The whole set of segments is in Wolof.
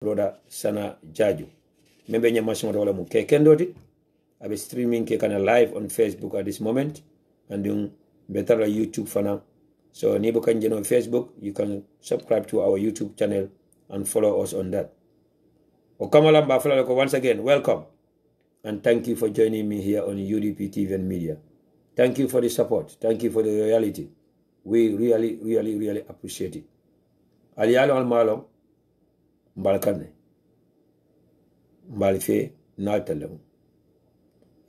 brother Sana Jarju. Membe nya masimo wala mu ke kendoti abe streaming ke kana live on Facebook at this moment and yung better YouTube fana. So nibo kanjeno on Facebook, you can subscribe to our YouTube channel and follow us on that. Okamala Mbafalako, once again, welcome and thank you for joining me here on UDP TV and Media. Thank you for the support. Thank you for the loyalty. We really appreciate it. Aliyalo almalo mbalkane mbalife naltalem.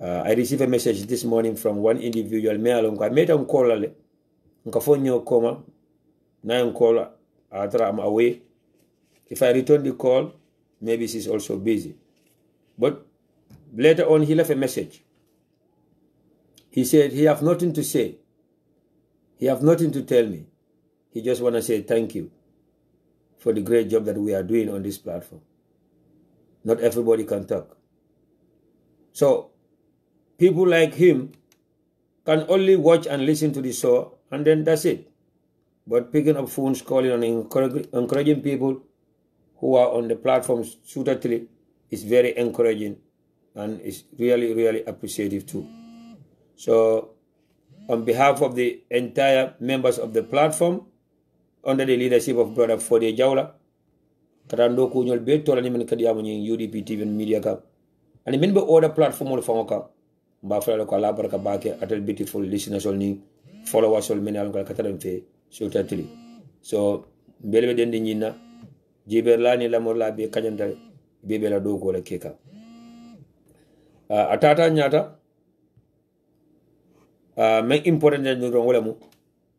I received a message this morning from one individual. Me along I made a call ale. Nkafonyo koma na call after I'm away. If I return the call, maybe she's also busy. But later on he left a message. He said he have nothing to say. He have nothing to tell me. He just want to say thank you for the great job that we are doing on this platform. Not everybody can talk. So people like him can only watch and listen to the show and then that's it. But picking up phones, calling and encouraging people who are on the platform suitably is very encouraging and is really appreciative too. So on behalf of the entire members of the platform, under the leadership of Brother Fode Jawla, Katando Kunyol Be Tola Nimen Kadiamu UDP TV and Media Cup. And in the other platform of Fonka, Bafala Kalabaraka Bake, at beautiful listeners only, followers all many algal Kataramfe, suitably. So Belve Dendina, Jiberlani Lamola Be Kajanta, Bebela Dogo la Keka. Atata Nyata. Men important than the Rongolamu,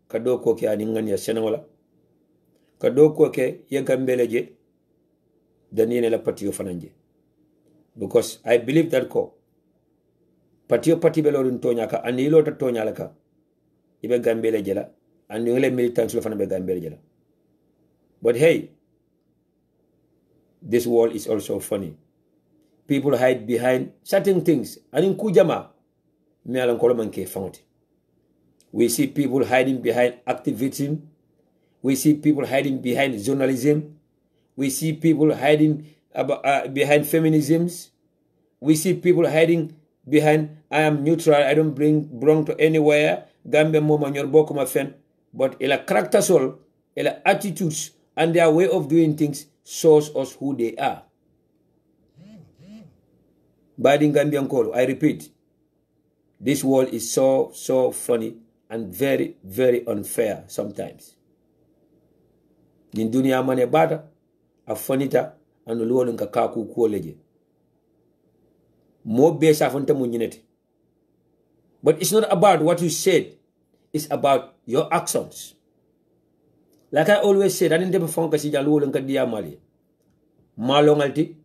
Kadoko ke aningania Senawala, Kadoko ke Yagambeleje, Daniela Patio Fananje. Because I believe that ko Patio Patibelo in Tonyaka and Ilota Tonyalaka, Ibe Gambele Jela, and you let militants of Fanabe Gambele Jela. But hey, this world is also funny. People hide behind certain things, and in Kujama, Mealan Kolomanke found it. We see people hiding behind activism. We see people hiding behind journalism. We see people hiding behind feminisms. We see people hiding behind I am neutral, I don't belong to anywhere. Gambia moma nyorboko ma fen. But ila character soul, ila attitudes and their way of doing things shows us who they are. Badin Gambian Kolo, I repeat, this world is so funny and very unfair sometimes. In dunia mane bata, a funita, and luo nka kaku kuoleje. Mo besa fonta munyineti. But it's not about what you said, it's about your actions. Like I always said, I didn't ever fonka si jaluo nka dia mali. Malongalti,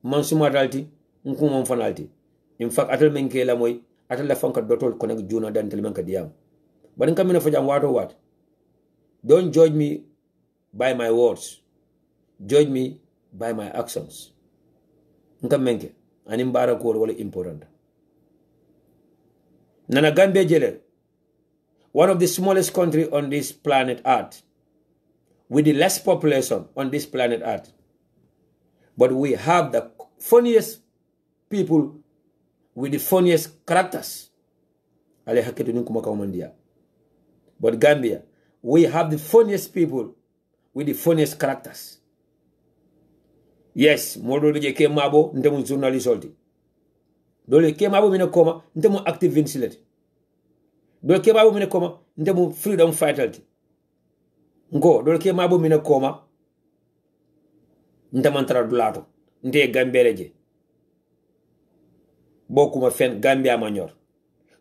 mansumaralti, nkumamfanalti. In fact, atal menke la moy, atal la fonka dotol connect juna dan telemenka diam. But in coming for jam what? Don't judge me by my words. Judge me by my actions. Nkamenke. Animbara ko wala important. Nana Gambia jele. One of the smallest country on this planet Earth. With the less population on this planet Earth. But we have the funniest people with the funniest characters. Ale haketu ninkuma kaumandia. But Gambia, we have the funniest people with the funniest characters. Yes, modo de ke mabo ndemu journalist olti. Dole ke mabo mina koma ndemu activist sileti. Dole ke mabo mina koma ndemu freedom fighter ti. Ngo dole ke mabo mina koma ndamantara dulato nde Gambeleje. Bokuma fen Gambia manyor.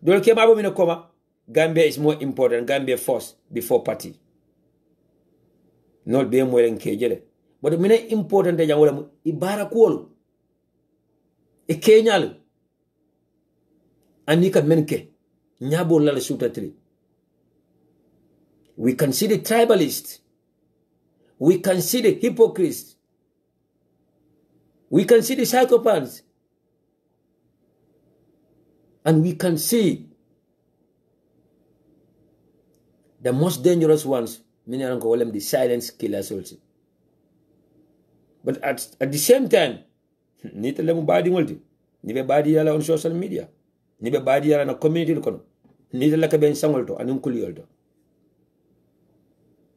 Dole ke mabo mina koma Gambia is more important. Gambia first before party. Not be more than kejele. But the minute important de jangole ibara kuolo. E kenyal. Anika menke. Nyabo lala suta tri. We can see the tribalists. We can see the hypocrites. We can see the psychopaths. And we can see the most dangerous ones, meaning the silent killers also. But at the same time, nita lemu badi ngolti. Nibe badi yala on social media. Nibe badi yala na community kono. Nita laka ben sangolto anun kuliyolto.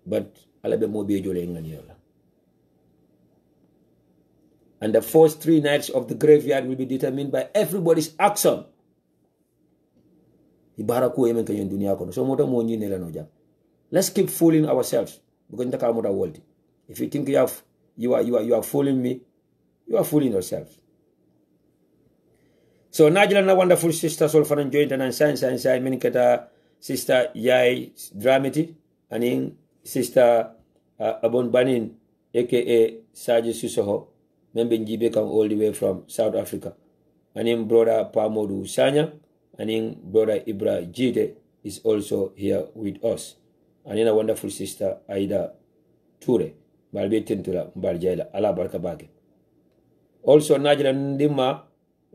But alabe mo be jole ngani yala. And the first 3 nights of the graveyard will be determined by everybody's action. Ibara ko yemen kanyen dunia kono. So moto mo nyine la no jam. Let's keep fooling ourselves. Because ndaka moda world. If you think you are fooling me, you are fooling yourself. So Najla na wonderful sister sol fanan joint and science meaning kata sister Yai Dramati and sister Abon Banin aka Saji Susoho member Njibe come all the way from South Africa. And in brother Pamodu Sanya and in brother Ibra Jide is also here with us. And in a wonderful sister Aida Ture. Balbe tentula mbaljaila ala barka bake. Also Najla Ndima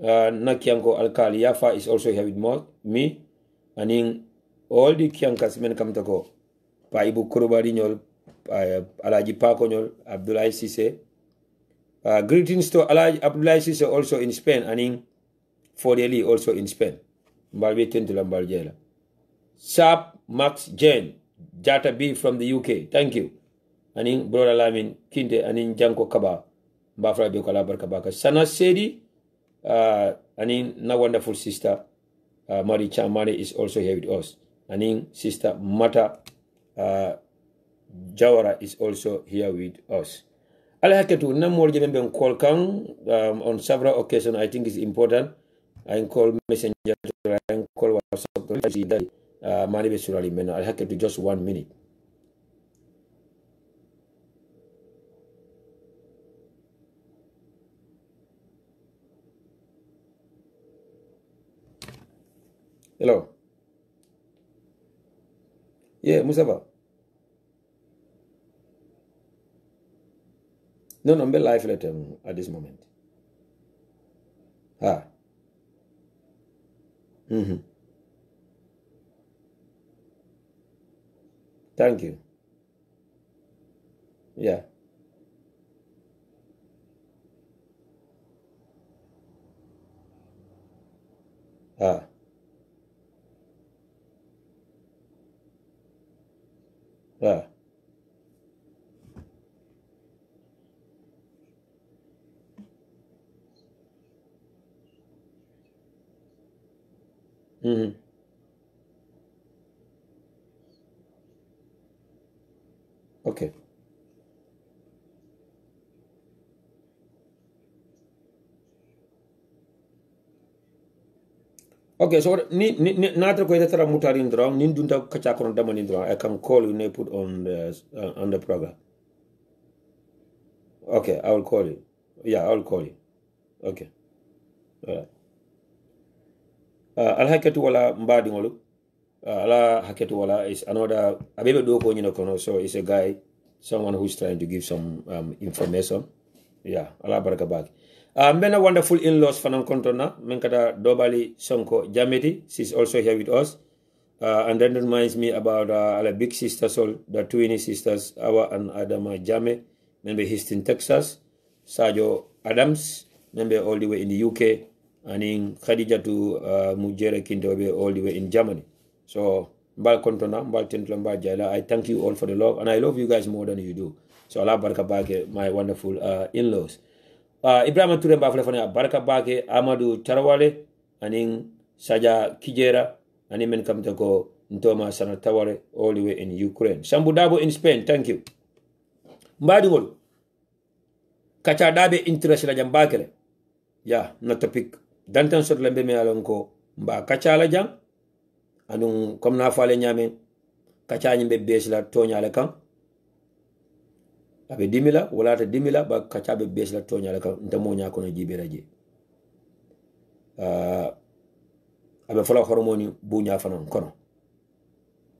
Nakianko Alkali Yafa is also here with me. And in all the Kiankas men come to go. Pa Ibu Kurubarinyol, Alaji Pakonyol, Abdullah Sise. Greetings to Alaji Abdullah Sise also in Spain. And in Fodeli also in Spain. Mbalbe tentula mbaljaila. Sap Max Jane, Jata B from the UK. Thank you. Aning brother Lamin Kinte aning Janko Kaba Bafra Bekola Barkabaka Sana Sedi aning na wonderful sister Mari Chamane is also here with us. Aning sister Mata Jawara is also here with us. Alahaketu namor jembe call kang on several occasions. I think it's important. I call messenger, I call WhatsApp Mani Surali Mena. Alahaketu just 1 minute. Hello. Yeah, Mustafa. No, I'm live at this moment. Thank you. Yeah. Okay. Okay, so natra ko tara mutarin drong nin dunta kacha kono damani drong. I can call you, put on the program. Okay, I will call you. Yeah, I will call you. Okay. All right. Al haketu wala mbadi ngolu. Ala haketu wala is another abebe do ko kono, so it's a guy, someone who's trying to give some information. Yeah, ala baraka bag. Mena wonderful in-laws fanan kontona menkata Dobali Sonko Jameti, she's also here with us. And that reminds me about our big sisters, the twin sisters, Awa and Adama Jame, member Houston, Texas, Sajo Adams, member all the way in the UK, and in Khadija to Mujere Kindobe all the way in Germany. So Mbal Kontona, Mbal Tentla Mbal Jaila, I thank you all for the love, and I love you guys more than you do. So Allah baraka bake, my wonderful in-laws. Ibrahim Ture Baflefane baraka bake, Amadou Tarawale, and Saja Kijera, and men come to go Ntoma Sanataware all the way in Ukraine. Sambudabo in Spain, thank you. Mbadingol Kacha dabe interest la jambakele. Ya, na topic. Dantan sot lembe me alonko mba kacha la jang. Anung kom na fale nyame kacha nyimbe bes la tonya la kan. Abe dimila wala ta dimila ba kacha be bes la tonya la kan ntamo nya kono jibira je. Abe fala hormoni bunya fanan kono.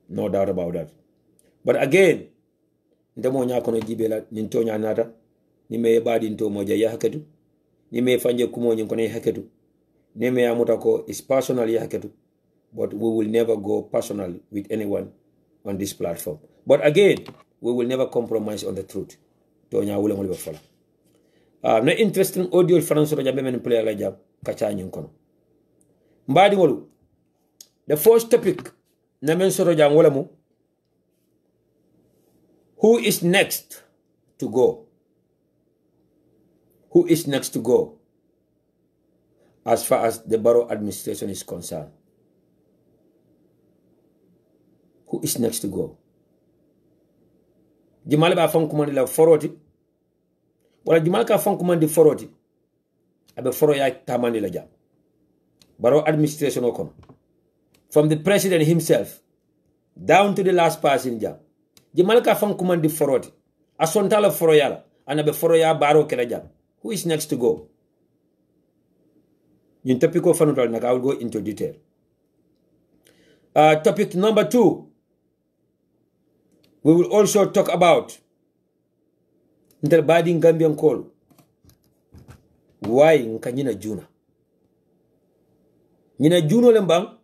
No doubt about that. But again, ntamo nya kono jibela nin tonya nata ni me badi nto moja ya haketu ni me fanje kumo nyin kono ya haketu ni me amuta ko is personal ya haketu, but we will never go personal with anyone on this platform. But again, we will never compromise on the truth. Tonya wule ngol be fala. na interesting audio France jambe men play la jam kacha nyin kono mbadi ngolu the first topic na men soro jam wala mu who is next to go? Who is next to go as far as the borough administration is concerned? Who is next to go? Jimale ba fon kumandi la foroti wala jimale ka fon kumandi foroti abe foro ya tamani la jam borough administration okon from the president himself down to the last person jam jimale ka fon kumandi foroti asontala foro yala anabe foro ya baro kala jam. Who is next to go? In topic of I will go into detail. Topic number 2. We will also talk about interbading Gambian call. Why nkanyina juna? Nina juno lembang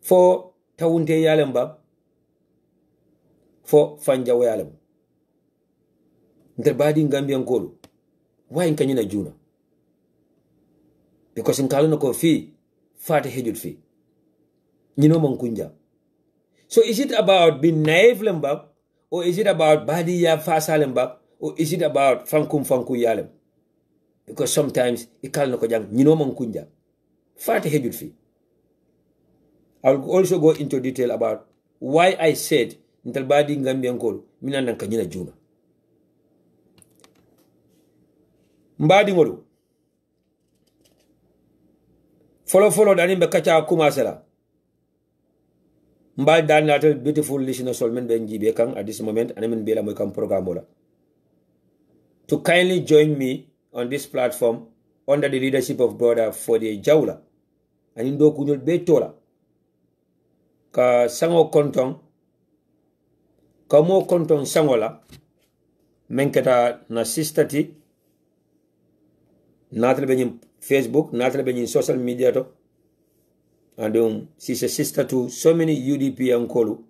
for taunte yalembang for fanjawe yalem. Interbading Gambian call. Why nkanyina juna? Because in Kaluna ko fi fati hejut fi. Nino mankunja. So is it about being naive lembab, or is it about badi ya fasa lembab, or is it about fankum yalem? Because sometimes ikaluna ko jang nino mankunja. Fati hejut fi. I'll also go into detail about why I said ntal badi Gambian call minana nkanyina juna. Mbadi ngolu follow dani be kacha kumasela mbadi dan natal beautiful listener solmen be njibe kan at this moment anemen be la moy kam programme la to kindly join me on this platform under the leadership of brother Fode Jawla ani ndo kunyol be tola ka sango konton ka mo konton sangola menketa na sistati natale benyim Facebook, natale benyim social media to, and she's a sister to so many UDP and Kolu,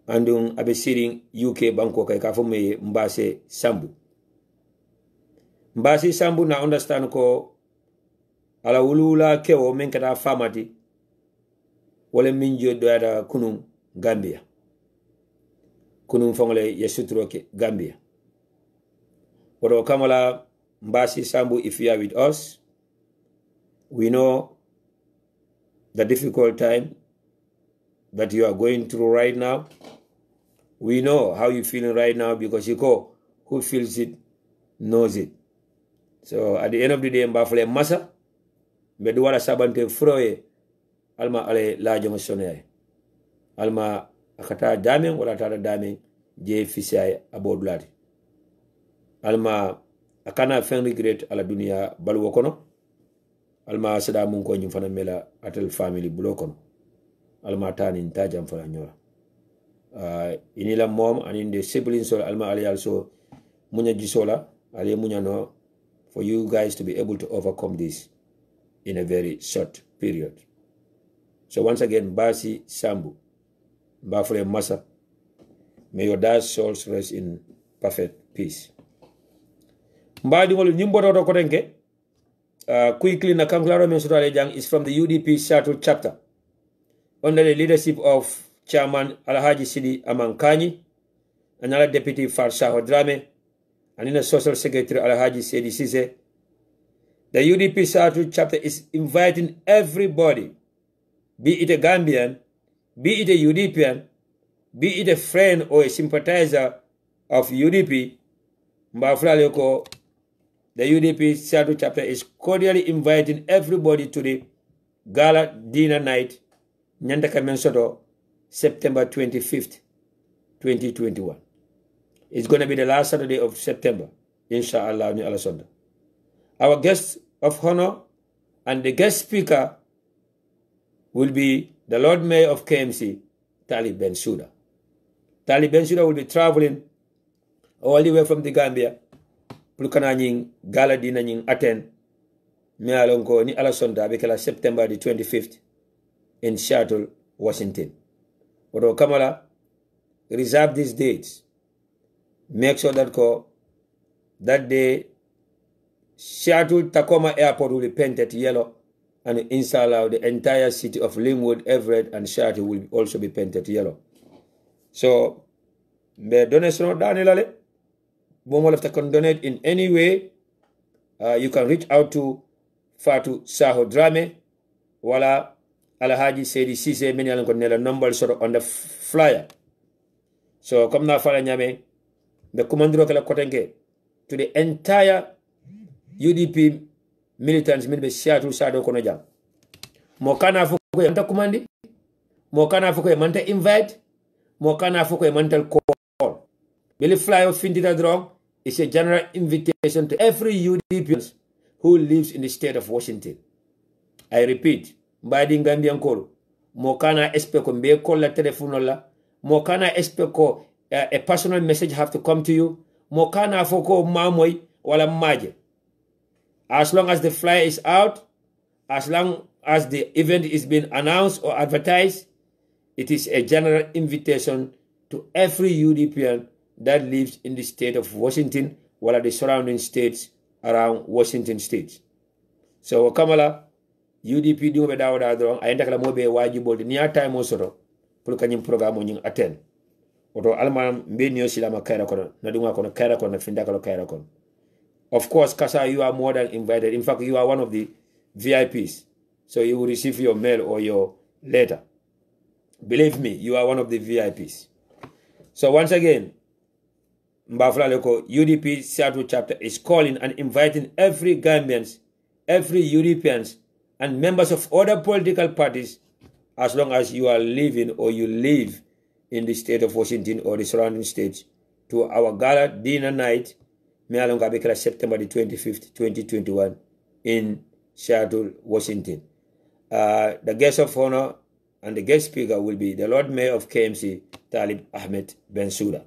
and abe sitting UK banko kay ka me Mbase Sambu. Mbase Sambu na understand ko ala wulula kewo menkata famati wala minjo doyada kunum Gambia. Kunum fongole yesutroke Gambia. Odo kamala Mbasi Sambu, if you are with us, we know the difficult time that you are going through right now. We know how you're feeling right now because you go, who feels it, knows it. So at the end of the day, Mbafule Masa, Meduala Sabante Froye, Alma Ale La Jamasone, Alma Akata Daming, wala Tata Daming, J. Fisai Abodladi. Alma akana fen regret ala dunia balu kono alma sada mun ko nyum fana mela atel family bulo kono alma tani ntajam fana nyora inila mom and the siblings or alma ali also munya gisola ali munya no for you guys to be able to overcome this in a very short period. So once again, Basi Sambu, Bafule Masa, may your dad's souls rest in perfect peace. Mbadi ngolu nyimboto to kotenke quickly na kanklaro men sutale jang is from the UDP Shuttle chapter under the leadership of Chairman Alhaji Sidi Amankani, another Deputy Farsaho Drame, and in the Social Secretary Alhaji Sedi Sise. The UDP Shuttle chapter is inviting everybody, be it a Gambian, be it a UDPian, be it a friend or a sympathizer of UDP, the UDP Shuttle chapter is cordially inviting everybody to the gala dinner night, Nyandaka Mensoto, September 25th, 2021. It's going to be the last Saturday of September, inshallah, ni Alasonda. Our guest of honor and the guest speaker will be the Lord Mayor of KMC, Talib Bensouda. Talib Bensouda will be traveling all the way from the Gambia. Plukana nying gala dina nying attend me alonko ni Alasonda bekela September the 25th in Seattle, Washington. Odo Kamala, reserve these dates. Make sure that that day, Seattle Tacoma Airport will be painted yellow, and inshallah, the entire city of Linwood, Everett, and Seattle will also be painted yellow. So, the donation Daniel, Momo left can donate in any way. You can reach out to Fatu Saho Drame, wala Alhaji Sedi Sise, many of numbers on the flyer. So, come now, Fala Nyame, the Commandro Kala Kotenge, to the entire UDP militants, maybe Seattle Sado Konoja. Mokana Fuko Manta Kumandi, Mokana Fuko Manta invite, Mokana Fuko Mantal call. Billy Fly of Findita Drong is a general invitation to every UDP who lives in the state of Washington. I repeat, Mbadi Gambian Kolo, Mokana Espeko Mbe call la telefonola, Mokana Espeko a personal message have to come to you, Mokana Foko Mamoy wala Maje. As long as the flyer is out, as long as the event is being announced or advertised, it is a general invitation to every UDPian that lives in the state of Washington, while the surrounding states around Washington state. So Kamala, UDP dungo be dawo da dron ay ndakala mo be wajibo de niya time o soto pour kanyum programme nying attend. Oto alman mbe niyo silama kaira kono na dunga kono kaira kono findakalo kaira kono. Of course, Kasa, you are more than invited. In fact, you are one of the VIPs. So you will receive your mail or your letter. Believe me, you are one of the VIPs. So once again, Mbafla Leko UDP Seattle chapter is calling and inviting every Gambians, every Europeans, and members of other political parties, as long as you are living or you live in the state of Washington or the surrounding states, to our gala dinner night, September the 25th, 2021 in Seattle, Washington. The guest of honor and the guest speaker will be the Lord Mayor of KMC, Talib Ahmed Bensouda.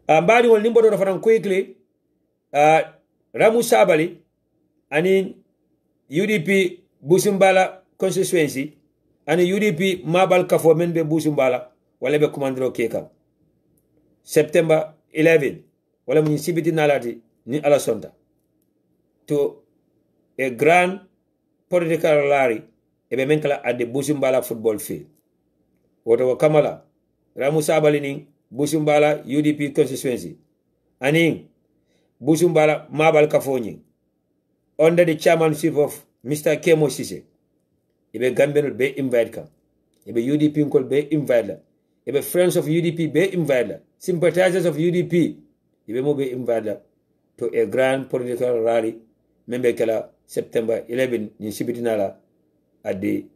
Mbadi wal nimbo do faran quickly, Ramu Sabali, and UDP Busumbala constituency, and UDP Mabal Kafo Menbe Busumbala, walebe Kumandro Keka. September 11. Wala mwenye sibiti nalati ni alasonta to a grand political rally ebe menkala at the Busumbala football field. Woto wa Kamala Ramu Sabali ni Busumbala UDP constituency aning Busumbala Mabal Kafonyi under the chairmanship of Mr. Kemo Sise. Ebe Gambian be invite ka. Ebe UDP nkol be invite la. Ebe friends of UDP be invite la. Sympathizers of UDP Ibe mo be invited to a grand political rally membe kala September 11 ni sibitinala at the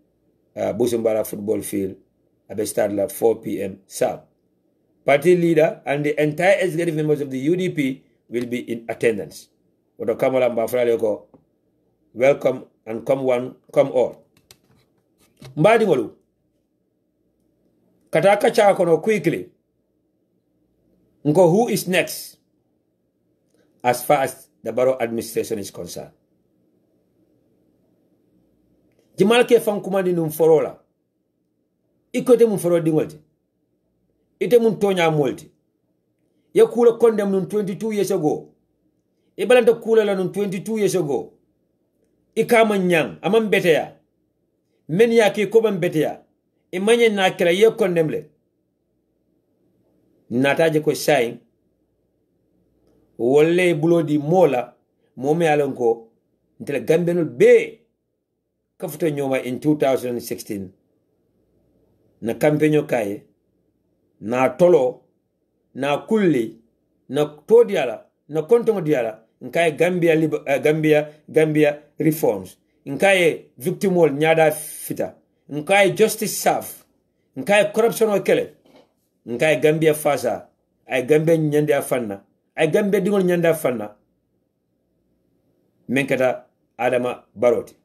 Busumbala football field abe start at 4 p.m. sharp. Party leader and the entire executive members of the UDP will be in attendance. Oto Kamala Mbafrale ko welcome and come one, come all. Mbadi ngolu kataka cha kono quickly. Nko who is next? As far as the borough administration is concerned. Jimal ke fan kumandi num forola. Ikote mun foro dingolti. Ite mun tonya molti. Ya kula condemn num 22 years ago. Ibalanta kula la num 22 years ago. Ikama nyang amam beteya. Men ya ke ko ban beteya. Imanye na kira ye condemn le. Nataje ko sai wolle bulodi mola momi alonko ntele gambenul be kafuto nyoma in 2016 na kampenyo kaye na tolo na kulli na todiala na kontongo diala nkaye Gambia reforms nkaye victimol nyada fita nkaye justice serve nkaye corruption o kele nkaye Gambia fasa ay Gambia nyande afanna ay Gambia dingol nyande afanna menkata Adama Baroti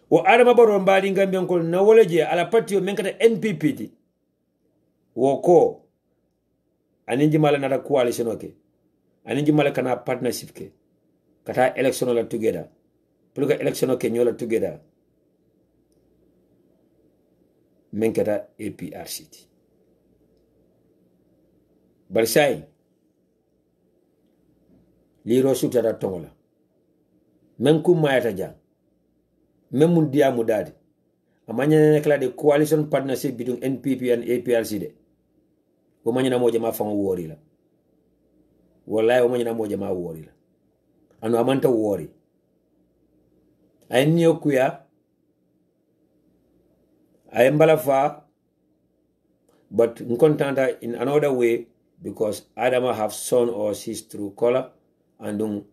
wo Adama Baro mbadi Gambia ko na wolaje ala patio menkata NPP di woko aninji mala nata coalition oke aninji mala kana partnership ke kata election la together pour que election oke nyola together menkata APRCT Barsai liro sutata tongola men kum mayata jang men mun diamu dadi amanya ne kala de coalition partnership between NPP and APRC de wo manya na moja ma fango wori la wallahi wo manya na moja ma wori la anu amanta wori ay niyo kuya ay mbala fa but nkontanta in another way because Adama have shown us his true color and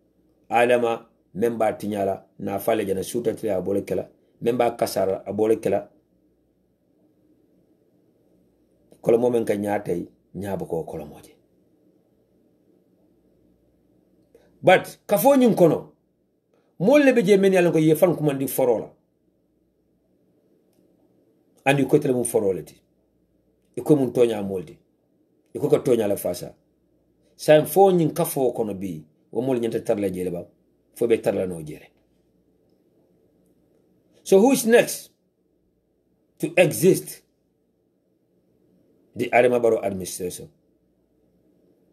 Adama member tinyala na fale jana suta tri abole kala member kasara abole kala kola momen ka nyatay nyaba ko kola moje but kafo nyun kono molle be je men yalla ko ye fan ko mandi forola andi ko tele mun forolati iko mun tonya moldi iko ko tonya la fasa sam fo nyin kafo kono bi wo mol nyanta tarla jele ba fo be tarla no jele. So who is next to exist the Adama Barrow administration,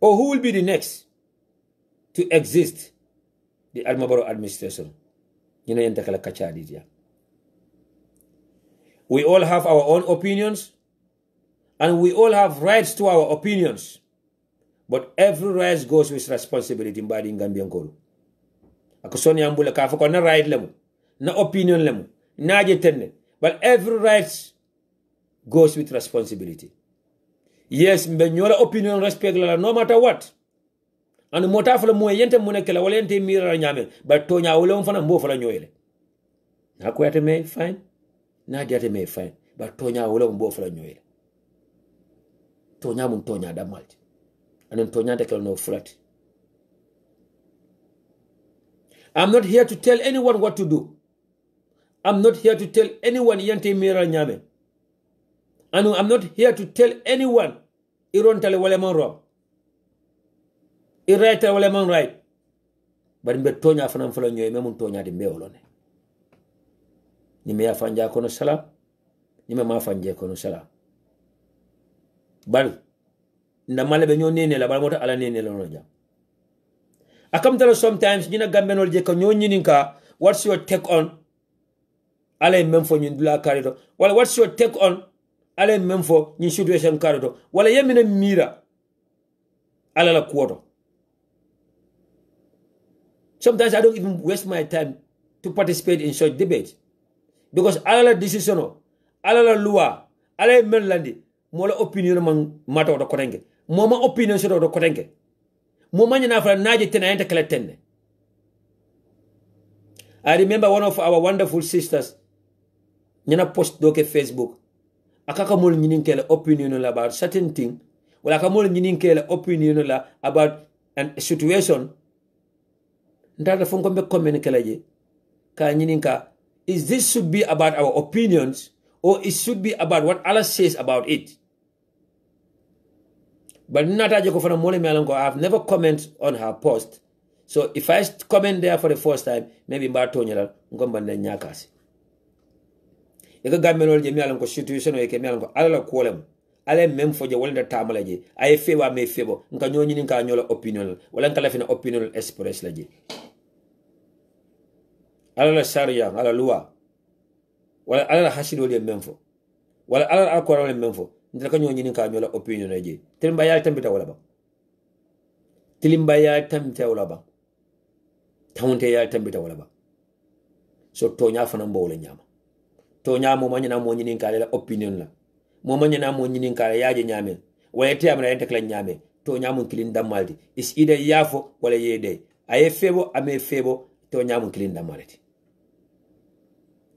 or who will be the next to exist the Adama Barrow administration? You know, yentakala kachadi dia. We all have our own opinions, and we all have rights to our opinions. But every right goes with responsibility in Gambian Kolu. Akosoni ambula kafa ko na right lemu, na opinion lemu, na jetenne. But every right goes with responsibility. Yes, mbe nyola opinion respect la no matter what. And motafala mo yente mo nekela wala yente mira nyame, but tonya wala mfana mbo fala nyoyele. Na ko yate me fine. Na diate me fine, but tonya wala mbo fala nyoyele. Tonya mun tonya da malti. And tonya de no flat. I'm not here to tell anyone what to do. I'm not here to tell anyone yente mira nyame. And I'm not here to tell anyone iron tale wale man wrong. Right tale wale man right. But mbe tonya fana mfala nyoye me mun tonya di mbe olone. Ni me afanja kono sala, ni me mafanje kono sala. Bal ndamale be nyo nene la bal mota ala nene la no jam. Akam tell sometimes nyina gambenol je ko nyo nyininka what's your take on ale memfo nyindula karito. Well, what's your take on ale memfo nyi situation karito. Wala yemine mira ala la kuoto. Sometimes I don't even waste my time to participate in such debates. Because ala la decision, ala la loi, ala melandi, mola opinion man mata odo kotenge. Moma opinion so odo kotenge. Moma nyina fala naje tena yente kala tenne. I remember one of our wonderful sisters nyina post doke Facebook. Akaka mol nyinin kele opinion la about certain thing. Wala akamol nyinin kele opinion la about a situation. Ndada fonko mbe comment kala je. Ka nyinin ka is this should be about our opinions or it should be about what Allah says about it. But Nata Jekofana Mole Melanko, I have never commented on her post. So if I comment there for the first time, maybe Bartonya Ngombanda Nyakasi. Eka Gamelol Jemialanko situation or Ekemialanko, Ala Kolem, Ale mem for the Wonder Tamalaji, I favor me favor, Nkanyoninka Nyola opinion, Walankalafina opinion express laji. Ala Sharia, Ala Lua, wala Ala Hashido Memfo, wala Ala Aquara Memfo, Ntakanyoninka Nyola opinion laji. Tilimbayal Tambita Walaba. Tilimbayal Tambita Walaba. Taunte ya Tambita Walaba. So Tonya Fanambo Nyama. Tonya Momanya Moninin Kala opinion la. Momanya Moninin Kala Yaji Nyame. Wayete Amra Entekla Nyame. Tonya Mun Kilinda Maldi. Is either Yafo or Yede. Aye febo, ame febo, Tonya Mun Kilinda Maldi.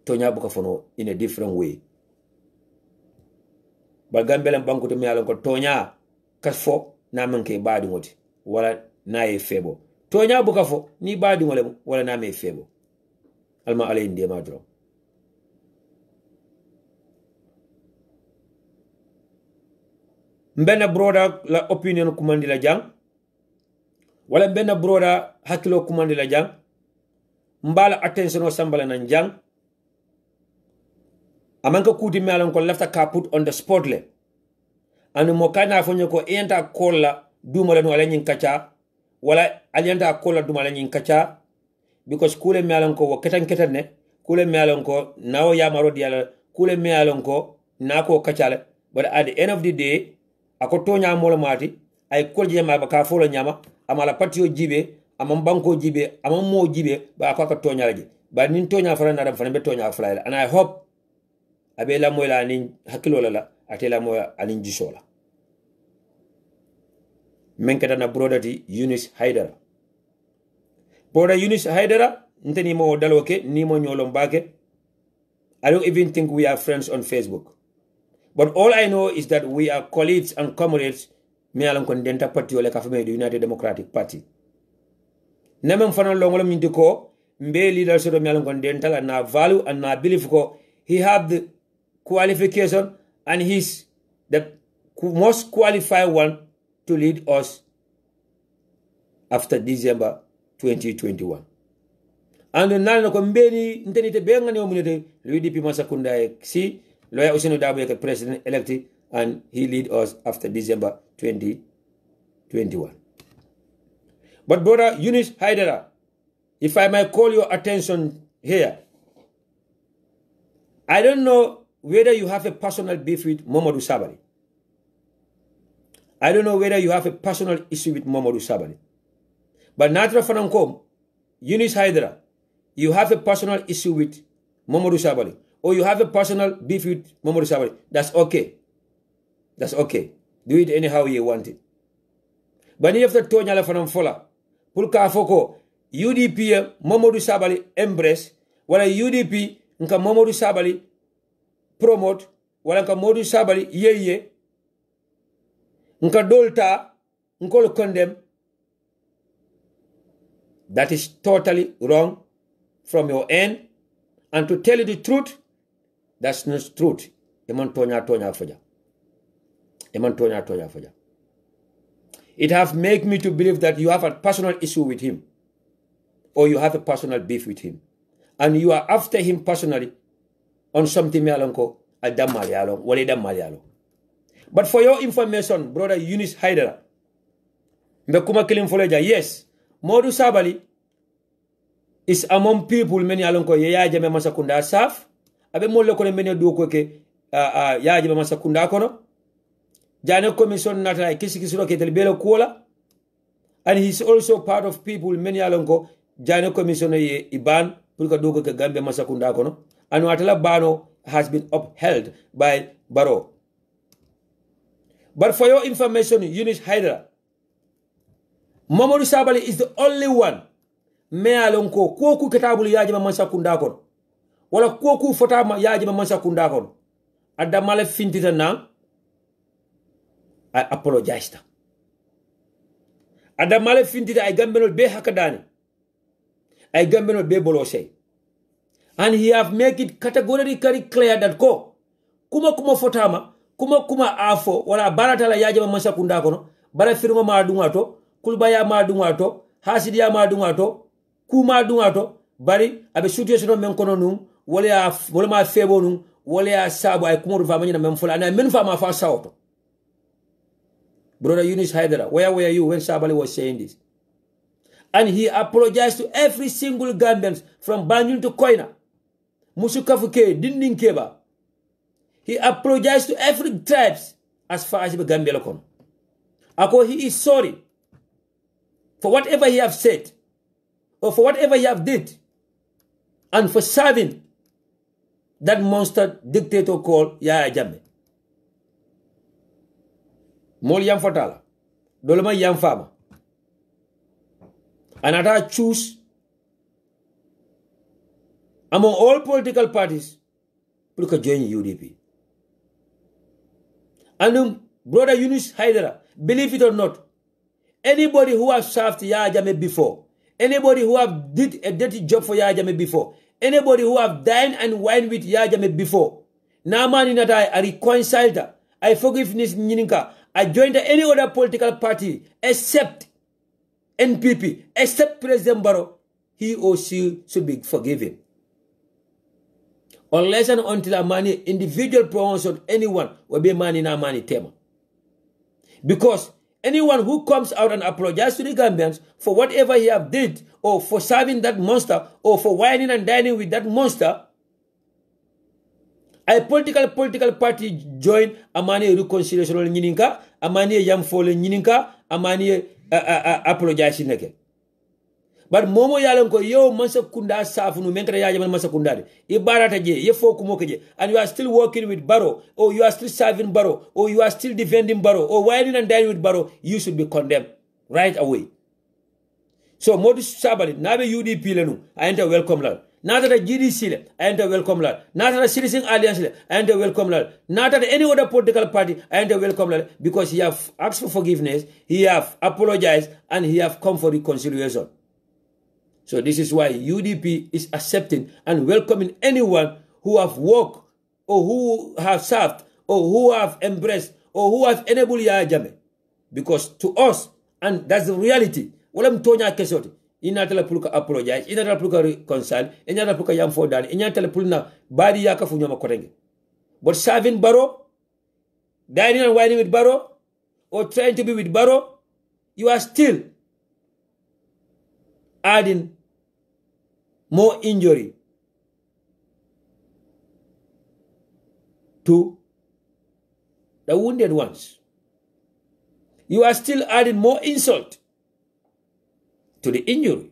Tonya Bukafono in a different way. Bagambela banku to mialo ko Tonya kasfo na manke badi ngoti wala na e febo. Tonya bukafo ni badi ngole wala na me febo. Alma ale inde ma dro. Mbena broda la opinion kumandi la jang. Wala mbena broda hakilo kumandi la jang. Mbala attention o sambala nan jang. Amanka kuti mealan ko lefta ka put on the spot le anu mo kana fonyo ko enta kolla dumala no alenyin kacha wala alianta kola dumala nyin kacha because kule me alon ko wo ketan ketan ne kule me alon ko nawo yamaro diala kule me alon ko nako kachale but at the end of the day ako tonya molo mati ay kolje ma baka folo nyama amala patio jibe amam banko jibe amam mo jibe ba ko ka tonya laji ba nin tonya fara na dam fana be tonya fala and I hope abela moyla nin hakilo la atela moya alin jisola menkata na brodati Yunus Haidara broda Yunus Haidara nteni mo daloke ni mo nyolom bake. I don't even think we are friends on Facebook, but all I know is that we are colleagues and comrades me alon kon denta party ole ka fame the United Democratic Party namem fana longolo min ko mbe leadership me alon kon denta la na value and na believe ko he have the qualification and he's the most qualified one to lead us after December 2021. And nana ko mbeni ntenite be ngani omunete UDP masakunda si lawyer Usino Dabo ke president elected and he lead us after December 2021. But brother Yunus Haidara, if I might call your attention here, I don't know whether you have a personal beef with Mamadou Sabali. I don't know whether you have a personal issue with Mamadou Sabali. But Natra Fanankom, Yunus Haidara, you have a personal issue with Mamadou Sabali, or you have a personal beef with Mamadou Sabali. That's okay. That's okay. Do it anyhow you want it. But if the Tonya la Fanam Fola, Pulka Foko, UDP Mamadou Sabali embrace, wala UDP nka Mamadou Sabali promote, wala nka Mamadou Sabali yeye, nka dolta, nko condemn. That is totally wrong from your end. And to tell you the truth, that's not truth. Eman tonya foja. Eman tonya foja. It has made me to believe that you have a personal issue with him, or you have a personal beef with him, and you are after him personally on something mealonko adam malialo, walidam malialo. But for your information, brother Yunus Haidara, mbekuma kilim foleja, yes, Mamadou Sabali is among people many alonko ya jame masakunda saf abe molle ko many do ko ke ya jame masakunda kono jane commission nata kisi ke tel belo kola, and he's also part of people many alonko jane commission ye iban pour ko do ko ke gambe masakunda kono and watala bano has been upheld by Baro. But for your information, Yunus Haidara, Mamadou Sabali is the only one me alonko koku ketabulu yajima masakunda kono wala koku fotama yajima masakunda kono adamale fintita na I apologize ta adamale fintita ay gambenol be hakadani ay gambenol be bolosey, and he have make it categorically clear that ko kuma fotama kuma afo wala baratala yajima masakunda kono bara firma ma dungato kulbaya ma dungato hasidiya ma dungato kuma dungato bari abe situation men kono num wala ma febo num wala sabu ay kumoru fa manyina men fula na men fa ma fa sawto. Brother Yunus Haidara, where were you when Sabali was saying this? And he apologized to every single Gambian from Banjul to Koina, Musukafuke, Dindinkeba. He apologized to every tribes as far as the Gambia Lokon. Ako he is sorry for whatever he have said, or for whatever he have did, and for serving that monster dictator called Yaya Jammeh. Mol yam fatala, dolma yam fama. And I choose among all political parties to join UDP. And brother Yunus Haidara, believe it or not, anybody who has served Yaya Jammeh before, anybody who have did a dirty job for Yaya Jammeh before, anybody who have dined and wined with Yaya Jammeh before, Namani Natai, I reconciled her, I forgiveness Nininka, I joined any other political party except NPP, except President Barrow, he or she should be forgiven. Unless and until a money individual promotion anyone will be money na money tema. Because Anyone who comes out and apologizes to the Gambians for whatever he have did, or for serving that monster, or for whining and dining with that monster, a political party join amani reconciliation nyininka, amani yamfole nyininka, amani apologize neke. But momo yalanko yo masa kunda safunu menkara yaja masa kundade. Ibarata je, ye foku mokeje, and you are still working with Barrow, or you are still serving Barrow, or you are still defending Barrow, or whining and dining with Barrow, you should be condemned right away. So modus sabali, nabe UDP lenu, I enter welcome lad. Not at the GDC, I enter welcome lad. Not at the Citizen Alliance, I enter welcome lad. Not at any other political party, I enter welcome lad, because he have asked for forgiveness, he have apologized, and he have come for reconciliation. So this is why UDP is accepting and welcoming anyone who have worked, or who have served, or who have embraced, or who have enabled Yaya Jammeh. Because to us, and that's the reality, walam tonya kesoti, inatala pulka apologize, inatala pulka reconcile, inatala pulka yam for dan, inatala pulna badi yaka funyama korenge. But serving Barrow, dining and whining with Barrow, or trying to be with Barrow, you are still adding more injury to the wounded ones. You are still adding more insult to the injury.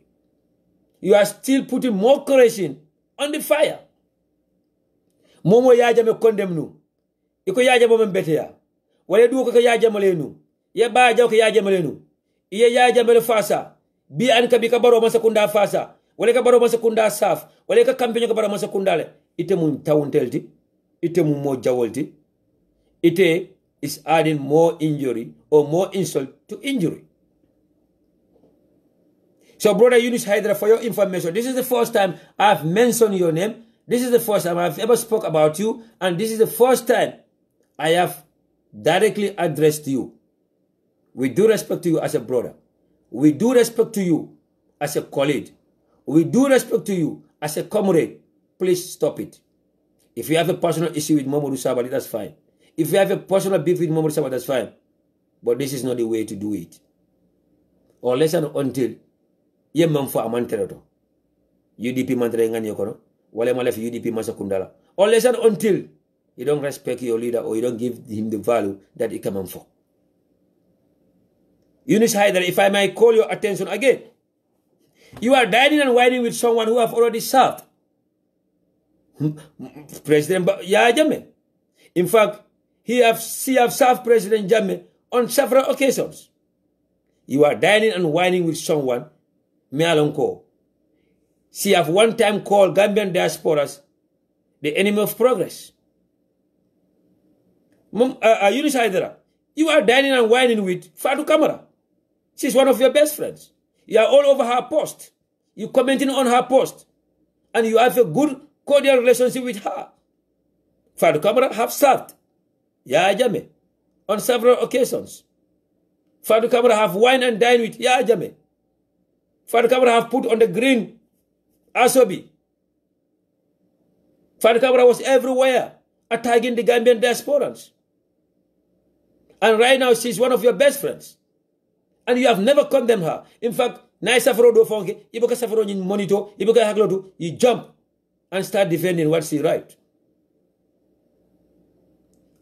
You are still putting more kerosene on the fire. Momo yaja me condemn nu. Iko yaja mo mbete ya. Wale du ko yaja mo lenu. Ye ba ja ko yaja mo lenu. Iye yaja mo le fasa. Bi an ka bi ka baro masa kunda fasa. Wale ka baro masa kunda saf. Wale ka campagne ka baro masa kunda le. Ite mun tawuntelti. Ite mun mo jawolti. Ite is adding more injury or more insult to injury. So, Brother Yunus Hydra, for your information, this is the first time I've mentioned your name. This is the first time I've ever spoke about you. And this is the first time I have directly addressed you. We do respect to you as a brother. We do respect to you as a colleague. We do respect to you as a comrade. Please stop it. If you have a personal issue with Mamadou Sabali, that's fine. If you have a personal beef with Mamadou Sabali, that's fine. But this is not the way to do it. Unless and until ye manfo amantereto. UDP mantere ngani yokono. Wale malef UDP masakundala. Unless and until you don't respect your leader or you don't give him the value that he can for. Eunice Haider, if I might call your attention again. You are dining and whining with someone who have already served. President Yaya Jammeh. In fact, she have served President Jammeh on several occasions. You are dining and whining with someone, Mealonko. She have one time called Gambian diasporas the enemy of progress. Eunice Hydra, you are dining and whining with Fatu Kamara. She's one of your best friends. You are all over her post. You commenting on her post. And you have a good, cordial relationship with her. Fatu Kamara have served Yaya Jammeh on several occasions. Fatu Kamara have wine and dine with Yaya Jammeh. Fatu Kamara have put on the green Asobi. Fatu Kamara was everywhere attacking the Gambian diasporans. And right now she's one of your best friends. And you have never condemned her. In fact, you jump and start defending what she right.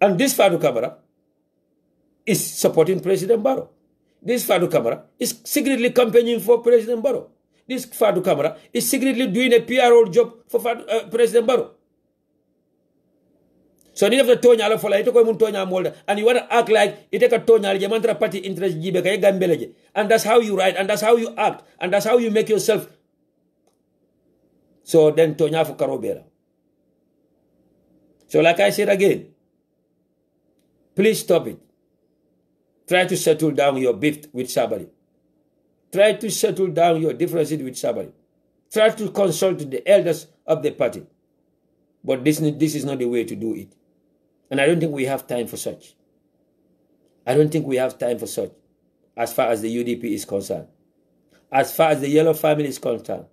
And this Fatu Kamara is supporting President Barrow. This Fatu Kamara is secretly campaigning for President Barrow. This Fatu Kamara is secretly doing a PRO job for President Barrow. So you have to tonya ala fola ito ko mun tonya molda, and you want to act like ite ka tonya ala mantra party interest jibe kay gambeleje, and that's how you write, and that's how you act, and that's how you make yourself. So then tonya for karobera. So like I said again, please stop it. Try to settle down your beef with somebody. Try to settle down your differences with somebody. Try to consult the elders of the party. But this is not the way to do it. And I don't think we have time for such. I don't think we have time for such, as far as the UDP is concerned. As far as the Yellow family is concerned.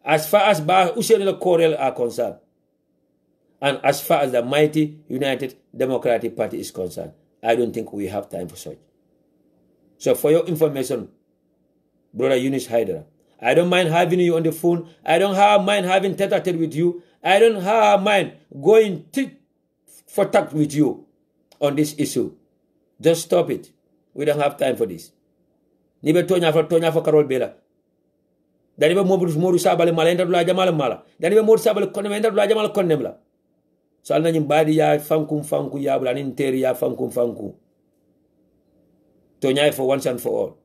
As far as Ushel Corel are concerned. And as far as the mighty United Democratic Party is concerned. I don't think we have time for such. So for your information, Brother Eunice Haidara, I don't mind having you on the phone. I don't mind having tete-a-tete with you. I don't mind going tit for tat with you on this issue. Just stop it. We don't have time for this. Nibe tonya for Carol Bela. Danibe Modu Sabale Malenda la Jamal Mala. Danibe Modu Sabale Conemenda la Jamal Conemla. Salna badi ya fanku ya bla interi ya fanku. Tonya for once and for all.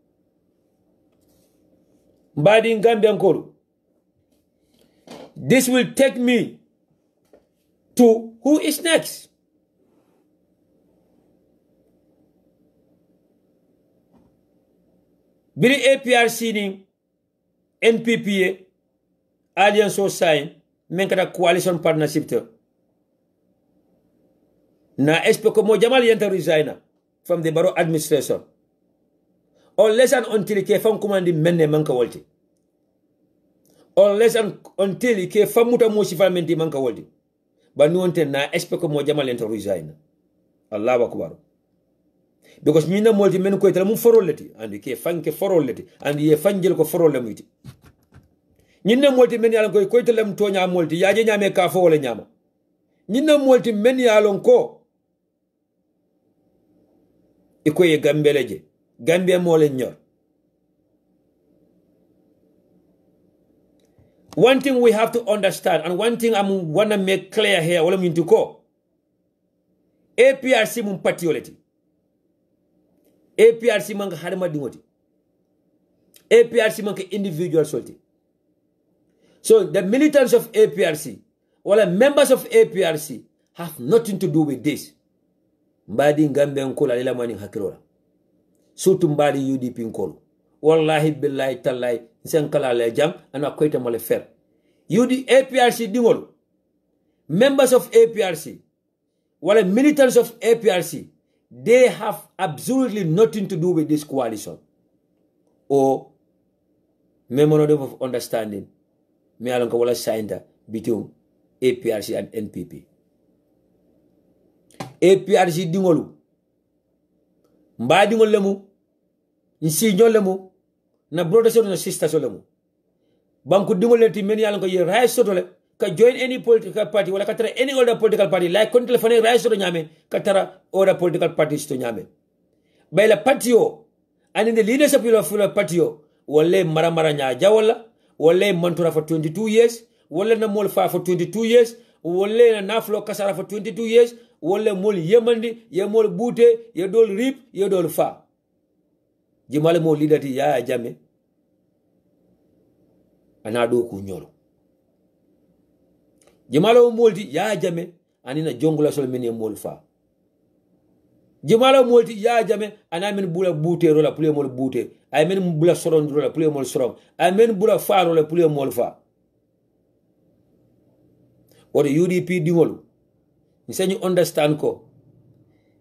Mbadi in Gambia Nkolu. This will take me to who is next. Biri APRC ni NPPA Alliance so sign menkata coalition partnership to. Na espeko mo Jamal yenta resign from the Barrow administration. Or less than until ke fam commandi menne manka wolti. Or less than until ke fam muta mo sifamenti manka wolti. But no one na espeko mo Jamal yenta resign. Allahu akbar. Because mina molti men ko itala mum foroleti andi ke fanke foroleti andi ye fanjel ko forole muti. Nyinna molti men yalon ko itala mum tonya molti yaje nyame ka fo wala nyama. Nyinna molti men yalon ko ikoye gambeleje. Gambia mole nyor. One thing we have to understand, and one thing I wanna make clear here, wala mintu ko. APRC mum patioleti. APRC manka harma dingoti. APRC manka individual solti. So the militants of APRC, wala members of APRC have nothing to do with this. Mbadi Gambia nkola lela mani hakirora. Surtout mbadi UDP nkolo. Wallahi billahi tallahi nsenkala le jam ana koyta mole fer. APRC dingolo. Members of APRC wala militants of APRC, they have absolutely nothing to do with this coalition or memorandum of understanding me alonka wala signed between APRC and NPP. APRC dingolo mbadi ngol lemu nsi ñol lemu na brother so na sister so lemu banku dingol leti men yalonka ye ray sotole ka join any political party wala katara any other political party like kon telephone ray soto nyame katara other political parties to nyame bayla patio and in the leadership of the patio wala maramara nya jawala wala mantura for 22 years wala na mol fa for 22 years wala na naflo kasara for 22 years wala mol yemandi ye mol bute ye dol rip ye dol fa jimale mo leader ya jame anado ku nyolo jimalo molti ya jame anina jongula sol men ye mol fa jimalo molti ya jame anamen bula bute rola pule mol bute ay men bula soron rola pule mol soron ay men bula fa rola pule mol fa what the UDP dingolo ni sañu understand ko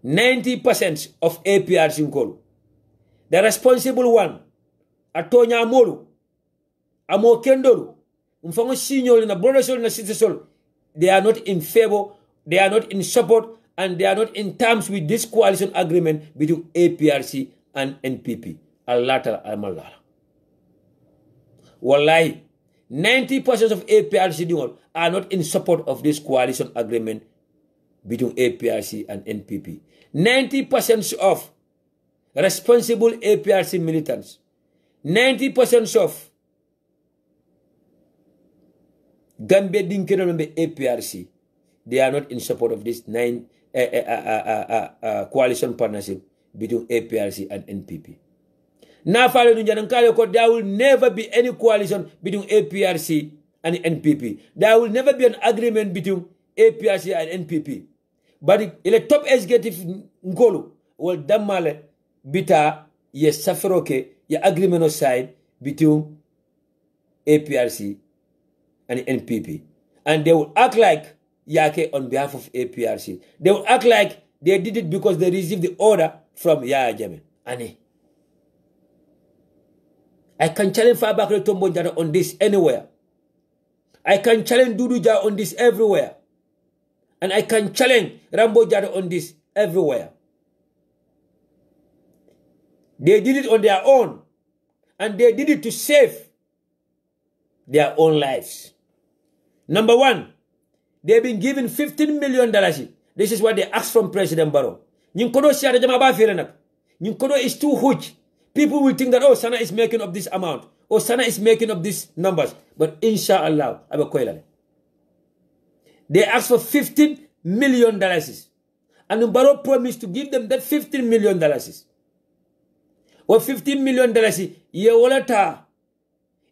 90% of APRC nkolo the responsible one atonya molu amo kendolu mfango signol na brother na sister, they are not in favor, they are not in support, and they are not in terms with this coalition agreement between APRC and NPP. Allah al-Malala. Wallahi, 90% of APRC are not in support of this coalition agreement between APRC and NPP. 90% of responsible APRC militants, 90% of Gambia Dinkenombe APRC, they are not in support of this coalition partnership between APRC and NPP. There will never be any coalition between APRC and NPP. There will never be an agreement between APRC and NPP. But the top executive Nkolo will damale bita ye safaroke ye agreement side between APRC and NPP. And they will act like Yake on behalf of APRC. They will act like they did it because they received the order from Yaya Jammeh. Ane. I can challenge Fabakary Tombong Jatta on this anywhere. I can challenge Dudu Jawara on this everywhere. And I can challenge Rambo Jatta on this everywhere. They did it on their own. And they did it to save their own lives. Number one, they've been given $15 million. This is what they asked from President Barrow. Nyinkodo siya jama ba fere nak. Nyinkodo is too huge. People will think that, oh, Sana is making up this amount. Or Sana is making up these numbers. But inshallah, they asked for $15 million. And Barrow promised to give them that $15 million. Or $15 million, ye wolata.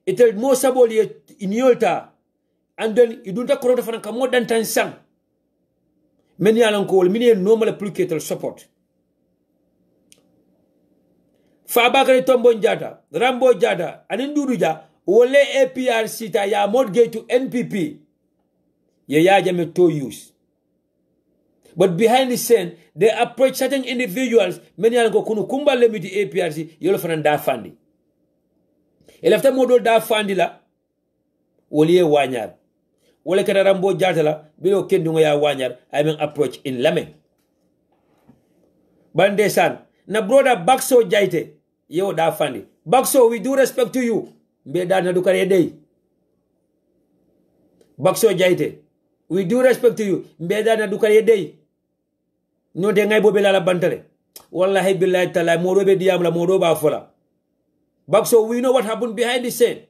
Itel mo sabol ye inyolta. And then you don't corona for more than 10 sang. Many alankol, many normal applicator support. Fabakari Tombo Jada, Rambo Jada, and Induruja, Wole APRC ta ya mortgage to NPP. Ye ya jame to use. But behind the scene, they approach certain individuals, many alanko kunu kumba lemiti APRC, yolo fanan da fandi. Elafta modo da fandi la, wole wanyar. Wole kada Rambo Jada la, bilo kendunga ya wanyar, I mean approach in Lameng. Bande san, na brother Bakso Jaite, yo da fandi. Bakso, we do respect to you. Mbe da na dukare day. Bakso Jaite, we do respect to you. Mbe da na dukare day. No de ngay bobe la bantale. Wallahi billahi ta'ala modo be diam la modo ba fola. Bakso, we know what happened behind the scene.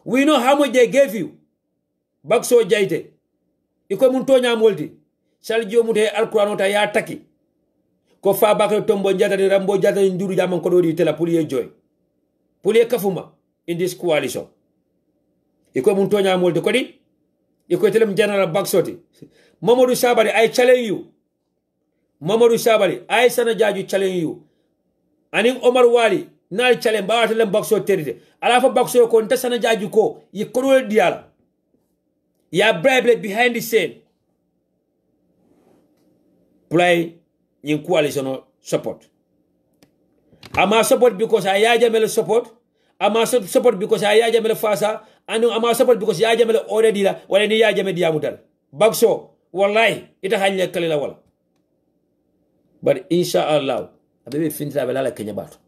We know how much they gave you. Bakso Jaite. Iko muntonya molti. Saljo mute alquran ta ya taki. Ko fa bakal Tombo Jata de Rambo Jata nduru jamon ko dori tela pour ye joy. Pour ye kafuma in this coalition. Iko muntonya molti ko di. Iko telem general Baksoti. Mamadou Sabari, I challenge you. Mamadou Sabari, I Sana Jarju challenge you. Aning Omar Wali, na challenge ba telem Bakso terite. Ala fa Bakso ko nta Sana Jarju ko, ye kono diala. Ya bribe behind the scene. Play in coalition support. Ama support because I yajamel support. Ama support because I yajamel fasa. And ama support because yajamel already la. Wala ni yajamel diamutal. Bakso, wallahi, ita hanya kalila wala. But inshallah, abebe finita belala Kenya bato.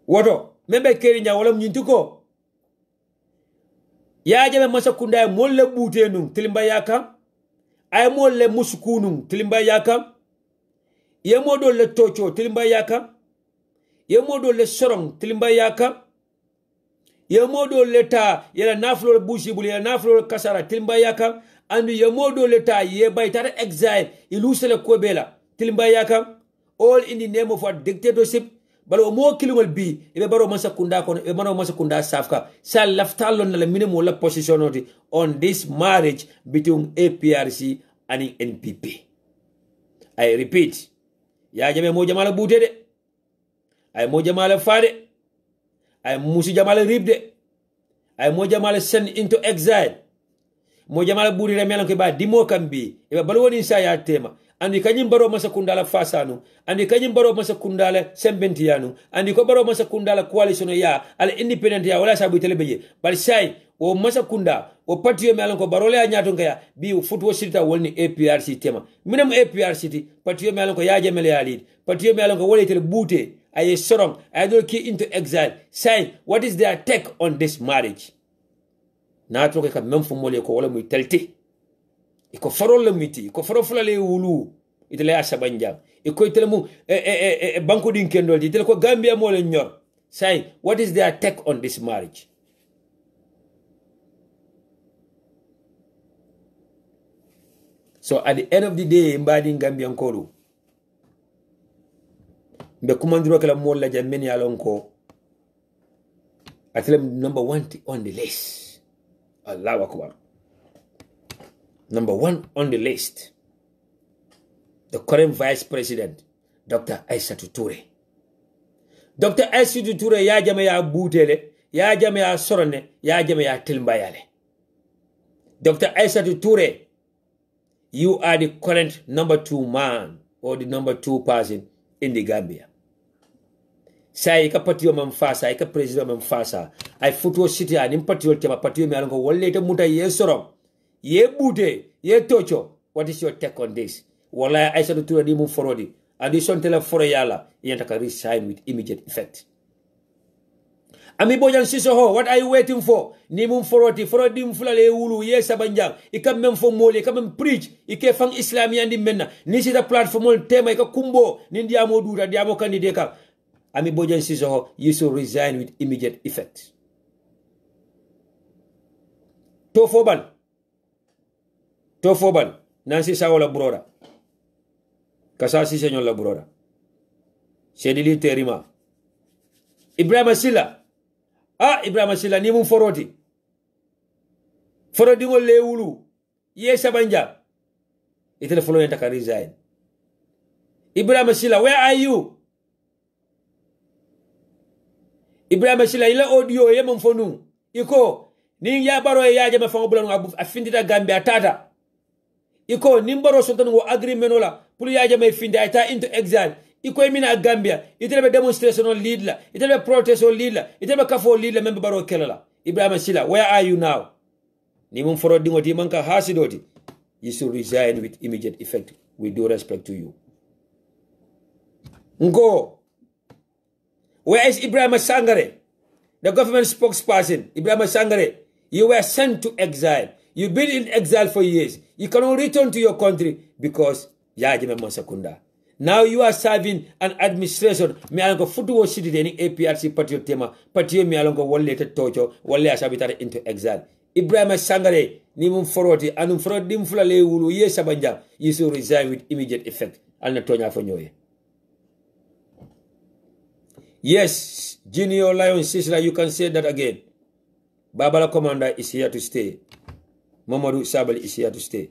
Woto, membe kerinya wala mnyintuko. Yajamel masakunda ya mole bute nung tilimba yaka. Ay mo le musukunung tilimba yakam. Ye modo le tocho tilimba yakam. Ye modo le sorong tilimba yakam. Ye modo le ta yela naflo bushi buli yela naflo kasara tilimba yakam. And ye modo le ta ye baitara exile iluse le kobela tilimba yakam. All in the name of what dictatorship. Balo mo kilungol bi ebe baro masakunda kono ebe baro masakunda safka sa laftalon na le minimum la positionoti on this marriage between APRC and NPP. I repeat, ya jame mo jamala bute de, ay mo jamala fade, ay musi jamala ribde, ay mo jamala send into exile, mo jamala buri remelan ke ba dimo kambi ebe balo woni sa ya tema. Andi kanyim baro masa kundala fasanu, andi kanyim baro masa kundala sembentianu, andi ko baro masa kundala coalition ya al independent ya wala sabu telebeje bal sai o masa kunda o patio melan ko barole ya nyato ngaya bi football sita wolni APRC tema minam APRC ti patio melan ko ya jemele ya lead patio melan ko wole tele bute ay sorong ay do ki into exile. Say what is their take on this marriage? Na to ka mem fu mole ko wala muy telti iko farol la miti iko faro fulale wulu itele asabanja iko itele mu banko din kendol itele ko Gambia mo le ñor. Say what is their take on this marriage? So at the end of the day mbadi Gambian koru mbe kumandiro kala mo la jameni alonko atele number 1 on the list. Allahu akbar. Number 1 on the list, the current Vice President, Dr. Aissatou Touré. Dr. Aissatou Touré ya jame ya butele, ya jame ya sorone, ya jame ya tilmbayale. Dr. Aissatou Touré, you are the current number 2 man or the number 2 person in the Gambia. Say ka patio mamfasa, ika president mamfasa. I football city and impatio tema patio me alongo wolle te muta ye sorom. Ye bute, ye tocho. What is your take on this? Wala Aissatou Touré di move forward. and this until for yala yantaka resign with immediate effect. Ami bojan sisoho, what are you waiting for? Nimum foroti, forodim fulale ulu, yes abanjang, ikam mem for mole, ikam preach, ike fang islami andi menna, nisi the platform tema, ika kumbo, nindiamo dura, diamo kandideka. Ami bojan sisoho, you should resign with immediate effect. Tofoban, Nancy Sawola broda, Kasasi senyor la broda, Sedili terima, Ibrahim Silla, Ibrahim Silla ni mun foroti ngol le wulu ye sabanja itele folo yenta resign. Ibrahim Silla, where are you? Ibrahim Silla ila audio ye mun fonu iko ni ya baro ya jama fango bulan afindita Gambia tata iko ni baro soton wo agreement wala pour ya jama finda ita into exile iko mina Gambia itele demonstration on lead la itele protest on lead la itele kafo lead la membe baro kelala. Ibrahim Silla, where are you now? Ni mun foro dingoti manka hasidoti. You should resign with immediate effect. We do respect to you. Ngo, where is Ibrahim Sangare, the government spokesperson? Ibrahim Sangare, you were sent to exile. You've been in exile for years. You cannot return to your country because Yajime Masakunda. Now you are serving an administration. Me alongo futu wo city deni APRC patriot tema. Patriot me alongo wolle te tocho. Wolle asabitare into exile. Ibrahim Sangare, ni mum foroti, anum forot dim fula le wulu ye sabanja. You should resign with immediate effect. Alna tonya fonyoye. Yes, Junior Lion Sisla, you can say that again. Babala Commander is here to stay. Mamadou Sabali is here to stay.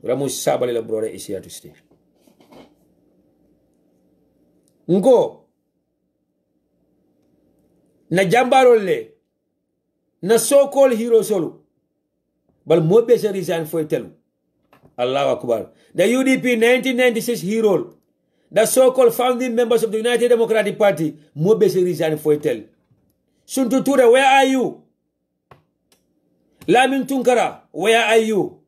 Ramus Sabali la brother is here to stay. Ngo na jambarole na so-called hero solo bal mo be resign for telu. Allahu Akbar. The UDP 1996 hero, the so-called founding members of the United Democratic Party, mo be resign for telu. Suntu Ture, where are you? Lamin Tunkara, where are you?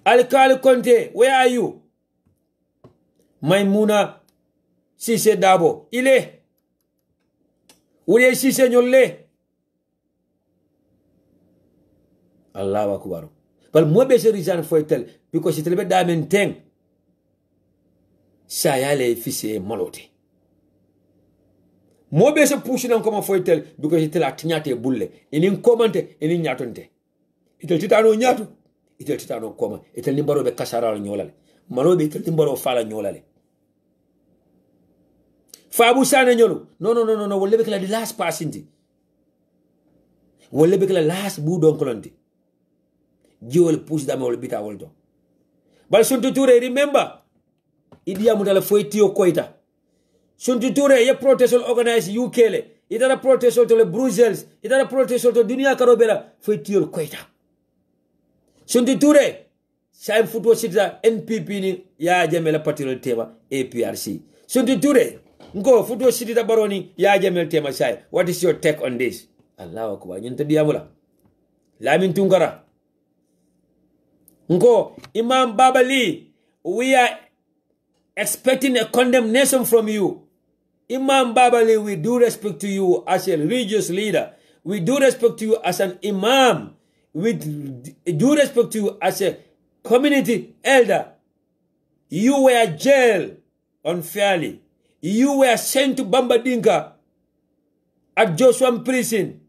Alkali Conte, where are you? Maimuna Sise Dabo, ile. Ule Sise Nyole. Allahu Akbar. But mo be resign for tell because it be damen teng. Sayale fise malote. Mo be push nan comme for tell because it la tinyate bulle. Ini komante, ini nyatonte. Itel titano nyatu, itel titano koma. Itel nimbaro be kasara nyolale. Malobe itel nimbaro fala nyolale. Fabu sana nyolo. No. Wolle be kala the last passinti. Wolle be kala last budon kolonti. Jiwol push dame wol bita wolto. Bal Suntu Ture, remember. Idia mutala foitio koita. Suntu Ture, ye protest organize UK le. Itara protest to le Brussels. Itara protest to dunia karobela foitio koita. Suntu Ture, saim futo sita NPP ni ya jamela patriote tema APRC. Suntu Ture, Ngo futo city da baroni ya jamel tema sai. What is your take on this? Allahu Akbar. Nyente diamula. Lamin Tungara. Ngo Imam Babali, we are expecting a condemnation from you. Imam Babali, we do respect to you as a religious leader. We do respect to you as an imam. We do respect to you as a community elder. You were jailed unfairly. You were sent to Bambadinka at Joshua prison.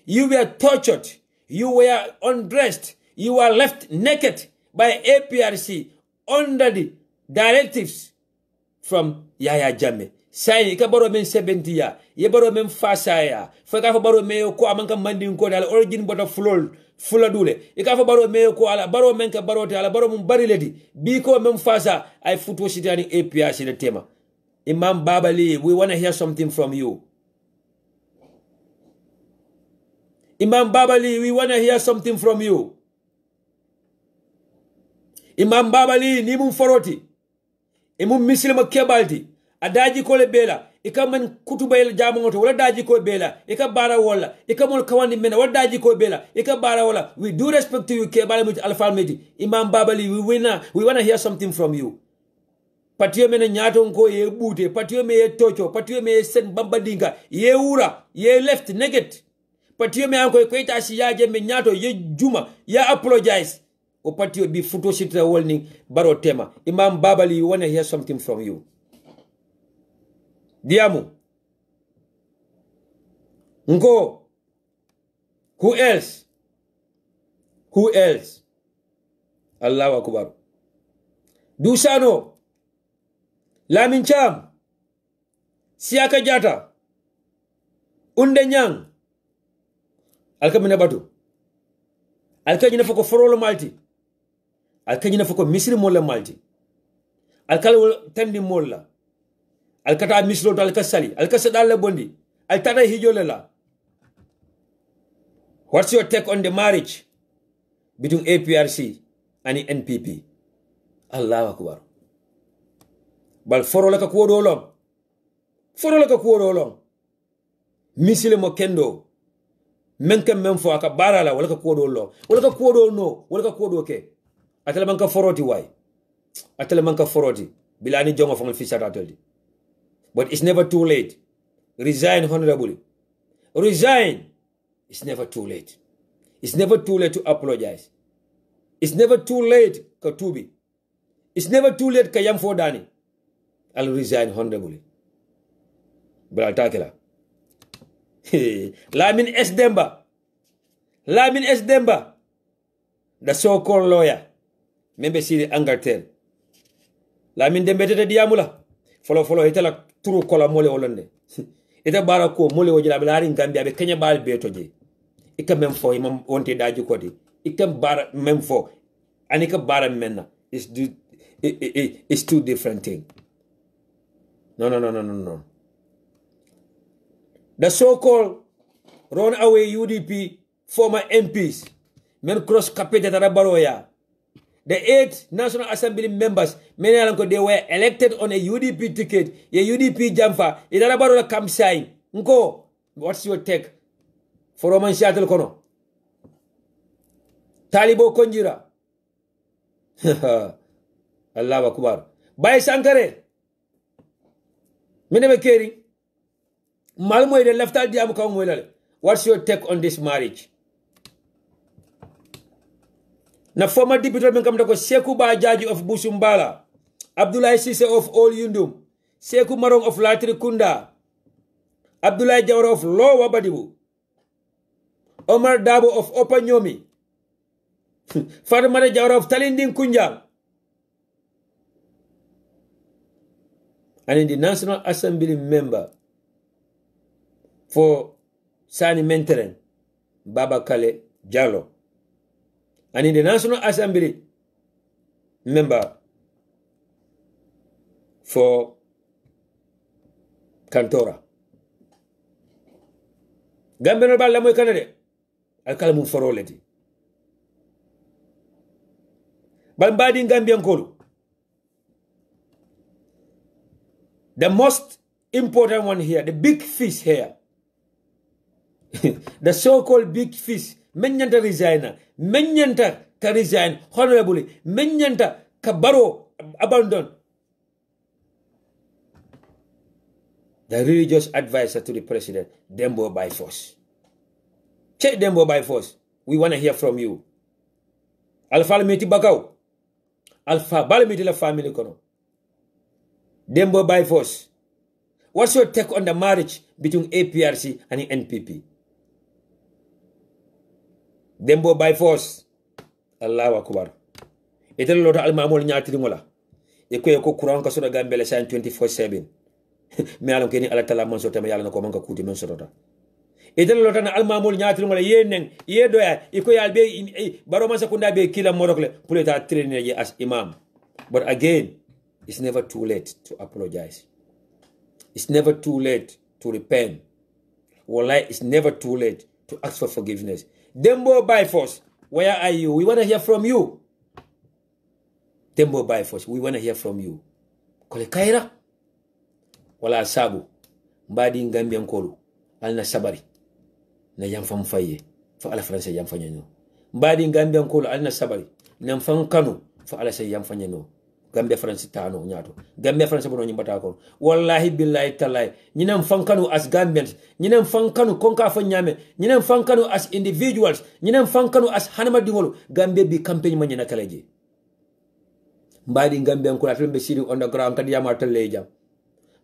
You were tortured. You were undressed. You were left naked by APRC under the directives from Yaya Jammeh. Say ika baro men 70 ya, ye baro men fasa ya. Faka fa baro me ko amanka mandin ko dal origin bota fula dule. Ika fa baro me ko ala baro men ka baro te ala baro mun bari ledi. Bi ko men fasa ay futo sitani APRC the tema. Imam Babali, we want to hear something from you. Imam Babali, we want to hear something from you. Imam Babali, ni mun foroti. Imum mislima kebalti. Adaji kole bela. Ika man kutuba el jamongoto. Wala daji ko bela. Ika bara wala. Ika mol kawandi mena. Wala daji ko bela. Ika bara wala. We do respect to you kebala with Alpha Medi. Imam Babali, we want to hear something from you. Patio mene nyato nko ye bute, patio me ye tocho, patio me ye sen bambadinga, ye ura, ye left naked. Patio me anko ko ita siyaje me nyato ye juma, ya apologize. O patio bi futo sitra warning baro tema. Imam Babali, you wanna hear something from you. Diamu. Nko. Who else? Who else? Allahu Akbar. Dusano. Lamin Cham. Siaka Jata. Unde Nyang. Alka mina batu. Alka jina foko forolo malti. Alka jina foko misri mola malti. Alka tendi mola. Alka ta misro to alka sali. Alka sadala bondi. Alta hijolela. What's your take on the marriage between APRC and the NPP? Allahu Akbar. Bal forola ka kuodo long. Forola ka kuodo long. Misile mo kendo. Menke memfo aka barala wala ka kuodo long. Wala ka kuodo no. Wala ka kuodo ke. Atele manka foroti why? Atele manka foroti. Bilani jongo fangal fisata ateli. But it's never too late. Resign honorably. Resign. It's never too late. It's never too late to apologize. It's never too late, Katubi. It's never too late, Kayamfo Dani. I'll resign honorably. But I'll take it. Lamin S. Demba. Lamin S. Demba. The so-called lawyer. Membe Siri Angartel. Lamin Demba tete diamula. Follow, itala turu kola mole olonde. Ita bara ko mole wajila bilari Gambia be Kenya bal beto je. Ika memfo imam wonte daju kodi. Ika bara memfo anika bara menna. It's two different things. No. The so-called runaway UDP former MPs, men cross capita baroya. The 8 National Assembly members, many of them they were elected on a UDP ticket. A UDP jamfa. Itara baroya come sign. Nko, what's your take? For Roman Shuttle Kono. Talibo Konjira. Allah Akbar. Bay Sankare. Minebe caring. Malmo de left out diam kawmo. What's your take on this marriage? Na former deputy members ko Seku Ba Jarju of Busumbala, Abdoulaye Sise of All Yundum, Seku Marong of Latri Kunda, Abdoulaye Jawara of Lowa Badibu, Omar Dabo of Opanyomi, Fatimata Jawara of Talinding Kunjang. And in the National Assembly member for Sani Menteren, Baba Kale Jallo. And in the National Assembly member for Kantora. Gambia no balla moy kanade al kala mum foroleti. Bal mbadi Gambian kolu. The most important one here, the big fish here. The so-called big fish. Menyanta resigner. Menyanta ka resign honorably. Menyanta ka baro abandon. The religious advisor to the president, Dembo by force. Check Dembo by force. We want to hear from you. Alpha Lamiti Bakau. Alpha Balamiti la family kono. Dembo by force. What's your take on the marriage between APRC and the NPP? Dembo by force. Allahu Akbar. Italo lota almamol nyatri ngola. Eko kuran ka soda Gambia sa 24/7. Me alam keni ala tala man sota me yalla ko man ka kuti men sota. Italo lota na almamol nyatri ngola yenen yedoya iko yalbe baro man sakunda be kila morokle pour eta trainer as imam. But again, it's never too late to apologize. It's never too late to repent. Wallahi, it's never too late to ask for forgiveness. Dembo by force, where are you? We want to hear from you. Dembo by force, we want to hear from you. Kole kaira. Wala sabu. Mbadi Gambia nkolu. Alna sabari. Na yamfam faye. Fa ala France yamfanya no. Mbadi Gambia nkolu alna sabari. Na mfam kanu. Fa ala say yamfanya no. Gambia France tano nyato Gambia France bono nyimbata ko wallahi billahi tallahi nyinem fankanu as Gambians nyinem fankanu konka fa nyame nyinem fankanu as individuals nyinem fankanu as hanama dingolo Gambia bi campaign ma nyina kaleje mbadi Gambia ko latel be siri underground kadi yama talle jam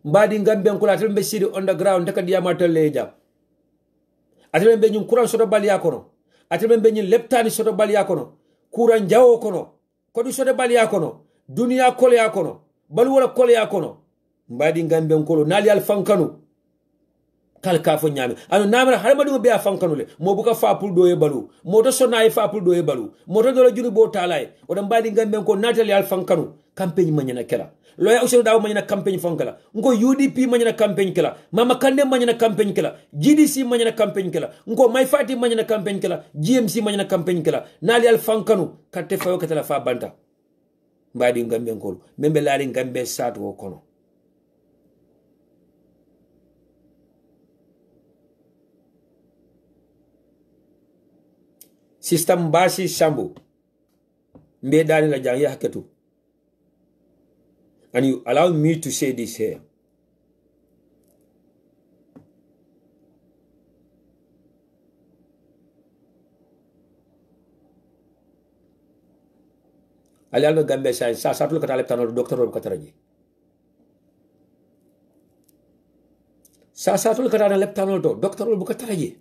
mbadi Gambia ko latel be siri underground kadi yama talle jam atel be nyum kuran soto bal yakono atel be nyum leptani soto bal yakono kuran jawo kono kodi soto bal yakono dunia kole yakono balu wala kole yakono mbadi Gambia ko nali al fankanu kal ka fo nyame anu namara harma dum be a fankanu le mo buka fa pul do e balu mo to sona e fa pul do e balu mo to do la junu bo talay o dam mbadi Gambia ko natali al fankanu campagne manyana kala loya usero daw manyana campagne fankala ngo UDP manyana campagne kala mama kande manyana campagne kala GDC manyana campagne kala ngo may fati manyana campagne kala GMC manyana campagne kala nali al fankanu katte fayo katala fa banta mbadi Gambia ko membe laari Gambia satu o kono system basi sambu mbe dani la jang ya haketu. And you allow me to say this here. Ali alno Gambia sa satul kata leptano doctor ro kataraji. Sa satul kata leptano do doctor ro kataraji.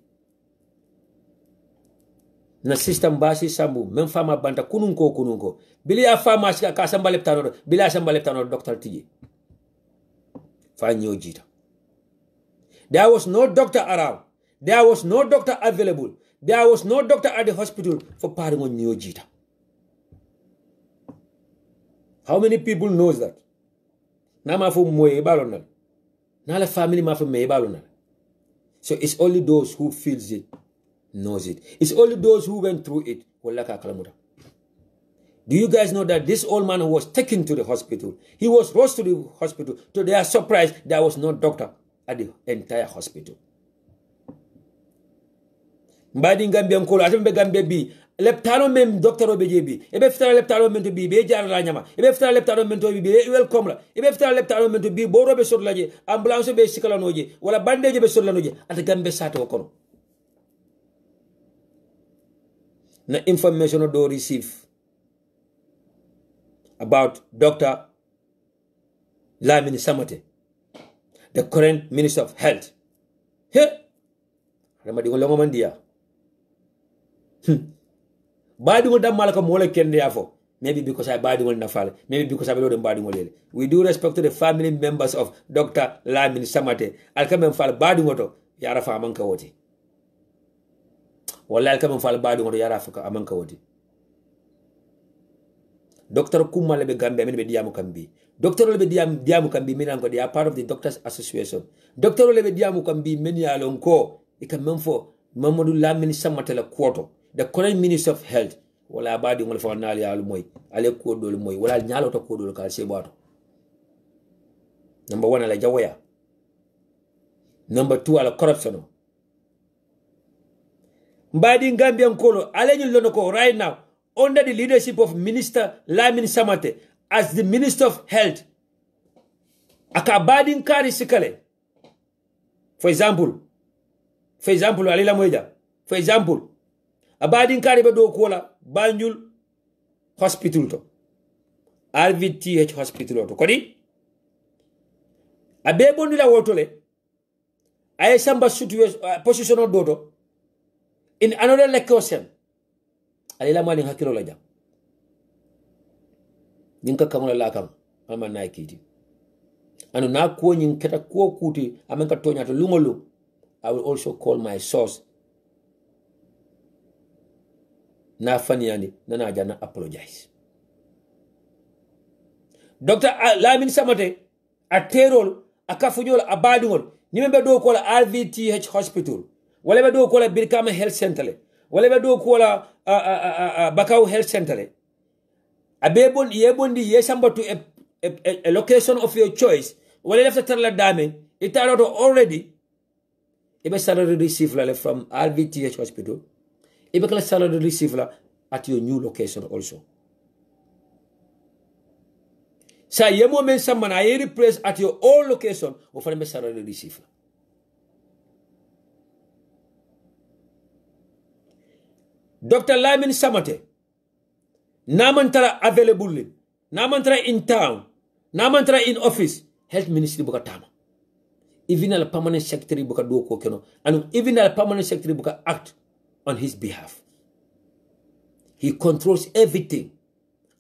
Na system basi sambu men fama banta kununko bili ya fama ka samba leptano bila samba leptano doctor tiji fa jita. There was no doctor around, there was no doctor available, there was no doctor at the hospital for paringo jita. How many people knows that? Na ma fu moye balonal na la family ma fu me balonal. So it's only those who feels it knows it. It's only those who went through it. Do you guys know that this old man was taken to the hospital? He was rushed to the hospital. To their surprise, there was no doctor at the entire hospital. Mbadi Gambia nkolo atembe Gambia bi leptano mem doctor obeje bi ebe fitara leptano mento bi be jar la nyama ebe fitara leptano mento bi be welcome la ebe fitara leptano mento bi boro be sor laje ambulance be sikalanoje wala bandage be sor lanoje ata Gambia sato kono. Na information do receive about Dr. Lamine Samate, the current Minister of Health. Hey, ramadi ngolo mandia. Badi ngol malaka mola kende afo. Maybe because I badi ngol nafale. Maybe because I below them badi ngol. We do respect to the family members of Dr. Lamine Samate. Alkamem fal badi ngoto yara fa manka woti. Wallahi alkamem fal badi ngoto yara fa amanka woti. Doctor Kuma lebe Gambia mene be diamu kambi. Doctor lebe diamu kambi mene anko they are part of the Doctors Association. Doctor lebe diamu kambi mene alonko ikamemfo Mamadou Lamine Samate la kwoto. The current Minister of Health wala badi ngol fa nali alu moy ale ko dol moy wala nyalo to ko dol ka se bato. Number 1 ala jawaya. Number 2 ala corruption. Mbadi Gambia nkolo ale nyulono ko right now under the leadership of Minister Lamine Samate as the Minister of Health. Akabadin kari sikale. For example, alila moja. For example, abadin kari be do kola Banjul Hospital to. RVTH Hospital to. Kodi? Abe bondila wotole. Aye samba position of doto. In another location. Alila mali hakilo la jam. Ninka kamula la kam ama na kiti. Anu na ko nyin keta ko kuti amenka tonya to lumolu. I will also call my source. Na faniani na jana apologize. Dr. Lamine Samate a terol akafunyol abadingol nimbe do ko la RVTH Hospital wala be do ko la Birkama Health Center wala be do ko la Bakau Health Center. Abebon yebondi yesamba to a location of your choice. Wala left la dame it already ibe salary receive la from RVTH Hospital. Ibe kala salary receive la at your new location also. sa yemo men samana a replace at your own location o fana be salary receive Dr. Lamin Samate namantara available namantara in town namantara in office health ministry buka tama even al permanent secretary buka do ko keno and even al permanent secretary buka act on his behalf. He controls everything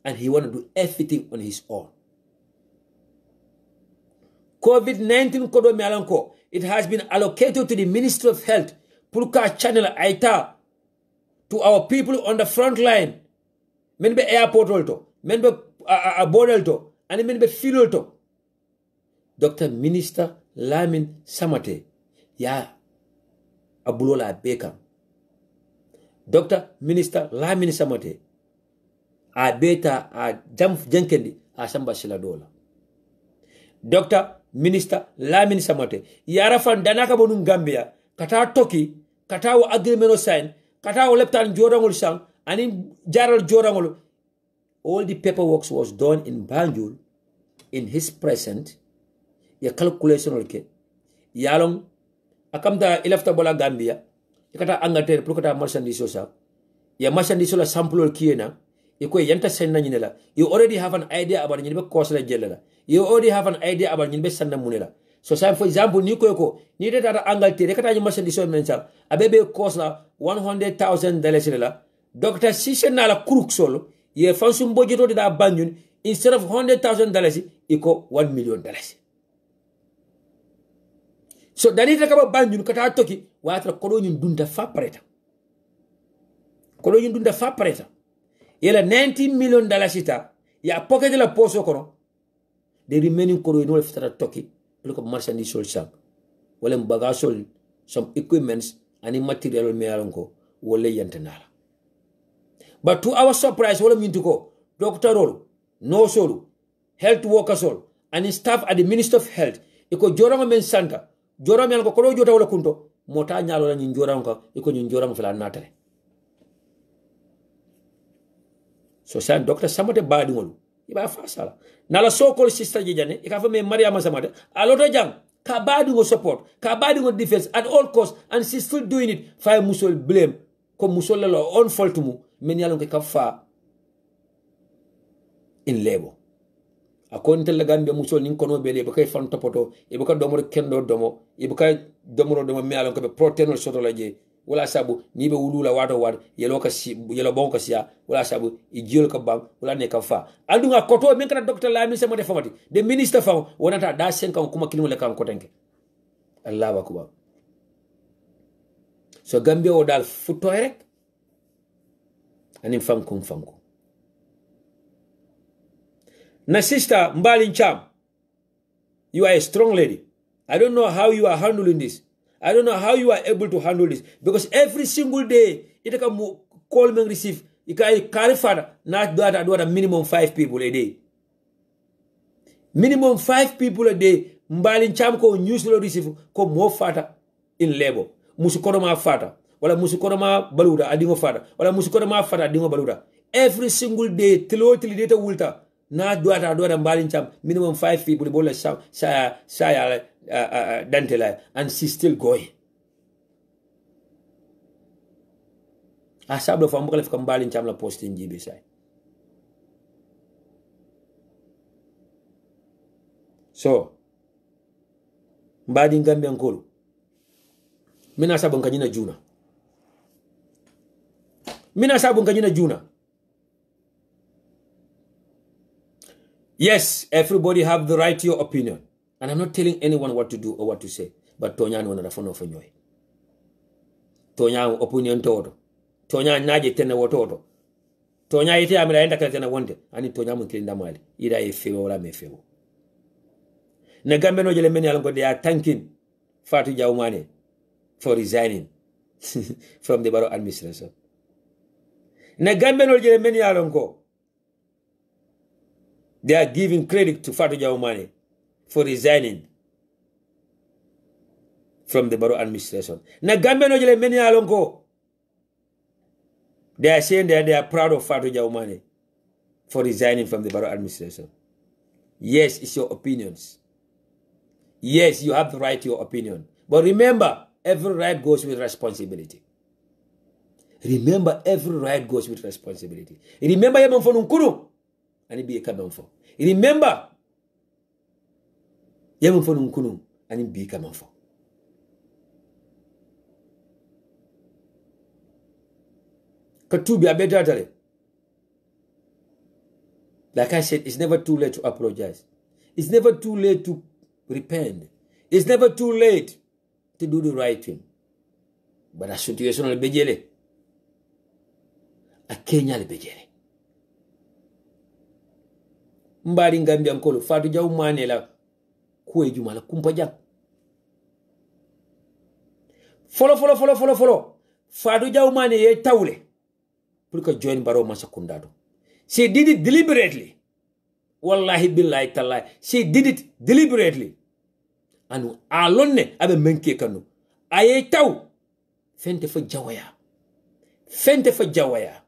and he want to do everything on his own. COVID-19 kodo mealanko, it has been allocated to the Ministry of Health pulka channel aita to our people on the front line. Men be airport olto, men be a border to, and men be field to. Dr. Minister Lamin Samate ya abulola beka. Dr. Minister Lamin Samate a beta a jam jenkendi a samba sila dola. Dr. Minister Lamin Samate yara fan danaka bonu Gambia kata toki kata wo agreement sign kata wo leptan jorangol sang anin jaral jorangol. All the paperwork was done in Banjul in his presence. Ya calculation olke yalong akamta ilafta bola Gambia ikata angater pour kata marchandise sa ya marchandise la sample kiena iko yanta sen nanyela. You already have an idea about nyinbe cost la jelela. You already have an idea about nyinbe sanna munela. So say for example ni ko ni data angater kata ni marchandise mensa abebe cost la $100,000 la Dr. Sisena la kuruk solo ye fansum budget de da Banjul instead of $100,000 iko $1 million. So dalita kaba Banjul kata toki watra kodo nyun dunda fa pareta. Kodo nyun dunda fa pareta. Yela $19 million ita ya pocket la poso kono. The remaining kodo no fitara toki look marchandise sol sang. Wala bagasol some equipments and material me alonko wala yantanala. But to our surprise wala mintuko doctor role no solo health workers all and staff at the Ministry of Health iko jorama men santa jorama yanko kodo jota wala kunto mota nyalo la nyin jorama ko iko nyin jorama fela natale. So san Dr. Samate badi ngolu iba fasala nala so-called sister jijane ika fa me Mariama Samate aloto jang ka badi ngo support ka badi ngo defense at all costs and she's still doing it fa musol blame ko musol la on fault mu men yalon ka fa in labor akon tel Gambia musol nin kono bele be kay fan topoto e be ka domo kendo domo e be ka domo me yalon ko be protein soto la je wala sabu ni be wulula wato wad yelo ka si yelo bon ka siya wala sabu i jiol ka bang wala ne ka fa andunga koto men kana Dr. Lamin Samate famati de minister fa wonata da 5 ans kuma kilimo le kan ko tenke Allahu akbar. So Gambia o dal futo rek anim fankum na sister Mbalin Cham, you are a strong lady. I don't know how you are handling this. I don't know how you are able to handle this because every single day it can call and receive. You can carry father not do that minimum 5 people a day. Minimum 5 people a day. Mbalin Cham ko news lo receive ko more father in labor. Musukono ma father. Wala musukono ma baluda adingo father. Wala musukono ma father adingo baluda. Every single day tilo data wulta na do that Mbalin Cham minimum 5 people bola saya Dantela and she's still going. Asablo fa mbokale fa Mbalin Cham la post in GB side. So mbadi Gambia nkolo mina sabu nkanyina juna. Mina sabu nkanyina juna. Yes, everybody have the right to your opinion. And I'm not telling anyone what to do or what to say. But Tonya no na fono fanyoy. Tonya opinion todo. Tonya naje tena wototo. Tonya ite amira enda kala tena wonte. Ani Tonya mun kilinda mali. Ida e fewo wala me fewo. Na Gambia no jele meni alongo they are thanking Fatou Jaumane for resigning from the borough administration. Na Gambia no jele meni alongo they are giving credit to Fatou Jaumane for resigning from the borough administration. Na Gambia no jele meni alongo they are saying that they are proud of Fatou Jaumane for resigning from the borough administration. Yes, it's your opinions. Yes, you have the right to your opinion. But remember, every right goes with responsibility. Remember, every right goes with responsibility. Remember, yaman fo nunkunu, ani bi kaman fo. Remember, yaman fo nunkunu, ani bi kaman fo. Katubi abedatale. Like I said, it's never too late to apologize. It's never too late to repent. It's never too late to do the right thing. But a situation al bejele. A Kenya al bejele. Mbari ngambia nkolo. Fatu ja umane la kwe juma la kumpaja. Follow. Fatu ja umane ye taule. Pulika join baro masa kundado. She did it deliberately. Wallahi billahi tallahi. She did it deliberately. Anu alonne abe menke kanu. Aye taw. Fente fo jawaya. Fente fo jawaya.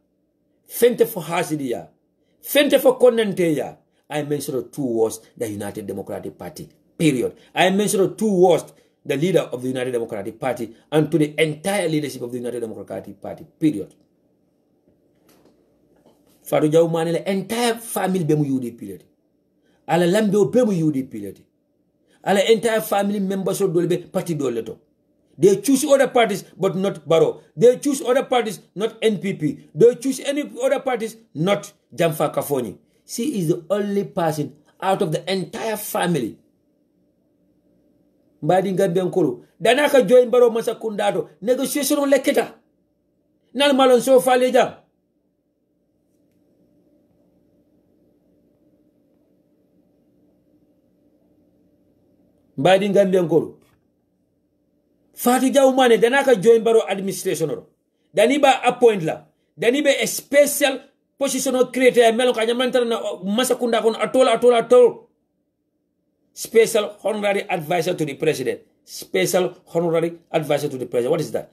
Fente fo hasidiya. Fente fo konenteya. I mentioned 2 words, the United Democratic Party. Period. I mentioned 2 words, the leader of the United Democratic Party, and to the entire leadership of the United Democratic Party. Period. Fadu Jaw Mane the entire family bemu UDP leti. Ala lambe bemu UDP leti. Ala entire family members of dolbe party doleto. They choose other parties but not Barrow. They choose other parties not NPP. They choose any other parties not Jamfa Kafoni. She is the only person out of the entire family. Mbadi Gambian Kolo. Danaka join Barrow Masakundado. Negotiation on leketa. Nal malon so faleja. Mbadi Gambian Kolo. Fatu Jaw Mane danaka join Barrow administration. Daniba appoint la. Daniba a special position creator melon kanyamantara na Masakunda kon atol. Special honorary advisor to the president. Special honorary advisor to the president. What is that?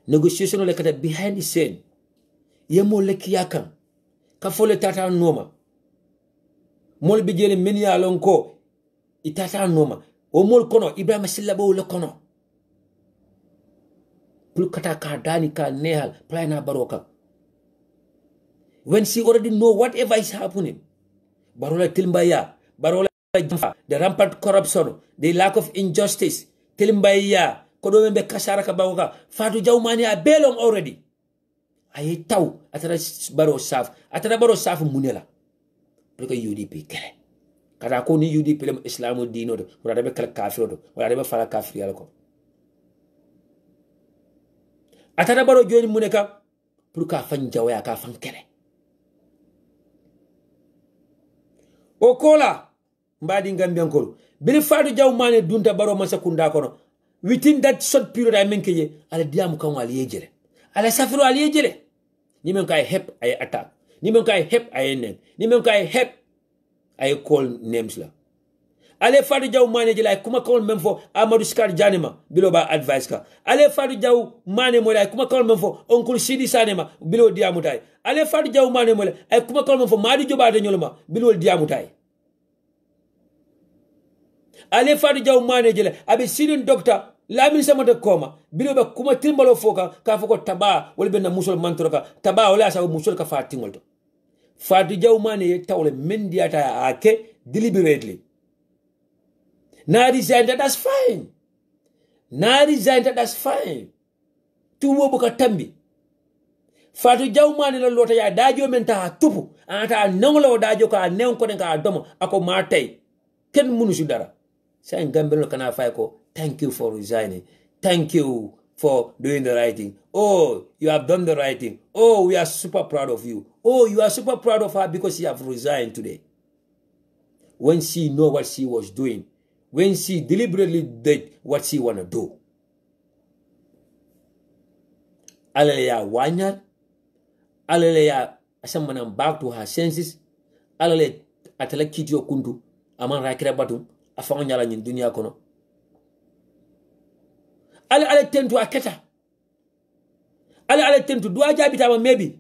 Negotiation lekata behind the scene. Yemo lekiyakan. Kafole tata noma. Mol bijele menia lonko. Itata noma. O mol kono Ibrahima Sillabo le kono. Pulkata ka dani ka nehal plana baroka. When she already know whatever is happening. Barola Tilmbaya, Barola Jamfa, the rampant corruption, the lack of injustice, Tilmbaya, Kodombe Kasharaka Baoka, Fatu Jaw Mane a belong already. I tau atara Baro Saf, atara Baro Saf Munela. Because UDP kere. Kada ko ni UDP lem Islamu dino do, wala debe kala kafiro do, wala debe fala kafiri alko. Atara Baro joni muneka, pour ka fan jawaya ka fan kere. Okola mbadi Gambian Kolo. Bili Fatu Jaw Mane dunta Baro Masakunda kono. Within that short period I menkeye, ala diamu kan wali ejere. Ala safiro ali ejere. Ni men kay hep ay attack. Ni men kay hep ay name. Ni men kay hep ay call names la. Ale Fatu Jaw Mane jela kuma call mem fo Amadou Skar Janema bilo ba advice ka. Ale Fatu Jaw Mane mo la kuma call mem fo Oncle Sidi Sanema bilo diamu tay. Ale Fatu Jaw Mane mo la ay kuma call mem fo Madi Joba de nyoloma bilo diamu tay. Ale Fatu Jaw Mane jele abe sidin doctor lamin sama de koma bilo be kuma timbalo foka ka foko taba wala be na musol mantroka taba wala sa musol ka fatingol to. Fatu Jaw Mane tawle mendiata ake deliberately. Na resign that, that's fine. Na resign that, that's fine. Tuwo buka tambi. Fatu Jaw Mane la lota ya dajo menta tupu. Anta nongolo dajo ka neon konen ka domo ako martay. Ken munu sudara. Sa ngambelo kana fay ko, thank you for resigning. Thank you for doing the right thing. Oh, you have done the right thing. Oh, we are super proud of you. Oh, you are super proud of her because she have resigned today. When she know what she was doing. When she deliberately did what she want to do. Alele ya wanyar. Alele ya asamana back to her senses. Alele atala kitio kundu. Aman rakira batum. Afang nyala nyin dunia kono. Ale tentu aketa. Ale tentu dua jabita maybe.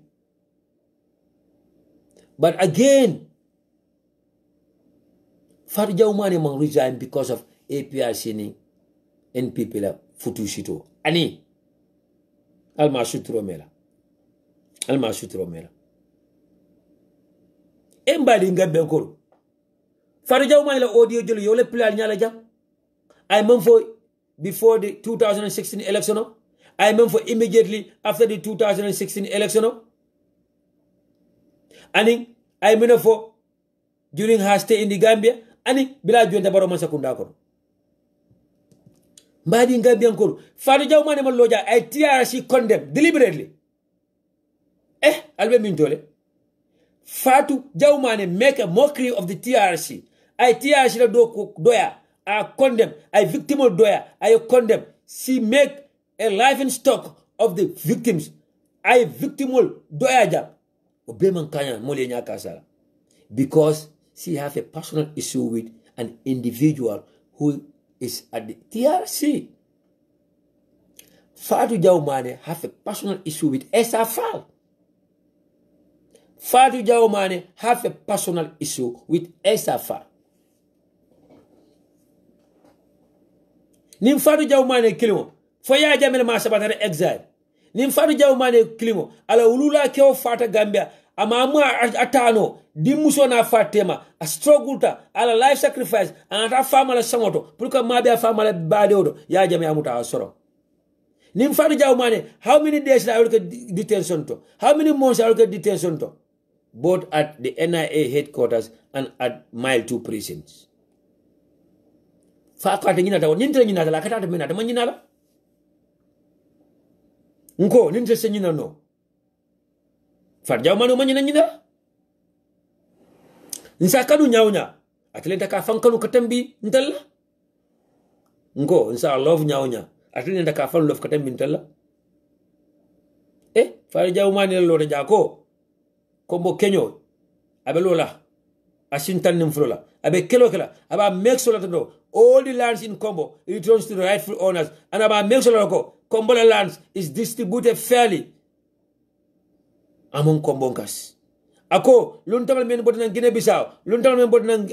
But again, Fatu Jaumane man resign because of APRC ni NPP la futu shito. Ani alma sutro mela. Alma sutro mela. Embali ngambe nkoro. Fatu Jaumane la audio jolo yole plan nyala jam. I meant for before the 2016 election. I meant for immediately after the 2016 election. Ani I meant for during her stay in the Gambia. Ani bila juenda baro man sakunda ko. Mbadi Gambia nkoro. Fatu Jaumane man loja I TRC condemn deliberately. Albe mintole. Fatu Jaumane make a mockery of the TRC. I TRC la doya. I condemn. I victimal doya. I condemn. She make a life stock of the victims. I victimal doya jab. Obeman kanya mole nyaka sala. Because she have a personal issue with an individual who is at the TRC. Fatu Jaumane have a personal issue with SFL. Fatu Jaumane have a personal issue with SFL. Nim Fatu Jaumane kilimo. Foya jamel ma sabatare exile. Nim Fatu Jaumane kilimo. Ala ulula keo fata Gambia. Ama atano. Dimuso na fatema. A struggle ta. Ala life sacrifice. Anata fama la sangoto. Pulka mabia fama la bade odo. Ya jame amuta asoro. Nim Fatu Jaumane. How many days I will get detention to? How many months I will get detention to? Both at the NIA headquarters and at Mile 2 prisons. Fa kwata nyina tawo nintre nyina la kata mena ta nyina la nko nintre se nyina no fa Jaumane manyina nyina nsa kanu nyawnya atlenta ka fankanu katambi ntalla nko nsa love nyawnya atlenta ka fan love katambi ntalla fa Jaumane lo de jako kombo kenyo abelola asintan nimflola abe kelo kala aba make sure that all the lands in Combo returns to the rightful owners, and about make sure that Combo lands is distributed fairly among Kombonkas. Ako luntamal men bot nang Guinea-Bissau, luntamal men bot nang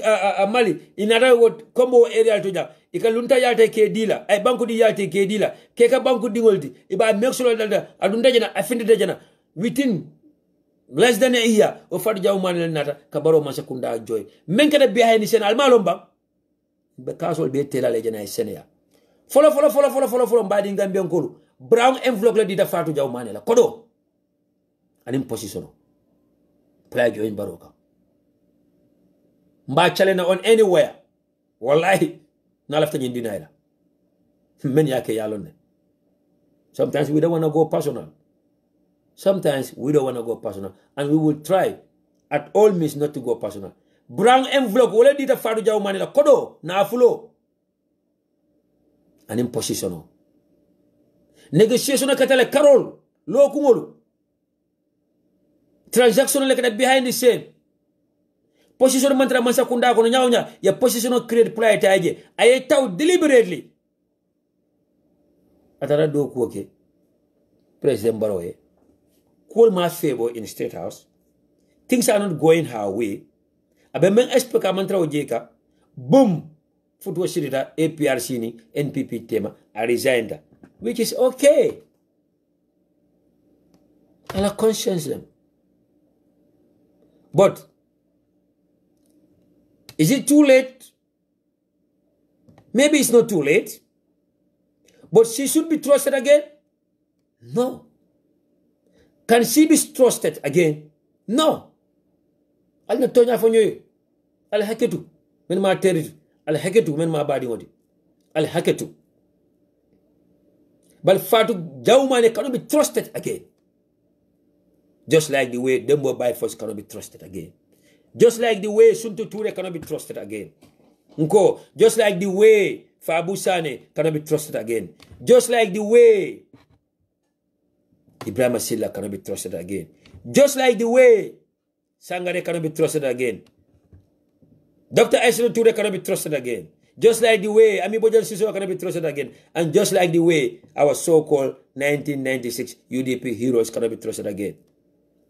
Mali, in other words, Combo area to ja. Ika lunta yalte ke dila, ay banku di yalte ke dila, keka banku di ngolti. Iba make sure that adunda jana afindi jana within less than a year of Fatu Jaumane nata kabaro masakunda joy. Menkada behind sen almalomba. Because be tela legena Senia. Follow mbadi Gambia nkolu. Brown envelope la dita Fatu Jaumane la. Kodo. Anim position. Play join baroka. Mba challenge on anywhere. Wallahi. Na lafta nyindina ila. Men yake yalone. Sometimes we don't want to go personal. Sometimes we don't want to go personal. And we will try at all means not to go personal. Brown envelope wala dita Fatu Jaumane la kodo na afulo anim position negotiation katale karol lo kumolu transaction le kada behind the scene position mantra mansa kunda ko nyawnya ya position create play taje ay taw deliberately atara do ko ke president Baroye call my favor in State House. Things are not going her way. Abe men explica mantra ojeka boom futu shirita APRC ni NPP tema a resigned, which is okay. Ala conscience them. But is it too late? Maybe it's not too late. But she should be trusted again? No. Can she be trusted again? No. Al na tonya fonyo al haketu men ma teritu al haketu men ma badi ngodi al haketu bal Fatu Jaumane cannot be trusted again, just like the way Dembo Byforce cannot be trusted again, just like the way Suntu Ture cannot be trusted again, Nko, just like the way Fabu Sane cannot be trusted again, just like the way Ibrahim Silla cannot be trusted again, just like the way Sangare cannot be trusted again. Dr. Aisha Ture cannot be trusted again. Just like the way Ami Bojan Sissoho cannot be trusted again. And just like the way our so-called 1996 UDP heroes cannot be trusted again.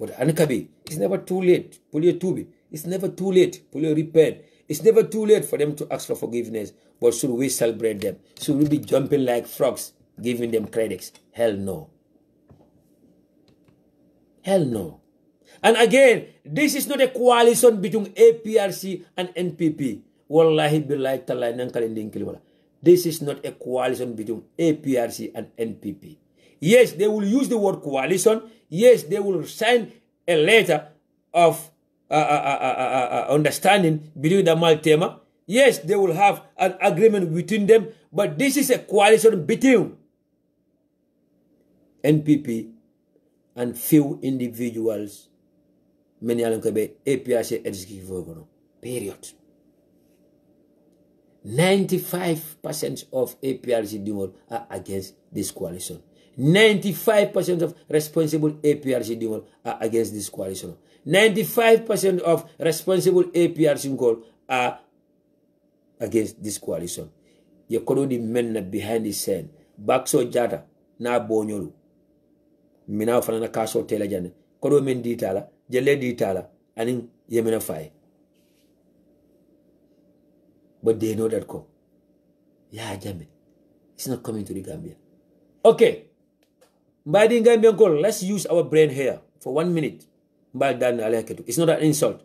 But Ankabi, it's never too late. Pulia Tubi, it's never too late. Pulia repent. It's never too late for them to ask for forgiveness. But should we celebrate them? Should we be jumping like frogs, giving them credits? Hell no. Hell no. And again, this is not a coalition between APRC and NPP. Wallahi billahi tallahi nankalending kilwala. This is not a coalition between APRC and NPP. Yes, they will use the word coalition. Yes, they will sign a letter of understanding between the Maltema. Yes, they will have an agreement between them. But this is a coalition between NPP and few individuals. Many APRC executive. Period. 95% of APRC Dimol are against this coalition. 95% of responsible APRC Dimol are against this coalition. 95% of responsible APRC Ngol are against this coalition. You could the men behind the scene. Bakso Jata, na Bonyolu. Mina Fanana Kaso Telajane. Kodo men ditala, Jele ditala, and Yemena Fai. But they know that come. Yeah, Jamie. It's not coming to the Gambia. Okay. By the Gambian call, let's use our brain here for 1 minute. It's not an insult.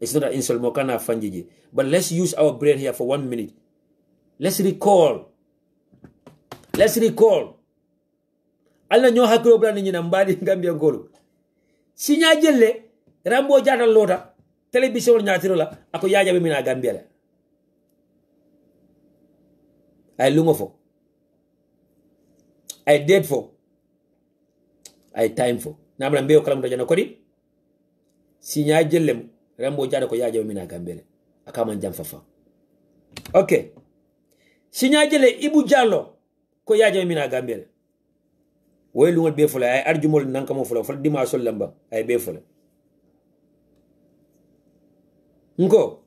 It's not an insult. But let's use our brain here for 1 minute. Let's recall. Let's recall. Allah nyo hakro brani nyina mbadi Gambian call. Sinya jelle Rambo Jata Lota television nyatiro la ako yaja be mina Gambia la. I lungo for. I date for. I time for. Namra mbeo kala mtajana kodi. Sinya jellem Rambo Jata ko yaja be mina Gambia la. Akama njam fafa. Okay. Sinya jelle Ibu Jallo ko yaja be mina Gambia la. Woy lungol be fula ay arjumol nankamo fula fula dima sol lamba ay be fula. Nko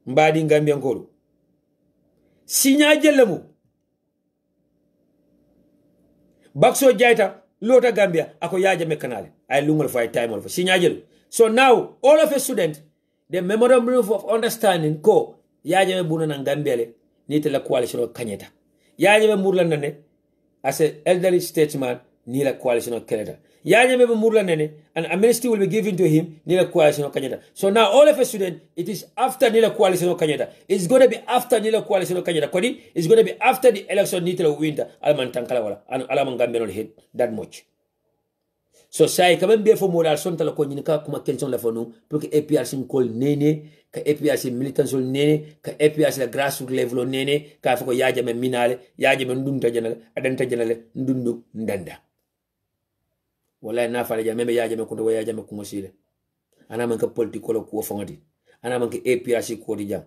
mbadi Gambian kolu. Sinya jellemu Bakso Jaita Lota Gambia ako yaja me kanale ay lungol for time of sinya jelu. So now all of a student the memorandum of understanding ko yaja me bunana Gambia le nite la coalition kanyeta. Yaja me murla nane as an elderly statesman nila coalition of Canada. Yanya mebe murla nene and amnesty will be given to him nila coalition of Canada. So now all of a sudden it is after nila coalition of Canada. It's going to be after nila coalition of Canada. Kodi it's going to be after the election nitela winter alman tankala wala and alaman Gambia not hit that much. So say kamen be for moral son tala ko nyika kuma kelson la fonu pour que APRC call nene ka APRC militants nene ka APRC la grassroots level nene ka fako yaja me minale yaja me ndunta janale adanta janale ndundu ndanda wala na fala ja meme yaja me kundo yaja me kumosile ana man ka politiko la ko fongati ana man ka APRC ko di jam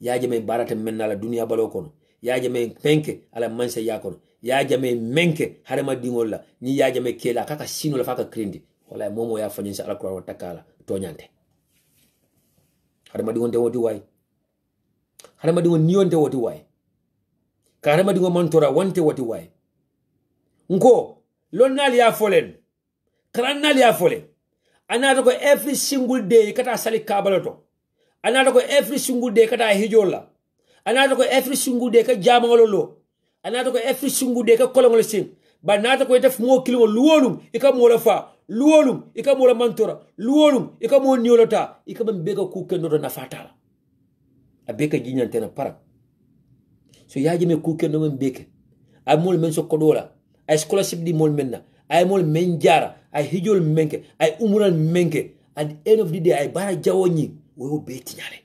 yaja me barata menna la dunia balo kono yaja me penke ala manse yakono yaja me menke harema dingol la ni yaja me kela kaka sino la faka krindi wala momo ya fanyinsa ala ko takala tonyante harema dingonte woti way harema dingon nionte woti way ka harema dingon mantora wonte woti way nko lonnal ya folen kranal ya folen anata ko every single day kata sali kabaloto anata ko every single day kata hijola anata ko every single day ka jamangolo anata ko every single day ka kolongol sin ba nata ko def mo kilimo luwolum ika mo la fa luwolum ika mo la mantora luwolum ika mo niolota ika ban bega ku kendo na fatala abeka jinyante na para so yaji me ku kendo men beke ay mol men so kodola ay scholarship di mol menna ay mol men jara ay hijol menke ay umural menke at the end of the day ay bara jawoni wo beti nyale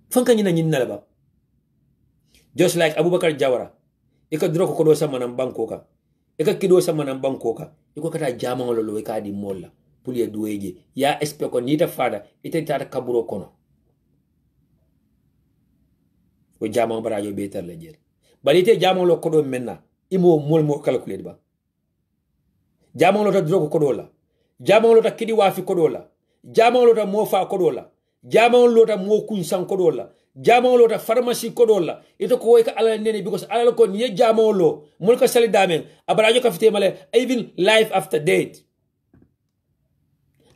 fanka nyina nyina la ba just like Abubakar Jawara ika droko kodo sama nan bankoka ika kido sama nan bankoka iko kata jama ngolo ika di molla pulie duweje ya espeko nita fada ite tata kaburo kono ko jama barajo beter le jere balite jama lo kodo menna imo mol mo calculate ba jama lo ta droko kodo la jama lo ta kidi wafi kodo la jama lo ta mofa kodo la jama lo ta mo kunsan kodo la jama lo ta pharmacie kodo la ito ko way ka ala nene because ala ko ni jama lo mol ko sali damen abarajo ka fite male even life after death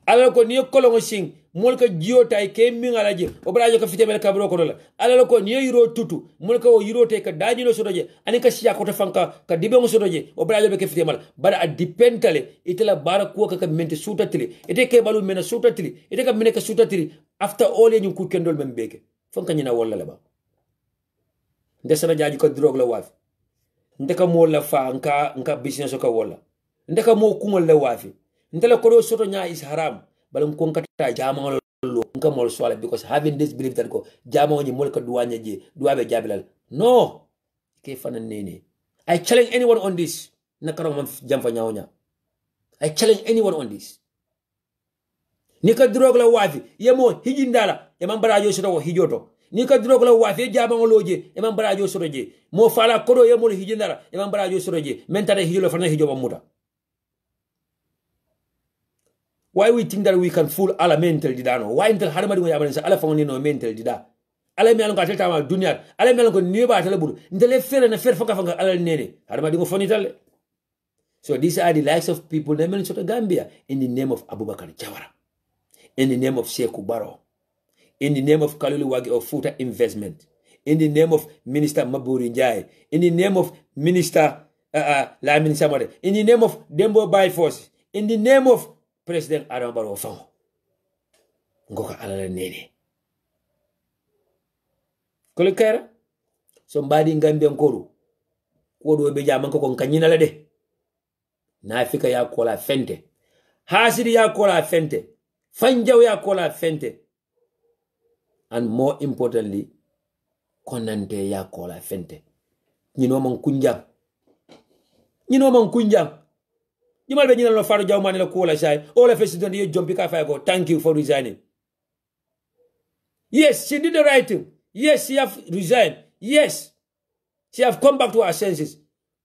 alala ko niyo kolongo sing molka jiyo tay ke mingala je o brajo ka fitemel kabro ko la alala ko niyo yiro tutu molka o yiro tay ka dajino sodoje ani ka siya ko to fanka ka dibe mo sodoje o brajo be ke fitemal bara a dipentale itela bara ko ka mente sutatili ite ke balu mena sutatili ite ka mena ka sutatili after all you ku kendol mem beke fanka nyina wala la ba ndesana jaji ko drog la wafi ndeka mo la fa nka business ko wala ndeka mo kumol la wafi ndela ko do soto nya is haram balam ko kata jama lo nka mol swala because having this belief that ko jama ni mol ka duwanya je duwabe jabilal no ke fana nene I challenge anyone on this nakaro man jamfa nyawnya I challenge anyone on this nika drog la wafi yemo hijindala yamam barajo soto hijoto nika drog la wafi jama ngoloje yamam barajo soto je mo fala kodo yemo hijindala yamam barajo soto je mentare hijolo fana hijoba muta. Why we think that we can fool ala mental didano? Why until harmadi ngo yabanisa ala fangoni no mental dida? Ala mi alonga tata ma dunya, ala mi alonga niba tala bulu. Ndele fere na fere fanga ala nene. Harmadi ngo foni tale. So these are the likes of people in Minnesota Gambia in the name of Abubakar Jawara, in the name of Sekou Barrow, in the name of Kalulu Wagi of Futa Investment, in the name of Minister Maburi Njai, in the name of Minister Lamin Samare, in the name of Dembo Byforce, in the name of President Adam Barrow Fango. Ngoka alala nene. Kole kera? Somebody in Gambia nkoro. Kodo beja manko kon kanyina la de. Na Afrika ya kola fente. Hasidi ya kola fente. Fanjaw ya kola fente. And more importantly, konante ya kola fente. Nyino man kunjang. Nyino man kunjang. You might be in the Faro Jauman and Kola Shai. All of us don't you jump go. Thank you for resigning. Yes, she did the right thing. Yes, she have resigned. Yes, she have come back to her senses.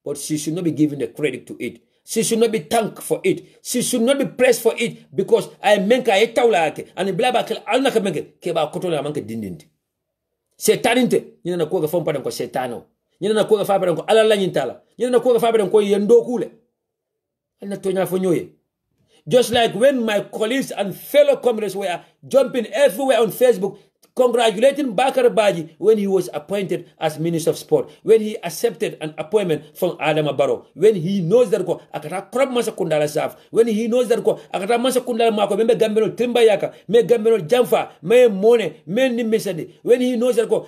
But she should not be given the credit to it. She should not be thanked for it. She should not be praised for it because I menka etawla and the blabak alnaka menke keba kotola manke dindindi. Setaninte, you know, ko fon padam ko setano. You know, ko fa padam ko alala nyintala. You know, ko fa padam ko yendo kule. Just like when my colleagues and fellow comrades were jumping everywhere on Facebook, congratulating Bakar Baji when he was appointed as Minister of Sport, when he accepted an appointment from Adama Barrow, when he knows that ko akata krab masa kundala saf, when he knows that ko akata masa kundala mako membe gambeno timbayaka, me gambeno jamfa, me mone, me nimesadi, when he knows that ko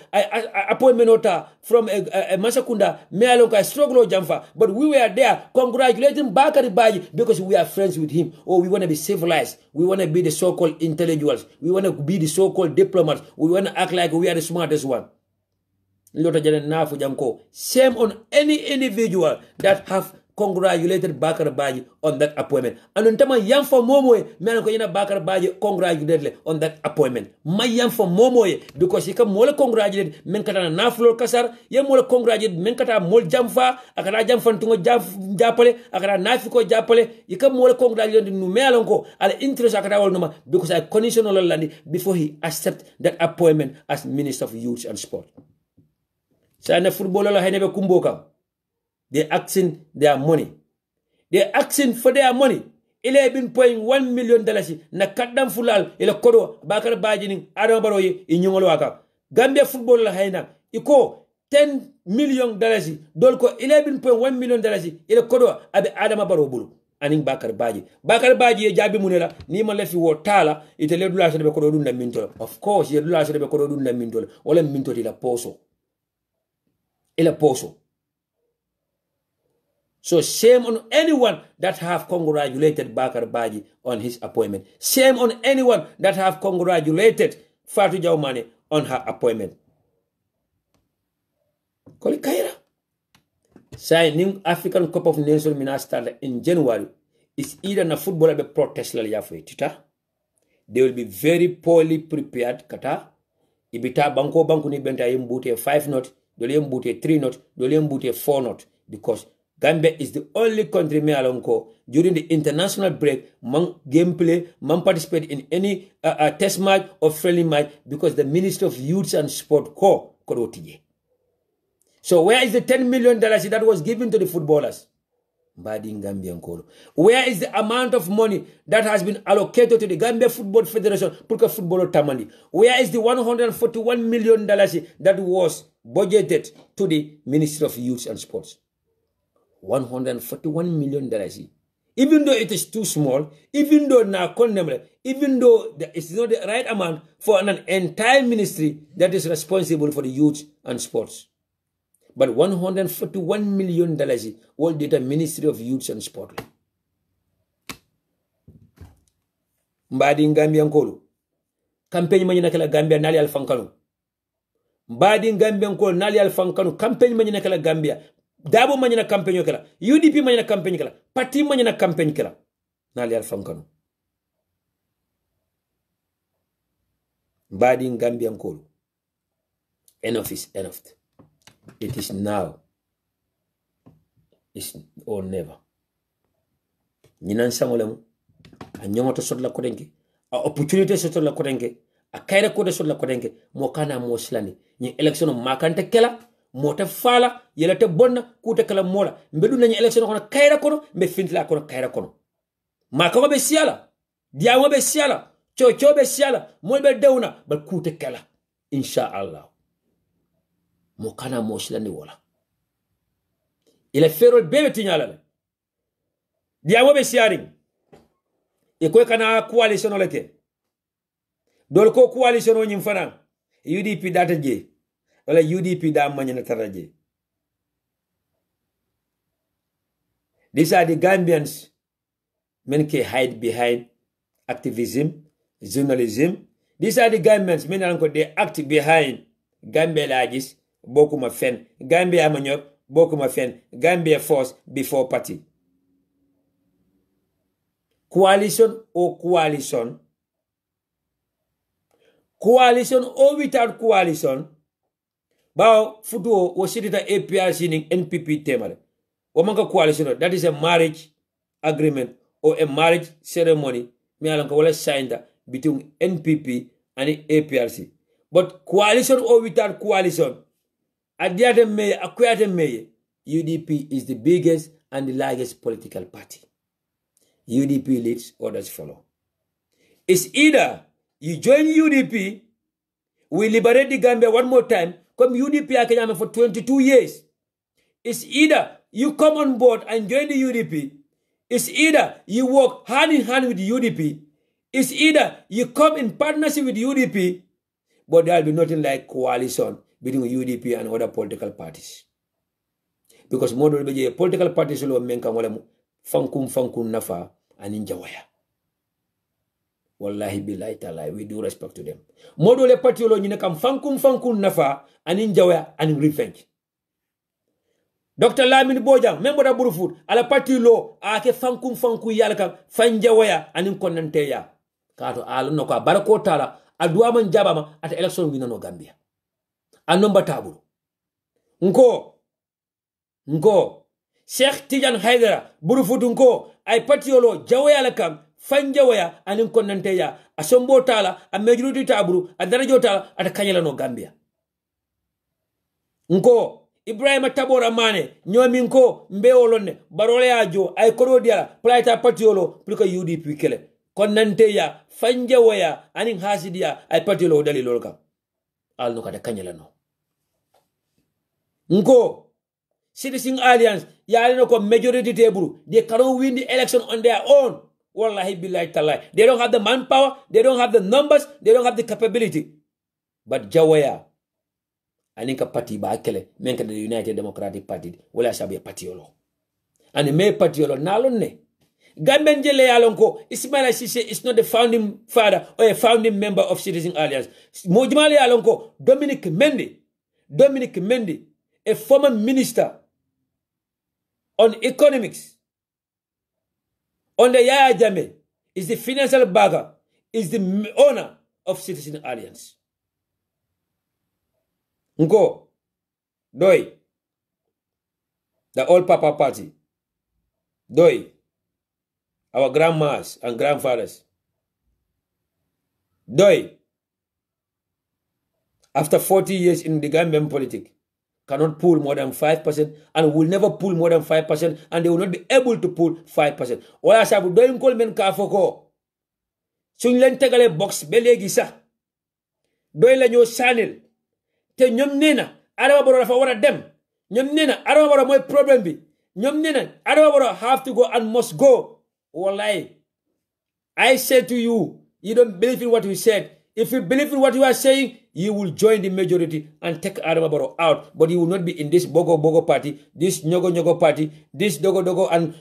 appointment ota from a masakunda, me alonka struggle jamfa, but we were there congratulating Bakar Baji because we are friends with him. Oh, we want to be civilized, we want to be the so-called intellectuals, we want to be the so-called diplomats. We want to act like we are the smartest one. Same on any individual that have congratulated Bakar Baji on that appointment. And on time yam for momoe, me ko ina Bakar Baji congratulated on that appointment. My yam for momoe because he can mole congratulate men kata na flor kasar, ye mole congratulate men kata mol jamfa, akara jamfa tungo japole, akara nafiko japole, he can mole congratulate nu me alonko ala interest akara wal noma because I conditional landi before he accept that appointment as Minister of Youth and Sport. Sa na footballer la henebe kumboka. They're asking their money. They're asking for their money. 11.1 million dollars. Na kadam fulal ila kodo Bakar Baji ning Adama Barrow yi nyongolo waka. Gambia football la hayna iko 10 million dollars dol ko 11.1 million dollars ila kodo abe Adama Barrow bulu aning Bakar Baji. Bakar Baji ye jabi munela ni ma lefi wo tala ite le dula sebe kodo dunda mintola. Of course ye dula sebe kodo dunda mintola. Wala mintola ila poso. Ila poso. So shame on anyone that have congratulated Bakar Baji on his appointment. Shame on anyone that have congratulated Fatou Jaumane on her appointment. Koli Kaira. Signing African Cup of Nations mina start in January. It's either na footballer be protest la yafu tita. They will be very poorly prepared kata. Ibita banko ni benta yembute 5 not, dole yembute 3 not, dole yembute 4 not because Gambia is the only country me alonko during the international break man gameplay man participate in any test match or friendly match because the Minister of Youth and Sport korotije. So where is the $10 million that was given to the footballers? Mbadi Gambian Kolo. Where is the amount of money that has been allocated to the Gambia Football Federation pour que football tamani? Where is the $141 million that was budgeted to the Ministry of Youth and Sports? $141 million. Even though it is too small, even though now even though it's not the right amount for an entire ministry that is responsible for the youth and sports. But $141 million all data Ministry of Youth and Sport. Mbadi Gambia Nkolo. Campaign manyi nakala Gambia nali alfankano. Mbadi Gambia Nkolo nali alfankano. Campaign manyi nakala Gambia. Dabo manyi na campaign kala. UDP manyi na campaign kala. Parti manyi na campaign kala. Nali alfankano. Mbadi Gambia Nkolo. Enough is enough. It is now. It's or never. Ninan sangolemu. A nyongoto sot la kodenke. A opportunity sot la kodenke. A kaira kode sot la kodenke. Mo kana mo slani. Nye election makante kela. Mo te fala. Yela te bonna. Kute kala mola. Mbedu na nye election kona kaira kono. Mbe fintla kono kaira kono. Makako be siala. Diawo be siala. Chocho be siala. Mo be deuna. Bal kute kela. Insha Allah. Mokana moshilani wala. Ile ferol bebe tinyala. Diawo be siaring. Ikwe kana coalition oleke. Dolko coalition o nyimfana. UDP data je. Wala UDP da manyana taraje. These are the Gambians. Men can hide behind activism, journalism. These are the Gambians. Men anko they act behind Gambia lagis. Bokuma fen. Gambia amanyok. Bokuma fen. Gambia force before party. Coalition or coalition. Coalition or without coalition. Bao futuo wasirita APRC ning NPP temale. Wamanga coalition. That is a marriage agreement or a marriage ceremony. Me alanka wala signed between NPP and APRC. But coalition or without coalition. Adiate May, Akwate May, UDP is the biggest and the largest political party. UDP leads, others follow. It's either you join UDP, we liberate the Gambia one more time, come UDP Akanyama for 22 years. It's either you come on board and join the UDP. It's either you work hand in hand with the UDP. It's either you come in partnership with the UDP, but there will be nothing like coalition between UDP and other political parties. Because more political parties will menka wala fankum nafa aninja waya. Wallahi billahi ta'ala, we do respect to them. More le party lo nyine kam fankum nafa aninja waya and revenge. Dr. Lamin Bojang, member of Burufut, ala party lo ake fankum yala kam fanja waya anin konante ya. Kato ala no ka barako tala aduama njabama at election winano Gambia. Anomba tabulu. Nko. Sheikh Tijan Haidara, Burufutu nko, ay patiolo, jawaya lakam, fanjawaya, anin konanteya, asombo tala, a majority tabulu, a darajo tala, at kanyala no Gambia. Nko, Ibrahim Tabora Mane, nyomi nko, mbeolone, barole ajo, ay korodiala, plaita patiolo, pluka UDP kele. Konanteya, fanjawaya, anin hasidia, ay patiolo dali lolka. Al no kada kanyala no. Nko, Citizen Alliance, no majority table. They cannot win the election on their own. Wallahi billahi talai. They don't have the manpower, they don't have the numbers, they don't have the capability. But Jawaya, aninka party ba akele, menka the United Democratic Party, wala sabi patiolo. And the may patiolo nalone. Gamben jele alonko, Ismail Sise is not the founding father or a founding member of Citizen Alliance. Mojimali alonko, Dominic Mendy, a former minister on economics, on the Yaya Jame, is the financial bagger, is the owner of Citizen Alliance. Nko, Doi, the All Papa Party, Doi, our grandmas and grandfathers, Doi, after 40 years in the Gambian politics, cannot pull more than 5% and will never pull more than 5% and they will not be able to pull 5%. Wala sabu doyin kol men ka foko. Suñ leen tegale box ba léegi sax doy la ñoo sanil te ñoom neena Adama Barrow dafa wara dem ñoom neena Adama Barrow mooy problème bi ñoom neena Adama Barrow have to go and must go. Wallahi, I said to you, you don't believe in what we said. If you believe in what you are saying, you will join the majority and take Adama Barrow out. But you will not be in this Bogo party, this Nyogo party, this Dogo and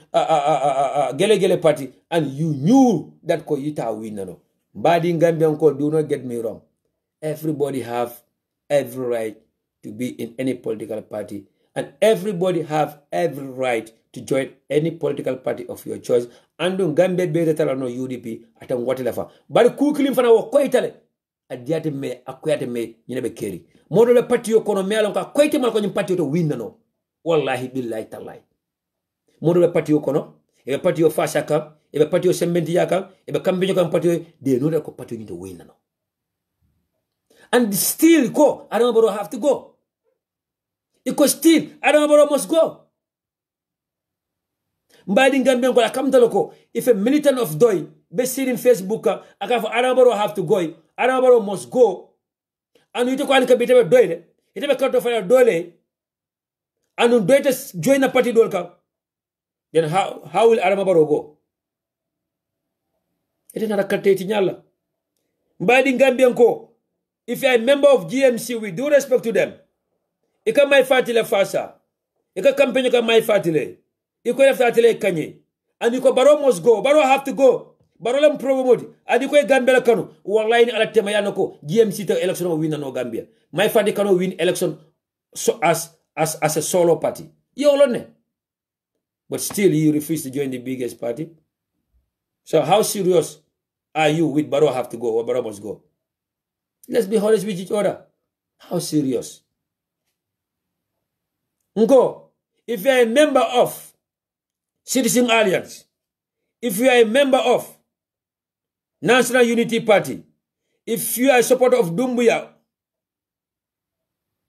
Gele party. And you knew that Koyita win. No. Badi Gambian ko, do not get me wrong. Everybody have every right to be in any political party. And everybody have every right to join any political party of your choice. And Gambia be the no UDP atan whatever. But kukilim fana wo koitale. Adiate me akoyate me nyine keri. Modo be party yo kono me alon ka koite mal ko nyim party to win no. Wallahi billahi tallahi. Modo be party yo kono, e be party yo fasha kam, e be party yo sembenti yakam, e be kambe kam party yo de no ko party yo to win no. And still go, Adama Barrow have to go. Because still, Adama Barrow must go. Mbadi Gambian ko akamtalo ko, if a militant of Doi be seen in Facebook, akafo Adama Barrow have to go. Adama Barrow must go. And you ko an kabite be Doi, ite be kanto fire Doi, and Doi to join the party dolka. Then how will Adama Barrow go? Ite na rakate tinyala. Mbadi Gambian ko, if you are a member of GMC, we do respect to them. Ika mai fatile fasa. Ika campaign ka mai fatile. Iko left fatile kanye. And iko Barrow must go. Barrow have to go. Barrow lem promote. And iko Gambia kanu. Wallahi ni ala tema yanoko. GMC to election will win no Gambia. My father cannot win election so as a solo party. You alone. But still you refuse to join the biggest party. So how serious are you with Barrow have to go or Barrow must go? Let's be honest with each other. How serious? Ngo, if you are a member of Citizen Alliance, if you are a member of National Unity Party, if you are a supporter of Doumbouya,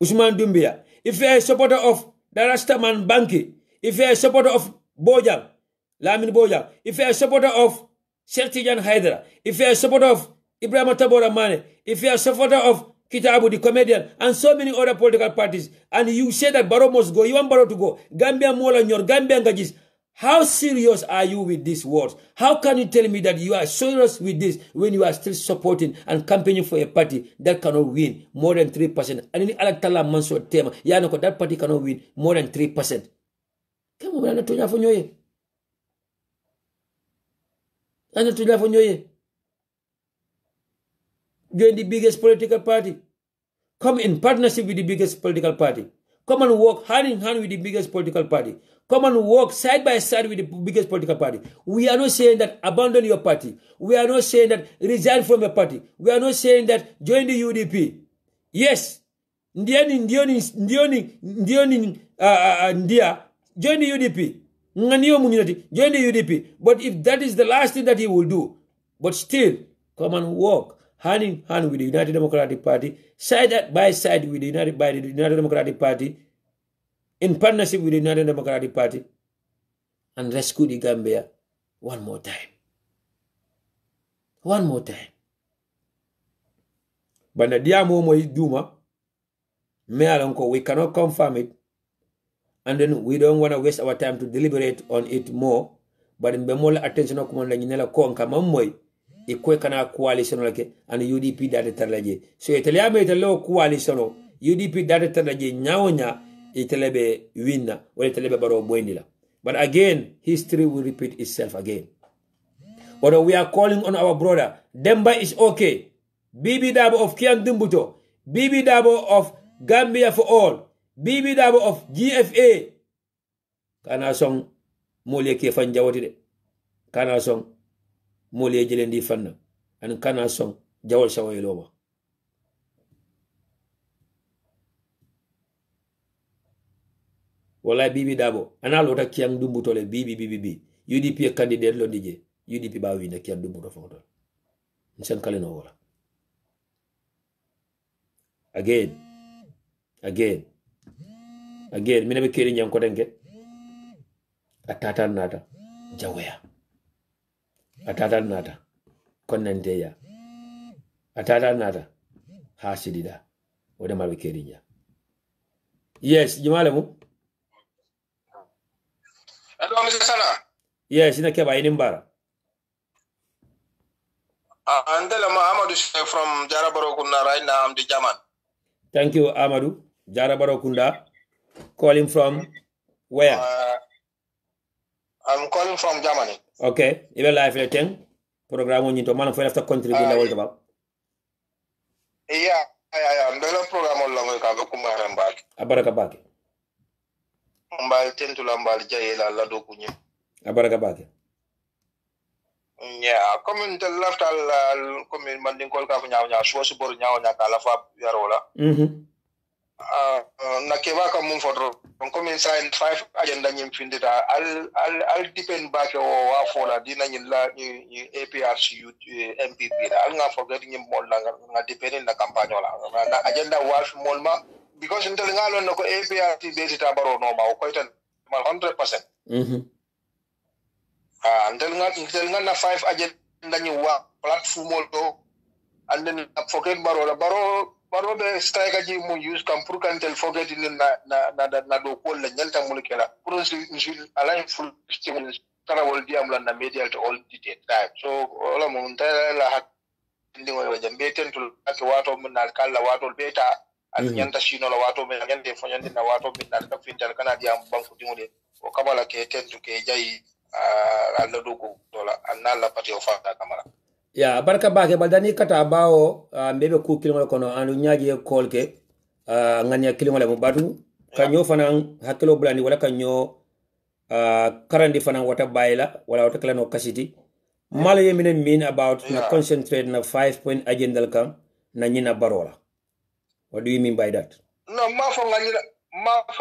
Usman Doumbouya, if you are a supporter of Darastaman Banki, if you are a supporter of Bojang, Lamin Bojang, if you are a supporter of Sertijan Hydra, if you are a supporter of Ibrahim Tabora Mane, if you are a supporter of Kitabu, the comedian, and so many other political parties, and you say that Barrow must go, you want Barrow to go, Gambia Mola and your Gambia Ngajis, how serious are you with these words? How can you tell me that you are serious with this when you are still supporting and campaigning for a party that cannot win more than 3%? And in Alatala Manso Tema, Yanoko, that party cannot win more than 3%. Come on, Anatolia for Noye. Anatolia for Noye. Join the biggest political party. Come in partnership with the biggest political party. Come and work hand in hand with the biggest political party. Come and work side by side with the biggest political party. We are not saying that abandon your party. We are not saying that resign from your party. We are not saying that join the UDP. Yes, Ndia, join the UDP. Join the UDP. But if that is the last thing that he will do, but still, come and work hand in hand with the United Democratic Party, side by side with the United Democratic Party, in partnership with the United Democratic Party, and rescue the Gambia one more time. One more time. But the diamo mo duma, me alonko, we cannot confirm it, and then we don't want to waste our time to deliberate on it more. But in bemola attention of command la ko kamamoy. Ikwe kana coalition lake and UDP date talaje. So italiame italo coalition UDP date talaje nyaonya itelebe winna or itelebe Barrow boinila. But again, history will repeat itself again. But we are calling on our brother. Demba is okay. Bibi Dabo of Kian Dumbuto. Bibi Dabo of Gambia for all. Bibi Dabo of GFA. Kana song mole ke fanjawati de. Kana song mole jelendi fanna an kana song jawol sawayloma wala Bibi Dabo ana lota kiyang dumbutole bibi UDP candidate lo dije UDP ba wi ne kiyang dumbuto fotol sen kaleno wala again again mina be keri nyam ko denke atata nata jawaya atata nata konnanteya atata nata hasidida wode malbe keri nya yes jumale mu Hello, Mr. Sana. Yes, ina keba ini mbara. Andela Amadou from Jarabarokunda right now. I'm the German. Thank you, Amadou. Jarabarokunda. Calling from where? I'm calling from Germany. Okay. Ibe live le ten. Program on into man for after contribute la world about. Yeah. Ndela program on lango ka kumara mbali. Abaraka bake. Mbali tentula mbali jayela la do kunye. Abaraka bake. Yeah, comme the left al comme manding kol ka nya so so bor nya ka la fa yarola. Na keba ka mum fodro. Comme sign 5 agenda nyim findita al depend back o wa fola dina nyilla ni APRC MPP al nga forget nyim mol nga depend na campagne la na agenda wa mol ma because intel nga lon ko APRC data baro no ma ko tan 100%. Until nga na 5 agenda ni wa platform to and then forget baro be strike ji mu use kam pour kan tel forget ni na do ko la nyalta mu kala pour nsil alain full stimul tara wol diam la na media to all detail time so wala mo ntala la hak ndi ngo jambe tentul ak wato mun na kala wato beta ak nyanta shino la wato men nyande fo nyande na wato min na ka fintal kana diam banku dingude o kabala ke tentu ke jayi alla dogo dola anala pati o fata kamara ya barka bake badani kata bawo mbebe ku kilimo kono anu nyaaje kolke nganya kilimo la mubadu kanyo fanan hakilo blani wala kanyo karandi fanan wata bayila wala wata klano kasiti mala yemine mean about na concentrate na 5-point agenda kan na nyina barola. What do you mean by that? No ma fo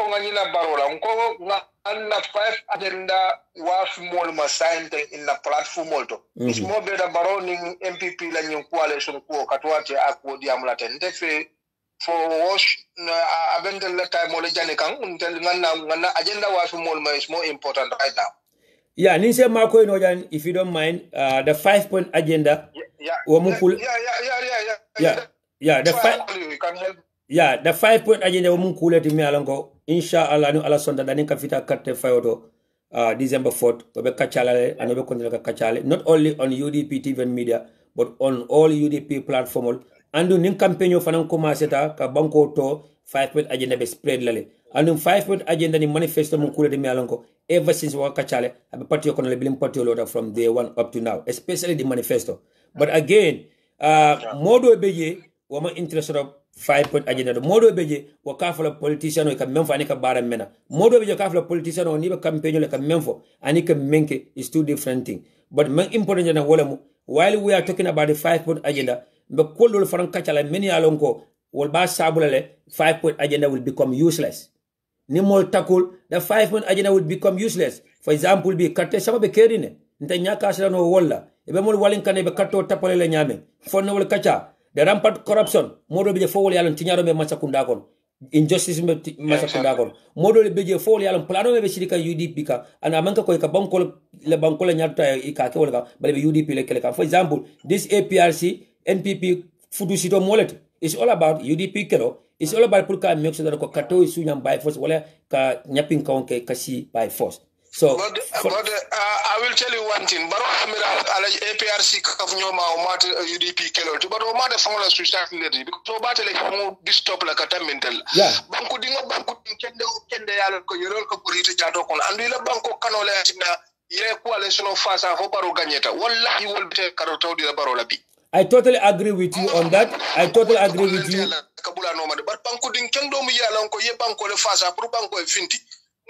nganyina barola nko na 5 agenda wa small ma sign in the platform molto is mo be da baroning MPP la nyin coalition ko katwate akwo di amlate ndefe for wash abende la time mo le jane kan untel ngana agenda wa small ma is more important right now. Yeah, ninse mako ino jan if you don't mind the 5-point agenda the 5-point agenda wo mun kulati mi alanko inshallah no ala sonda danin ka fita carte fayoto December 4th be kachalale and be kontra kachale not only on UDP TV&MEDIA but on all UDP platform andu nin campaign fanan commencé ta ka banko to 5-point agenda be spread lale andu 5-point agenda ni manifesto mun kulati mi alanko ever since wa kachale abe party ko le bilim party loda from day one up to now especially the manifesto but again modo beje wama interested of 5-point agenda modo beje wa kafala politician o ka memfo ani ka bara mena modo beje kafala politician o ni be campaign le ka memfo ani ka menke is two different thing but man important na wala mu while we are talking about the 5-point agenda be kolol faran kacala meni alonko wol ba sabulale 5-point agenda will become useless ni mol takul the 5-point agenda will become useless. For example be katte sama be kerine nta nyaka asla no wala ebe mol walin kane be katto tapale le nyame fonno wol kacha the rampant corruption modo be fo wol yalan tinyaro be masakunda kon injustice be masakunda kon modo le beje fo wol yalan plano be shirika UDP ka ana manka ko ka bankol le bankol nyarta ka ke wol ka bale be UDP le kele ka. For example this APRC NPP fudu sito molet is all about UDP kelo. It's all about pulka make sure that ko kato isunyam by force wala ka nyapin kaon ke kasi by force. So but I will tell you one thing. Baro amira ala APRC ka nyoma o mat UDP kelo to baro mat fa la social leader to batele ko distop la kata mental. Banko dingo banko kende yalla ko yorol ko buriti jato kon andu la banko kanole atina ye coalition of fasa fo baro gagneta wallahi wol bete karoto di la baro la bi. I totally agree with you on that. I totally agree with you. Kabula no ma but banko din kendo mu yalla ko ye banko le fasa pour banko e finti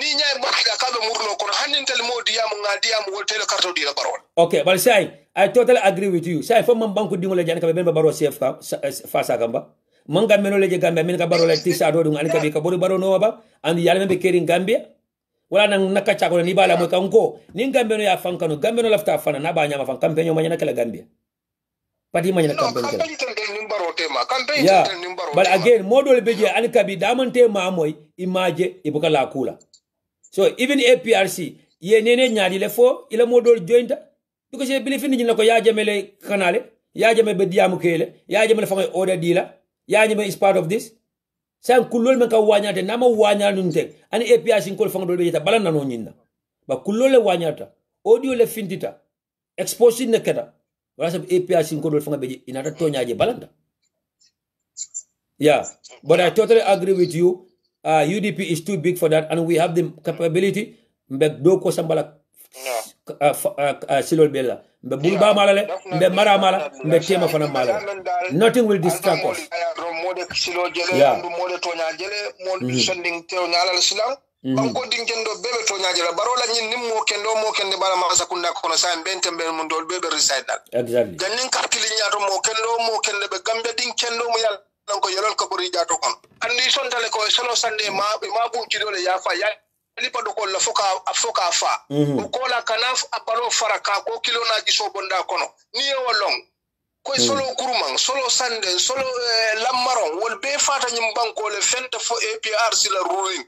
ni nyaay bakka kabe murno ko hanintel modi yam ngadiam woltele karto di la barol. Okay, but say I totally agree with you. Say for man banko dingo le jan ka be baro chef ka fasa gamba manga meno le gambia men ka baro le tisa do dum an ka be ka bodo baro no ba and yalla be kering gambia wala nang nakacha ko ni bala mo ka ngo ni gambia no ya fanka no gambia no lafta fana na ba nyama fan campaign yo manya na kala gambia pati manya na campaign kala nimbaro tema campaign nimbaro but again model beje an kabi damante ma moy image ibuka la kula so even APRC ye nene nyaadi le fo ila modol jointa because je believe ni nako ya jamele kanale ya jame be diamu kele ya jamele fa order dila ya jame is part of this san kulol men ka wanyate nama wanya nunte an APRC ko fa dol be ta balana no nyinna ba kulol le wanyata audio le findita exposing ne keda wala sab APRC ko dol fa be inata toñaje balanda. Yeah, but I totally agree with you. UDP is too big for that, and we have the capability. Mbe doko sambala silol bella. Mbe bulba malale, mbe mara mala, mbe tema fana malale. Nothing will distract us. Yeah. Banko dingendo bebe to nyajela barola nyin nimmo kendo mo kende bala ma sakunda kono sa mbente mbel mun dol bebe recital. Exactly. Ganin kartili nyato mo kende be gambe din kendo mo yal ko yelol ko buri jato kon andi sontale ko solo sande ma bu ci dole ya fa ya lipa do ko la foka fa ko la kanaf abalo faraka ko kilo na giso bonda kono ni e wolong ko solo kurumang solo sande solo lamaron wol be fata nyim banko le fente fo APRC la ruin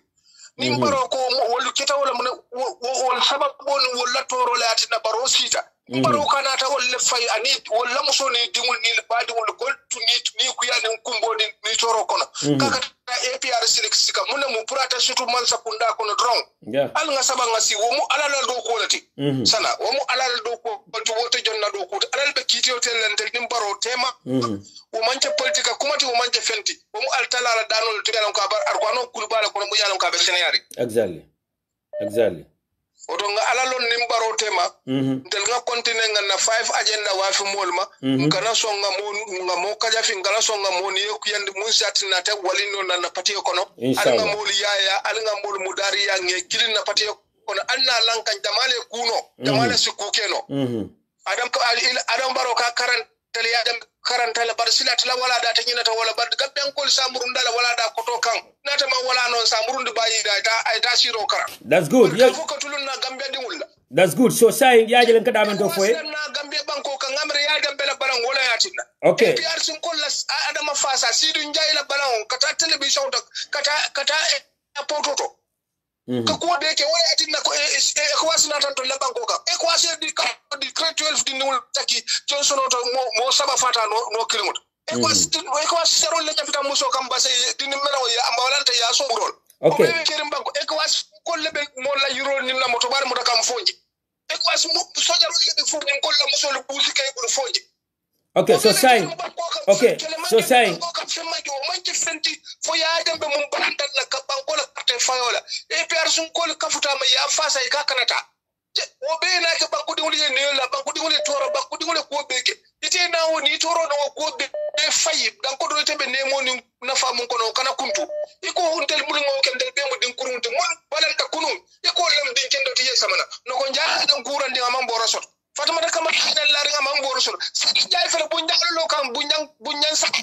ni baro ko wol kita wala mun wol sabab bon wol la toro la atina baro sita baro kana ta wol le fay ani wol la muso ni dingul ni baadi wol gol tu ni ku ya ni kumbo ni toro kono kaka APRC sika mun mu purata sutu man sakunda kono dron al nga saba nga si wo mu alala do ko lati sana wo mu alala do ko to wote jonna do ko alal be kiti hotel lentel dim baro tema wo manche politika kumati wo manche fenti wo mu altala la danol to yalan ko bar arkwano kulbala kono mu yalan ko be senayari exactly oto nga alalon nimbaro tema ntel nga continue nga na 5 agenda wa fi molma ngana songa mo kaja fi ngala songa mo ni ku yandi mun sati na te walino na pati kono alanga mol yaya alanga mol mudari ya nge kilin na pati kono anna lankan jamale kuno jamale sikukeno adam baro ka karantale adam karantale bar silat la wala da tanyina ta wala bar gabben kol samurunda la wala da koto kan nata ma wala non samurundi bayi da ay ta siro kara. That's good. Yes. That's good. So say ya jelen kada men to foye. Na Gambia banko kan ngamre ya Gambia la balang wala ya tinna. Okay. PR sun kollas adama fasa sidu njay la balang kata television kata pototo. Ka ko de ke wala ya tinna ko ko wasina tanto la banko ka. E ko wasi di create 12 di nul taki Johnson to mo saba fata no kilimut. E ko sero le nyafita muso kam base di melaw ya ambawlanta ya so burol. Okay. ECOWAS kolle be molla euro ni na moto bare moto kam fonji ECOWAS soja ro yebe fu en kolla muso le busi kay bul fonji. Okay, so saying manche fenti fo ya dembe mum bandal la ka banko la carte fayola e per sun kol kafuta ma ya fasa e kakanata o be na ke banko dingul ye ne la banko dingul toro banko dingul ko beke ite na woni toro no ko be fayi dan ko do tembe ne mo ni na famu ko no kana kuntu iko huntel mul ngo ken del be mo din kurunte mon balanta kunum iko lem din kendo tiye samana no ko jaa dan kuran di amam boro sot fatama da kama dal la nga amam boro sot jaay fele bu njal lo kam bu ñan sax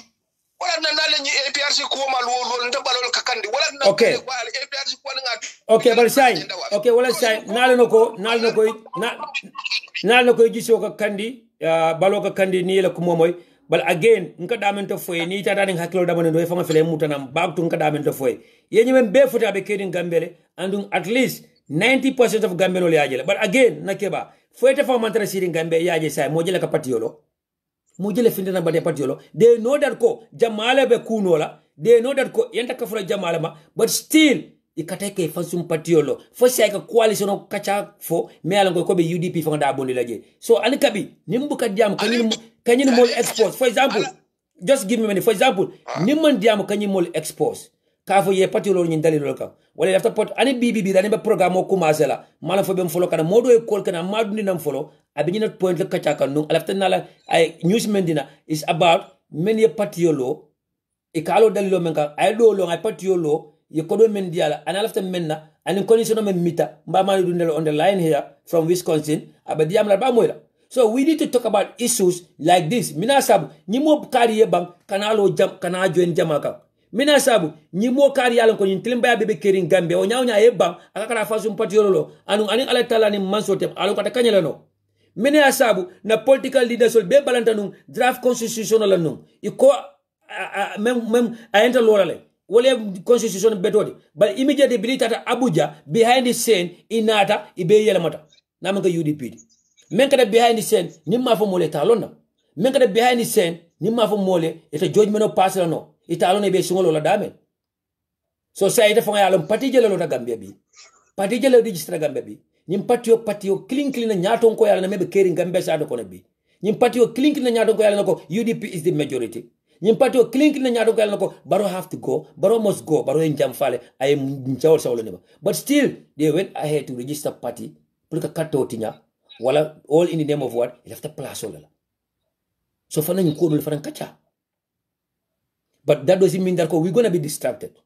wala na la ñi APRC ko mal wo nda balol ka kandi wala na APRC ko nga okay bal say okay wala say nal nako giso ka kandi balo ka kandi ni la ko momoy bal again nka damento foye ni tata den hakilo damane do fanga fele mutanam bagtu nka damento foye ye nyem be futa be kedin gambele andun at least 90% of gambelo le ajele but again nakeba foye te fa mantara sirin gambe yaje say mo jele ka patiyolo mo jele findina bade patiyolo they know that ko jamala be kunola they know that ko yenta ka fura jamala ma but still ikateke fansum patiyolo fo say ka coalition kacha fo me ala ko be UDP fa da bondi laje so ali kabi nimbu ka diam kanyin mol expose for example just give me money for example nimman diam kanyin mol expose ka fo ye patiyolo nyin dalilo ka wala after pot ani BBB da ne programme ko commencer la mala fo bem folo kana modo e kol kana madundi nam folo abinyina point le kacha kan no alafta nala ay news mendina is about many patiyolo e kalo dalilo men ka ay do lo ay patiyolo ye kodo men diala ana lafta menna ani condition men mita mbama dundel on the line here from Wisconsin abadiam la ba moyla. So we need to talk about issues like this. Mina sabu ni mo kari ye bang kanalo jam kana join jamaka. Mina sabu ni mo kari yalan ko ntilimba bebe kerin gambe o nyawnya ye bang akakara fasum patiolo anu ani ala tala ni mansotem alo kata kanyela no. Mina sabu na political leaders be balanta nung draft constitutional nung iko mem I enter lorale wole constitution betodi but immediately bilitata Abuja behind the scene inata ibe yelamata namanga UDP men kada behind the scene nimma fo mole talonna men kada behind the scene nimma fo mole eta judgment of pass no italone be singolo la dame so say ita fanga yalom parti jelo ta Gambia bi parti jelo register Gambia bi nim patio clean na nyato ko yalla na mebe keri Gambia sa do kono bi nim patio clean na nyato ko yalla nako UDP is the majority nim patio clean na nyato ko yalla nako Baro have to go Baro must go Baro en jam fale ay njawol sawlo ne but still they went ahead to register party pour ka katto tinya wala all in the name of what left a place wala so fana ñu ko dul fana kacha but that doesn't mean that we're going to be distracted.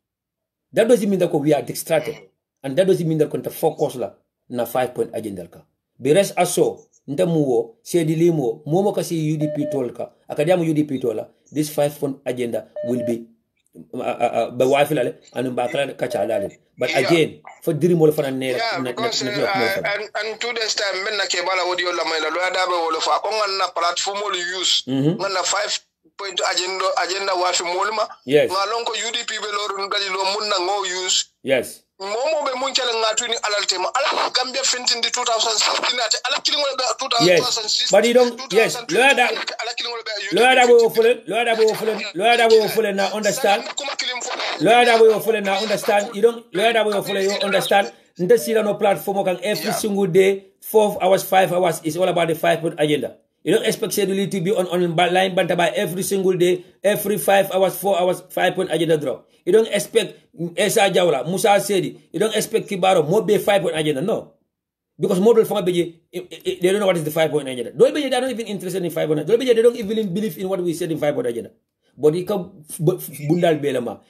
That doesn't mean that we are distracted. And that doesn't mean that we focus la na 5-point agenda ka. Be rest aso nda muwo sedi limo momo kasi UDP tolka akadiamu UDP tola this 5-point agenda will be bawafilale and bakala kacha alale. But again, for dirimo fana ne because and today's time men na ke bala wodi yola may la lo adabe wolo fa ko ngana platform will use ngana 5-point agenda wafi molma ngalon ko UDP be lorun gali lo munna ngo use momo be mun kala ngatuni alaltema ala Gambia fentindi 2016 ate ala kilingo be 2016 but you don't loada bo fule na understand loada bo fule na understand you don't loada bo fule you understand ndesira no platform kan every single day 4 hours 5 hours is all about the 5-point agenda. You don't expect schedule to be on line banta by every single day, every 5 hours, 4 hours, 5-point agenda draw. You don't expect Esa Jawla, Musa Sedi, you don't expect Kibaro, Mobe 5-point agenda, no. Because model from they don't know what is the 5-point agenda. They are not even interested in 5-point agenda. They don't even believe in what we said in 5-point agenda. But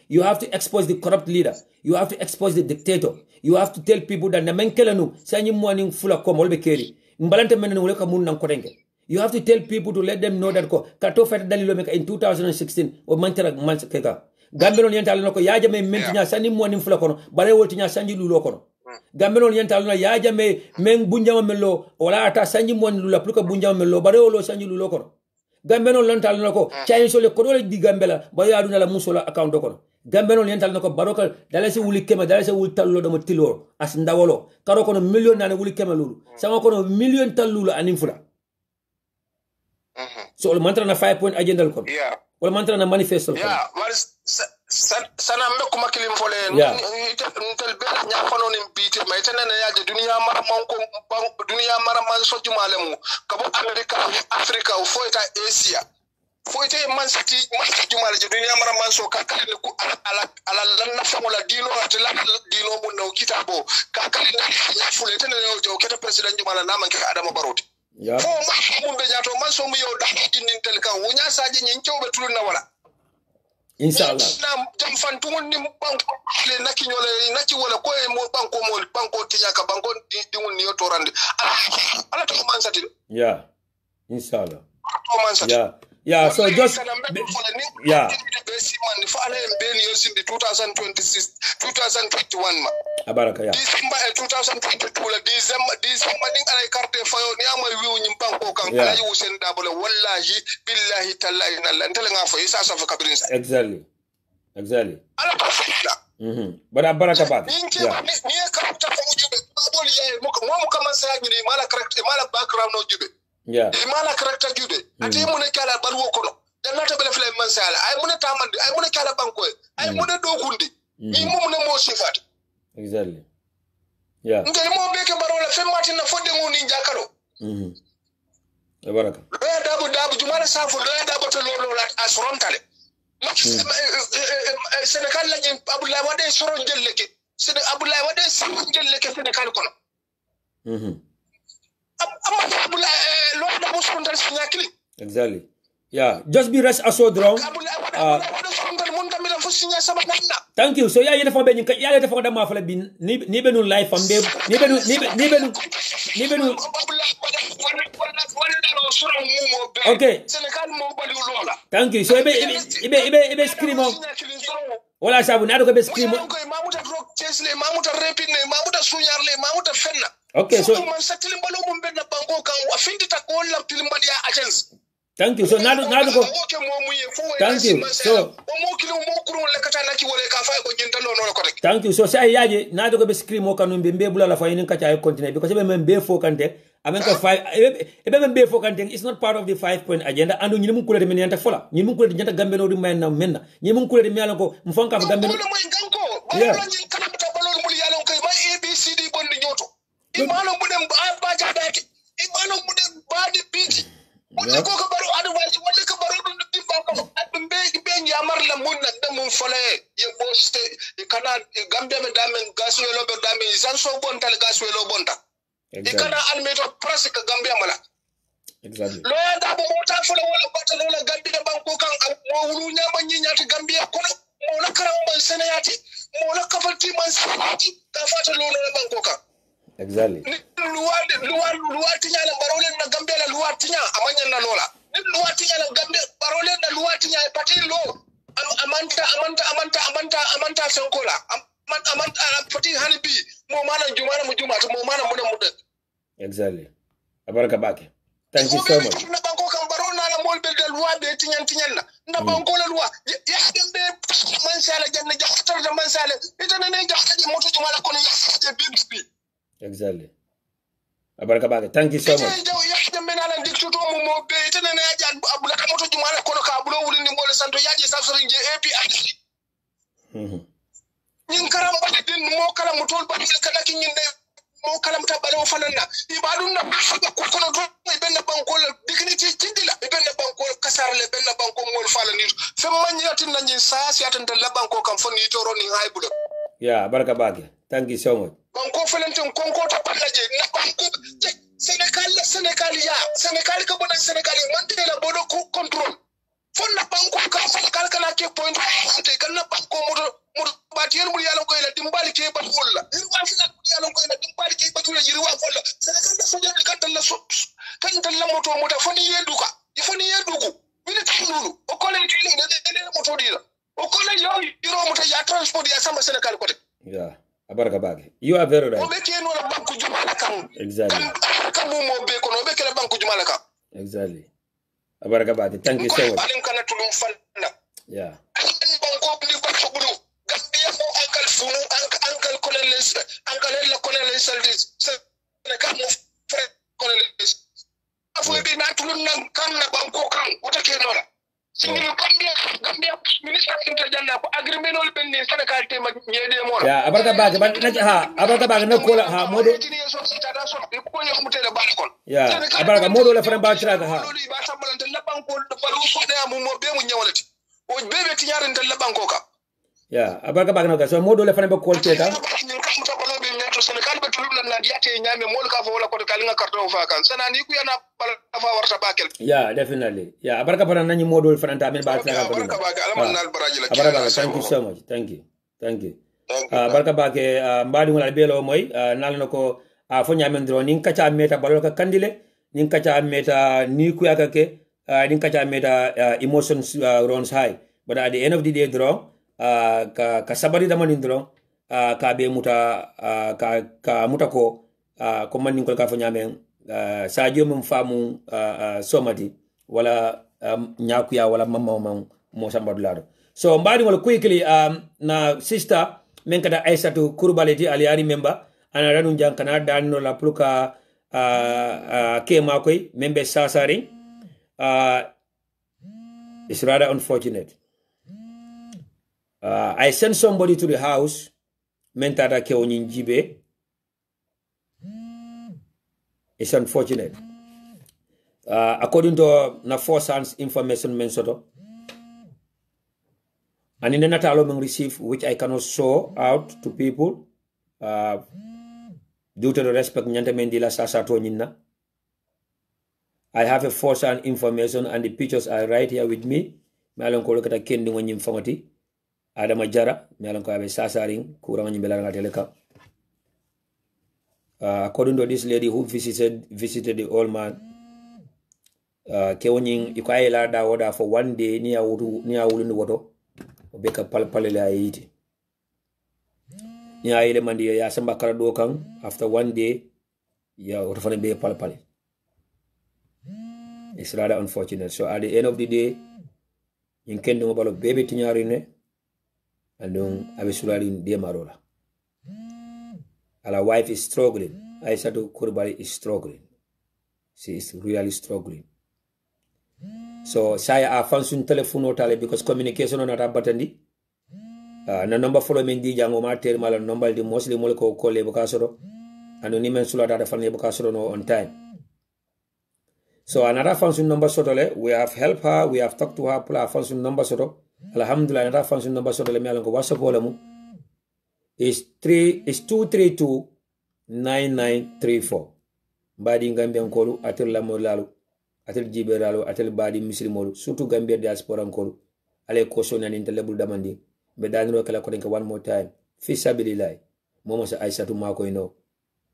you have to expose the corrupt leader. You have to expose the dictator. You have to tell people that Namenkelanu, Sanyi morning full of Komolbe Keri, Mbalante Menen Weka Munang Korenge. You have to tell people to let them know that Kato Fat Dalilo Meka in 2016 or Mantara Manskeka. Gambino Yantaloko Yajame Mentina Sani Morning Flacono, Bare Woltina Sanji Lulocono. Gambino Yantalona Yajame Men Bunjama Melo, or Ata Sanji Mon Lula Pluka Bunjama Melo, Bareolo Sanji Lulocono. Gambino Lantaloko, Chinese Ole Corole di Gambela, Bayaduna Musola account docono. Gambino Yantaloko Baroka, Dalasi Wulikema, Dalasa Wultalo de Motilor, as Ndawolo, Karokono million and Wulikema, Samakono million Talula and Infura. So all mantra na 5-point agenda ko. All mantra na manifesto ko. Well sana mbe kuma kilim fole ntel be nya kono ni biti ma itana na yaje dunia mara manko dunia mara man so jumalemu kabo Africa foita Asia foita man sati jumale dunia mara man so kakale ku ala lanna famola dino atla dino mo no kitabo kakale na fule tene jo keta president jumala na man ke Adama Baroti. Fo ma be jato man so mu yo da jinin tel kan wonya saje nyin cewbe tulun na wala inshallah na jam fan tungun ni banko le nakinyole naki wala ko e mo banko tinya ka banko dingun ni yotorande ala to man sati inshallah to man sati so just man fa ala mbeni yosin 2026 2021 ma abaraka December 2022 la December ding ala carte fayo ni amoy wiwu nyim banko kan ala yu sen dabole wallahi billahi tallahi na ntel nga fa isa sa fa kabrin sa exactly ala ko filla but abaraka ba ni ka ta ko jube babol yae mo kama sa ni mala character mala background no jube mala character jube ati mo ne kala balwo kono danata bele fle man sala ay mo ne tamande ay mo ne kala banko ay mo ne dokundi ni mo ne mo sifat exactly ngel mo beke barola fe matina fodde ngoni jakalo abaraka dabu jumala safo dabu to lolo la asrontale Senegal la ñu Abdoulaye Wade soro njëlleke Abdoulaye Wade soro njëlleke Senegal kono Abdoulaye lo da bo sondal ci ñakili exactly just be rest assured wrong thank you so yete fo be ñu yete fo dama fa la bi ni benu live am be ni benu okay thank you so ibe scream wala sabu na do ko be scream mamuta rock chesle mamuta repine mamuta sunyarle mamuta fenna okay so man satili mbalo mum benna bango kan afindi ta ko lam tilimbali ya agents Thank you. So now go. Thank you. So thank you. So say yaje now go be screen mo kanu be bula la fa yin kacha continue because even be fo kante amen ka 5 even be fo kante it's not part of the 5-point agenda and ni mun kulete men yanta fola ni mun kulete nyanta gambe no dum men na menna ni mun kulete mi alon ko mfonka gambe no yeah ABCD bondi nyoto imano mudem ba jadaki imano mudem ba di biji wala ko baro advice wala ko baro dum dimba ko adum be nyamar la munna dum fole ye boste e kana gambe me damen gaswelo be damen zanso bontal gaswelo bonta e kana almeto presque gambe mala exactly lo ya da bo mota fole wala batal wala gambe banko kan mo wulu nyama nyinyati gambe kono mo la karam ban senayati mo la kafalti man senayati ka fata lo la banko kan exactly luwa tinya la barole na gambe la luwa tinya amanya na lola ni luwa tinya la gambe barole na luwa tinya e pati lo amanta senkola amanta pati hanibi mo mana jumana mo jumata mo mana mo exactly abaraka bake thank you so much na banko kan barole na mol be de luwa be tinya na banko la luwa ya gambe man sala janna jaxtar da man sala ita ne jaxta moto jumala kono ya big speed exactly abaraka bake thank you so much ya menala dictato mo be tane na jaan abula moto jumala kono ka bulo wuli ni mole santo yaji safsorinje epi nyin karam ba din mo kala mo tol ba kala ki nyinde mo kala mta balo fanana ibadun na ba ko kono do be na banko dignity cindila be na banko kasarle be na banko mol fala ni fe manyatin na nyin sa si atan la banko kam foni toro ni hay bulo yeah abaraka bake thank you so much banko felenten konko ta pallaje na banko Senegal ka bonan Senegal man te la bodo control fon na banko ka Senegal kana ke point te kan na banko mo batiyel mu yalon ko ila dimbali ke batul la irwa fi nak yalon ko ila dimbali ke batul la jirwa folla Senegal da fo jodi kan tan la moto foni yeduka ifoni yeduku mini tanulu o ko le tili ne moto dira o ko le yo yiro moto ya transport ya sama Senegal ko te yeah abaraka bake you are very right obe ke no la banko jumala kan exactly kamu mo be ko no be ke la banko jumala kan exactly abaraka bake thank you so much alim kana tulum fanna yeah banko ni ko bulu gambia mo ankal funu ankal colonels ankal la colonels service na kam mo frère colonels afu be na tulun nan kan na banko kan wata ke no la sini gambia ministre interjanna ko agreement ol benne Senegal te ma nyede mo ya abaraka bake ban abaraka bake na kola ha modo ya abaraka modo la fran ba tira ha ba tambalante la banko do balu so de mo be mu nyawlati o bebe ti ñaaren la banko ka ya abaraka bake na ka so modo la fran ba kolte ka ñin kam ta balo be ñato Senegal be tulul na diate ñame mol ka fo wala ko kal nga karton fa kan sana ni ku yana bala fa warta bakel ya definitely ya abaraka fran nañu modo fran ta men ba tira ka abaraka bake alaman nal baraji la abaraka thank you so much thank you abaraka bake mbadi ngol belo moy nalno ko fo ñamen dro nin kacha meta balo ka kandile nin kacha meta ni ku yaka ke nin kacha meta emotions runs high but at the end of the day dro ka sabari dama nin dro ka be muta ka muta ko man nin ko ka fo ñamen sadio mum famu somati wala ñakuya wala mamma mo sambadulado so mbadi ngol quickly na sister men kada Aissatou Coulibaly aliari member ana ranu jankana danno la pluka ke makoy membe sasari it's rather unfortunate I sent somebody to the house mentada ke onin jibe it's unfortunate according to na first hand information men soto and in the natalo men receive which I cannot show out to people due to the respect nyante mendila sasato nyinna I have a first hand information and the pictures are right here with me malon ko lokata kendi ngonyim famati adama jara malon ko abe sasaring kurang nyimbela ngatele ka according to this lady who visited the old man kewning ikaila da woda for one day ni awulu ni wodo obeka palpalele ayiti ni ayele mandi ya samba kala do kan after one day ya oto fane be palpale It's rather unfortunate. So at the end of the day, you can do about baby tinyarine and then abisulari de marola. Our wife is struggling. Aisatu Kurbari is struggling. She is really struggling. So saya function telephone tale because communication on ata batandi. Na number follow men di jango mater mala number di mostly mole ko kolle bukasoro. Anu ni men sula data fanne bukasoro no on time. So another function number sotole, we have helped her, we have talked to her, pula function number soto. Alhamdulillah, another function number sotole me alongo WhatsApp wala is 232-9934. Badi Gambia nkolu atel la molalu, atel jiberalu, atel badi muslimolu, surtout Gambia diaspora nkolu. Ale koso na intelebul damandi. Bedanro kala kodenka one more time. Fisabilillah. Momo sa Aisatu Mako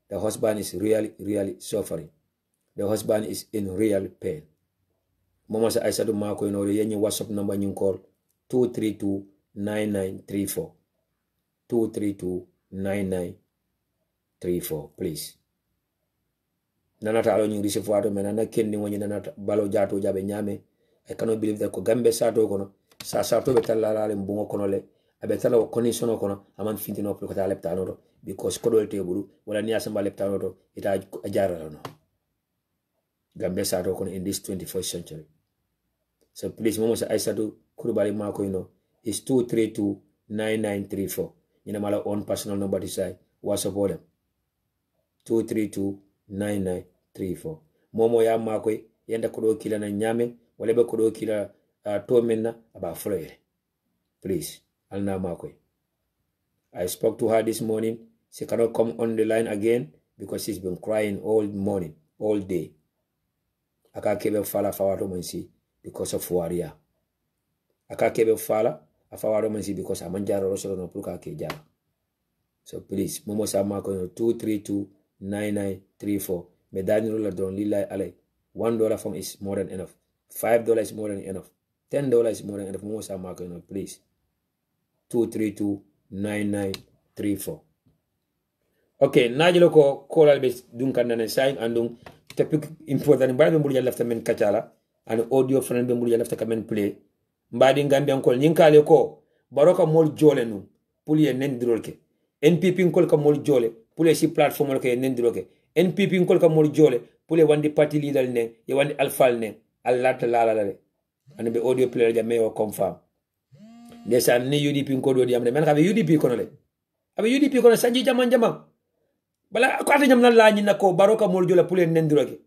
the husband is really suffering. The husband is in real pain. Momo sa Aisatu Mako yenye WhatsApp number you call 232-9934. 232-9934, please. Nanata alo nying recevoir me nana kendi wonyi nanata balo jato jabe nyame. I cannot believe that ko gambe sato kono sa sato betala la mbungo kono le abetala ko condition kono aman fintino ko ta leptano do because kodol tebulu wala ni asamba leptano do ita ajara no. Gambe sato kono in this 21st century. So please momo sa Aisatu Kurubali Mako is 232-9934. Nina mala own personal number to say WhatsApp them 232-9934. Momo ya makwe yenda kudo kila na nyame walebe kudo kila to menna aba floye. Please alna makwe. I spoke to her this morning. She cannot come on the line again because she's been crying all morning, all day. Aka kebe fala fawato mansi because of waria. Aka kebe fala afawaro mansi because amanjaro rosolo no pluka ke jara. So please, momo sama ko 232-9934. Medani rola don lila ale. $1 from is more than enough. $5 is more than enough. $10 is more than enough. Momo sama ko please. 232-9934. Okay, najilo ko kolal be dunkan na sign andung topic important ba be mbuli lafta men kachala and audio friend be mbuli lafta kamen play. Mbadi Gambia kol nyinkale ko baroka mol jole nu puli nen drolke. NPP nkol ka mol jole pule si platform ke nendiroke NPP nkol ka mol jole pule wandi party leader ne ye wandi alfal ne allata la and be audio player ja me o confirm desa ni UDP nko do di amne men ka be UDP kono le abe UDP kono sanji jamang bala ko ata nyam nan la nyina ko baroka mol jole pule nendiroke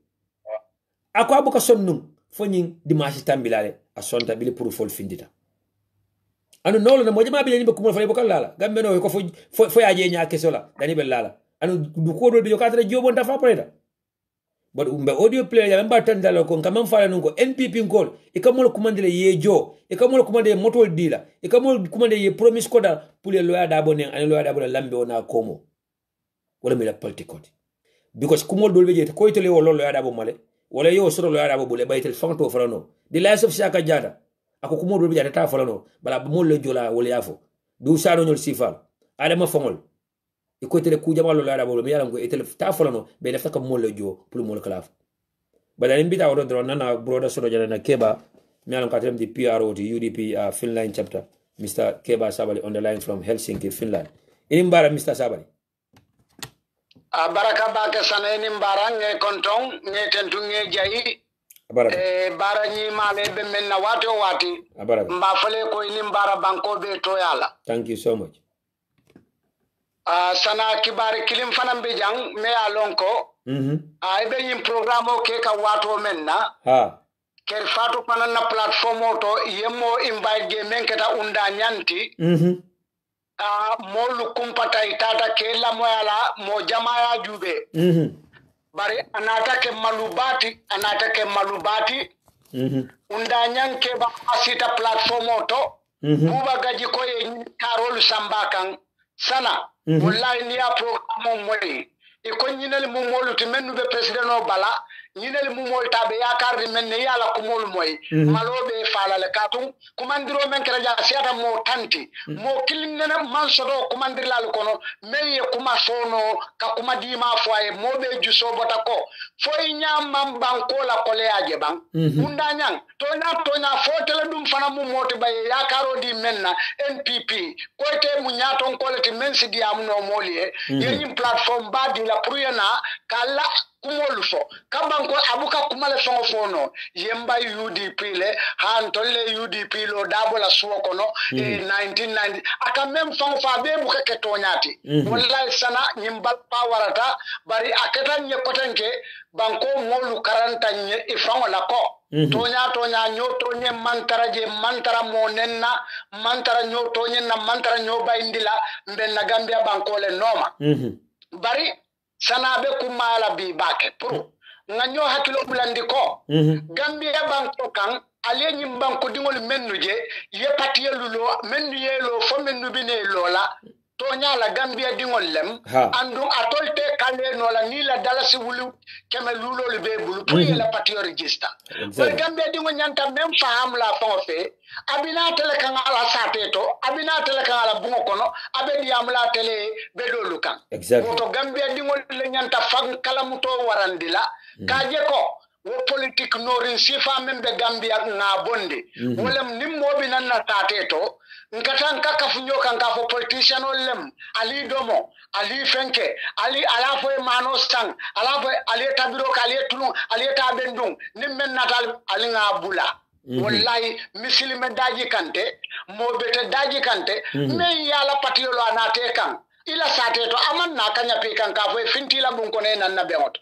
ako abuka sonnum fonyin dimanche tambilale a sonta bili pour fol findita anu nolo na mojama bile ni be kumul fale bokal lala gambe no ko fo yaje nya kesola dani be lala anu du ko do be yokata jobo nda fa preda but umbe audio player ya mba tandalo ko kamam fala nungo NPP ngol e kamol kumandele yejo e kamol kumande motol dila e kamol kumande ye promise koda pour le loya dabo ne an loya dabo lambe ona komo wala mi la politique because kumol dolbe je ko itele wo loya dabo male wala yo soro loya dabo bole baytel fanto frano the lies of Shaka Jada ako kumo do biya ta falano bala mo le jola wala yafo du sano nyol sifal adama fongol e ko tele ku jama lo la bo be yalam ko etel ta falano be def ka mo le jo pour mo le klaf bala ni bita wado dron nana broda soro jana na keba mi yalam ka tem di PRO di UDP Finland chapter Mr. Keba Sabali on the line from Helsinki, Finland. Inimbara Mr. Sabali. Baraka baka sana inimbara nge kontong nge tentu nge jai bara nyi male be menna wato wati mba fale ko inimbara banko be to yala. Thank you so much. Sana kibari kilim fanam be jang me alonko be nyim programo ke ka wato menna ker fatu panana platform to yemo invite ge menketa unda nyanti molu kumpata itata kela moyala mo jamaya jube bari anata ke malubati unda nyanke ba asita platform to buba gaji ko e karol sambakan sana wallahi ni a programme moy e ko nyinal mo molu to mennu be president no bala ñinel mu molta be yakar di men ne yala ko mol moy malobe falale katum kumandiro men kala ja siata mo tanti mo kilinena man sodo kumandir lal kono meye kuma sono ka kuma dima foye mobe juso bota ko foy nyam banko la kole aje bang unda nyang tonya fotele dum fana mu moti baye yakaro di menna NPP koyte mu nyaton koleti men sidi amno molie yenyim platform badi la puriyana kala kumolu fo kabanko abuka kumale fongo fono yemba UDP le han tolle UDP lo dabola suwo kono 1990 aka mem fongo fa be buka ke tonyati wallahi sana nyimbal pawarata bari akata nye kotenke banko molu karanta nye ifango la ko tonya nyoto nye mantara monenna mantara nyoto nye na mantara nyoba indila mbenna Gambia banko le noma bari sana be kumala bi bake pro nganyo hakilo bulandi ko Gambia banko kan ale nyim banko dingol mennuje ye patiyelulo mennu yelo fo mennu bine lola to nyala Gambia dingol lem andu atolte kale no la ni la dalasi wulu keme lulo le be bulu pour la patio register ko Gambia dingol nyanta même faham la fonfe abina tele kan ala sateto abina tele kan ala bungo kono abedi amla tele be do lukan to Gambia dingol le nyanta fag kala muto warandila kaje ko wo politique norin sifa membe Gambia nga bonde wolem nimmo bi nan na tateto nkatan kakafunyo kan kafo politician olem ali domo ali fenke ali alafo mano sang alafo ali tabiro kali tulu ali tabendung nimmen natal ali nga bula wallahi misilime daji kante mobete daji kante me yala patiolo anate kan ila sateto amanna kanya pe kan kafo fintila bunko ne nan na beoto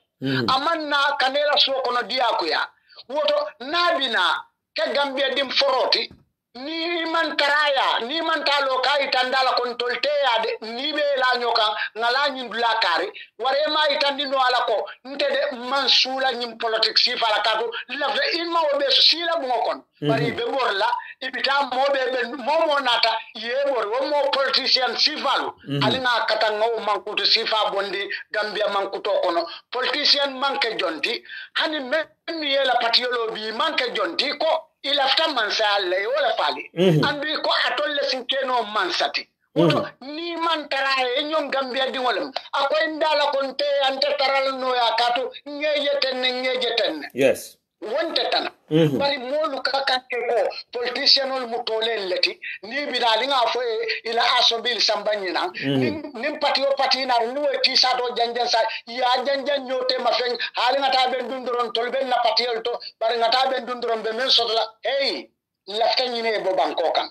amanna kanela so kono diakuya woto nabina ke Gambia dim foroti ni man taraya ni man talo kai tandala kon tolte ade ni be la nyoka ngala nyindula kare ware ma itandino ala ko ntede man sula nyim politique si fala kato la ilma obe so sila mo kon bari be borla ibita mobe be momo nata yebor wo mo politician si falu alina kata ngaw mankuto si fa bondi Gambia mankuto kono politician manke jonti hani men yela patiolo bi manke jonti ko ilafta mansale wala fali andi ko atolle sinkeno mansati woto ni man taraye nyom Gambia dingolem akoy ndala kon te ante taral no ya kato ngejeten yes wonte tan bari molu kakante ko politician ol mutole leti ni bidali nga fo ila asobil sambanyina nim pati na nuwe ti sa do janjan sa ya janjan nyote ma fen hali ngata ben dunduron tolben na patiol to bari ngata ben dunduron be men sodla hey lafta nyine bo banko kan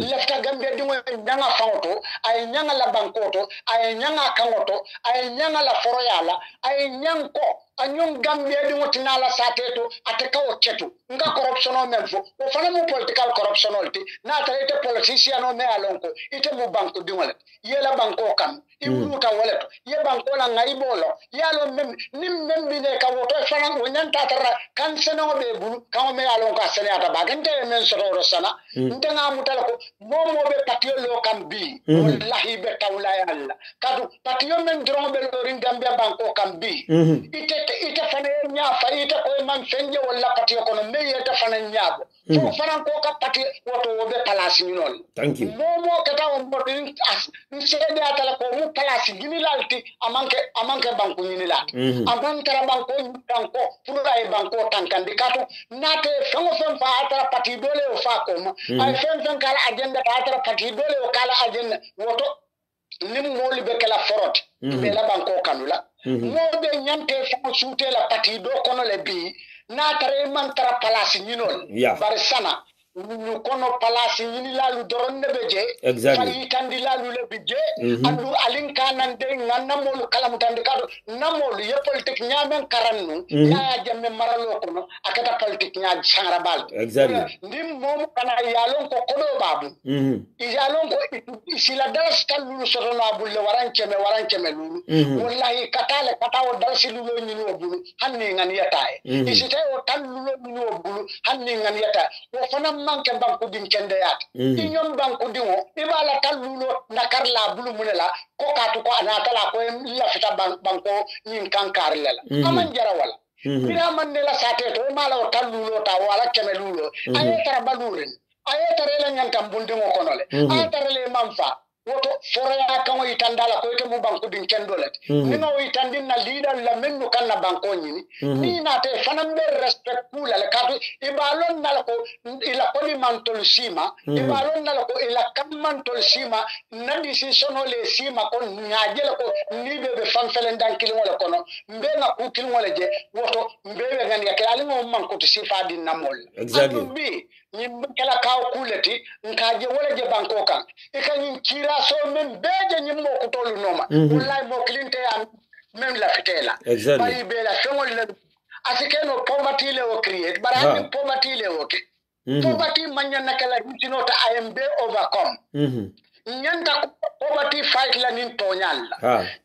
lafta Gambia dingo nyanga fawto ay nyanga la bankoto ay nyanga kangoto ay nyanga la foroyala ay nyanko anyong Gambia dingo tinala sateto ateka o chetu nga corruption o menfo o fana mu political corruption olti na ta ite politician o me alonko ite mu banko dingo le yela banko kan iwuta waleto ye banko la ngaibolo yalo mem nim membine ka woto fana o nyanta tara kan seno be bulu kan me alonko asene ata bagante men so sana ndenga mutala ko momo be patio lo kam bi wallahi be tawla yalla kadu patio men drombe lo ring Gambia banko kam bi ite fane nya fa ite ko man fenje wala patio kono me ite fane nyabo fo fana ko ka patio woto be palasi ni non thank you momo kata on bodin as sede atala ko mu palasi gini lalti amanke banko ni lalti amanke banko pura e banko tankandi katu nate fango fa atala pati dole fa ko ay fen kala agenda tatra pati dole o kala agenda woto nim moli be kala forot be la banko kanula mo be nyante fa suute la pati do kono le bi na tare man tara palasi nyinol bar sana ñu kono palasi ñini lalu doron ne beje fay tandi lalu le beje andu alin kanan de nganna molu kalam tandi kado namolu ye politique nyamen karannu ya jamme maralo kono akata politique nya sangara bal ndim mom kana yalon ko kodo babu yalon ko isila dalas kallu sotona bulle warankeme lulu wallahi katale katawo dalsi lulo ñini o bulu hanni ngani yatae isite o tallulo ñini o bulu hanni ngani yatae wo fana manke banko din kende yat ñom banko dingo ibala tallulo nakar la bulu munela ko katu ko anata la ko la fita banko ñin kankar lela aman jara wala mira man ne la sate to mala o tallulo ta wala kemelulo ay tara baluren ay tara la nyantam bundingo konole ay tara le mamfa woto foraya kan itandala ko ite mu banku din kendolet ni no itandin na leader la mennu kan na banko nyini ni na te fanam be respect kula le katu ibalon na ko ila ko ni mantol sima ibalon na ko ila kam mantol sima na decision le sima ko nyaaje ko ni be fam felen dan kilin wala kono mbe na ku kilin wala je woto mbe be ngani yakali mo man ko to sifa din namol exactly ni kala kaw kuleti nkaje wala je banko kan e kan kira so men beje ni mo ko tolu noma wallahi mo klinte am même la fitela bari be la fengol le asikeno poverty le o create bara ni poverty le o ke poverty manya nakala ritinota IMB overcome nyanta poverty fight la nin tonyal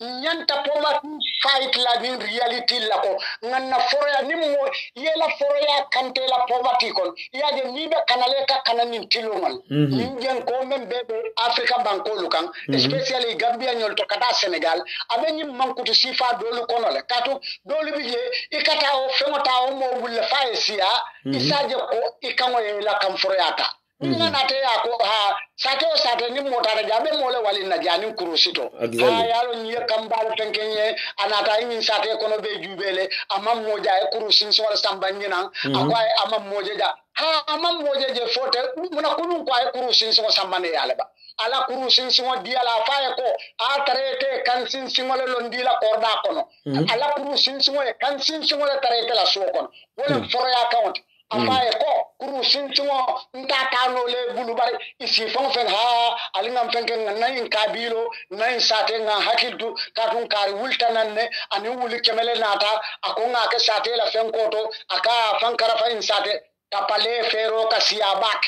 nyanta poverty fight la nin reality la ko nganna foroya nim mo yela foroya kante la poverty kon yaje nibe kanale ka kananin tilongal ningen ko men bebe Africa banko lukan especially Gambia nyol to kata Senegal abe nyim mankutu sifa dolu kono le katu dolu bije ikata o fengota o mo bulle faesia isaje ko ikango la kam foroyata Nina nate ya ko ha sate ni motara jabe mole wali na jani kurusito ha yalo nyi kambal tenkenye anata yin sate kono be jubele amam moja e kurusin so sambanyina akwa amam moja ja ha amam moja je fote muna kunun kwa e kurusin so sambane yale ba ala kurusin so dia la fa ko a tarete kansin singole londila korda kono ala kurusin so e kansin singole tarete la so kono wala foroya account afaye ko kuru sintingo ntata no le bulu bari isi fon fen ha alingam fenke nayin kabilo nayin sate nga hakiltu katun kari wultananne ani wuli kemele nata akonga ke sate la fen koto aka fankara fa in sate tapale fero kasiyabak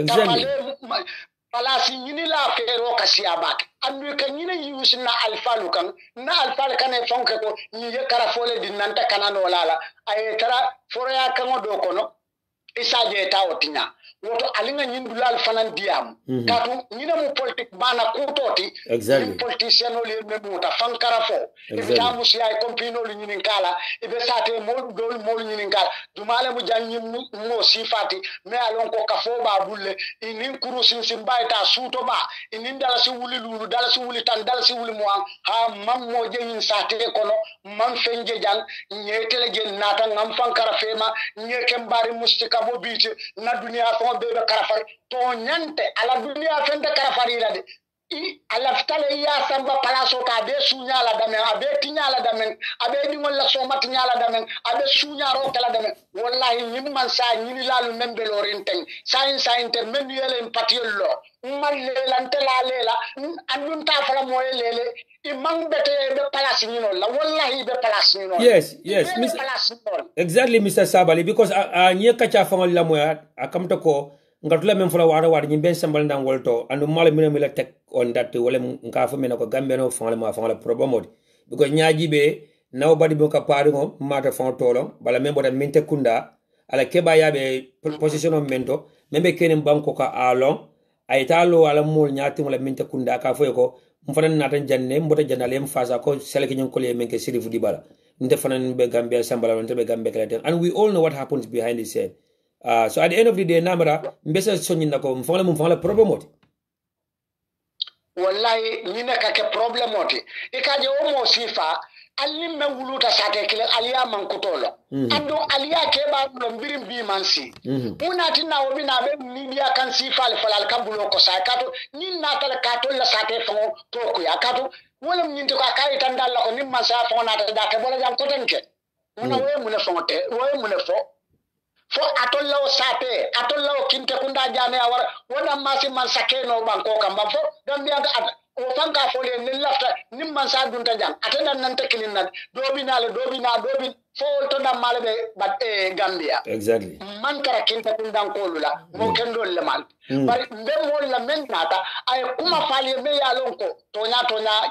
tapale palasi nyini la fero kasiyabak andu ka nyini yusna alfalu kan na alfal kan e fonke ko nyi karafole dinanta kanano lala ay tara foroya kan do kono isaje ta otinya woto alinga nyindulal fanan diam katu nyina mu politique bana kutoti exactly politicien o le mebuta fankara fo ibe tamu si ay kompino lu nyinin kala ibe sate mo dol mo nyinin kala dumale mu janyi mo sifati me alon ko kafo ba bulle inin kuru sin simbaita suto ba inin dala si wuli lulu dala si wuli tan dala si wuli mo ha mam mo jeyin sate kono mam fenje jang nyetele gen nata ngam fankara fema nyeke mbari mustika bo biti na dunia fo bebe karafari to nyante ala dunia fende karafari la de I ala ftale ya samba palaso ka be sunya la damen abe tinya la damen abe ni wala so matinya la damen abe sunya ro kala damen wallahi nyim man sa nyini lalu membe lorinten sa inter men yele empatiolo mal lelante la lela andun ta fala moye lele imang bete be palasi nyino la wallahi be palasi nyino yes exactly Mr. Sabali because nye kacha fangol la moya akamto ko ngatula men fula wara wara nyimben sambal ndang wolto andu mala mila tek on that wala nka fo men ko gambe no fangala problem modi because nyaaji be nobody bo ka paari ngom mata fon tolo bala men boda minte kunda ala keba yabe position of mento membe kenen banko ka along ay talo ala mol nyaati wala minte kunda ka fo ko mfanan nata janne mbota janale mfasa ko seleki nyon ko le men ke sirifu di bala nte fanan be gambia sambala nte be gambe kala and we all know what happens behind the scene. So at the end of the day, namara mbesa sonyi nako mfangala problem oti. Wallahi nina kake problem oti. Ikaje omo sifa alim me wuluta sate kile aliya mankutolo. Ando aliya keba mbirim bi mansi. Una tina obi na be media kan sifa falal kambulo ko sa kato nina tala kato la sate fon toku ya kato wala mnyinte ko akai tandal la ko nimma sa fon na ta dake bola jam ko tenke. Una we mune fonte, we mune fo. Fo atolla o sate atolla o kinte kunda jane awara wona masi man sakeno banko kamba fo gambia o fanka fo le nin lafta nim man sa dunta jang atenda nan tekinin nad dobi fo to dam male be bat gambia exactly man kara kinte kunda ko lula mo kendo le man bari be mo la men nata ay kuma fali me ya lonko tonya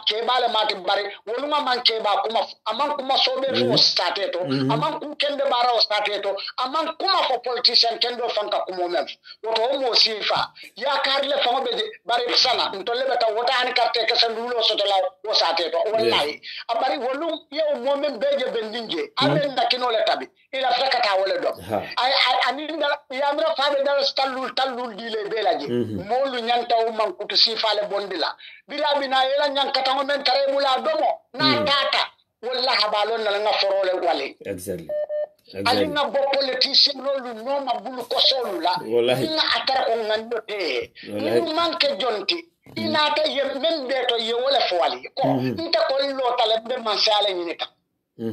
ke bale mati bari woluma man ke ba kuma aman kuma sobe fo state to aman ku kende bara o state to aman kuma fo politician kendo fanka kumo mem woto mo sifa ya karle fango be bari sana ntolle beta wota hani karte kesen dulo soto la o state to wallahi abari wolum ye mo mem beje bendinje ben na kinole tabi ila frakata wala do ay aninda yamra fabe dal tallul dile belaji molu nyanta o man kutu sifale bondila birabi na yela nyankata ngo men tare mula domo na tata wallahi balon na nga forole wale exactly alinga bo politicien lolu no ma bulu ko solula nga atara ko ngando te mu manke jonti inata ye men beto ye wala fowali ko nta ko lo tale be man sale ni ta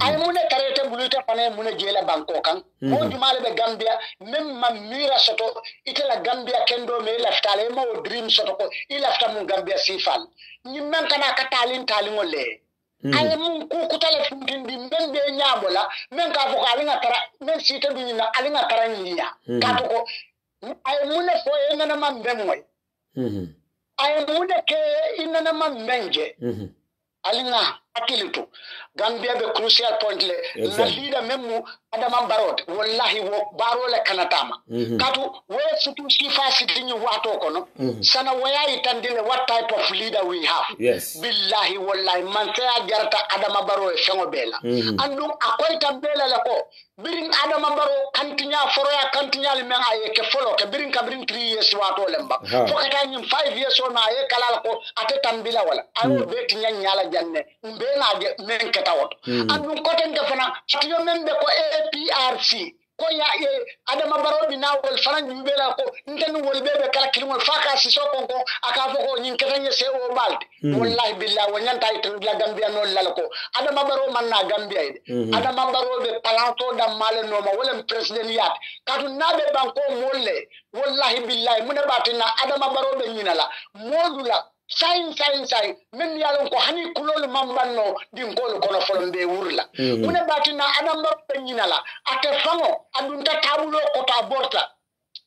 ay mune karete buluta fane mune jela banko kan mo jumale be Gambia même ma mira soto itela Gambia kendo me laftale mo dream soto ko ilafta mu Gambia sifal ni men kana katalin talingole ay mun ku kutale fundindi men be nyabola men ka fo alinga tara men sita bi na alinga tara nyiya ka to ko ay mune fo e ngana man be moy ay mune ke inana man menje alinga akilito Gambia be crucial point le na leader memu adama barot wallahi wo barole kanatama katu we sutu sifa sitinyi wato kono sana waya itandile what type of leader we have billahi wallahi man ta jarta adama baro e fengo bela andum akoy tambela la ko biring adama baro kantinya foroya kantinya le men aye ke folo ke biring ka biring 3 years wato lemba fokata nyim 5 years on aye kala ko ate tambila wala ayo be tinya nyala janne mbe na je men ke tawot andum ko ten defana tiyo men be ko APRC ko ya adama baro bi nawol fanan mbela ko nten wol bebe kala kilimol faka si soko ko aka foko nyin ketanye se o balde wallahi billahi wonyanta itan la Gambia no lalako adama baro man na Gambia ide adama baro be palanto dam male no ma wala president yat kadu nabe banko molle wallahi billahi mun batina adama baro be nyinala modula sai men yalon ko hani kulol mambanno din gol kono folonde wurla mune batina adam ba nyinala ate fango adunta tabulo ko ta borta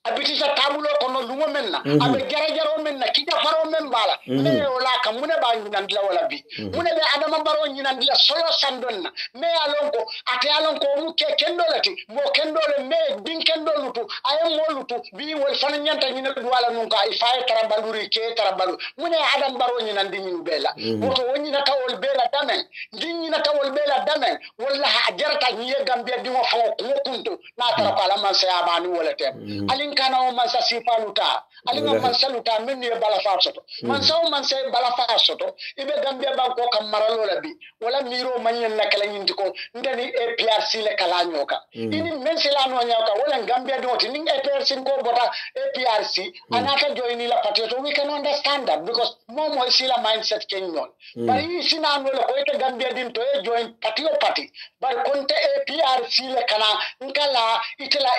abitisa tabulo kono lumo menna abe jarajaro menna kija faro men bala me wala kam mune ba nyinan la wala bi mune be adam baro nyinan la solo sandonna me yalon ko ate yalon ko mu ke kendolati mo kendole me din kendolutu ay molutu bi wol fana nyanta nyina wala nun ka ifaye tarabaluri ke tarabalu mune adam baro nyinan di min bela woto woni na tawol bela damen din na tawol bela damen wallahi ajarta nyiye Gambia di mo fa ko kuntu na tara pala man sa abani wala tem alin kana o man sa sifaluta alin man saluta men ne bala fa soto man sa o man sa bala fa soto ibe Gambia banko kam maralo la bi wala miro manyen nakala nyindi ko ndani APRC le kala nyoka ini men sila no nyoka wala Gambia doti ning APRC ko bota APRC anata joini la party so we can understand that because momo sila mindset kenyon but yi sina no le ko ite Gambia din to e join party but konte APRC le kana nkala itela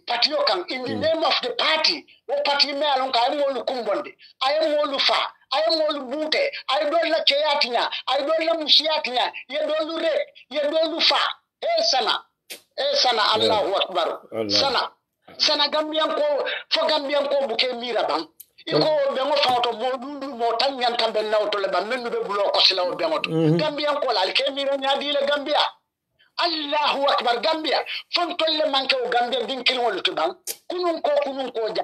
party kan in the name of the party o party me alon ka mo lu kumbonde ay mo lu fa ay mo lu bute ay do la keyatinya ay do la musiatinya ye do lu re ye do lu fa sana Allahu akbar sana Gambian ko fo Gambian ko buke mira bang iko be ngo fawto mo dundu mo tan nyanta ben nawto le ba mennu be bulo ko silaw be ngoto Gambian ko la ke mira nyaadi le Gambia Allahu akbar Gambia fon tolle manke o Gambia din kilwol to bang kunun ko ja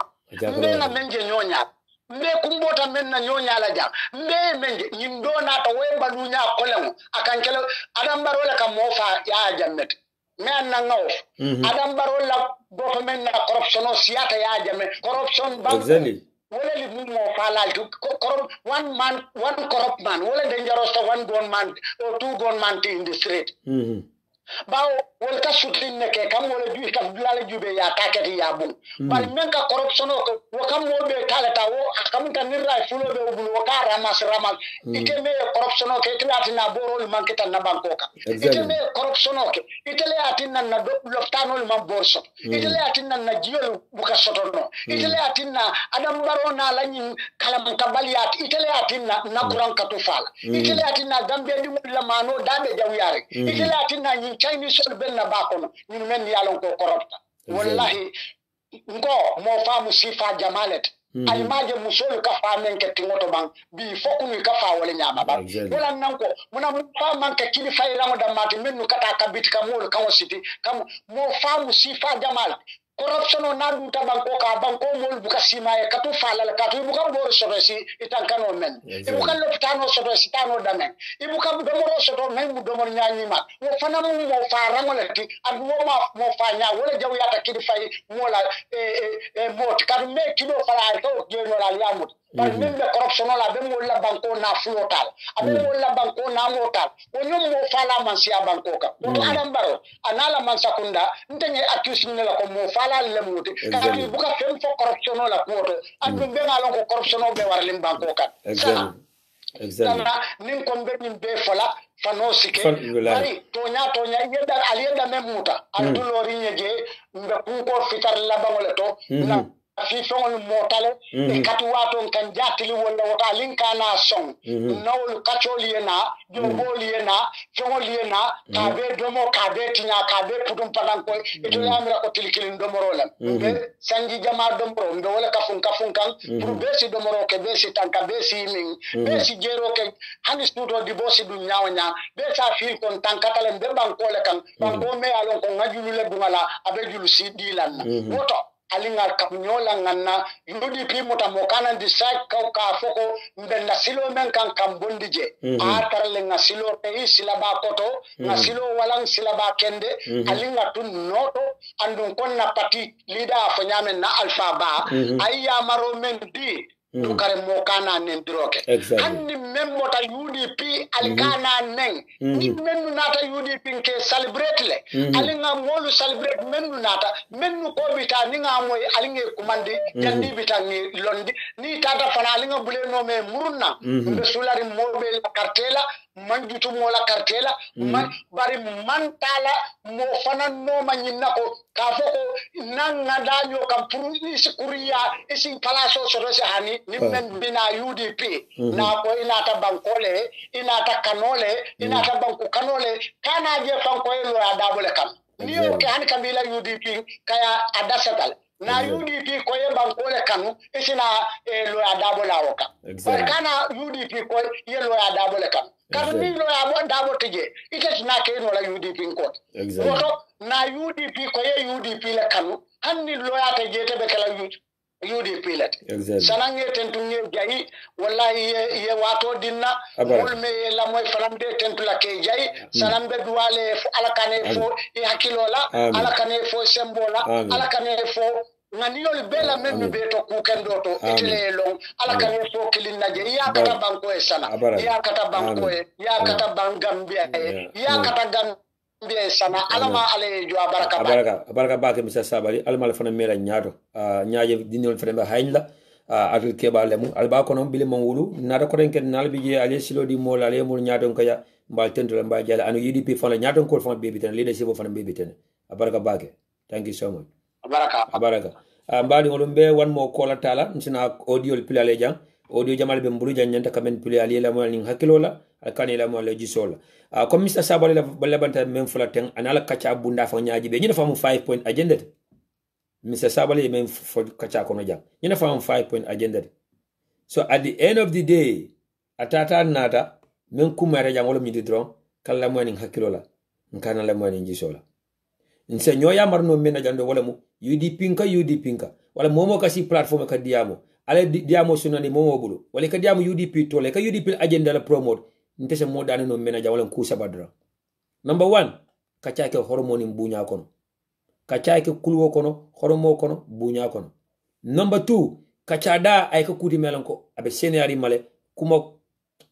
mbena menje nyonya mbe kumbota menna nyonya la ja mbe menje nyindo na to we balunya kolemu akankele adam barola kam mo fa ya jammet men na ngaw adam barola goto men na corruption o siata ya jamme corruption bank wala li mo falal to one corrupt man wala dangerous to one gone man or two gone man in the street bawo wala ka sutin ne ke kam wala ju ka dulale jube ya takati ya bun bal men ka corruption ko wakam mo be kala tawo akam tan nirra fulo be bul wakara ramas ite me corruption ke tilati na borol man ke tan na banko ka ite me corruption ke ite le atinna na do loftano man borso ite le atinna na jiol buka sotono ite le atinna adam barona lañi kala man kabaliat ite le atinna na kuran ka to fala ite le atinna gambe di la mano dabe jawyare ite le atinna Chinese sol benna bakono ñu men yalon ko corrupta wallahi ngo mo famu sifa jamalet ay maje musol ka fa men ke tingoto bang bi fokku ka fa wala nyama ba wala nan ko muna mu fa man ke kili fay la mo da mati men nu kata kabit ka mol ka wasiti kam mo famu sifa jamal corruption o na duta banko ka banko mol buka sima e katu falala katu buka bor sotosi itankano men buka lopitano sotosi tano damen buka domoro soto men mu domor nyaani ma wo fana mu mo fa rangolati and wo ma mo fa nya wala jaw yata kidi fay mola mot kadu me kido fala to geno la yamut par membe corruption la be mo la banko na flotal abe mo la banko na motal wo nyum mo fala man sia banko ka to adam baro anala man sakunda ntenye accuse ne la ko mo fala le muti kadu buka fem fo corruption la ko and be ngalon ko corruption be war lim banko ka exactly nin kon be nim be fala fano sike bari tonya yeda aliyeda memuta aldulori nyeje mbe ko fitar la bangole to na fi fongol motale e katu waton kan jatili wala wata linkana song nawul kacholi na joboli na fongoli na kabe domo kabe tinya kabe pudum padan ko e to yamira ko tilikilin domoro lam be sanji jama domoro ndo wala kafun kan pour besi domoro ke besi tanka besi min besi jero ke hanis tuto di bosi du nyawnya be sa fi kon tankatale be bankole kan banko me alon ko ngajulu le dungala abe julu si dilan woto alinga kapnyola nganna UDP muta mokana decide ka foko mbenda silo men kan kambondije atarle nga silo te silaba koto nga silo walang silaba kende alinga tun noto andun konna parti leader afanyame na alpha ba ayya maro men di dukare mokana nendroke hanni memmota UDP alikana neng ni mennu nata UDP ke celebrate le alinga molu celebrate mennu nata mennu ko bita ninga moy alinge kumandi jandi bita ni londi ni tata fana alinga bule no me murunna be sulari mobe la cartela manjutu mola cartela bari mantala mo fana no manyina ko ka foko nanga danyo kampuru isi kuriya isi palaso sorose hani nimmen bina UDP na ko inata bankole inata kanole inata banku kanole kana je fanko elo adabole kam niyo ke hani kambila UDP kaya adasatal na UDP ko ye bankole kanu isina lo adabola woka kana UDP ko ye lo adabole kam kadu ni lo adabo tije ite na ke no la UDP ko woto na UDP ko ye UDP la kanu hanni lo ya ta jete be kala UDP let sanange tentunge jayi wallahi ye wato dinna mulme la moy falamde tentula ke jayi sanambe duwale fo alakane fo e hakilola alakane fo sembola alakane fo nganiyol bela men be to ku kendo to itele long alakane fo kilin naje ya kata banko e sana ya kata banko e ya kata bangambia ya kata gambia sana alama ale jo baraka ba ke misa sabali alama fana mera nyaato nyaaje dinol fana hayla atul keba lemu alba kono bile mangulu nada ko renken nalbi je ale silo di mol ale mul nyaato kaya mbal tentu mbal jala anu UDP fana nyaato ko fana bebi tan leadership fana bebi tan baraka ba ke thank you so much baraka mbadi ngolum be wan mo kola tala nsina audio pilale jang audio jamal be mbulu janyanta kamen pilale la mo ning hakilola alkani la mo la jisola comme Mr Sabali la balabanta men fula ten anala kacha bunda fa nyaaji be nyina famu 5 point agenda Mr Sabali men fo kacha kono jang nyina famu 5 point agenda so at the end of the day atata nata men kumare jang wala mi di dron kala mo ning hakilola nkana la mo ning jisola nse nyoya marno mena jando wala mu UDP nka wala momo kasi platform ka diamo ale diamo sunani momo bulu wala ka diamo UDP to le ka UDP agenda la promote ntese mo dane no mena ja wala ku sabadra number 1 ka chaake hormone mbunya kono ka chaake kulwo kono hormo kono bunya kono number 2 ka chada ay ka kuti melan ko abe senari male kuma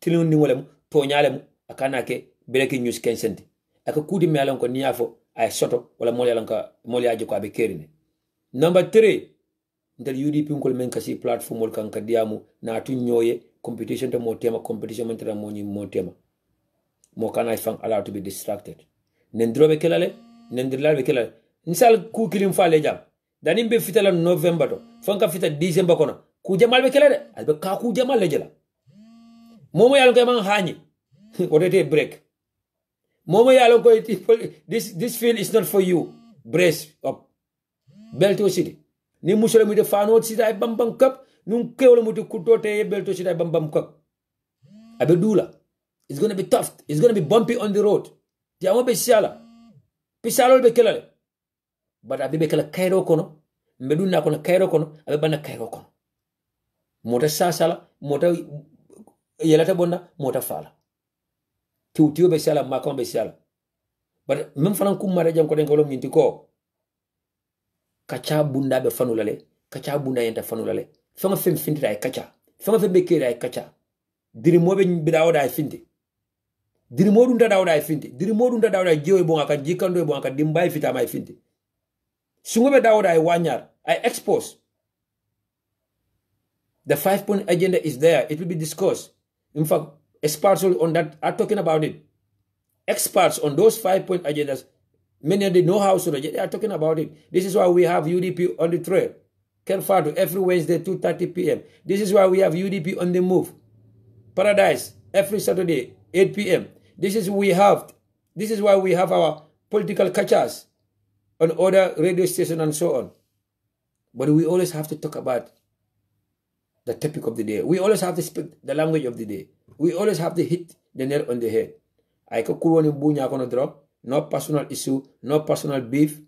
tilundi wala to nyale akana ke breaking news kensenti aka kuti melan ko niafo ay soto wala moli aji ko abe kerine number 3 ndel UDP ngol men kasi platform kan ka diamu na tu nyoye competition to mo tema competition mentera mo ni mo tema mo kana fang allowed to be distracted nendrobe kelale nendirlabe kelale insal ku kilim fale jam danim be fitala November to fanka fita December kono ku jamal be kelale albe ka ku jamal le jela momo yalla ko man hañi odete break momo yalla ko this field is not for you brace up belto city ni musole mu de fano ci day bambam kap nun kewlo mu de kutote belto ci day bambam kap abe dula it's going to be tough, it's going to be bumpy on the road ti amo be siala pisalo be kelale but abe kala kairo kono mbedu na kono kairo kono abe bana kairo kono mota sasala mota yelata bonda mota fala tiw be sala makon be sala but même fanan kum mara jam ko den ko lom nyinti ko kacha bunda be fanulale kacha bunda yenta fanulale fanga fem findita ay kacha fanga fem be kere ay kacha diri mobe be dawda ay finti diri modu nda dawda ay finti diri modu nda dawda jewe bon aka jikando bon aka dimbay fita may finti sungobe dawda ay wanyar ay expose the 5-point agenda is there. It will be discussed. In fact, experts on that are talking about it. Experts on those 5-point agendas, many of the know-how, so they are talking about it. This is why we have UDP on the trail. Kelfado every Wednesday, 2:30 p.m. This is why we have UDP on the move. Paradise every Saturday, 8 p.m. This is why we have our political catchers on other radio stations and so on. But we always have to talk about the topic of the day. We always have to speak the language of the day. We always have to hit the nail on the head. I could draw. No personal issue, no personal beef,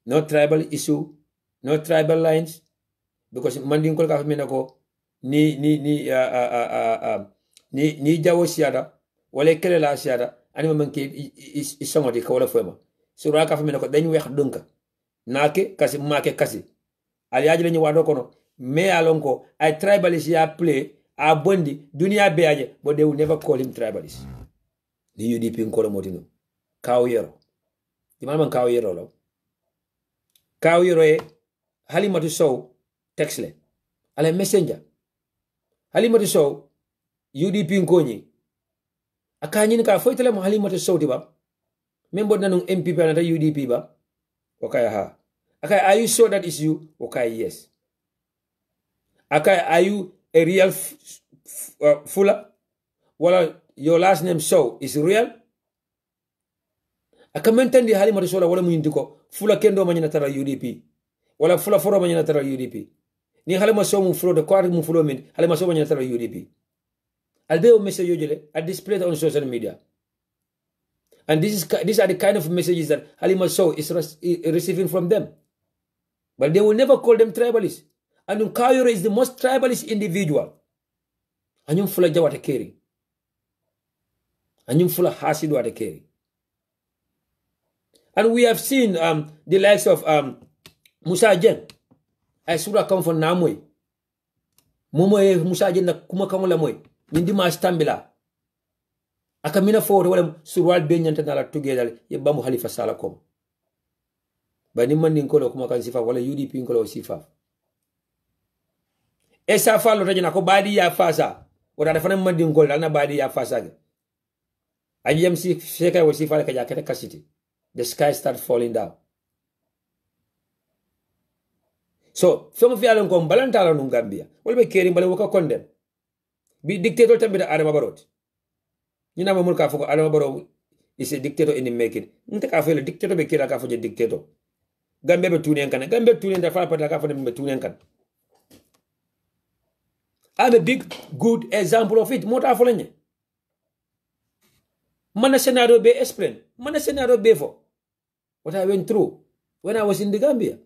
no tribal issue, no tribal lines. Because manding kolka menako ni jawo siada wala kele la siada ani manke is somodi ko wala fema. So raka menako dañu wex dunka. Nake kasi make kasi. Ali aji lañu wado kono me alonko I tribalist ya play a bondi dunia beaje, but they will never call him tribalist. The UDP nkolo motino. Kaw yero. Di man kaw yero lo. Kaw yero e Halimatu Sow textle. Ale messenger. Halimatu Sow UDP nkonyi. Akanyi ka foi tele mo Halimatu Sow tiba. Member nanung MPP anata UDP ba. Okay ha. Okay, are you sure that is you? Okay, yes. Okay, are you a real Fuller? Well, your last name Sow is real? Akamentendi Halimatu Sow wala muyindiko Fuller kendo manyina tara UDP. Wala Fuller foro manyina tara UDP. Ni Halimatu Sow mu fulo de kwari mu fulo min Halimatu Sow manyina tara UDP. Albe o message yojele I displayed on social media. And these are the kind of messages that Halimatu Sow is receiving from them. But they will never call them tribalists. And Kayore is the most tribalist individual. Anyum Fuller jawata keri. Anyum Fuller hasidu ata keri. And we have seen the likes of Musa Jen. I sura come from Namoy. Momo Musa Jen na kuma kamula moy. Nindi ma stambila. Akamina forward wala surwal benyanta nala together ye bamu Halifa Sallah kom. Bani man nkolo kuma kan sifa wala UDP nkolo sifa. Esa falo rajana ko badi ya fasa. Ora da fana man nkolo na badi ya fasa. Ajiyam si seka wa sifa ka jakete kasiti. The sky started falling down. So, fengo fi alon ko balantala no Gambia. Wala be keri mbale waka condemn. Bi dictator tambe da Adama Barrow. Ni na mamul ka foko Adama Barrow is a dictator in the making. Nte ka fele dictator be kira ka fo je dictator. Gambia be tunen kan. Gambia tunen da fa pata ka fo be tunen kan. I'm a big good example of it. Mota fo lenye. Mana scenario be explain. Mana scenario be for what I went through when I was in the Gambia.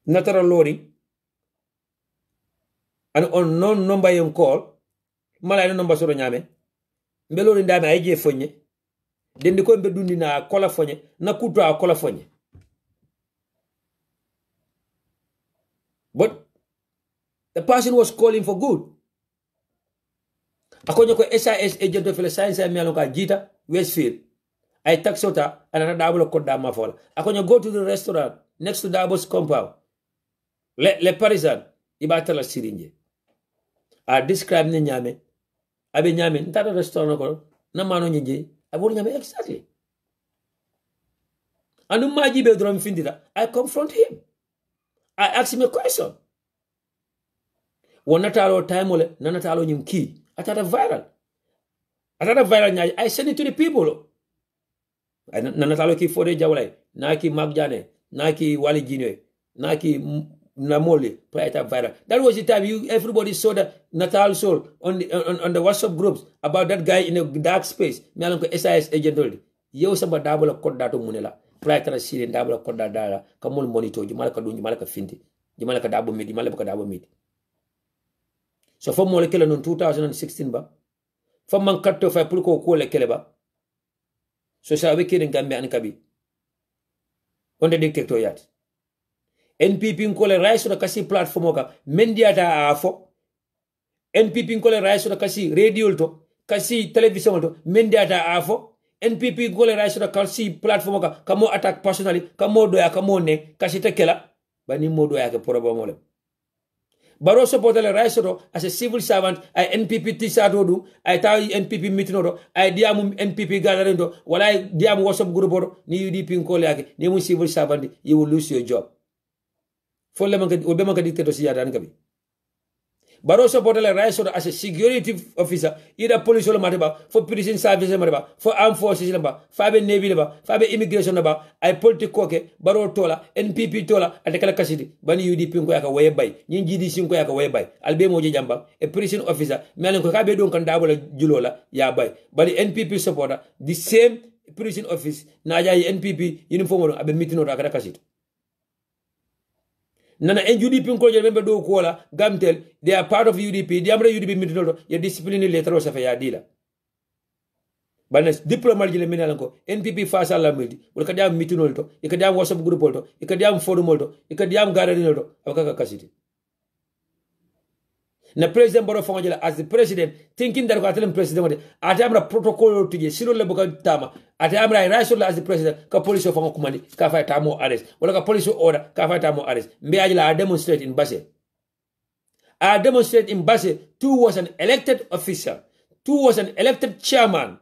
Natural loading. An unknown number you call. Mala number soro nyame. Mbelori ndame aije fonye. Dendi ko mbe dundi na kola fonye. Na kutwa kola fonye. But the person was calling for good. Akonyo ko SIS agent of the science and mialonga Jita, Westfield. I taxota and another double code dama fall. Akonyo go to the restaurant next to Dabo's compound. Le Parisan, Ibatala Sirinje. I describe the nyame. I be nyame, that restaurant ko, Namano Nje, I won't nyame exactly. And Umaji bedroom findida, I confront him. I ask him a question. Wanatalo time ole, nanatalo nyum key. Atata viral. I send it to the people. Nanatalo ki fode jawlay. Naki Magjane. Naki Wali Jinwe. Naki Namoli. Viral. That was the time everybody saw the Natal Soul on the WhatsApp groups about that guy in a dark space. Me alonko SIS agent. yow samba dabula kodda to munela playtara sire dabula kodda dala kamol monitor jumala ka dunji mala ka finti jumala ka dabo midi mala ka dabo midi so fo mo le kele non 2016 ba fo man katto fa pour ko le kele ba so sa be kene gambe an kabi on de dictator yat NPP ko le rise da kasi platform ka mendiata afo NPP ko le rise da kasi radio to kasi television to mendiata afo NPP ko le rise da kasi platform ka kamo attack personally kamo do ya kamo ne kasi tekela bani modo ya ke problème le baro support le rise do as a civil servant ay NPP t-shirt do ay taw NPP meeting do ay diamu NPP gathering do wala diamu WhatsApp group do ni UDP ko le yake ni mu civil servant you will lose your job folle man o be man ka dictator si yada nkabi baro support le rise do as a security officer ida police lo mateba for prison service mateba for armed forces ba fabe navy ba fabe immigration ba ay political ke baro tola NPP tola ate kala kasidi bani UDP ko yaka waye bay nyi jidi sin ko yaka waye bay albe mo je jamba e prison officer melen ko kabe don kan dabola julola ya bay bali NPP supporter the same prison office na jaay NPP uniform abe mitino da kala kasidi nana en UDP ko je membe do ko la gamtel they are part of UDP di amra UDP mitino ya discipline lettre sa fa ya dila bana diplomat jile minala ko NPP face à la midi wala ka diam mitino to e ka diam WhatsApp group to e ka diam forum to e ka diam garani to abaka kasiti na president baro fangela as the president thinking that ko atelem president ate amra protocol to je silo le boka tama ate amra rasul as the president ka police fango kumani ka fa tamo arrest wala ka police order ka fa tamo arrest mbe ajila demonstrate in Basse two was an elected official, two was an elected chairman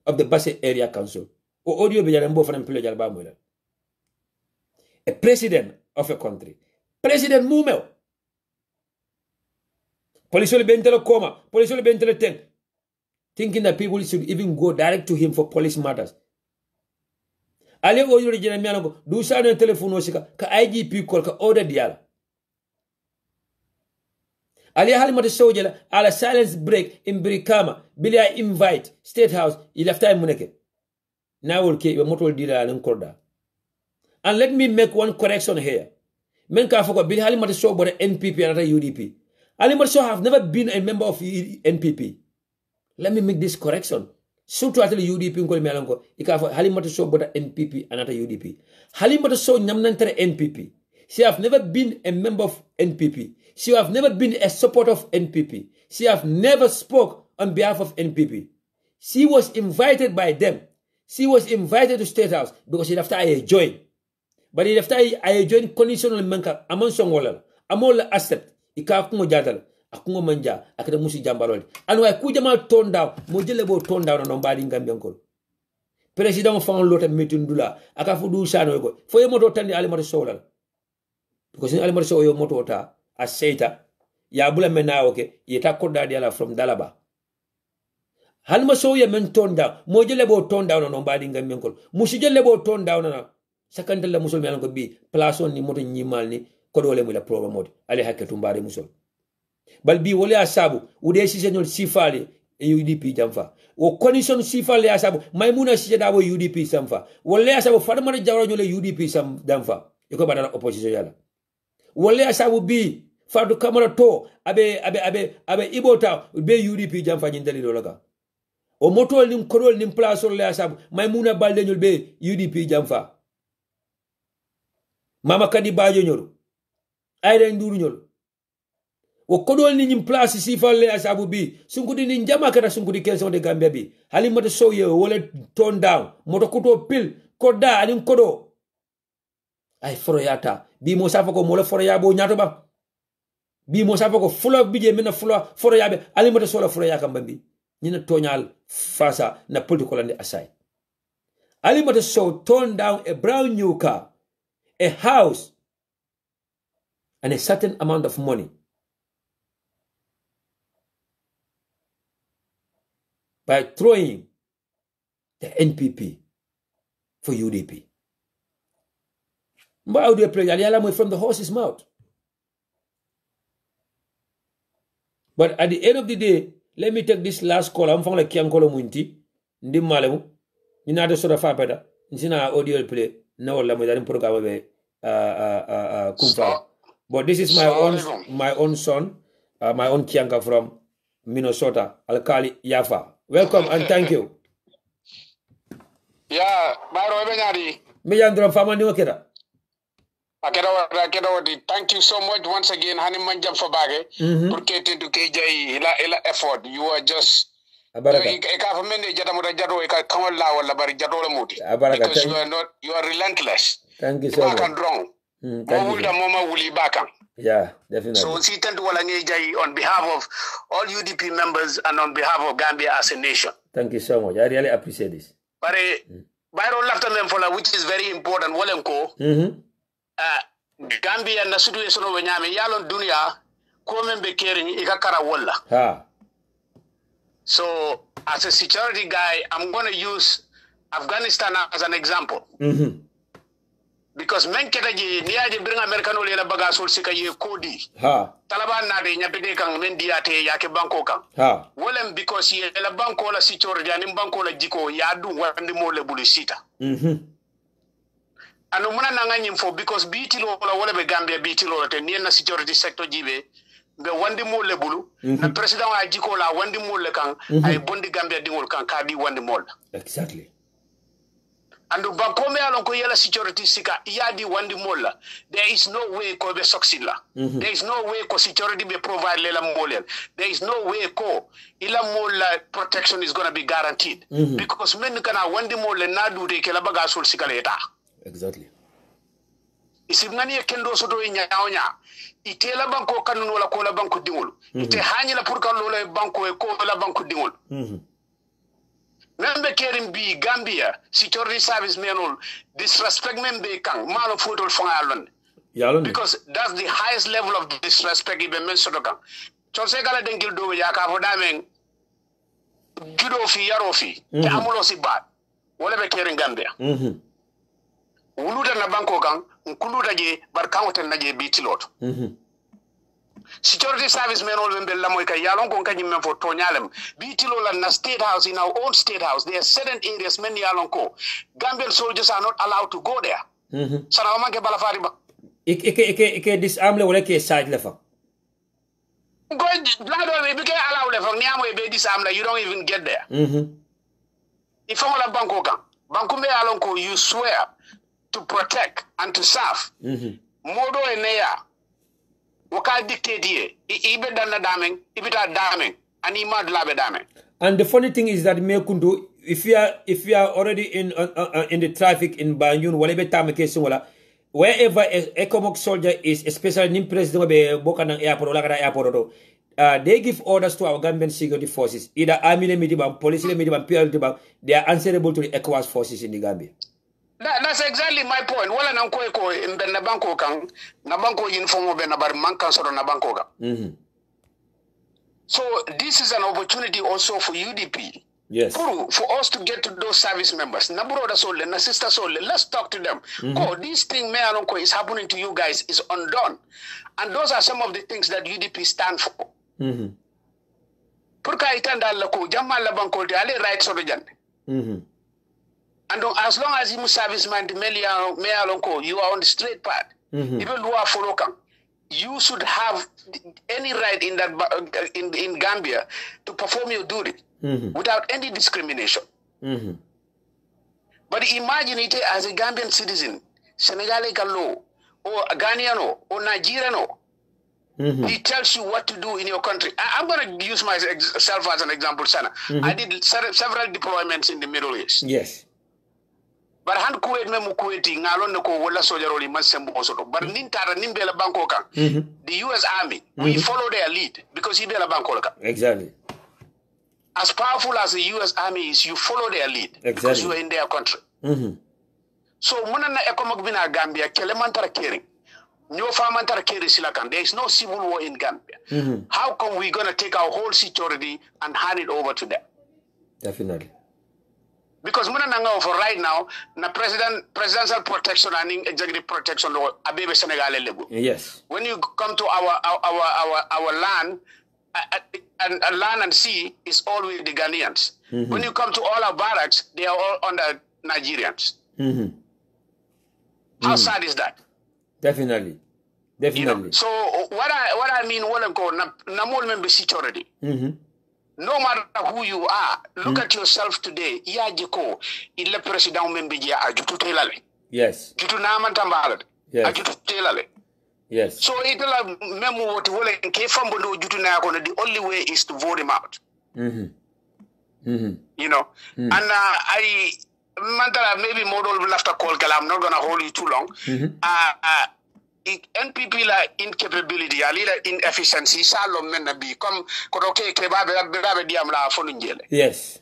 of the Basse area council o audio be jarambo fanam pile jalba mo a president of a country president mumeo police will be into coma, police will be into the tank. Thinking that people should even go direct to him for police matters. Ale o yuri jena miano do sa no telephone sika ka IGP call ka order diala. Ali hali mata sojela ala silence break in Brikama bilia invite State House ila time muneke. Now will ke moto dira nan korda. And let me make one correction here. Men ka foko bilia hali mata so bore NPP and UDP. Ali Marso have never been a member of NPP. Let me make this correction. So to atali UDP ngol melanko ikafa Halimata so boda NPP anata UDP. Halimata so nyamnantere NPP. She have never been a member of NPP. She have never been a supporter of NPP. She have never spoke on behalf of NPP. She was invited by them. She was invited to State House because she after I joined. But it after I joined conditional menka among songwala. Amol accept. Ika kungo jadal akungo manja akada musi jambalol anwa ku jama ton down mo jele bo ton down no mbadi ngambe ngol president fa on lota meeting dula aka fu du sano ko fo ye moto tandi ali moto solal because ali moto so yo moto ta a seita ya bula mena oke yeta ko dadi ala from dalaba hal ma so ye men ton down mo jele bo ton down no mbadi ngambe ngol musi jele bo ton down na sakandal la musul mel ko bi place on ni moto nyimal ni ko dole mu la proba mode ali hakatu mbare musol bal bi wala asabu ude si senol sifale e UDP jamfa o condition sifale asabu maymuna si dabo UDP samfa wala asabu farma jawra nyole UDP sam damfa e ko badala opposition yala wala asabu bi fardu kamara to abe ibota be UDP jamfa nyindali loloka o motol nim kodol nim place le asabu maymuna balde nyol be UDP jamfa mama kadi bajo nyoro ayre nduru nyol o kodol ni nyim place si falle asabu bi sunkudi ni njama kata sunkudi kelson de Gambia bi hali mata soye wala ton down moto kuto pil koda anin kodo ay foroyata bi mo safa ko mo la foroya bo nyato ba bi mo safa ko fulo bije mena fulo foroya be ali mata sola foroya kam bambi nyina tonyal fasa na political and aside ali mata so turn down a brand new car, a house, and a certain amount of money by throwing the NPP for UDP. From the horse's mouth. But at the end of the day, let me take this last call. I'm from like Kiankolo Munti, Ndim Malemu. ina do soda fa bada nsina audio play no wala mo darim programme be kumfa. But this is my own son, my own Kianga from Minnesota, Alkali Yafa. Welcome and thank you. Yeah, Baro Ebenyari. Miyandro Famani Wakera. Thank you so much once again, Hani Manjam Fabage, for getting to KJ ila effort. You are just because you are relentless. Thank you so much. Yeah, definitely. So on behalf of all UDP members and on behalf of Gambia as a nation. Thank you so much. I really appreciate this. But which is very important. Gambia na situation of Nyame Yalon Dunia Komembe Kering Ikakara Walla. So as a security guy, I'm gonna use Afghanistan as an example. Because men ketaji niaje bring American ole la bagasul sika ye kodi. Taliban na de nyapede kan men diate yake banko kan. Wolem because ye la banko la security ani banko la jiko ya du wandi mo le bulisita. Anu muna nanga nyimfo because bitilo la wala be Gambia bitilo te ni na security sector jibe be wandi mo le bulu na president wa jiko la wandi mo le kan ay bondi Gambia dingol kan kadi wandi mo. Exactly. And Bankome along Koyela security sika yadi wandi mola. There is no way ko be succeed la. There is no way ko security be provide lela mola. There is no way ko ila mola protection is gonna be guaranteed. Because men kana wandi mola na do de kela baga sul sika leta. Exactly. Isimnani kendo soto nyaonya. Itela banko kanun wala ko la banko dingol. Ite hanyi la pour kan lola banko e ko la banko dingol. Membe kerim bi Gambia security service menol disrespect membe kang malo photo fon alon because that's the highest level of disrespect even men soto kang chonse gala dengil do ya ka fo damen judo fi yaro fi te amulo si bat wala be kerim Gambia wuluda na banko kang nkuluda je bar kangoten na je bi tilot security service men all member la moy kay yalon ko kanyim men fo tonyalem bitilo la na state house in our own state house there are certain areas men yalon ko Gambian soldiers are not allowed to go there sana manke bala fari ba ike disarm le wala ke side le fa go blado we be allow le fa ni amoy be disarm la you don't even get there if on la banko kan banko me yalon ko you swear to protect and to serve modo eneya waka dictate ibe dana daming ibita daming and imad labe daming. And the funny thing is that Mekundu, if you are already in the traffic in Banjul, whatever time case wala, wherever a economic soldier is, especially in president be bokanang airport or airport, they give orders to our Gambian security forces, either army military, police military, PL, they are answerable to the ECOWAS forces in the Gambia. That's exactly my point. Wala nang ko in na banko kang na banko informo be na bar man kan soro na banko ka. So this is an opportunity also for UDP. Yes. For us to get to those service members. Na brother soul, na sister soul, let's talk to them. Oh, this thing me alonko is happening to you guys is undone. And those are some of the things that UDP stand for. Purka itanda la ko jamma la banko de ale right soro jande. And as long as you serviceman you are on the straight path. Even who are follow you should have any right in that in Gambia to perform your duty without any discrimination. But imagine it as a Gambian citizen, Senegalese law, or a Ghanaian or Nigerian. He tells you what to do in your country. I'm going to use myself as an example, Sana. I did several deployments in the Middle East. Yes. But han kuwait me mu kuwaiti ngalon ne ko wala sojaroli man sembo soto but nintara nimbela banko kan the US Army we follow their lead because he bela banko kan exactly as powerful as the US Army is you follow their lead because you are in their country so munana economic bina Gambia kelemantara caring no famantara caring silakan there is no civil war in Gambia how come we going to take our whole security and hand it over to them? Definitely. Because for right now, na presidential protection and executive protection law abebe Senegal lebu. Yes. When you come to our land, and land and sea is always the Ghanaians. When you come to all our barracks, they are all under Nigerians. How sad is that? Definitely. You know? So what I mean, namol member security. No matter who you are, look at yourself today. Iya jiko ille president member jia ajutu telale. Yes. Jutu namantambala. Yes. Ajutu telale. Yes. So itala memo what wole nke fambo no jutu na kono, the only way is to vote him out. You know, and I mantala maybe model will have to call. I'm not gonna hold you too long. NPP la incapability, a little inefficiency, salom menabi come kodoke kebabe diam la fonunjele. Yes.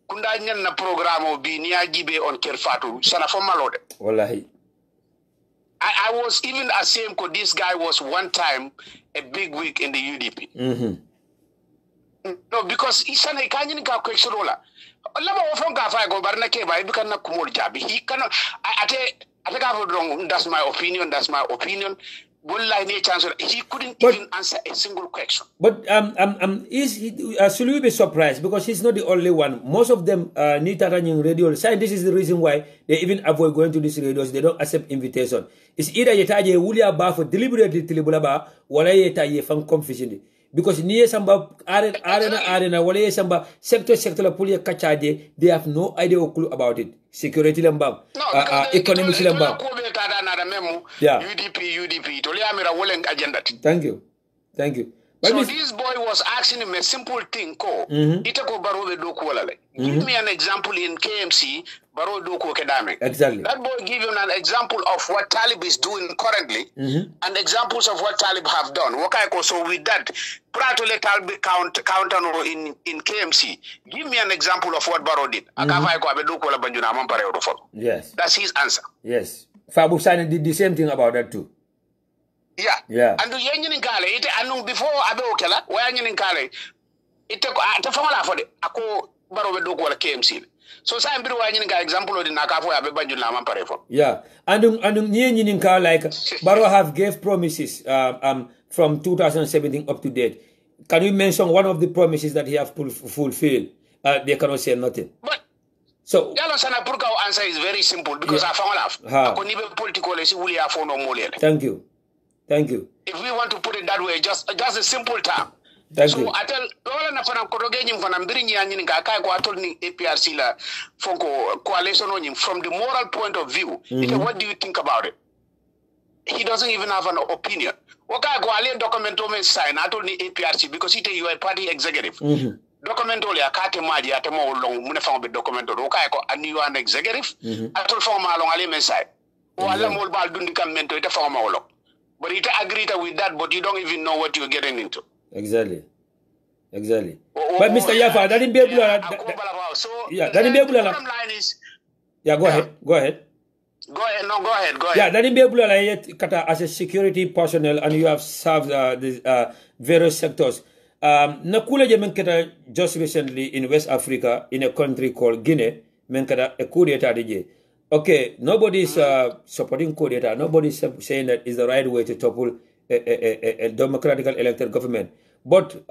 Kunda nyen na programo bi ni ajibe on kerfatu sana fo malode. Wallahi. I was even ashamed because this guy was one time a big wig in the UDP. No, because isana kanyin ka question ola. Lama ofon ka fa go barna ke ba ibukan na kumol jabi. He cannot I think I would wrong. That's my opinion. He couldn't even answer a single question. But should we be surprised? Because he's not the only one. Most of them need to run radio. This is the reason why they even avoid going to these radios. They don't accept invitation. It's either yetaje wulia ba for deliberately tilibulaba, wala yetaje fan confusion. Because niye samba arena wala samba sector la pulia kachaje, they have no idea or clue about it. Security lembang, economic lembang. Yeah. UDP. Thank you. So this boy was asking him a simple thing. Give me an example in KMC. Exactly. That boy give him an example of what Talib is doing currently and examples of what Talib have done. So with that, prior to let Talib count in KMC, give me an example of what Barrow did. Yes. That's his answer. Yes. Fabu Sani did the same thing about that too. Yeah. And before Abe Okela, where you kale, it took a family for the Ako Barrow KMC. So some people example of the Nakafo Abe Banjulama Parefo. Yeah. And like Barrow have gave promises from 2017 up to date. Can you mention one of the promises that he have fulfilled? They cannot say nothing. But so Yalo Sana Purkao answer is very simple because I found out political. Thank you. If we want to put it that way, just a simple term. Thank you. I tell all na fana korogenyi mfana mbirinyi anyini kakai kwa atol ni APRC la fonko coalition onyim from the moral point of view. What do you think about it? He doesn't even have an opinion. Waka kwa ale documento me sign atol ni APRC because you are a party executive. Documento le akate maji atemo long mune fanga be documento waka ko and you are an executive atol fanga long ale me sign. Wala mol bal dundi kamento ite fanga long. But you agree with that, but you don't even know what you're getting into. Exactly. But Mr. Yafa, that didn't be able to. Yeah, go ahead. Go ahead. Yeah, that didn't be able to as a security personnel, and you have served the various sectors. Nakula Jemenketa just recently in West Africa, in a country called Guinea, Menketa a coup d'etat. Okay, nobody is supporting coup d'etat. Nobody is saying that is the right way to topple a democratically elected government. But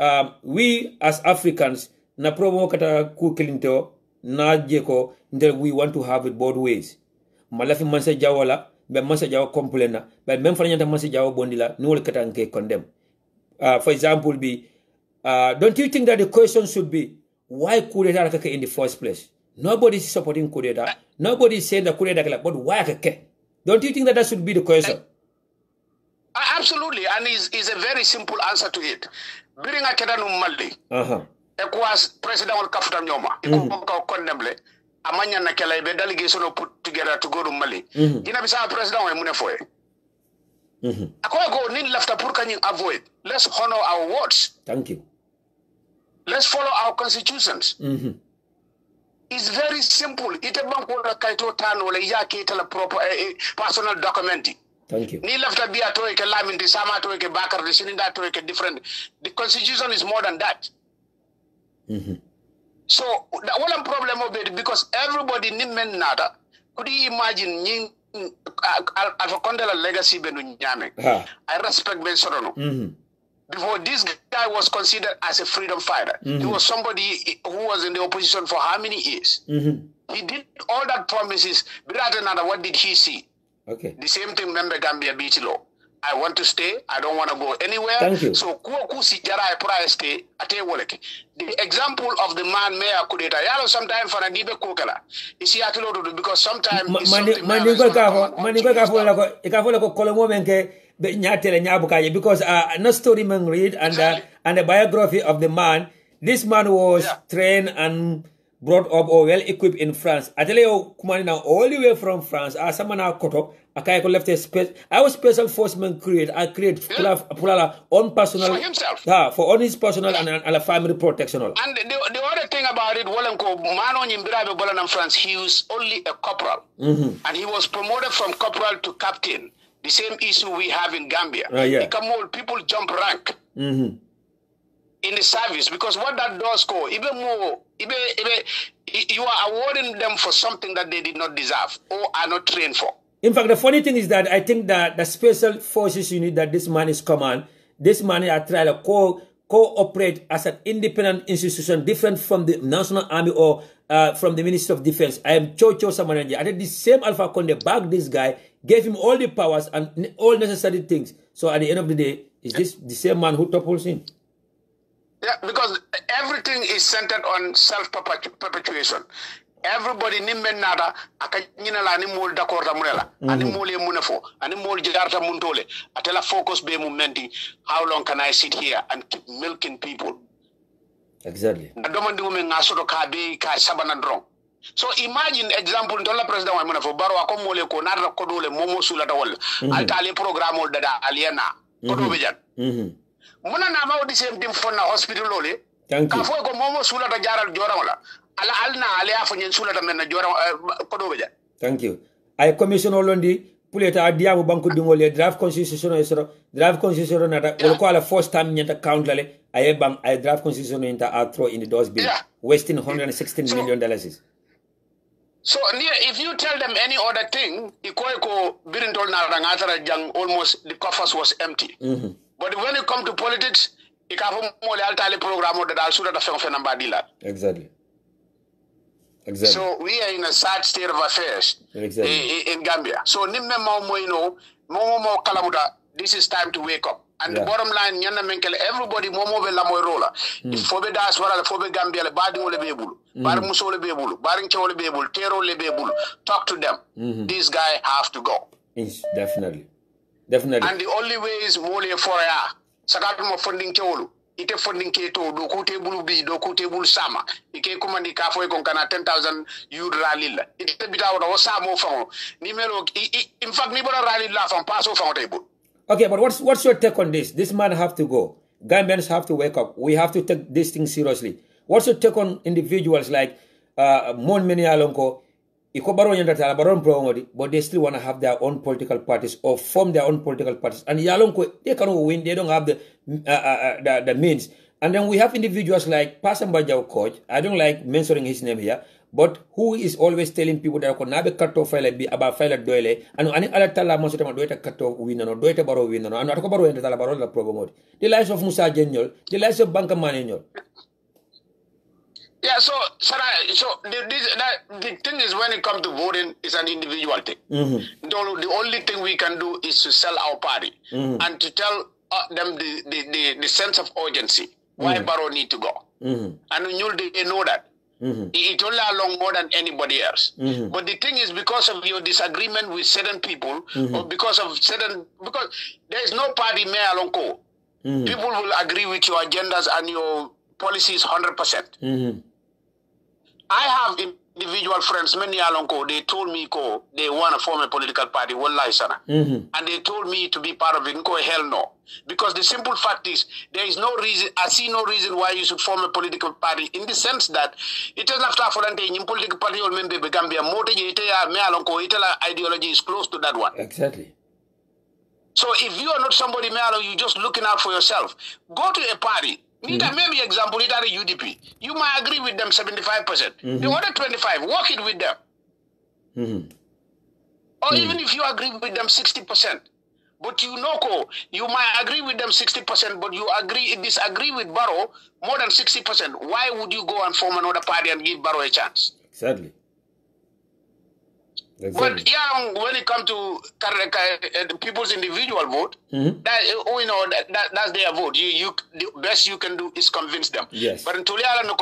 we as Africans, na promo kata coup kilinto na jeko that we want to have it both ways. Malafi mansa jawala, be mansa jawa complaina, but men fanyanta mansa jawa bondila, no kata nke condemn. For example, don't you think that the question should be why coup d'etat in the first place? Nobody is supporting coup d'etat. Nobody is saying that coup d'etat, but why? Don't you think that should be the question? Absolutely, and is a very simple answer to it. During a kedanu Mali, was President of Kafuta Nyoma, condemned Amanya Nakela, the delegation put together to go to Mali. Guinea-Bissau President Munefoe. Akwago nin left a Purkani avoid. Let's honor our words. Thank you. Let's follow our constitutions. It's very simple. It's a bank kaito tano le yaki tell a proper personal documenting. Thank you. Ni left a bia to a lam in the sama to a bakar, the sininda to a different. The constitution is more than that. So the one problem of it because everybody nimen nada. Could you imagine ning Alpha Condela legacy benu nyame? I respect Ben Sorono. before this guy was considered as a freedom fighter. He was somebody who was in the opposition for how many years? He did all that promises. What did he see? Okay. The same thing, remember Gambia BT law. I want to stay. I don't want to go anywhere. Thank you. So, stay. The example of the man Mayor Kudeta. Yalo sometimes for a gibe kokala. Is he because sometimes because no story man read and the biography of the man. This man was trained and brought up or well equipped in France. I tell you, now all the way from France. Someone now cut up. I left a space. I was special forceman create. I create Pulala on personal for himself. For on his personal and family protection. And the other thing about it, France, he was only a corporal, and he was promoted from corporal to captain. The same issue we have in Gambia. People jump rank. In the service, because what that does go, even more, you are awarding them for something that they did not deserve or are not trained for. In fact, the funny thing is that I think that the special forces unit that this man is command, this man are trying to cooperate as an independent institution, different from the National Army or from the Ministry of Defense. I am Chocho Samananja. I think the same Alpha Conde backed this guy, gave him all the powers and all necessary things. So at the end of the day, is this the same man who topples him? Yeah, because everything is centered on self-perpetuation. Everybody nimbe nada akanyina la ni mol d'accord ta munela ani mol ye munafo ani mol jarta muntole atela focus be mumenti how long can I sit here and keep milking people? Exactly. Domandi ume ngasoto ka be ka sabana drong. So imagine example ntola president wa munafo baro ako mole ko nada ko dole momo sula ta wol altale programme dada aliena ko do bejan. Muna na ma odi same team for na hospital lole ka fo ko momo sula ta jaral jora wala. Thank you. I commission Olondi Puleta Diamu Banku Dingole draft constitution nata will call a first time nyata count lale I draft constitution into throw in the doors bill wasting $116 million. So if you tell them any other thing, Ikoeko Birintol Narangatara Jang almost the coffers was empty. But when it comes to politics, Exactly. So we are in a sad state of affairs in Gambia. So this is time to wake up. And the bottom line, everybody if Fobe das wala Fobe Gambia badi ole bebulu, bar muso ole bebulu, baring chole bebulu, tero ole bebulu. Talk to them. This guy have to go. Definitely. And the only way is mole for ya. Sakatu funding cholu. Ite funding keto do kote bulu bi do kote bulu sama ike kumandi ka fo kon kana 10,000 euro ralila ite bitaw do samo famo numero in fact ni bora ralila fam paso famo table. Okay, but what's your take on this? This man have to go. Gambians have to wake up. We have to take this thing seriously. What's your take on individuals like Mon Meni Alonko? But they still want to have their own political parties or form their own political parties. And Yalonko, they cannot win. They don't have the means. And then we have individuals like Pasambajao Coach. I don't like mentioning his name here, but who is always telling people that I can cut off about file doyle and any other tala most of them do it cut off winner or do it baro winner and not baro and the program. The lives of Musa General, the lives of Banka Manuel. Yeah, so the thing is when it comes to voting, it's an individual thing. The only thing we can do is to sell our party and to tell them the sense of urgency, why Barrow need to go. And they know that. It only along more than anybody else. But the thing is because of your disagreement with certain people or because there is no party may along go. People will agree with your agendas and your policies 100%. I have individual friends, many alonko, they told me they want to form a political party, and they told me to be part of it. Hell no. Because the simple fact is, there is no reason, I see no reason why you should form a political party in the sense that it is not for a political party or member Gambia, ideology is close to that one. Exactly. So if you are not somebody, you're just looking out for yourself, go to a party. Maybe example, it are a UDP. You might agree with them 75%. The other 25, work it with them. Or even if you agree with them 60%, But you know, you might agree with them 60%, but you disagree with Barrow more than 60%. Why would you go and form another party and give Barrow a chance? Exactly. But yeah, when it comes to people's individual vote, that's their vote. The best you can do is convince them. Yes. But until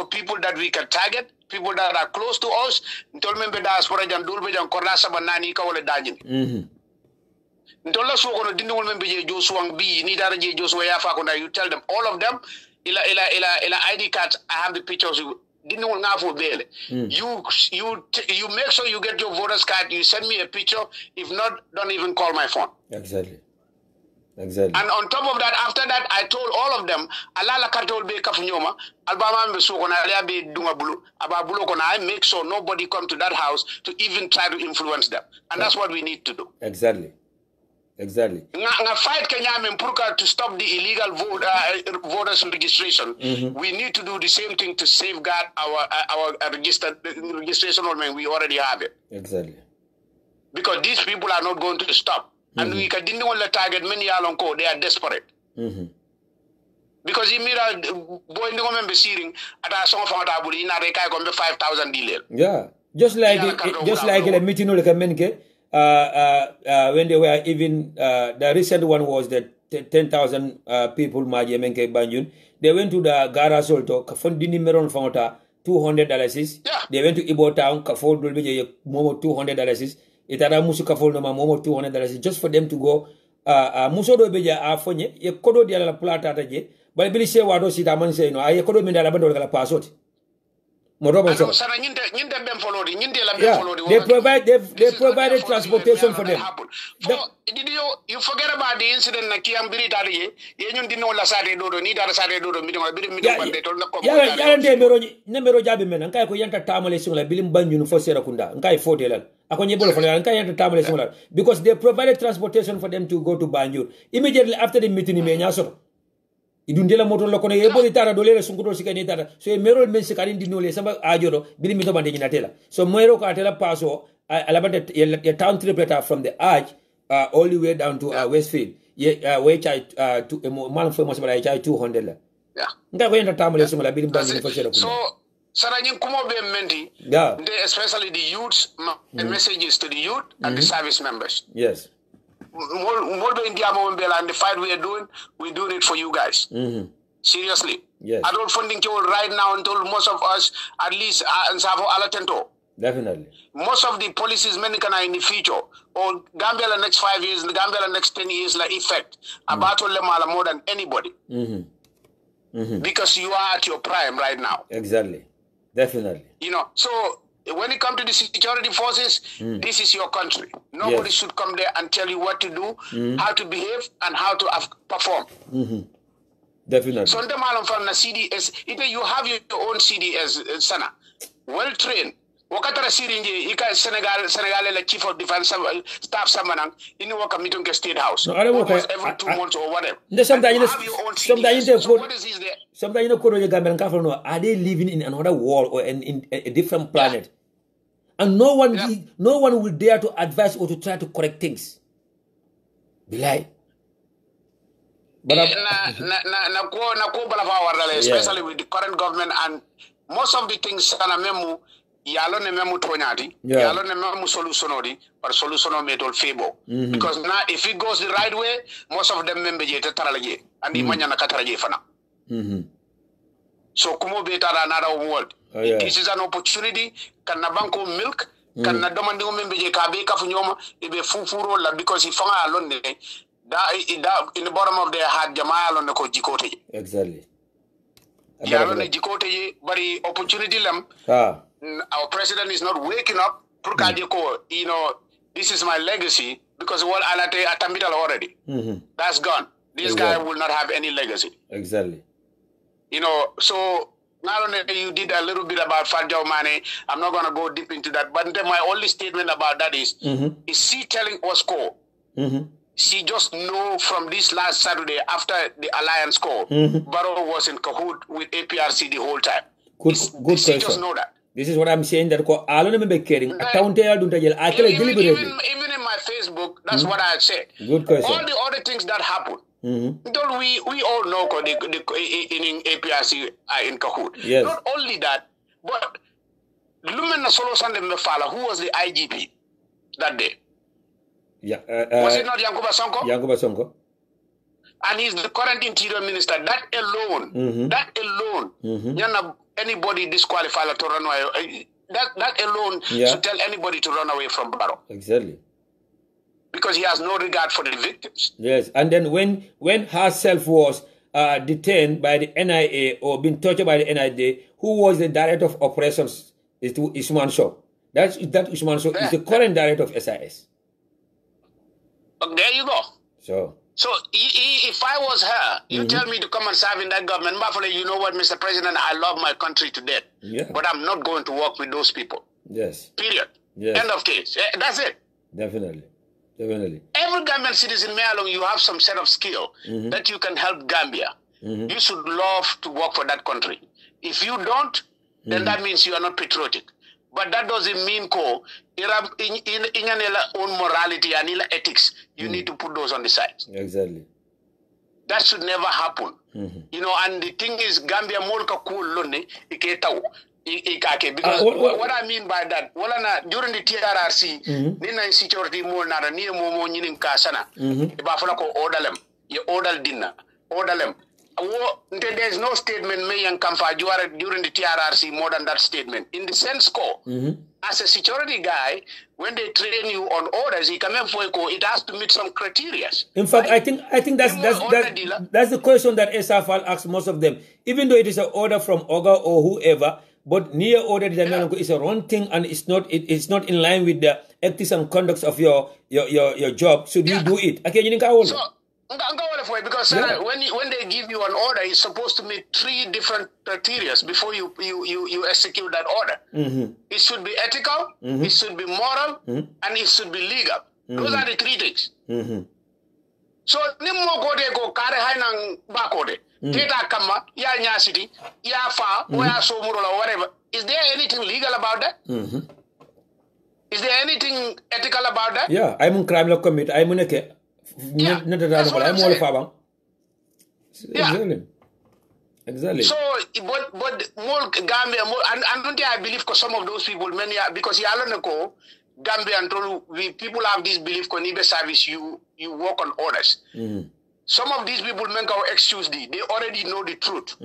people that we can target, people that are close to us, until member diaspora jan dulbe jan korda sabanani ka wala dajin. Ntola so kono dindul membe je Joshua B ni dara je Joshua ya fa ko you tell them all of them ila ID cards. I have the pictures. Dindul nga fo bele. You make sure you get your voters card. You send me a picture. If not, don't even call my phone. Exactly. And on top of that, after that, I told all of them, Alala katol be kafunyoma, Albama be so kona ala be dunga bulu, aba bulu kona. I make sure nobody come to that house to even try to influence them, and that's what we need to do. Exactly. Nga fight Kenya Mempurka to stop the illegal voters registration. We need to do the same thing to safeguard our registration. We already have it. Exactly. Because these people are not going to stop. And we didn't want to target many alonko. They are desperate. Because imira boy no member searing at a song from Tabuli in a rekai gombe 5,000 delay. Yeah. Just like the meeting like a when they were even the recent one was that 10,000 people Maji Menke Banjun. They went to the Gara Solto, Kafondini Meron Fanta, $200. Yeah. They went to Ibo Town, Kafol Dulbe Momo $200. Itara Musu Kafol no Momo $200 just for them to go. Musodo Beja Afonye, ye kodo dia la plata taje, but Billy say wado sita man say no, I kodo menda la bando la pasot. They provided transportation for them. You forget about the incident na Kiambiri tadi ye nyun dino la sare dodo ni dara sare dodo mi bande to ko ya nemero jabi men nkai ko yanta tamale singla bilim banjunu fo sera kunda nkai fotelal ako nyebolo fo nkai yanta tamale singla because they provided transportation for them to go to Banjul immediately after the meeting me nyaso idundela moto lokone yeboli tara dolere sunkudo sikani tara so mero men sikani dinole samba ajodo bilim mi to bande nyinatela so mero ko atela paso alabante a town tripleta from the arch all the way down to Westfield. Which I to man for most I 200. Yeah. Nga wenda tamale sumala bilim bandi for sure. So saranyin kumo be menti. Yeah. Especially the youths, the messages to the youth and the service members. Yes. More India mo and the fight we are doing it for you guys. Seriously. Yes. Adult funding right now until most of us at least and Savo Alatento. Definitely. Most of the policies many can in the future or Gambia the next 5 years, the Gambia the next 10 years like effect about more than anybody. Because you are at your prime right now. Exactly. Definitely. You know, so when it comes to the security forces, this is your country. Nobody should come there and tell you what to do, how to behave, and how to perform. Definitely. So from the CDS, you have your own CDS, Sana, well trained. Wakatara sirinje ika Senegal la chief of defense staff samanang in waka meeting ke state house. No, I don't work every 2 months or whatever. Sometimes Sometimes you know are they living in another world or in a different planet? And no one will dare to advise or to try to correct things. Bilai. But especially with the current government and most of the things yalo ne memu tonyati yalo ne memu solutionodi or solutiono metol febo because now if it goes the right way most of them membe je taralaje and the manya na kataraje fana so kumo be tara another world this is an opportunity kan na banko milk kan na domandi membe je ka be kafu nyoma e be fufuro la because if fanga alone da in the bottom of their heart jamaa alone ko jikote exactly yalo ne jikote je bari opportunity lam our president is not waking up. You know, this is my legacy because what Alate Atambidal already. That's gone. This guy will not have any legacy. Exactly. You know, so not only you did a little bit about Fadjao Mane, I'm not going to go deep into that. But my only statement about that is she telling Osco, she just know from this last Saturday after the alliance call, Barrow was in cahoot with APRC the whole time. Good she just know that. This is what I'm saying. That ko alone me caring. Account ya dunta jel. Even in my Facebook, That's what I said. Good question. All the other things that happen, we all know in APRC are in Kahoot. Yes. Not only that, but Lumen Solo Sunday Mefala, who was the IGP that day? Yeah. Was it not Yankuba Sonko? Yankuba Sonko. And he's the current interior minister. That alone, anybody disqualified to run away. That alone should tell anybody to run away from Barrow. Exactly. Because he has no regard for the victims. Yes, and then when herself was detained by the NIA or been tortured by the NIA, who was the director of operations? Is Usman Shaw. That Usman Shaw is the current director of SIS. There you go. So if I was her, you tell me to come and serve in that government, you know what, Mr. President, I love my country to death, but I'm not going to work with those people. Yes. Period. Yes. End of case. That's it. Definitely. Every Gambian citizen, you have some set of skill that you can help Gambia. You should love to work for that country. If you don't, then that means you are not patriotic. But that doesn't mean in your own morality and ethics, you need to put those on the side. Exactly. That should never happen. And the thing is, Gambia molka cool lone iketau. Because what I mean by that, during the TRRC, nina security more nara ni momo nyinin kasana. Ibafuna ko order them. There is no statement made in Kampa during the TRRC more than that statement. In the sense, as a security guy, when they train you on orders, it has to meet some criteria. In fact, right? I think that's the question that SFL asks most of them. Even though it is an order from Oga or whoever, but near order is a wrong thing and it's not in line with the ethics and conduct of your job. Should you do it? Because when they give you an order, it's supposed to meet 3 different criteria before you execute that order. It should be ethical, it should be moral, and it should be legal. Those are the 3 things. So, nimmo kode ko kare hainang bakode. Teta kama, ya nyasiti, ya fa, or ya somurola, whatever. Is there anything legal about that? Is there anything ethical about that? Yeah, I'm a crime law commit. I'm a that's what I'm saying. Exactly. So, but more Gambia, and I believe because some of those people, many are, because Gambia and people have this belief when service you work on orders. Some of these people make our excuse they already know the truth.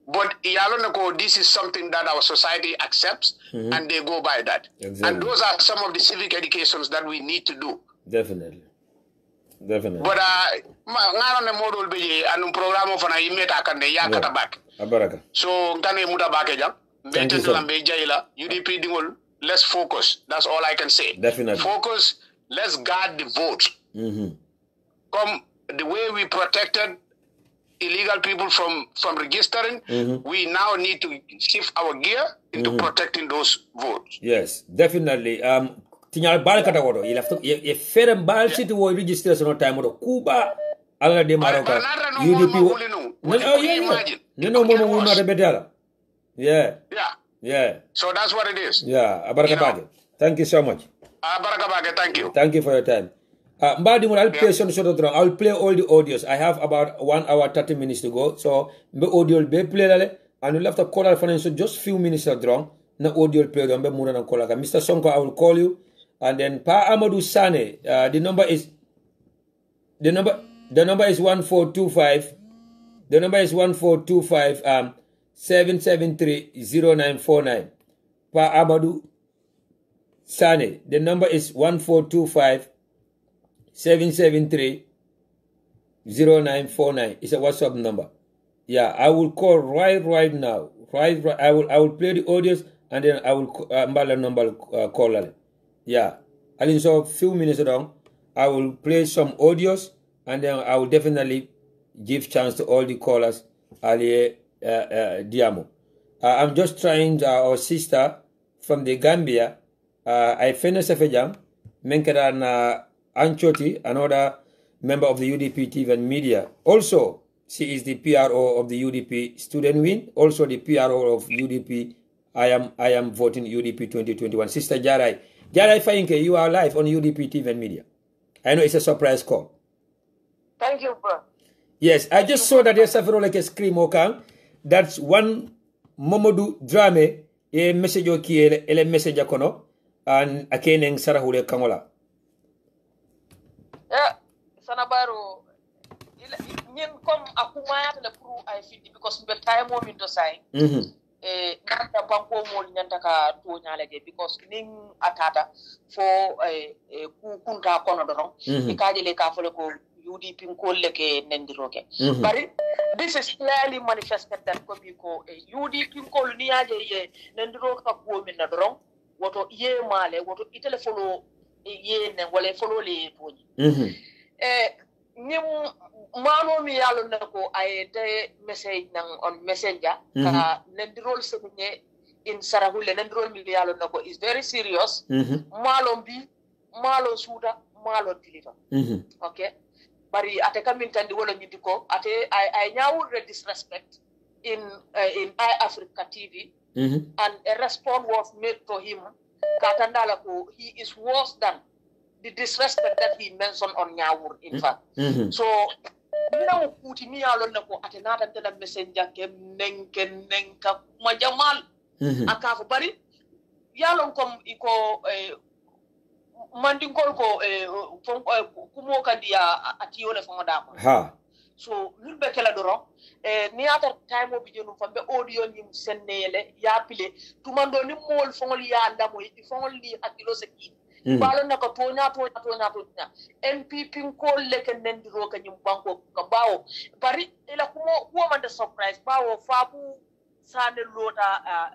But this is something that our society accepts and they go by that. Exactly. And those are some of the civic educations that we need to do. Definitely. But ngaro model be anum program of na imeta kande ya kata back. Abaraka. So ngane muta back jam. Thank you, sir. UDP dingol, let's focus. That's all I can say. Definitely. Focus, let's guard the vote. Come the way we protected illegal people from registering, we now need to shift our gear into protecting those votes. Yes, definitely. Tinyal bal kata wodo ye ferem bal city wo registration no time wodo kuba ala de maroka UDP no mo na rebetala yeah so that's what it is. Abaraka bage, thank you so much. Abaraka bage, thank you for your time. I'll play some sort of I'll play all the audios. I have about 1 hour 30 minutes to go, so the audio be play lale and you'll have to call our financial just few minutes drunk na audio play don be muna na call Mr. Sonko. I will call you. And then Pa Amadou Sane, the number is 1425. The number is 1425 7730949. Pa Amadou Sane, the number is 1425 7730949. It's a WhatsApp number. Yeah, I will call right now. I will play the audios and then I will call her. Yeah, and in so few minutes around, I will play some audios and then I will definitely give chance to all the callers. Ali Diamo. I'm just trying our sister from the Gambia. I finished a jam. Menkara Anchoti, another member of the UDP TV&MEDIA. Also, she is the PRO of the UDP Student Win. Also, the PRO of UDP. I am voting UDP 2021. Sister Jarai. Jarai Fainke, you are live on UDP TV&MEDIA. I know it's a surprise call. Thank you, bro. Yes, I just saw that there's several like a scream okang. That's one Momodu Drame, a message okie, ele message akono, and akeneng sarahule kangola. Yeah, Sanabaro, nyen kom akumaya le pro I feel because the time moment to say. Nanta banko mo nyanta ka to nyalege because ning atata for ku kunta kono doron ikaje le ka fole ko UDP ko leke nendiroke but this is clearly manifested that ko bi ko UDP ko ni yaje ye nendiro ka ko min na doron woto ye male woto itele folo ye ne wala folo le toji nim mano mi yalo nako ay de message nang on messenger ka nendirol sebenye in sarahule nendirol mi yalo nako is very serious malo bi malo suda malo deliver okay bari ate kamin tandi wala nyindi ko ate I nyawul disrespect in Africa TV and a response was made to him katandala ko he is worse than the disrespect that he mentioned on Nyawur, in fact. So, you know, Putini alone ko atenata tena messenger ke nenka majamal akafu bari yalon kom iko mandingol ko kumo kandia atiole fonda ha so nulbe kala doro ni ata time obijenu fambe audio ni sennele ya pile tumando ni mol fongol ya ndamo yi fongol li akilo seki balo na ko tonya NPP ko leke nendiro ka nyum banko ka bawo bari ila kumo man the surprise bawo fabu sane lota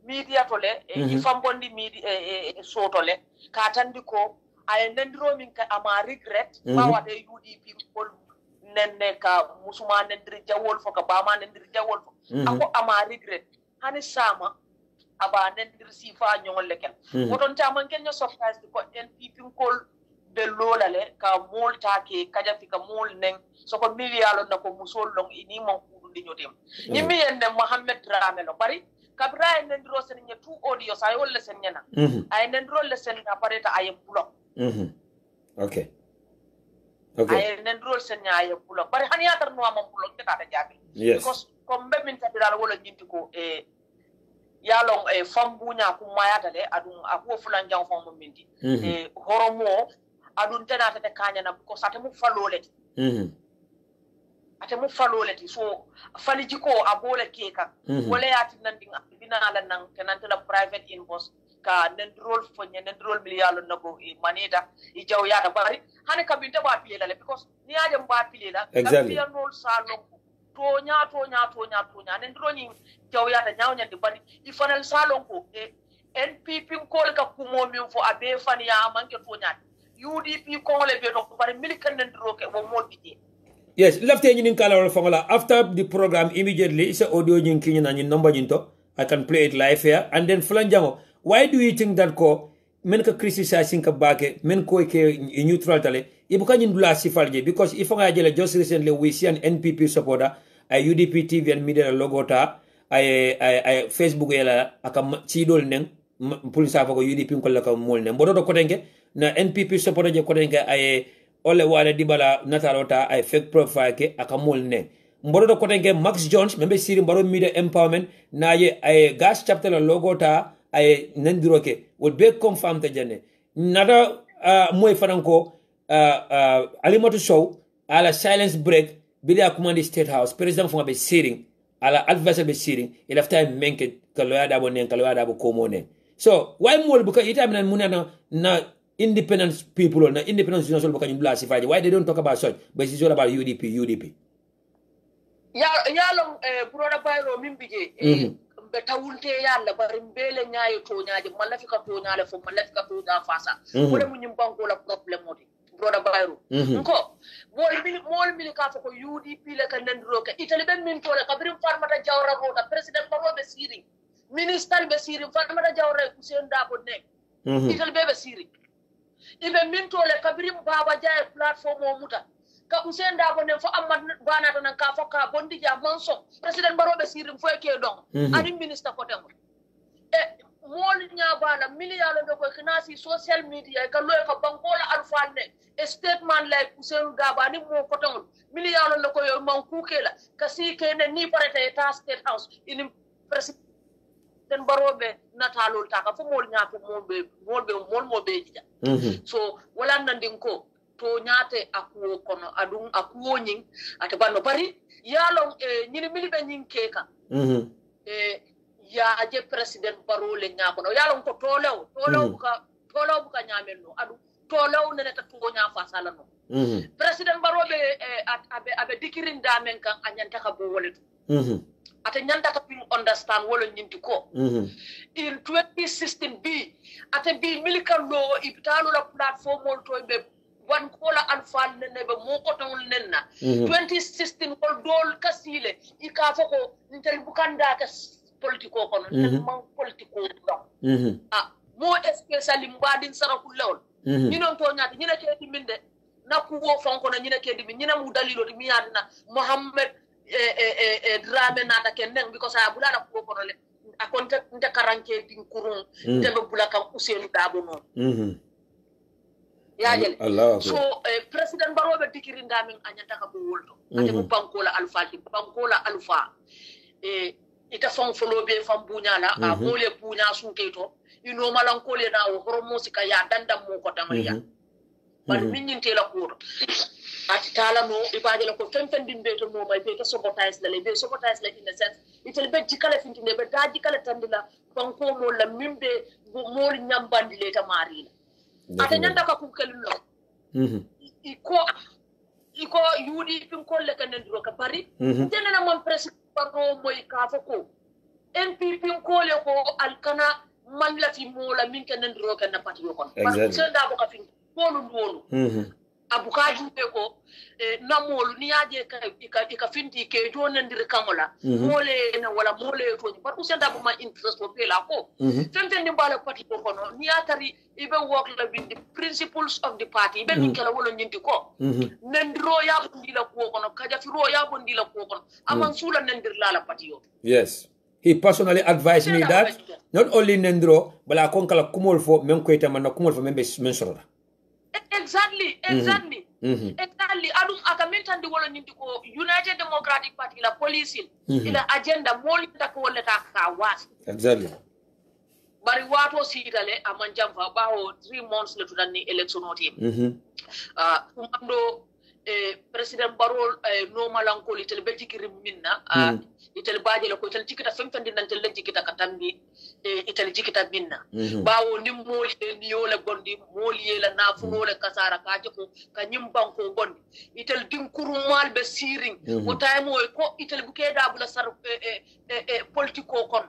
media tole ifambondi media so tole ka tandi ko ay nendiro min ka ama regret bawa de UDP ko nenne ka musuma nendiri jawol fo ka bama nendiri jawol fo ako ama regret hani sama aba nendir sifa nyongol lekel woton taman ken no surprise ko NPP kol be lolale ka mol take kaja fika mol nen so ko milialo nako musol long ini mon kudu di nyotem nyimi yende Mohammed Drame lo bari kabra nendro sen nya tu audio sa yolle sen nyana ay nendro le sen na pareta ay block okay ay nendro sen nya ay block bari hani atar no am block te ta jabi because comme be min tabira wala nyinti ko yalong fambunya kumayata le adun akuo fulan jang fam mindi horomo adun tenata te kanya na ko satemu faloleti atemu faloleti so faliji ko abole keka wala yati nanding binala nang kenante la private inbox ka nendrol fo nendrol miliyalo nako maneta i jaw yata bari hani kabinta ba pile le because ni aje ba pile la exactly nol salon tonya nendroni jawyata nyawnyande bari ifanal salon ko NPP ko ka kumo min fo abe fan ya manke tonya UDP ko le be to bari milikan nendro ke bo moddi yes lafte nyin kala fongola after the program immediately is audio nyin kinyin na nyin number nyin to I can play it live here and then flanjango why do you think that ko men ka criticizing ka bake men ko ke neutral tale ibuka nyin dula sifalje because if nga jele just recently we see an NPP supporter ay UDP TV&MEDIA logo ta ay Facebook yela aka chidol neng police fa ko UDP ko la ka mol neng bodo ko denke na NPP supporter je ko denke ay ole wala dibala natalota ay fake profile ke aka mol neng bodo ko denke Max Jones membe siri mbaro media empowerment na ye ay gas chapter logo ta ay nendiro ke would be confirmed jane nada moy fananko alimatu show ala silence break Bilia command State House, President from a sitting, ala advisor be sitting, il have time menke kaloya dabo nen kaloya dabo komone. So why more because it am na independent people na independent national because in blasified. Why they don't talk about such, but it's all about UDP. Ya long brother Bayro mimbije betawulte yalla bari mbele nyaayo to nyaaje malafika to nyaale fo malafika to da fasa. Wala mu nyimbanko la problem modi. Brother Bayro nko mol mili ka ko UDP le kan ndro ka itali ben min to le kabrim farmata jawra rota president barobe siri minister be siri farmata jawra Hussein Dabo nek itali be siri ibe min to le kabrim baba jaay platform o muta ka Hussein Dabo ne fo amad bana tan ka fo ka bondi ja manso president barobe siri fo ke don ani minister ko dem mol nyabala miliyalo do ko kinasi social media ka loy ka bankola alfanne statement like Usain Gaba ni mo koton miliyalo no ko yo man kukela kasi kene ni parete ta state house in president barobe natalol taka fu mol nyaako mo be jija so wala nandin ko to nyaate akuo kono adun akuo nyin ate banno bari yalo nyini milibe nyin keka ya je president barole nyaako no yalo ko tolew buka nyamenno adu tolew ne ta to nya fasala no president barobe abe dikirin damen kan anyanta ka bo woletu ate nyanta ka pin understand wolo nyinti ko in 2016 b ate bi milika lo ibtalu la platform wol to be wan kola alfal ne be mo ko ton nenna 2016 kol dol kasile ika foko intel bukanda ka politiko kono man politiko do mo especially mbadin sarakul lawol ñinon to ñati ñina ke minde nakku wo fonko na ñina ke dimi ñina mu dalilo mi yadna Mohammed drame nata ken nen because a bulala ko kono le akonte nte karanke din kurun te be bulaka Usain Dabo non yaajel so president barobe dikirinda min anyanta ka bo wolto ate mu bankola alfa ita fon folobe fam buñala a mole buña sunketo ino malankole na o horomosi ka ya dandam mo ko tamaya bar min nyinte la ko ati tala no ibaje la ko femfen dimbe to no may be to sabotage la be sabotage la in the sense itel be jikala fintinde be da jikala tandila banko mo la mimbe mo nyambandi le ta marina ate nyanda ka kukel lo iko UDP ko le kan ndiro ka bari tenena mon president baro moy ka fako NPP ko le ko alkana man la fi mo la min kan ndiro kan na pati yo kon parce que da ko ka fin wolu abukaji be ko namolu ni yaje ka finti ke jonendir kamola mole na wala mole to par usenda bu ma interest ko pela ko femten ni bala party ko kono ni atari ibe work la with the principles of the party be min kala wala nyinti ko nendro ya bundila ko kono kaja fi ro ya bundila ko kono aman sula nendir la party yo. Yes, he personally advised me that not only nendro bala kon kala kumol fo men ko itama na kumol fo men be men sorora. Exactly. Exactly. Adum akamentandi wala ninti ko United Democratic Party la police ila agenda moli tako wala ka was. Exactly. Bari wato sidale amanjam fa bawo 3 months le tudani election oti. Umando president Barol no malankoli tel be jikiri minna itel baje la ko itel jikita femfandi nan tel jikita katambi itel jikita minna bawo nim moli ni yola gondi moli la nafuno le kasara kaje ko kanyim banko gondi itel dinkuru mal be siring o taymo ko itel buke da bula sar politiko kon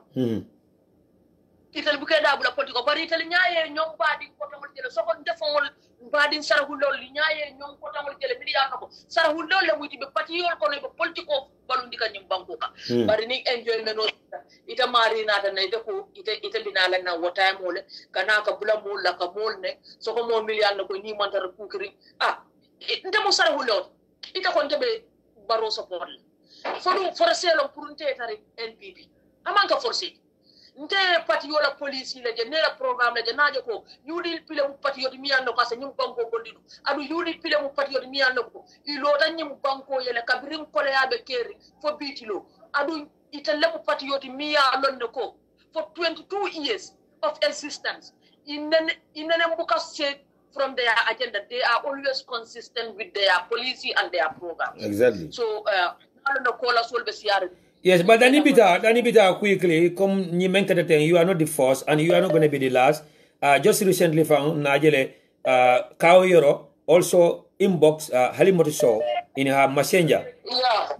itel buke da bula politiko bari itel nyaaye ñom baadi ko tamol jele sokon defol baadin sarahulol nyaaye ñom ko tamol jele miliya ko sarahulol le muti be patiyol ko ne be politiko balundi ka ñim banko ka bari ni enjoy meno ita marina ta ne ko ita binala na wota mole kana ka bula mol la ka mol ne soko mo miliya ko ni mantar kukri ndemo sarahulol ita ko tebe baro support fodu forcelo pour nte tari NPP amanka forcer nte patiola police la je nela programme la je naje ko yudi pile mu patioti miyando ka se nyum banko gondidu adu yudi pile mu patioti miyando ko ilo tan nyum banko yele kabrin ko le yabe keri fo bitilo adu itelle mu patioti miyalo ne ko for 22 years of existence inene mbuka set from their agenda. They are always consistent with their policy and their program. Exactly. So I don't know call us all the yes, but Danibita quickly, come you mentioned that you are not the first and you are not going to be the last. Just recently found Najele Kaoyoro also inbox Halimoto Show in her messenger,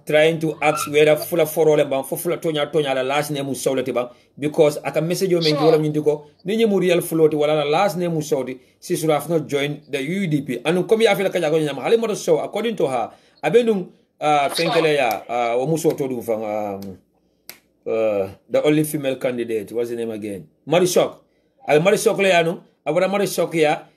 trying to ask whether full of for Tonya la last name was Solitibang because I can message you to go Nini Muriel Floti while the last name was Saudi, she should have not joined the UDP. And come here, Halimoto Show, according to her, Abenung. Fenkeleya Omuso todu from the only female candidate. What's the name again? Marisok. Al Marisok leano. Abra Marisok ya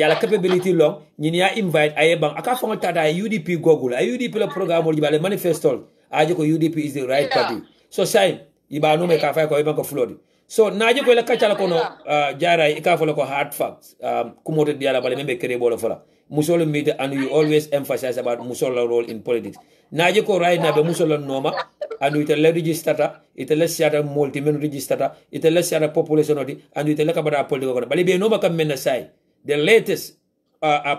la capability long. Niya invite ayebang. Aka fonga tada UDP Google. UDP la program or manifesto. Ajiko UDP is the right party. So sign. Iba no me ka fa ko ibang ko flood. So naje ko la kachala kono jara ika folo ko hard facts kumoto diala bale membe kere bolo fola musolo media and you always emphasize about musolo role in politics naje ko right na be musolo noma and you tell register ite le siata multi men register ite le siata population odi and you tell ka bada political ko bale be noma kam men sai the latest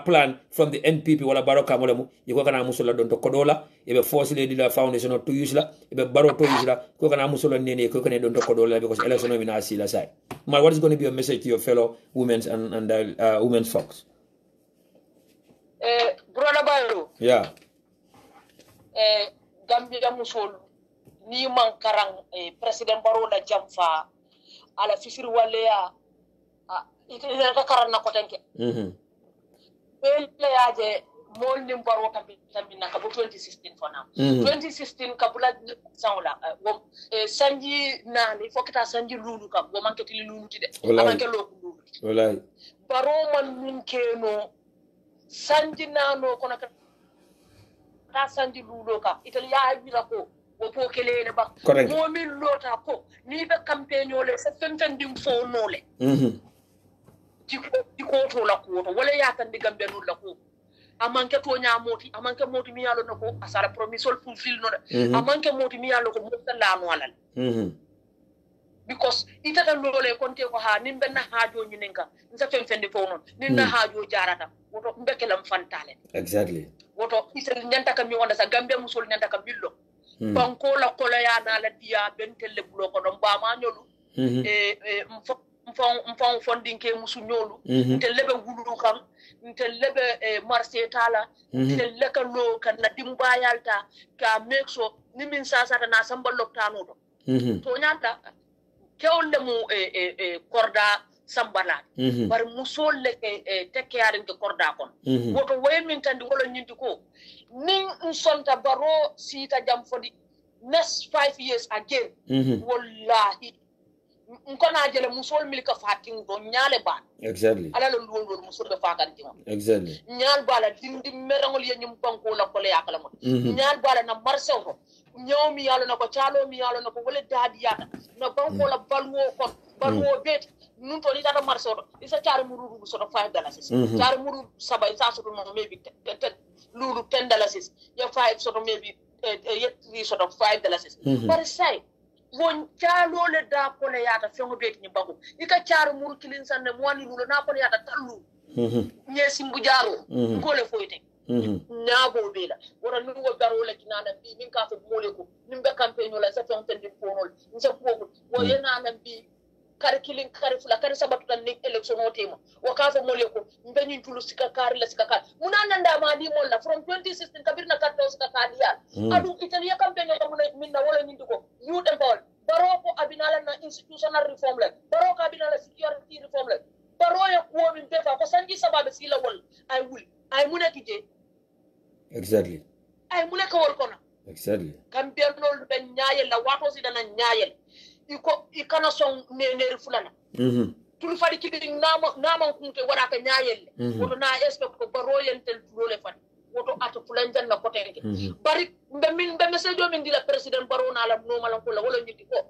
plan from the NPP wala baro kamole mu yiko kana musolo don to kodola ebe force le la foundation to use la ebe baro to use la ko kana musolo nene ko kana don to kodola because election no mina asila sai ma what is going to be your message to your fellow women and women's folks brother Bayro yeah Gambia musolo ni man karang president baro la jamfa ala fisir waleya ite ka karan na ko tanke yaje mol nim baro tambi na kabo 2016 for now 2016 kabula sawla sanji nani fokata sanji lulu kam bo manke tili lulu tide amanke loku lulu wallahi baro man min keno sanji nano kono ka sanji lulu ka italia habira ko wo po kelele ba mo min lota ko ni be campaign ole se fenfendim fo nole diko to la ko wala ya tan digam be la ko amanke to nya moti amanke moti mi yalo nako asara promisol fulfill no amanke moti mi yalo ko mo la no alal because itata lole konte ko ha nimbe na haajo nyinenka nsa fende fo non ninna haajo jarata woto mbekelam fantale exactly woto itel nyanta kam mi wonda sa gambe musul nyanta kam billo banko la kola ya na la dia bentelle bulo ko don ba ma nyolu mfon funding ke musu nyolu lebe wulu kam lebe marché tala leka lo kan na dimbayalta ka mexo ni min sasata na samba loktano do to nyanta kewle mu korda sambala bar musol le tekke yarin ke korda kon woto way min tandi wolo nyindi ko nin sonta baro sita jam fodi next 5 years again wallahi nkona jele musol milka fatin do nyaale ba exactly ala lo lol musol be fakan ti exactly nyaal bala dindi merangol ye nyum banko la ko le yakala mo nyaal bala na marché ko ñawmi yalla nako chalo mi yalla nako wala daadi yata no banko la balwo bet nun to ni tata marché do isa ciar muru so $5 ciar muru sabay sa so no maybe lulu $10 ya 5 so maybe yet so $5 par say won chalo le da ko le yata fengo bet ni banko ika ciar muru kilin sanne mo wani lulu na ko yata tallu ñesi mbu jaro ko le foyte nyabo bela wora nugo garo la kinana bi min ka fa mole ko nimbe campaign la sa ton tendi fonol nse ko wo yena na bi kar kilin kar fula kar sabatu tan nek election o tema wo ka fa mole ko mbe ni tulu sika kar la sika kar munana nda ma di mol la from 2016 kabirna karto sika kar ya adu italia campaign ya min na wala ni ko youth empower baroko abinala na institutional reform la baroko abinala security reform la baro ya ko min defa ko sanji sababe sila wol ay munakije exactly ay munaka wol kono exactly kambier lol be nyaayel la wato si dana nyaayel iko ikana son neneri fulana tul fadi kidi nama kunte wara ka nyaayel woto na expect ko baro yentel tulole fadi woto ato fulanjan na kotenke bari be message o min dila president baro na la no malan ko la wala nyiti ko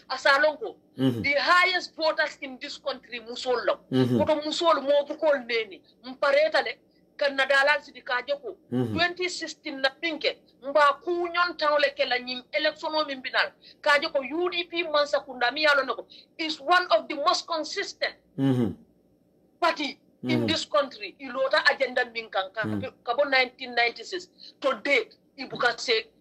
asalonko the highest voters in this country musolo woto musolo mo bukol neni mpareta le Canada la sidi kajeko 2016 na pinke mba kunyon tawle kala nyim election o min binal kajeko UDP mansa kunda mi yalo nako is one of the most consistent party in this country ilota agenda min kanka kabo 1996 to date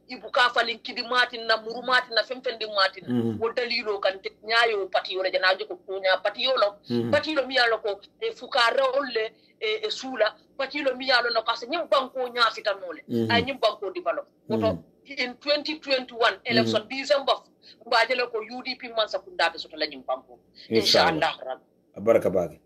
ibuka falin kidi matin na muru matin na femfendi matin wo dalilo kan te nyaayo parti wala janajo ko nya parti lo mi yalo ko e fukara olle e sula parti lo mi yalo no kase nyim banko nya fitanole ay nyim banko develop woto in 2021 election December mbajele ko UDP man sakunda be soto la nyim banko inshallah baraka bagi.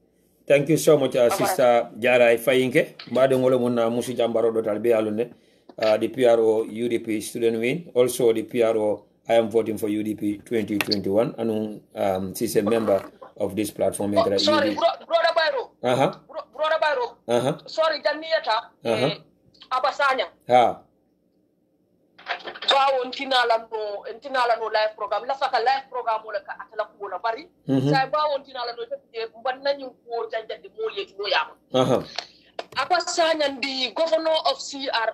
Thank you so much sister Jara Fayinke mbade ngolo mun na musu jambaro do talbe alune the PRO UDP student win. Also the PRO, I am voting for UDP 2021. And she's a member of this platform. Sorry, Brother Byro. Brother Byro. Sorry, Janieta. Abasanya. bawon tinala no live program la faka live program wala ka atala ko la bari sai bawon tinala no te banna ñu ko jajjade mo le do yama apa sanyan the governor of CRR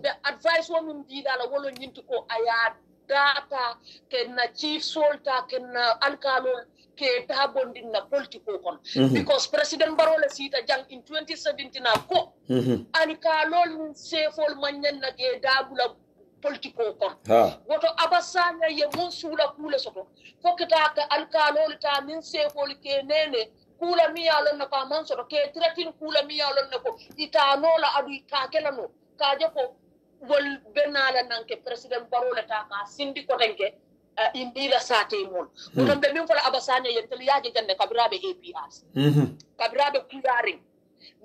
the advice women did ala wolo nyinti ko aya data ken na chief solta ken na alkalo ke tabondin na politiko kon because president Barrow sita jang in 2017 ko alkalo sefol manyen na ke dabula politiko kon woto abasanya ye mun sula kula soto fokata ka alkalo ta min sefol ke nene kula mi yalon na ka man soto ke tratin kula mi yalon na ko itano la adu ka kelano ka je ko wol benala nanke president Barrow ta ka sindi ko tanke indila sate mon woto be min fala abasanya yentel yaje jande kabirabe APRC kabirabe kuyaring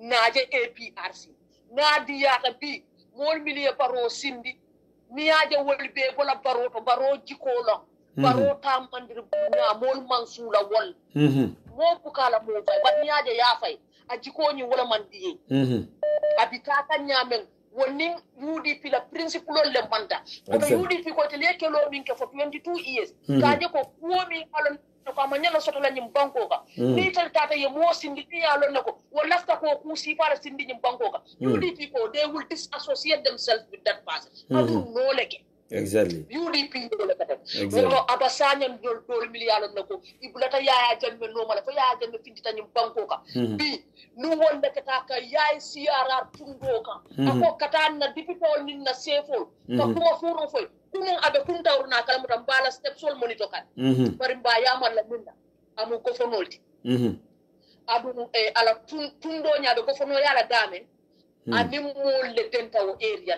naje APRC nadi yata bi mol miliye Barrow sindi niaje wolbe bola Barrow to Barrow jikolo Barrow tammandir bunya mol mansula wol mo bukala mo fay ba niaje ya fay a jikoni wala man diye abita kan nyamen woni UDP la principle le manda ko UDP ko tele kelo min ke for 22 years kaje ko komi alon ko amanyala soto la nyim banko ka ni tal tata ye mo sindi ya lon ko wala sta ko ku si fara sindi nyim banko ka UDP ko they will disassociate themselves with that person adu no leke exactly UDP do le kata ko abasanya dol miliyalo nako ibulata ya jamme no mala fo ya jamme findita nyim banko ka bi nu wonde kata ka yaay CRR tundo ka ako kata na dipitol nin na sefol ka kuma furo foy kunun abe kun tawruna kala mutam bala step sol monito kan bari mba yaman la minda amu ko fonolti adu ala tundo nyaabe ko fono yala dame anim mol le denta o area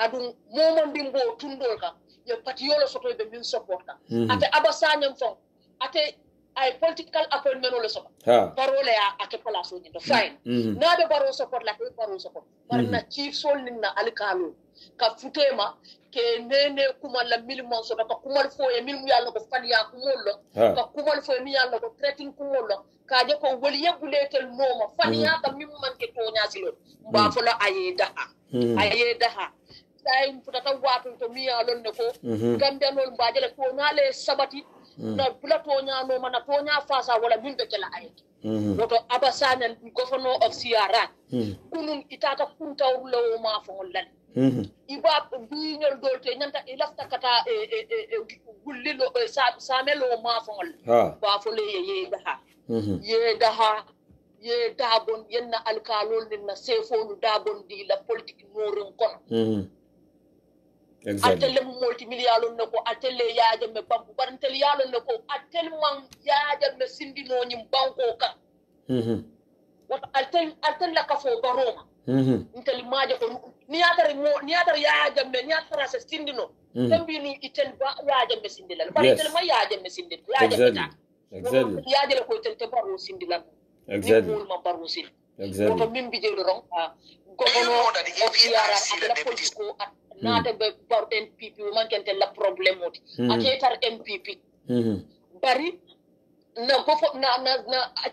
adu momon dimbo tundo ka ye patiyolo soto be min support ka ate abasanyam fon ate ay political appointment ole soto parole ya ate place ni to fine na be baro support la ko baro support bar na chief sol ni na alkalo ka futema ke nene kuma la milmon so ka kuma fo e milmu yalla ko fan ya ko mollo ka kuma fo mi yalla ko training ko mollo ka je ko woli yebuletel noma fan ya ka mimmu man ke to nyasilo ba fo la ayeda ha tay futata watu to mi yalla ne ko gambia non mbajele ko ngale sabati na bula to nyano mana to nya fasa wala min be kala ayeti woto abasana governor of CRR kunun itata kunta ulo ma fo lal iba biñol dolte nyanta ilafta kata gullilo samelo ma fo ba fo le ye dabon yenna alkalol na sefolu dabon di la politique norin kono exactly atele multimillion nako atele yaaje me bambu barantel yalo nako atel man yaaje me sindino nyim banko ka wata altel la ka fo baroma intel maaje ko niatar yaaje me niatar sa sindino tambi ni itel ba yaaje me sindilal bari itel ma yaaje me sindil exactly yaaje ko itel te baro sindilal exactly ni ma baro sindil exactly ko min bijelo ron governor of CRR atela politiko nata be bar NPP man kente la problème oti aketar NPP bari na ko na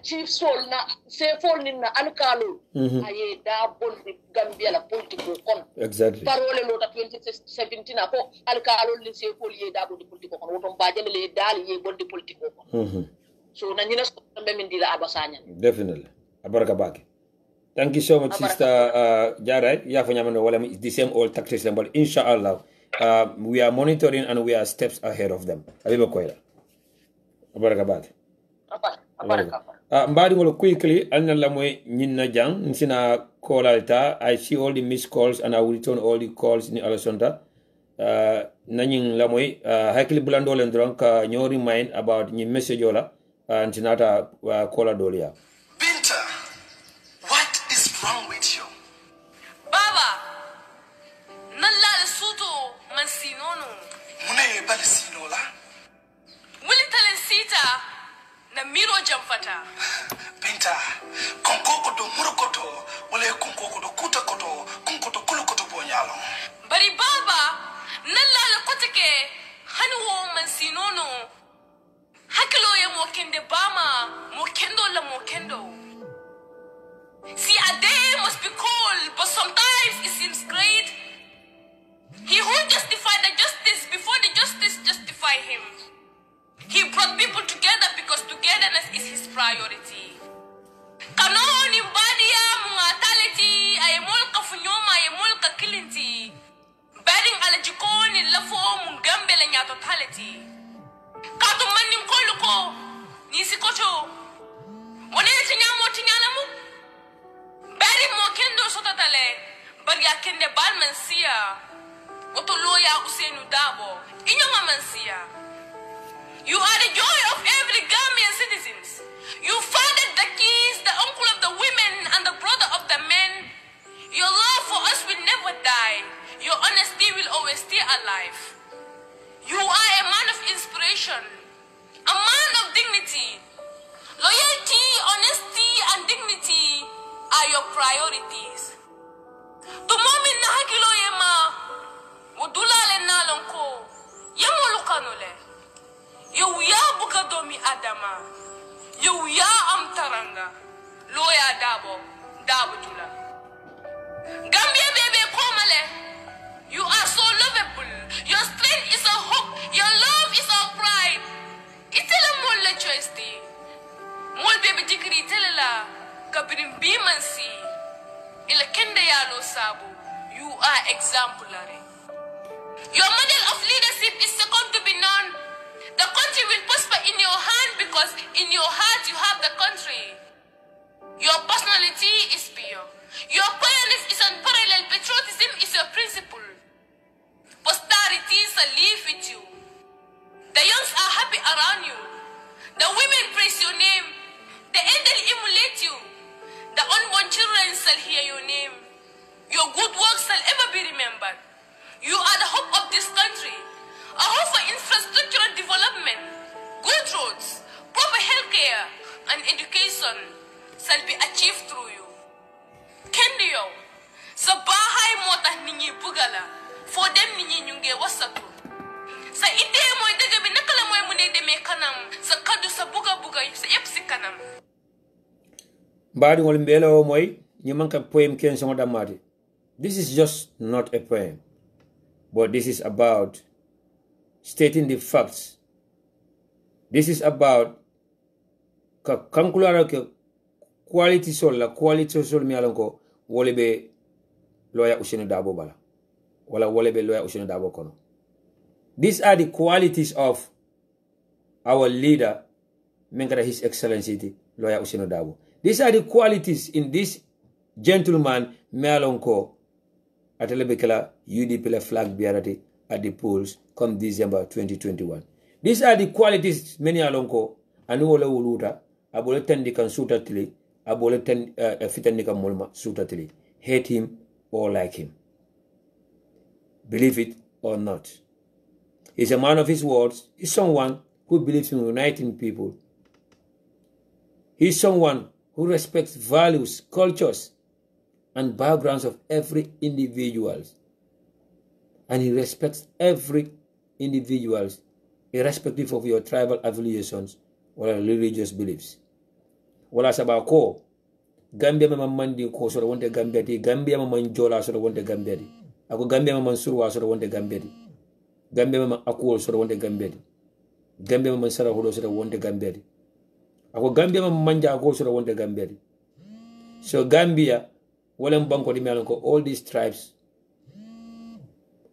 chief sol na sefol ni na alkalo aye da bon Gambia la politiko kon exactly parole lo ta 2017 ko alkalo ni sefol ye da bon politiko kon woto bajele le dal ye bon politiko kon so na nyina so be min dila abasanya definitely abaraka baki. Thank you so much, Sister Jared. Yeah, for it's the same old tactics, but inshallah, we are monitoring and we are steps ahead of them. Mbadi ngolo quickly, alna lamwe nyinna jang, nsina call alta. I see all the missed calls and I will return all the calls ni alasonda. Nanying lamwe, hakili bulando lendron ka nyori mind about nyi message ola, ntinata call dolia. Na miro jamfata Binta konkoko do murokoto wala konkoko do kutakoto konkoto kulukoto bonyalo bari baba nalla la koteke hanwo mansinono haklo ya mokende bama mokendo la mokendo. See, a day must be cold, but sometimes it seems great. He who justifies togetherness is his priority. Kanoni mbadia mungatality ay mulka funyoma ay mulka kilinti. Bedding alajikoni lafo mungambe la nya totality. Kato manim koluko nisi kocho. Wone tinyamo tinyalamu. Bedding mo kendo sotatale. Bari akende balmansia. Oto loya Usenu Dabo. Inyonga mansia. You are the joy of every Gambian citizens. You fathered the keys, the uncle of the women, and the brother of the men. Your love for us will never die. Your honesty will always stay alive. You are a man of inspiration, a man of dignity. Loyalty, honesty, and dignity are your priorities. Tumomin na hakilo yema, wudulale nalonko, yemulukanule. You ya bukadomi adama. You ya amtaranga. Loya dabo. Dabo tula. Gambia baby komale. You are so lovable. Your strength is a hope. Your love is our pride. Itela mulle choice. Mul baby dikri telela. Kabirim bimansi. Ila kende ya lo sabu. You are exemplary. Your model of leadership is second to be none. The country will prosper in your hand because in your heart you have the country. Your personality is pure. Your piousness is unparalleled. Patriotism is your principle. Posterity shall live with you. The youngs are happy around you. The women praise your name. The elderly emulate you. The unborn children shall hear your name. Your good works shall ever be remembered. You are the hope of this country. A hope for infrastructural development, good roads, proper healthcare, and education shall be achieved through you. Kendio, sa bahay mo tah ninyi bugala, for them ninyi nyunge wasaku. Sa ite mo idagabi nakala mo mune deme kanam, sa kadu sa buga sa yepsi kanam. Mbadi ngol mbelo moy nyimanka poem ken songo damati. This is just not a poem, but this is about stating the facts. This is about kankulara ke quality sol mi alanko wole be lawyer Usenu Dabo bala wala wole be lawyer Usenu Dabo kono. These are the qualities of our leader, Menkara His Excellency lawyer Usenu Dabo. These are the qualities in this gentleman me alonko atelebekela UDP la flag bearati at the polls come December 2021. These are the qualities many alonko anu wala wuluta abole tendi kan suta tili abole ten fitandi kan molma suta tili. Hate him or like him. Believe it or not. He's a man of his words. He's someone who believes in uniting people. He's someone who respects values, cultures, and backgrounds of every individual. And he respects every individual, irrespective of your tribal affiliations or religious beliefs. Wala sabako, Gambia mama mandi ko soro wonte Gambia di, Gambia mama njola soro wonte Gambia di. Ako Gambia mama surwa soro wonte Gambia di. Gambia mama akuol soro wonte Gambia di. Gambia mama sara hulo soro wonte Gambia di. Ako Gambia mama manja ako soro wonte Gambia di. So Gambia, wala mbanko di mealonko, all these tribes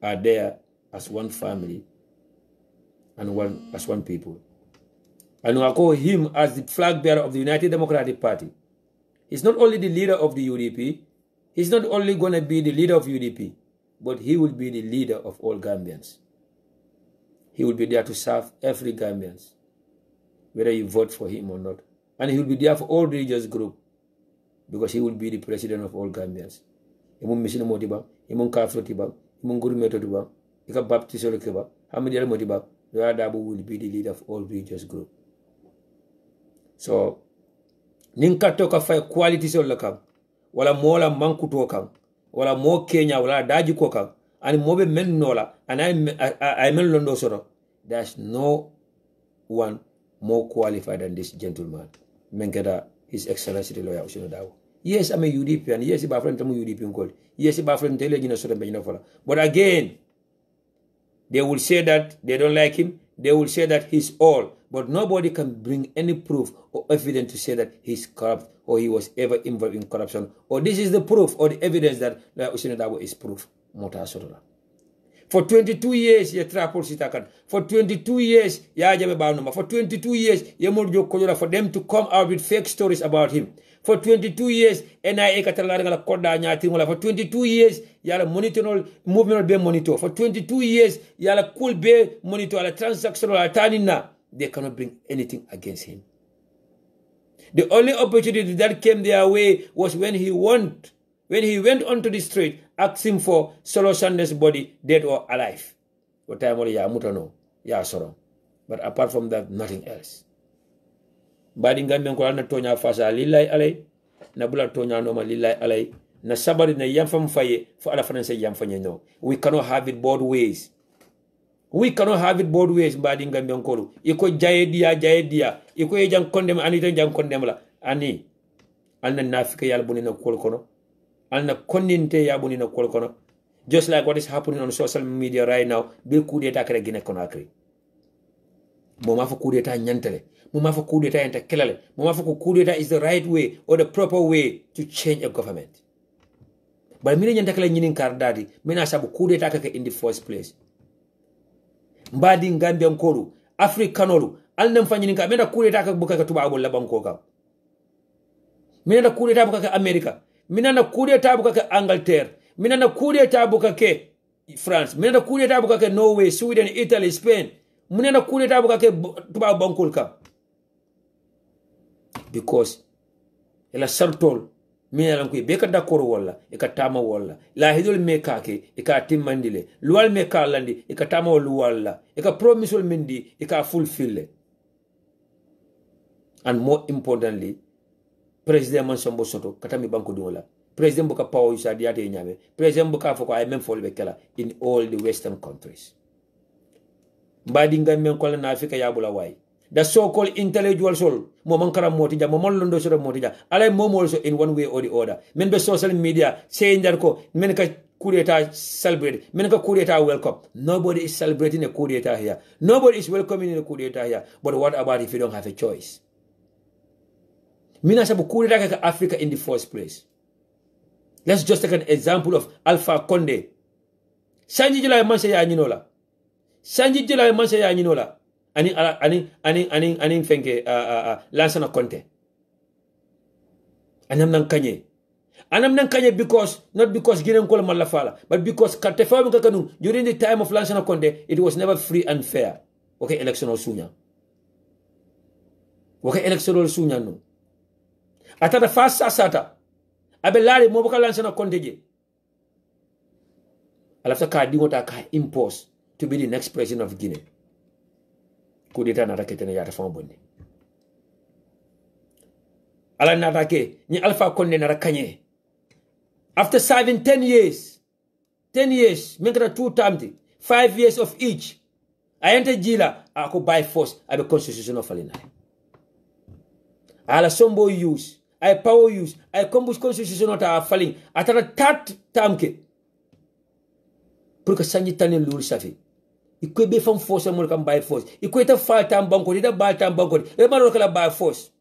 are there as one family and as one people. And I call him as the flag bearer of the United Democratic Party. He's not only the leader of the UDP, he's not only going to be the leader of UDP, but he will be the leader of all Gambians. He will be there to serve every Gambian, whether you vote for him or not. And he will be there for all religious groups, because he will be the president of all Gambians. Imun Mishina Motiba, Imun Kafro Tiba, Imun Guru Metotiba, Ika Baptist Olekeba, Hamidel Motiba, Loya Dabo will be the leader of all religious groups. So, ninka toka fay qualities on lakam, wala mola mankuto kam, wala mo Kenya, wala daji ko kam, and mobe men nola, and I men londo soro. There's no one more qualified than this gentleman. Menkeda His Excellency the Lawyer Usenu Dabo. Yes, I'm a UDP, and yes, I'm a friend of UDP in call. Yes, I'm a friend of UDP. But again, they will say that they don't like him. They will say that he's all. but nobody can bring any proof or evidence to say that he's corrupt or he was ever involved in corruption, or this is the proof or the evidence that Ousainou Darboe is proof. For 22 years, you trapple sitakan. For 22 years, for 22 years, for them to come out with fake stories about him. For 22 years, NIA for 22 years, yala monitor movement be monitor. For 22 years, yala cool be monitor, ala transactional tanina. They cannot bring anything against him. The only opportunity that came their way was when he went onto the street asking for Solo Sanders' body, dead or alive. But apart from that, nothing else. Badi ngambe ko na tonya fasa lillahi alay na bula tonya no ma lillahi alay na sabari na yamfam faye fo ala fanan say yamfanye no. We cannot have it both ways. We cannot have it both ways. Badi ngambe ko iko jaye dia iko e jang kondem ani tan jang kondem la ani anna nafika yalla bunina kol kono anna konninte ya bunina kol kono, just like what is happening on social media right now. Be coup d'etat kare Guinée Conakry mo ma fa coup d'etat nyantale mo ma fa coup d'etat enta kelale mo ma fa coup d'etat is the right way or the proper way to change a government. But mine nyanta kala nyinin kardadi mina sabu coup d'etat kake in the first place. Mbadi Gambia nkolu Africanolu alna mfanyini ka mena coup d'etat ka buka ka tuba abol la banko ka mina coup d'etat buka ka America, mina na coup d'etat buka ka Angleterre, mina na coup d'etat buka ke France, mina na coup d'etat buka ke Norway, Sweden, Italy, Spain, mina na coup d'etat buka ke tuba bankol ka. Because ela sartol mina lan kuy beka d'accord wala e ka tama wala la hidul me kake e ka timmandile luwal me ka landi e ka tama wala e ka promisol mindi e ka fulfill. And more importantly, President Mansombo Soto katami banko dungola, President buka power isa diate nyame, President buka foko ay mem folbe kala in all the western countries. Mbadi ngamen ko na Africa yabula way. The so-called intellectual soul, momankara motija, momolondo soro motija, alay mom also in one way or the other. Men be social media saying that ko men ka coup d'etat celebrate, men ka coup d'etat welcome. Nobody is celebrating a coup d'etat here. Nobody is welcoming a coup d'etat here. But what about if you don't have a choice? Mina sabu coup d'etat ka Africa in the first place. Let's just take an example of Alpha Condé. Sanji jila mansa ya nyinola. Sanji jila mansa ya nyinola. Ani fenke Lansana Conte. Anam nan kanye because not because Guinea Nkola Malafala, but because Katefam Kakanu during the time of Lansana Conte, it was never free and fair. Okay, election sunya. Okay, election sunya no. Ata the first sasata. Abelari moboka Lansana Conte je. Alafta ka dimota ka impose to be the next president of Guinea. Coup d'etat n'attaque ne yata fon bonne. Ala n'attaque ni Alpha Condé na kanye. After serving 10 years, make it 2 terms, 5 years of each. I enter jila, I could by force, I be constitutional falling. Ala sombo use, I power use, I combus constitutional ta falling. Atara tat tamke. Pour que sanji tane lul safi. Il peut be from force mo kam by force. Il peut fa tam banko di da ba tam banko. E ma ro kala by force.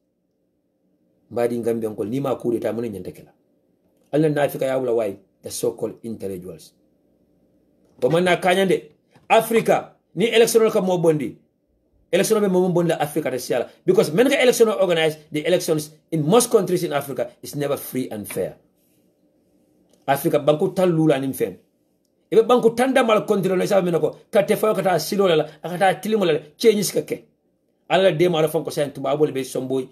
Mbadi ngambi onkol ni ma coup d'etat mo nyante kala. Allah na Africa ya wula way the so called intellectuals. O man na kanyande Africa ni election ka mo bondi. Election be mo bondi Africa de siala because men ka election organize the elections in most countries in Africa is never free and fair. Africa banko talula nim fen. Ebe banko tanda mal kontrol sa menako ka tefa ka ta silo la akata tilimola changes ka ke alla de mara fonko sen tuba bol be somboy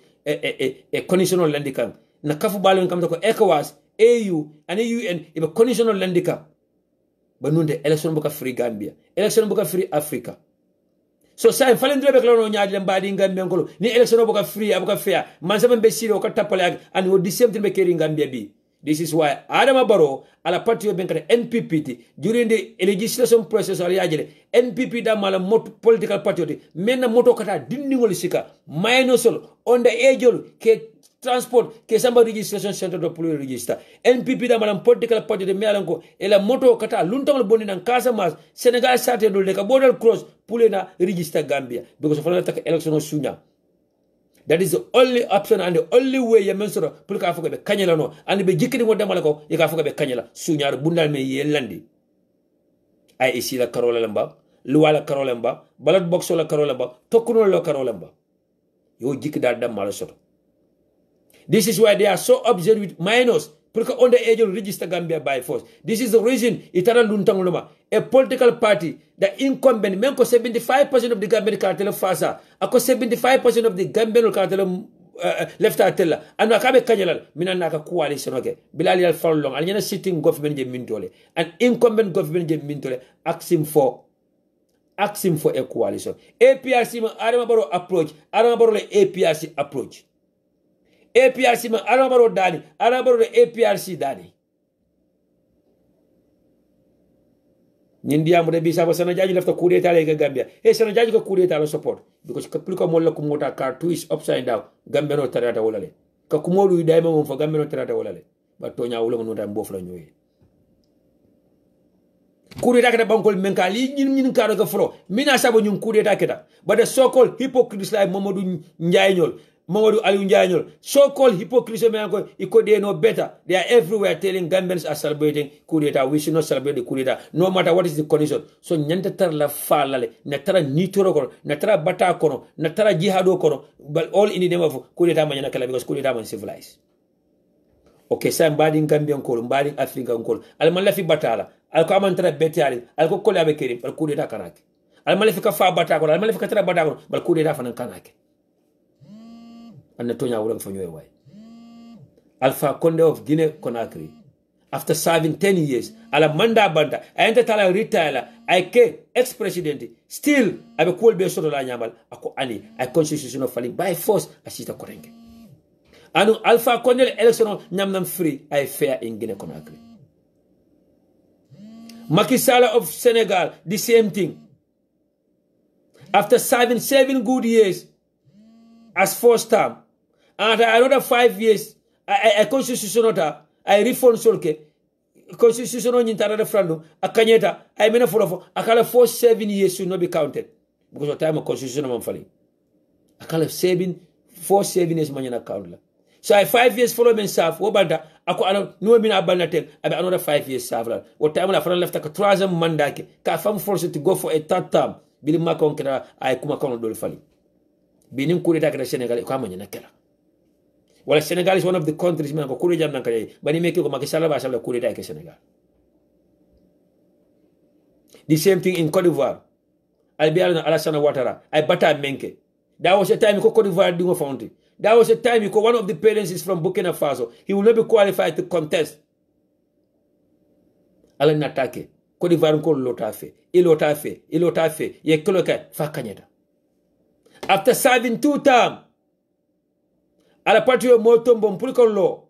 conditional landika na kafu balon kam ko ECOWAS AU and UN ebe conditional landika banunde election buka free Gambia, election buka free Africa. So say falendre be klono nyaade mbadi Gambia ngolo ni election buka free abuka fair man sama be silo ka tapale and wo the same thing be keri Gambia bi. This is why Adama Barrow ala party benkata NPP during the legislation process ala yajele NPP da mala political party men na moto kata dindingol sika minusol on the age ke transport ke samba registration center do pour register NPP da malam political party de mealanko e la moto kata luntangol bonni nan Casamance Senegal sate do le ka border cross pour na register Gambia because of la election sunya. That is the only option and the only way you mention pour ka fuka be kanyela no and be jikiri mo damala ko e ka fuka be kanyela sunyar bundal me yelandi ay isi la karola lamba luwala karola lamba ballot box la karola lamba tokuno la karola lamba yo jikki dal damala soto. This is why they are so obsessed with minors because on the age of register Gambia by force. This is the reason itara luntanguloma a political party the incumbent menko 75% of the Gambian cartel fasa ako 75% of the Gambian cartel left atella and akabe kanyalal minana ka coalition okay bilal yal fallong al nyana sitting government je mintole and incumbent government je mintole asking for a coalition APRC ma Adama Barrow approach Adama Barrow le APRC approach APRC ma Adama Barrow dani Adama Barrow le APRC dani Nindia mo de bisa sana jaji left coup d'etat le Gambia e sana jaji ko coup d'etat lo support because ka plus ko mo la ko mota car twist upside down Gambia no tarata wala le ka ko mo lu dayma mo fa Gambia no tarata wala le ba to nya wala mo tam bof la ñoy coup d'etat ka bankol menka li ñin ka do fro mina sabo ñun coup d'etat ka ba the so called hypocrites like Mamadou Ndiaye ñol Mamadou Aliou Ndiaye ñol so called hypocrites men ko iko they know better they are everywhere telling Gambians are celebrating coup d'etat we should not celebrate the coup d'etat no matter what is the condition so nyanta tar la falale na tara nitoro kono na tara bata kono na tara jihado kono but all in the name of coup d'etat manyana kala because coup d'etat man civilized okay sa mbadi Gambian ko mbadi Africa ko al man la fi batala al ko amantara betali al ko kola be keri al coup d'etat kanake al man la fi ka fa bata ko al man la fi ka tara bata ko bal coup d'etat fanan kanake and Tonya Wulang for your way. Alpha Conde of Guinea Conakry. After serving 10 years, Alamanda Banda, I entered a retailer, I came ex-president, still I be called be sort of Yamal, Ako Ali, I constitutional falling by force, Asita Korenge. And Alpha Conde election Nyamnam free, I fair in Guinea Conakry. Macky Sall of Senegal, the same thing. After serving 7 good years as first term, and another 5 years, I constitutional, I reform solke, constitutional nyintara referendum, a kanyeta, I mean for a color 7 years should not be counted because of time of constitutional manfali. A color 7 years manana count. So I 5 years follow me serve, Wobanda, I no mean abandoned, I another 5 years serve. What time I left like a 1,000 mandake, ka fam forced to go for a third term, Billy Macon, I come a dolfali. Benin coup d'etat Senegal ko amanya nakela wala Senegal is one of the countries man ko coup d'etat nankay bani meke ko Macky Sall ba sala coup d'etat ke Senegal. The same thing in Cote d'Ivoire. Albiano Alassane Ouattara I bata menke. That was a time ko Cote d'Ivoire dingo fountain. That was a time ko one of the parents is from Burkina Faso. He will not be qualified to contest. Alan natake Cote d'Ivoire ko lotafe. Ilotafe ye koloka fa kanyeta. After serving 2 terms, ala party of Motombo political law,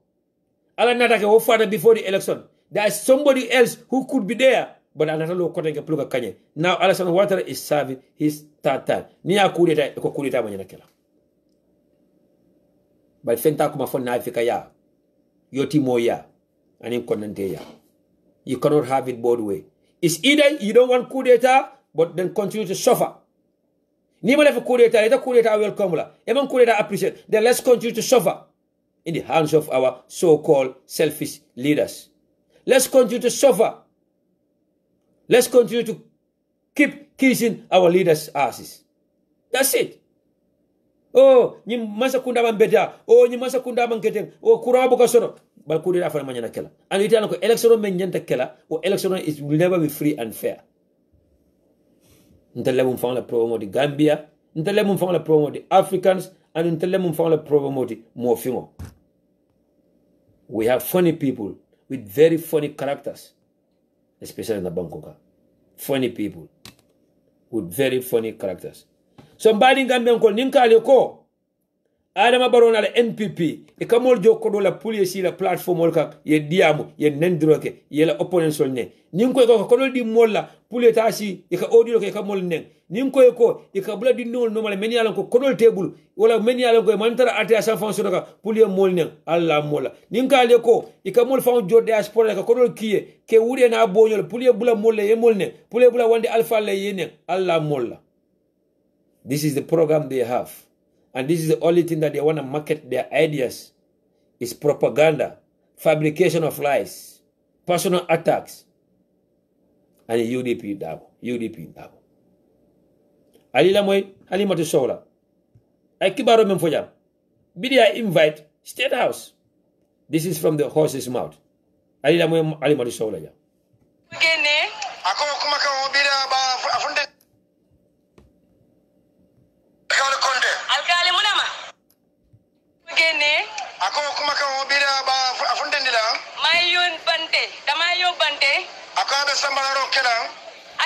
ala natake wo father before the election. There is somebody else who could be there, but another law kotenga pluga kanye. Now Alassane Ouattara is serving his 3rd term. Ni a coup d'etat ko coup d'etat manyana kela. But fenta kuma fon na Africa ya, yoti mo ya, anim konante ya. You cannot have it both way. It's either you don't want coup d'etat, but then continue to suffer. Ni mala fa coup d'etat, let coup d'etat welcome la. Even coup d'etat appreciate. Then let's continue to suffer in the hands of our so-called selfish leaders. Let's continue to suffer. Let's continue to keep kissing our leaders' asses. That's it. Oh, ni masa kunda bambeta. Oh, ni masa kunda bankete. Oh, kurabo kasoro. Bal coup d'etat fa manyana kela. And it ko election men nyanta kela. O election will never be free and fair. Ntelem fang la promo di Gambia, ntelem fang la promo di Africans, and ntelem fang la promo di Mofingo. We have funny people with very funny characters, especially in the Bangkok. Funny people with very funny characters. Somebody in Gambia called Ninkali ko. Adama Barrow na la NPP. E kamol joko do la police la platform olka ye diamu ye nendroke ye la opponent sol ne. Ninko ko ko di molla puleta si e ka audio ke kamol nen. nin ko ikabula di nol no mala men yalan ko konol table wala men yalan ko mantara ate sa fonction ka pour ye mol nen alla mola nin ka le ko ikamol fa jodde diaspora ka konol kiye ke wuri na boñol pour ye bula molle ye mol ne pour ye bula wande alpha le yenen alla mola. This is the program they have, and this is the only thing that they want to market their ideas is propaganda, fabrication of lies, personal attacks, and UDP dabo. Alila moy Halimatu Sola. I kibaro men fojam. Bidia invite State House. This is from the horse's mouth. Alila moy Halimatu Sola ja. Kene ako kuma ka bida ba afunde kala konde alkali munama kene ako kuma ka bida ba afunde ndila mayun bante dama yo bante akabe sambaro kala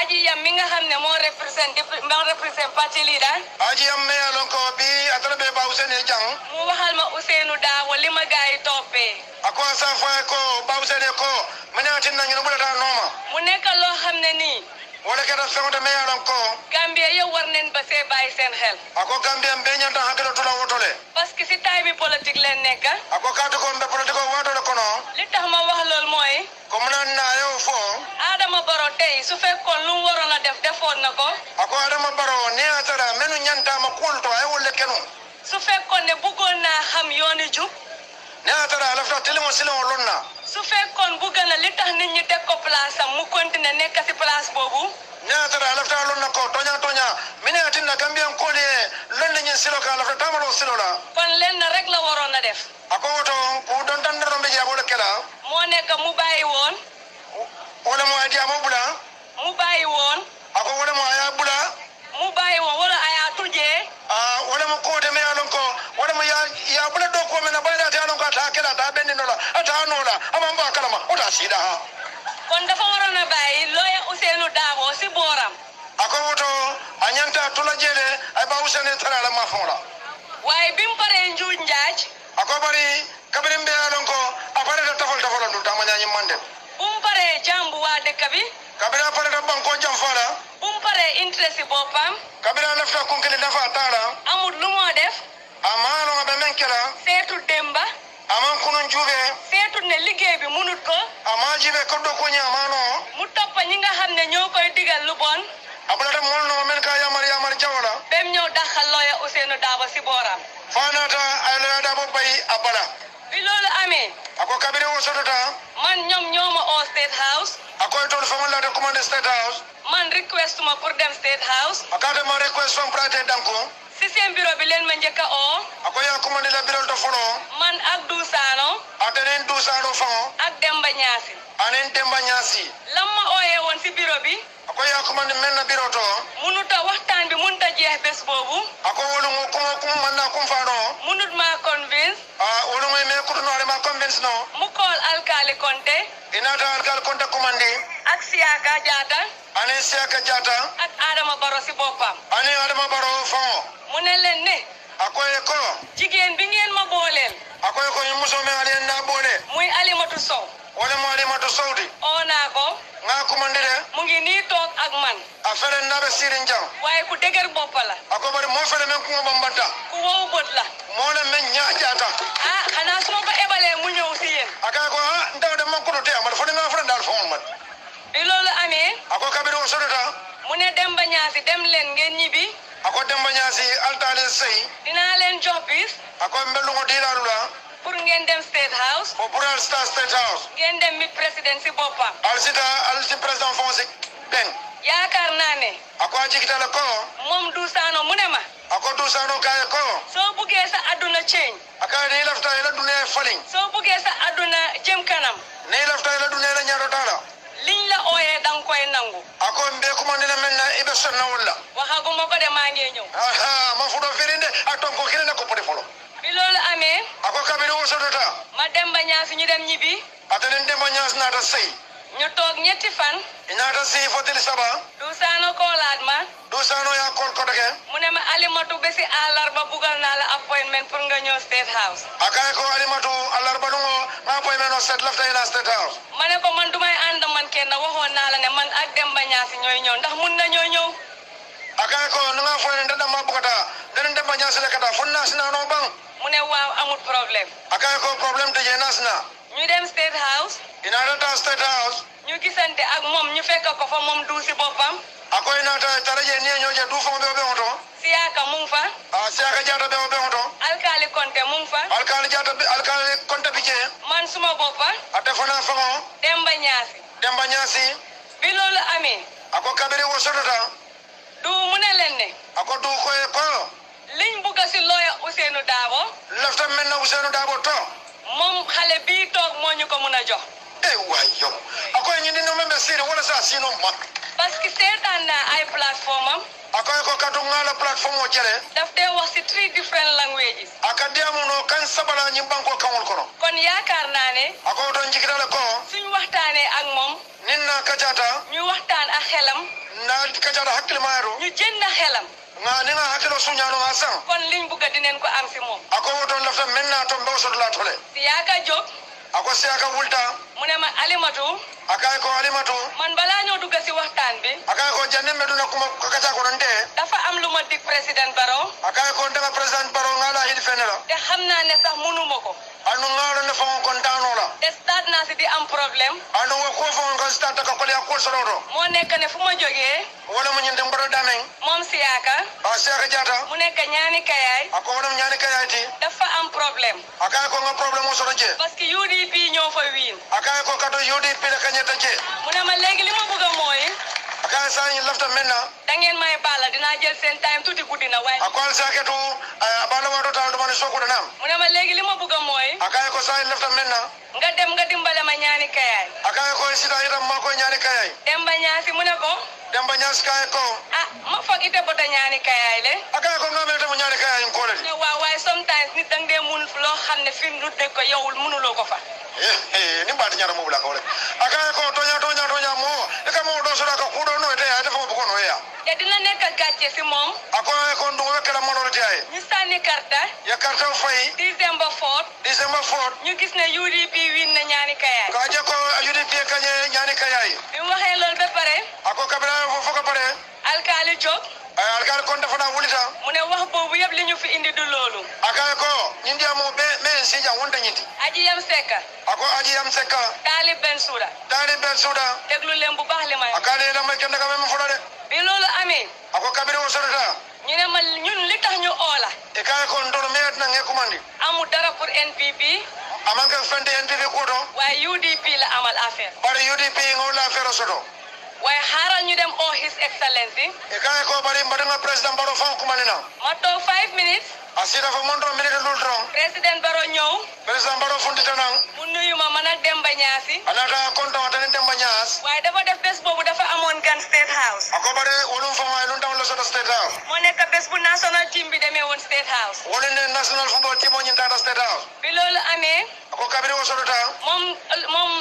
aji yam mi nga xamne mo represent parti leader aji yam me alon ko bi atalabe ba Ousainou Jang mu waxal ma Ousainou Dawo lima gaay topé ako sa fa ko ba Ousainou ko manati nañu bu la noma mu nekk lo xamne ni wala ka dafa ko me alon ko Gambia yow war nañ ba sé bay sen xel ako Gambia be ñanta hakalo tula wotole parce que ci tay bi politique len nekk ako ka to ko be politique wotole ko no li tax ma wax lol moy ko na yow fo Adama Barrow tay su fekkon lu warona def defon nako ako Adama Barrow ne atara menu ñanta ma kulto ay wolle kenu su fekkon ne bëggon na xam yooni jub ne atara la fa tele mo silo lonna su fekkon bu gëna li tax nit ñi tek ko place am mu continuer nek ci place bobu ne atara la fa lonna ko toña mine atina Gambian ko le lon ñi silo ka la fa tamalo silo la kon len rek la warona def ako woto ko don tan rombe jabo le kala mo nek mu bayyi won wala mo adi mo bula mu bayyi won ako wala mo aya bula mu bayyi won wala aya tuje wala mo ko de me alon ko wala mo ya bula do ko me na bayra ta alon ko ta kala ta benni no la ata no la amamba kala ma o ta sida ha kon dafa warona bayyi loya Ousainou Dawo si boram ako woto anyanta tula jele ay ba Ousainou tarala ma fonla way bim pare njuuj njaaj ako bari kabrim be alon ko apare ta tafal ndu ta ma nyaani mande pare jambu wa dekk bi kabira pare da banko jam fala pare interest bopam kabira lafta konkeli dafa tala amul lu mo def amano ngabe menkela setu demba aman kunun jube setu ne liggey bi munut ko amaji be ko do ko nyamano mu top ñi nga xamne ñokoy digal lu bon abula da molno men ka yamar jawla bem ñew daxal loya Ousainou Dawo si boram fanata ay la da bo bay abala bi lolu amé ako kabire wo sotota man ñom ñoma o State House ako tol fa man la de commande State House man request ma pour dem State House akade ma request from prate danko si sen bureau bi len ma ñeka o ako ya commande la bureau to folo man ak Dusano atenen Dusano fa ak Demba Ñaasi anen Demba Ñaasi lamma oyé won si bureau bi ako ya commande men na bureau to munuta waxtaan bi munta jeex bes bobu ako wolu ko man na ko faano munut ma convince wolu may me ko no ma convince no mu call alkali Konte inata alkali Konte commande ak Siaka Jatta ane Siaka Jatta ak Adama Barrow si bopam ane Adama Barrow fa mu ne len ne ako ko jigen bi ngeen ma bolel ako ko ñu muso me ale na bolé muy Alimatu Sow wala mo Alimatu Sowdi ona ko nga commandé mu ngi ni tok ak man affaire na be Sirin Jam waye ku deger bopala ako bari mo fele men ko mbanta ku wo bot la mo na men ñaajata xana suma ko ebalé mu ñew ci yeen aka ko ndaw de man ko do te amal fo nga fa dal fo mat bi lolu amé ako kabiro sodota mu ne Demba Ñaasi dem len ngeen ñibi ako Demba Ñaasi altale sey dina len jox bis ako mbelu ngo diraru la pour ngeen dem State House pour State House ngeen dem mi président si bopam alsi président fonsi ben yaakar naa ne ako jigitala ko mom Dusano mu ne ma ako Dusano kay ko so buggee sa aduna change aka ne lafta ila dune falling so buggee sa aduna jëm kanam ne lafta ila dune la ñaaro dala liñ la oyé dang koy nangu ako mbe ko man dina melna ibe sonna wala waxagu mako de ma ngi ñew ma fu do firinde aton ko kene ko podi folo bi lolu amé ako kabiri wo sodota ma Demba Ñaasi ñu dem ñibi atenen Demba Ñaasi nata sey ñu tok ñetti fan ñata sey fotel saba Dusano ko laat ma Dusano ya kol ko deke mu ne ma Alimatu besi alarba bugal na la appointment pour nga ñëw State House akay ko Alimatu alarba no ma appointment no set lafta ila State House mané ko man dumay and man kenn waxon na la ne man ak Demba Ñaasi ñoy ñëw ndax mun na ñoy ñëw akay ko nga fo ne ndada ma bukata den dem ba ñaasale kata fon nasna no bang mu ne waaw amul problème akay ko problème te je nasna ñu dem State House ina data State House ñu gisante ak moom ñu fekk ko fa moom du si boppam akoy na taraje ni ñoje du fo be oto Siaka mu ngi fa Siaka Jatta be oto alkali Konte mu ngi fa alkali Jatta be alkali Konte bi je man suma boppa ate fana fango Demba Ñaasi bi loolu amee ako kabiri wo sotota du mu ne leen ne ako du ko liñ bugg si lawyer Ousainou Darboe lafta mel na Ousainou Darboe to moom xale bii toog moo ñu ko mun a jox waay yow ako ñi ni no membe sire wala sa sino ma parce que seetaan naa ay plateforme am akoy ko katu ngala platform o jele daf dee wax si 3 different languages akadiamu no kan sabala ñi banko kawol kono kon yaakaar naa ne ako don jigitale ko suñ waxtaanee ak moom ninna kajata ñu waxtaan ak xelam na kajata hakkil maaro ñu jënd xelam nga ni nga hakkilo suñaano nga san kon liñ bugg dinañ ko am si moom ako don lafta menna to mbaw sodla tole si yaaka jóg ako Siaka wulta mu ne ma Alimatu akay ko Alimatu man balaa ñoo dugg si waxtaan bi akay ko janne meduna kuma kakaja ko nte dafa am lu ma dig président Barrow akay ko ndanga président Barrow ngala hil fenela te xam naa ne sax mënuma ko anu ngalo ne fon kontano la te start naa si di am problème anu ko fon ko start ka ko ya ko sorodo moo nekk ne fu ma jógee wala mu ñinde mbaro damen moom Siaka Siaka Jatta mu nekk ñaani kayaay ako wonam ñaani kayaay ti dafa am problème akay ko nga problème o soro je parce que UDP ñoo fa wiin akay ko kato UDP la kanyata je mu ne ma léegi li ma bëgg a mooy akay sa ñu lafta menna da ngeen may baala dinaa jël seen time tuuti guddi na waaye akol saketu bala wato tal do man soko danam mu ne ma léegi li ma bëgg a mooy akay ko sa ñu lafta menna nga dem nga dimbale ma ñaani kayaay akay ko sita itam ma ko ñaani kayaay Demba Ñaasi mu ne ko Demba Ñaasi kay ko ma foog ite bota ñaani kayaay le akay ko nga mel tam ñaani kayaay ko le ne waaw waaye sometimes nit dang dee mun loo xam ne fi mu de ko yow mënuloo ko fa ni mbaati ñaara mo bula ko le akay ko toña mo e ka mo do sura ka ku do no te ay dafa mo ko no ya te dina nekk gàcce si moom akoy ko ndu wekala mo do te ay ñu sànni karta ya karta fay December 4 ñu gis ne UDP win na ñaani kayaay ka je ko UDP kanye ñaani kayaay bi mu waxee loolu ba pare ako kabira fo ko pare alkaali jóg alkaali kon dafa na wulita mu ne wax boobu yëpp li ñu fi indi du loolu akay ko ñindi mo be men si ja wonta ñindi aji yam sekka ako aji yam sekka Talib Bensouda déglu leen bu baax li may akale la may kenn ka même folo de bi loolu amee ako kabiri wo sorota ñu ne ma ñun li tax ñu oola e kay ko ndoro meet na nge commandi amul dara pour NPP amanka fende NPP ko do waaye UDP la amal affaire bari UDP ngol la affaire soto waaye xaaral ñu dem oo His Excellency e kay ko bari mbadanga président Barrow fa commandi na ma toog 5 minutes asira fa mondro minute lul dron président Barrow ñëw président Barrow funtita nang mu nuyu ma man ak Demba Ñaasi anata konton tan Demba Ñaas waaye dafa def bés boobu dafa amoon gan State House ako bari wolum fa may lun taw la soto State House moo nekk bés bu national team bi demee woon State House wolin ne national football team o ñinta State House bi loolu amee ako kabiri wo sorota moom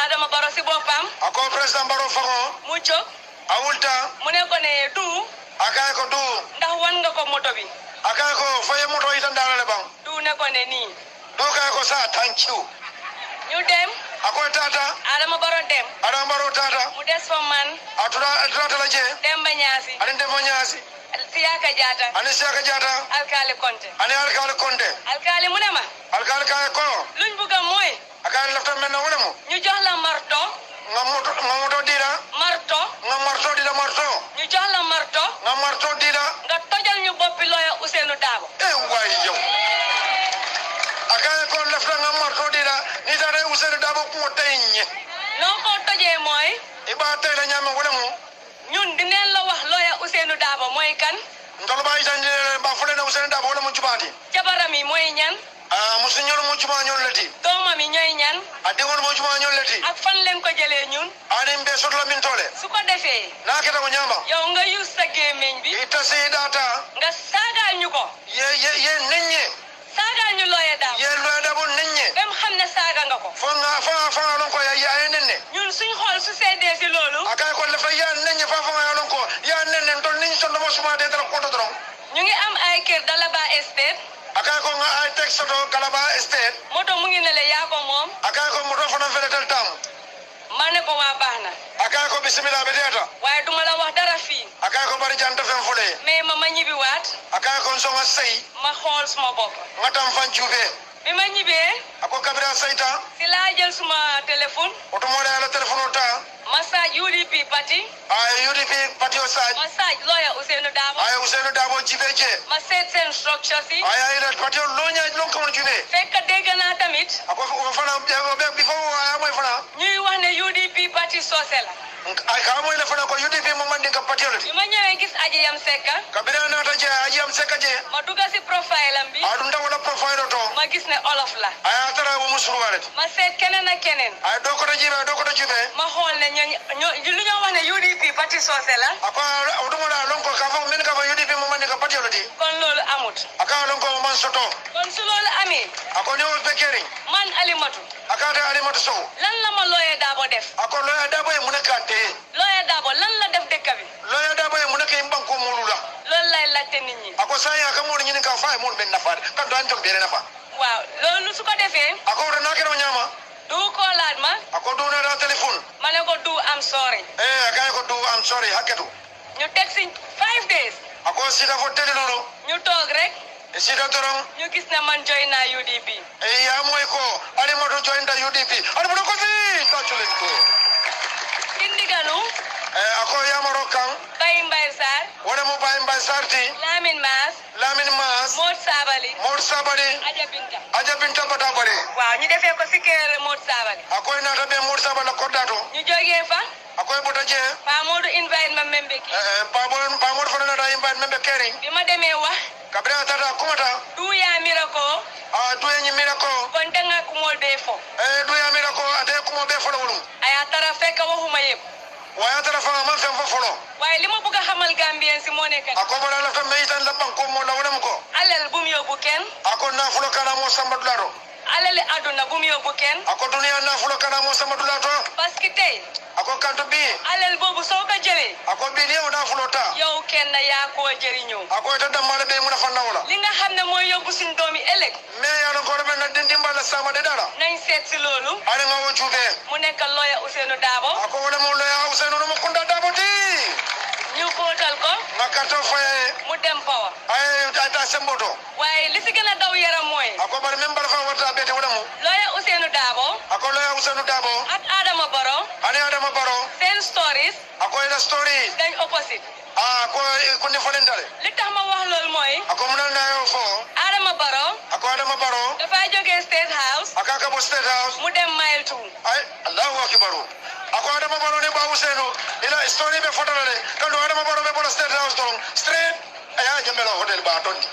Adama Barrow si boppam ako président Barrow fango mu jóg awulta mu ne ko ne du akay ko du ndax wan nga ko moto bi akay ko faye moto itan dalale bang du ne ko ne nii do kay ko sa thank you ñu dem akoy tata Adama Barrow dem tata mu des fa man atura la je Demba Ñaasi ani Demba Ñaasi Siaka Jatta ani Siaka Jatta alkaali Konte alkaali mu ne ma alkaali kay ko luñ bugg a mooy akay lafta mel na wala mo ñu jox la marto nga moto dira marto ñu jox la marto nga marto dira nga tojal ñu boppi lawyer Ousainou Darboe waay yow akay ko lafta nga marto dira ni tare Ousainou Darboe ko tay ñe noo ko tojee mooy iba tay la ñame wala mo ñun dineen la wax lawyer Ousainou Darboe mooy kan ndol ba itan ba fule na Ousainou Darboe wala mo jubaati jabaram yi mooy ñan musu ñol mo juma ñol lati doomam yi ñooy ñan adingol mo juma ñol lati ak fan leen ko jëlee ñun ani mbe sotla min tole su ko defee na keta ko ñama yow nga use sa gémmiñ bi ita si data nga saagaal ñu ko ye nenye saagaal ñu lawyer Darboe ye lawyer Darboe nenye ba mu xam ne saaga nga ko fa lon ko ya nenne ñun suñ xool su seedee si loolu akay ko lefa ya nenye fa lon ko ya nenne tol niñ son mo suma de dara ko do dron ñu ngi am ay kër Dalaba Estate akay ko nga ay texte do Kalaba Estate moto mu ngi ne le yaa ko moom akay ko moto fana feletel tam ma ne ko waa baax na akay ko bismillah be deta waaye duma la wax dara fii akay ko bari janta fen fule mais ma ñibbi waat akay ko songa sey ma xool suma bopp ngatam fan juube bi ma ñibbee ako kabira sayta si laa jël suma téléphone oto mo ala téléphone ta massage UDP parti ay UDP parti o saj massage lawyer Ousseynou Dabo ay Ousseynou Dabo jibeje ma seet seen structure si ay la parti o loña lon ko jube fekk dégg naa tamit ako fana be fo ay moy fana ñuy wax ne UDP parti soose la ay ka moy la fana ko UDP mo mandi ka parti o bi ma ñëwee gis aji yam sekka kabira na ta je aji am sekka je ma dugga si profile am bi adu ndaw la profile to ma gis ne olof la ay atara wo musurwaret ma seet keneen ak keneen ay do ko jube ma xool ne lu ñoo wax ne UDP parti soose la ako odumo la lon ko ka fo min ka fa UDP mo mandi ka parti o di kon loolu amut aka lon ko man soto kon su loolu amee ako ni o bekeri man Alimatu akata alimatu so lan la ma looyee Dabo def ako loya dabo e munekante looyee Dabo lan la def dëkk bi loya dabo e muneke mbanko mulula loolu lay laajte nit ñi ako saya ka mo ni ka fa mo ben nafa kan do anjom bere nafa waaw loolu su ko defee ako na kero nyama du ko laat ma ako do na téléphone ma ne ko du am sorry akay ko do am sorry haketu ñu teg si 5 days ako sida fo tele lolu ñu toog rek sida torom ñu gis ne man join naa UDP ya moy ko ali moto join da UDP ali mo ko si ta chulen ko indiganu ako ya marokan Baye Mbaye Sarr wala mo Baye Mbaye Sarti Lamine Maas Mor Sabali Aja Binta bata bare waaw ñu defee ko si kër Mor Sabali ako na ta be Mor Sabala ko dato ñu jógee fa ako bota je Pa Modou invite ma membe ki pa Modou fa na da invite membe kering bi ma demee wax kabira tata kumata du ya mirako du ya mirako kon danga ku mol be fo du ya mirako ate ku mo be fo wulum aya tara fekk waxuma yëpp waya tara fa man fem fo folo waaye li ma bëgg a xamal Gambien si moo nekk ako bala la fa meyitan la banko mo la wala ko alal bu mu yóbbu kenn ako na fulo kana mo sambatu laro alali aduna bu mu yóbbu kenn ako dunia na fulo kana mo sambatu lato parce que tey ako kanto bi alal boobu soo ko jëlee ako bi ni na fulo ta yow kenn yaa koo jëriñoo ako ita damale be mu na fanna wala li nga xam ne mooy yóbbu suñu doomi ëllëg me ya no ko be na dimbala sama de dara nañ seet si loolu ale nga wo jube mu nekk lawyer Ousseynou Dabo ako wala mo loya Ousseynou no mo kunda Dabo ti ñu bootal ko makato faye mu dem power ay ta semboto waaye li si gën a daw yaram mooy ako bari member fa wata bete wala mo lawyer Ousseynou Dabo ako loya Ousseynou Dabo ak Adama Barrow ani Adama Barrow seen stories ako ila story dañ opposite ko ni folendale li tax ma wax loolu mooy ako mun na yo fo Adama Barrow dafa jógee State House akaka bo State House mu dem Mile 2 ay Allahu akbar ako Adama Barrow ni ba Ousseynou ila story be fotale kando Adama Barrow be bo State House don straight aya jembelo hotel ba tondi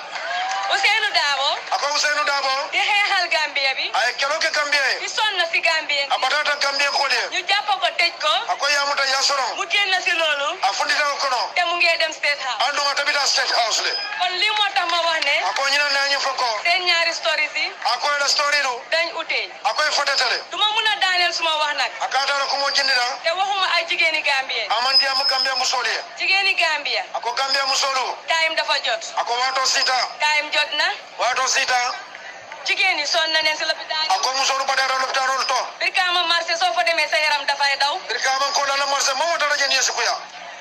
Ousseynou Dabo ako Ousseynou Dabo di xeexal Gambia bi ay keloke Gambia di sonn si Gambia abatata Gambia ko de ñu jàpp ko tëj ko ako yamuta yasoron mu génn si loolu afundita ko no te mu ngi dem State House andu ma tabita State House le kon li moo tax ma wax ne ako ñina nañu foko seen ñaari stories yi ako la story do dañ utee ako fotatale duma mun a daaneel suma wax nag akata ko mo jindira te waxuma ay jigéeni Gambia amandi am Gambia musoli jigéeni Gambia ako Gambia musolu time dafa jot ako wato sita time jot na wato sita jigéen yi sonn na ne si lopitaan ako musolu badara lopitaan to Brikama marché soo fa demee sa yaram dafay daw Brikama ko la marché mo wata rajen yesu kuya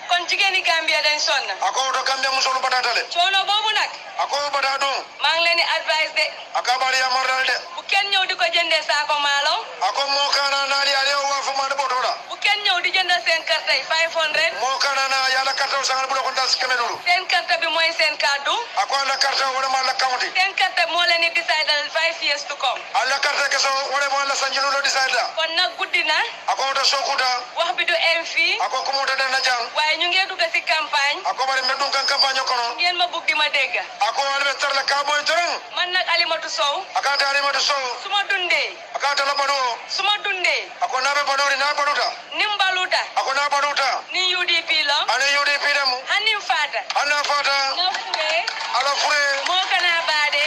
kon jigéeni Gambia dañ sonn ako to Gambia musolu badatale coono boobu nag ako badado maa ngi leen di advice de akabari ya mardal de bu kenn ñëw di ko jëndee saako maalo ako mo kana nali ale wa fa ma de botola bu kenn ñëw di jënd seen carte yi 500 mo kana na yala karta sangal bu ko das kemelulu seen carte bi mooy seen kaddu ako la karta wala ma la county seen carte moo leen di decide 5 years to come alla karta keso wala ma la sanjilu lo decide kon nag guddi na ako to sokuda wax bi du em fii ako ko mo de na jang waaye ñu ngi dugg si campagne ako bari medun kan campagne kono ngeen ma bugg di ma dégg ako wala tar la ka boy torong man nag Alimatu Sow akata Alimatu Sow suma dundee akata la bado suma dundee ako na be badori na baduta nim baluta ako na baduta ni UDP la ana UDP demu hanim fata ana fata na fure ala fure mo kana bade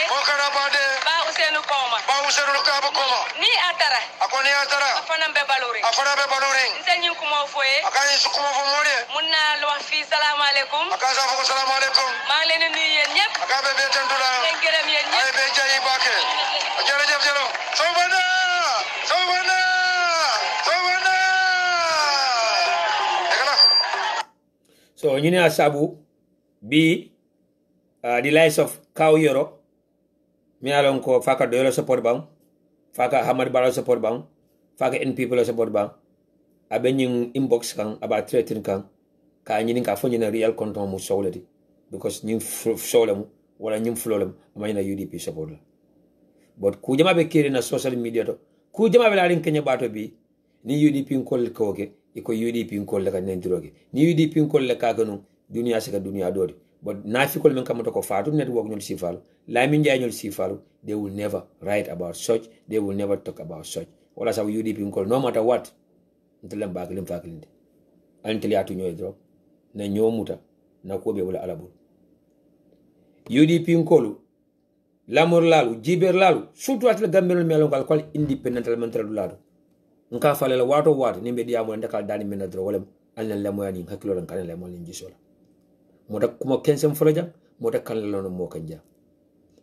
ba Ousseynou Koma ni atara ako ni atara afana be baluri nsenyin kumo foye akani sukumo fo mole munna lo wax fi salamu alaykum akaza fo salamu alaykum ma ngi leen nuyu yéen ñëpp akabe be tantula leen gërëm yéen ñëpp ay be jayi bake jërëjëf sobana So ñu ne asabu bi the likes of Kaw Yoro mi alon ko faka doylo support bang faka Hamad Baro support bang faka NPP lo support bang abe ñing inbox kan aba threaten kan ka ñini ka fo ñina real content mu sowlati because ñing sowlam wala ñing flolem amay UDP support la but ku jama be kiri na social media to ku jama be larin kenya bato bi ni UDP nkol koke iko UDP nkol ka nendroge ni UDP nkol ka kanu dunia sika dunia dodi but nafikol men kamoto ko fatu network ñol sifalu lamin jay ñol sifalu they will never write about such, they will never talk about such wala sa UDP nkol no matter what ntelam bakilim fakilinde anteli atu ñoy drop na ñomuta na ko be wala alabul UDP nkolu lamor lalu jiber lalu surtout atle gambel melon kal kwal independent elemental lado nka fale la wato nimbe diamo ndakal dani men dro wala allen la moyani hakilo lan kan la mo len jisola moda kuma kensem foloja moda kan la non mo kanja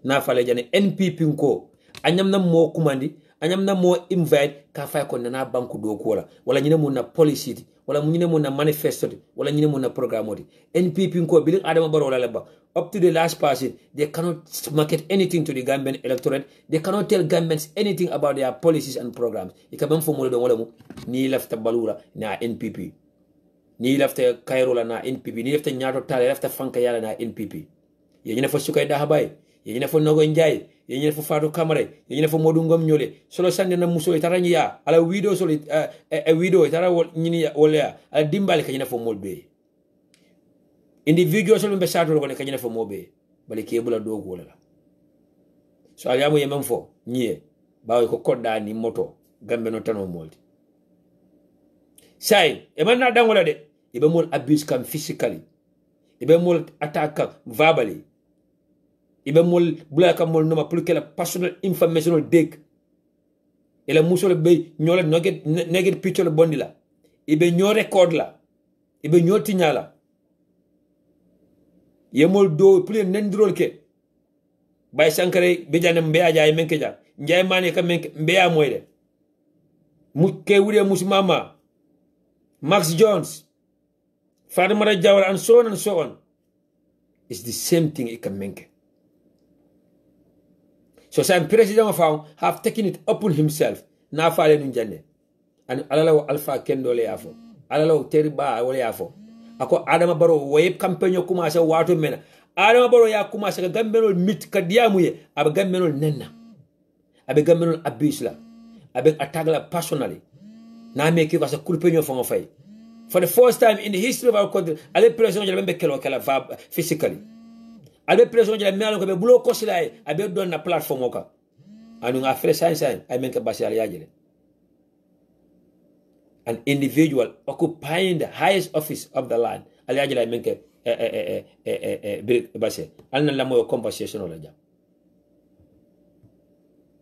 na fale jane NPP ko anyam na mo kumandi anyam na mo invite ka fay ko na banku do ko wala nyine mo na policy wala nyine mo na manifesto wala nyine mo na programme NPP ko bilin adama baro la ba up to the last person, they cannot market anything to the Gambian electorate. They cannot tell Gambians anything about their policies and programs. Ikabem formula don wala ni lafta balura na NPP. Ni lafta Kairola na NPP. Ni lafta nyato tale lafta fanka yala na NPP. Yenyina fo sukay da habay. Yenyina fo nogo njay. Yenyina fo fado kamare. Yenyina fo modu ngom nyole. Solo sande na muso itarani ya. Ala widow solo widow itara nyini wala ala dimbali kanyina fo molbe. Individual so be sato ko ne kanyina fo mobe bali kebula dogo la so aliamu yemam fo nyie bawo ko kodda ni moto gambe no tano moldi say e man na dangola de ibe mol abuse kam physically ibe mol attack verbally ibe mol bula kam mol noma pour que la personal information deg e la musole be nyola neget picture bondi la ibe nyo record la ibe nyo tinyala yemol do plus nendrol ke bay sankare be janem be ajaay menke ja njay mané ka menke mbeya moyde mu ke wure musimama Max Jones Fadimara Jawar and so on it's the same thing it can menke so some president of our have taken it upon himself na faale nu janne and alala alpha kendo le yafo alala teriba wala yafo ako Adama Baro wayeb campagne commencé wato mena Adama Baro ya commencé ka gambenol mit ka diamuye abe gambenol nenna abe gambenol abuse la abe attack la personally na me ki ko sa kulpeño fo fay for the first time in the history of our country ale president jala be kelo kala physically ale president jala melo ko be bulo ko silay abe don na platform oka anu nga fere sai ay men ka basial yajele an individual occupying the highest office of the land aliajila menke base alna la moyo compensation la jam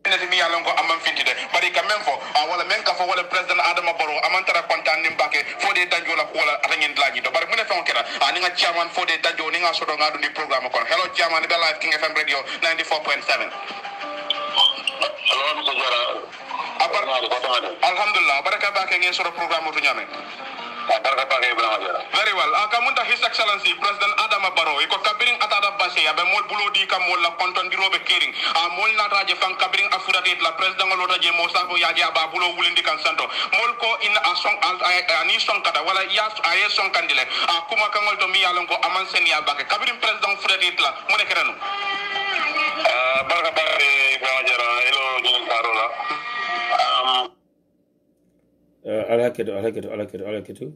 ene mi yalon ko amam fintide bari quand même fo wala men ka fo wala president Adama Barrow amantara kontan nim bake fo de danjo la ko wala atangen laji do bari mune fon kera ni nga chairman fo de danjo ni nga sodo nga du ni programme kon hello chairman be live King FM radio 94.7 hello ko jara alhamdulillah baraka ba ke ngeen soro programme to ñame baraka ba ke ibrahima jara very well akamunta his excellency president Adama Barrow ko kabiring atada base ya be mol bulo di kam wala konton di robe kering mol na raje fan kabiring afurati la president ngolo raje mo sabo ya ja ba bulo wulindi kan santo mol ko in a song ani song kada wala ya aye song kandile kuma kangol to mi yalon ko aman sen ya ba ke kabiring president furati la mo ne kerenu baraka ba ke ibrahima jara elo ni karola alaketu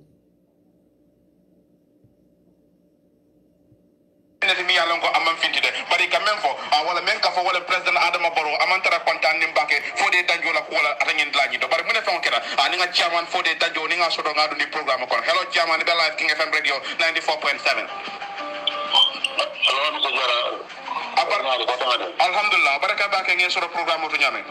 mi yalon ko amam fintide bari quand même fo wala men ka fo wala president Adama Barrow amantara kontan nim bake fo de danjo la ko wala atangen laji do bari mune fon kera ni nga chairman fo de danjo ni nga sodo nga du ni programme kon hello chairman be live King FM radio 94.7 hello ko jara alhamdulillah baraka ba ke ngeen soro programme to ñame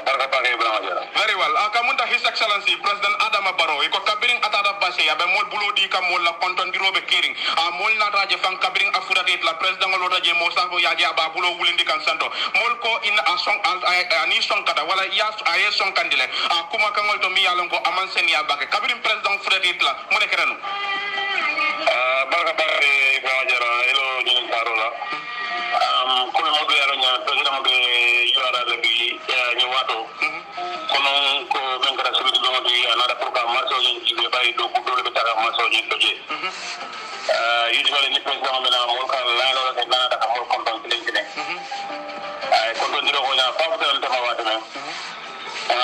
baraka ba ke ibrahima jara very well akamunta his excellency president Adama Barrow ko kabiring atada base ya be mol bulo di kam wala konton di robe kering mol na raje fan kabiring afurati la president ngolo raje mo sabo ya ja ba bulo wulindi kan santo mol ko in a song ani song kada wala ya aye song kandile kuma kangol to mi yalon ko aman sen ya bake kabiring president furati la mo ne kerenu president mena mo ka la lo ke na ta mo konton kile ay konton diro ko na fa ko ta ma wata men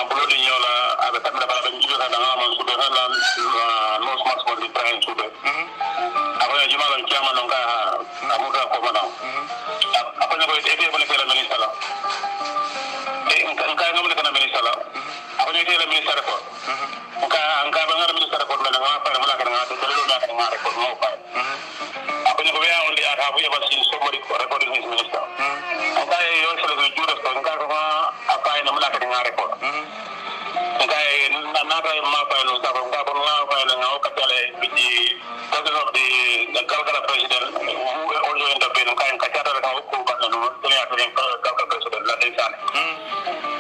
bulo di nyola aba tam da bala ngi jota da man su be la no smart for the train su be ako ya juma lan kiama non ka amuka ko bana ako ne ko ete bane fela minister la ka ngam ne kana minister la ako ne tele minister ko ka ba ngara minister ko men nga pa mala ka nga to lo na ka nga record mo pa ako ne ko ya on the have you ever seen somebody recording his minister ako ay yo solo do juro ko ka ko apa ina mala ka nga record okay na ka ma pa no sa ko ka ko nga pa na nga ka tele di president of the Calgary president who also end up in kind ka tara ka ko ba no tele ya tele ka president la den san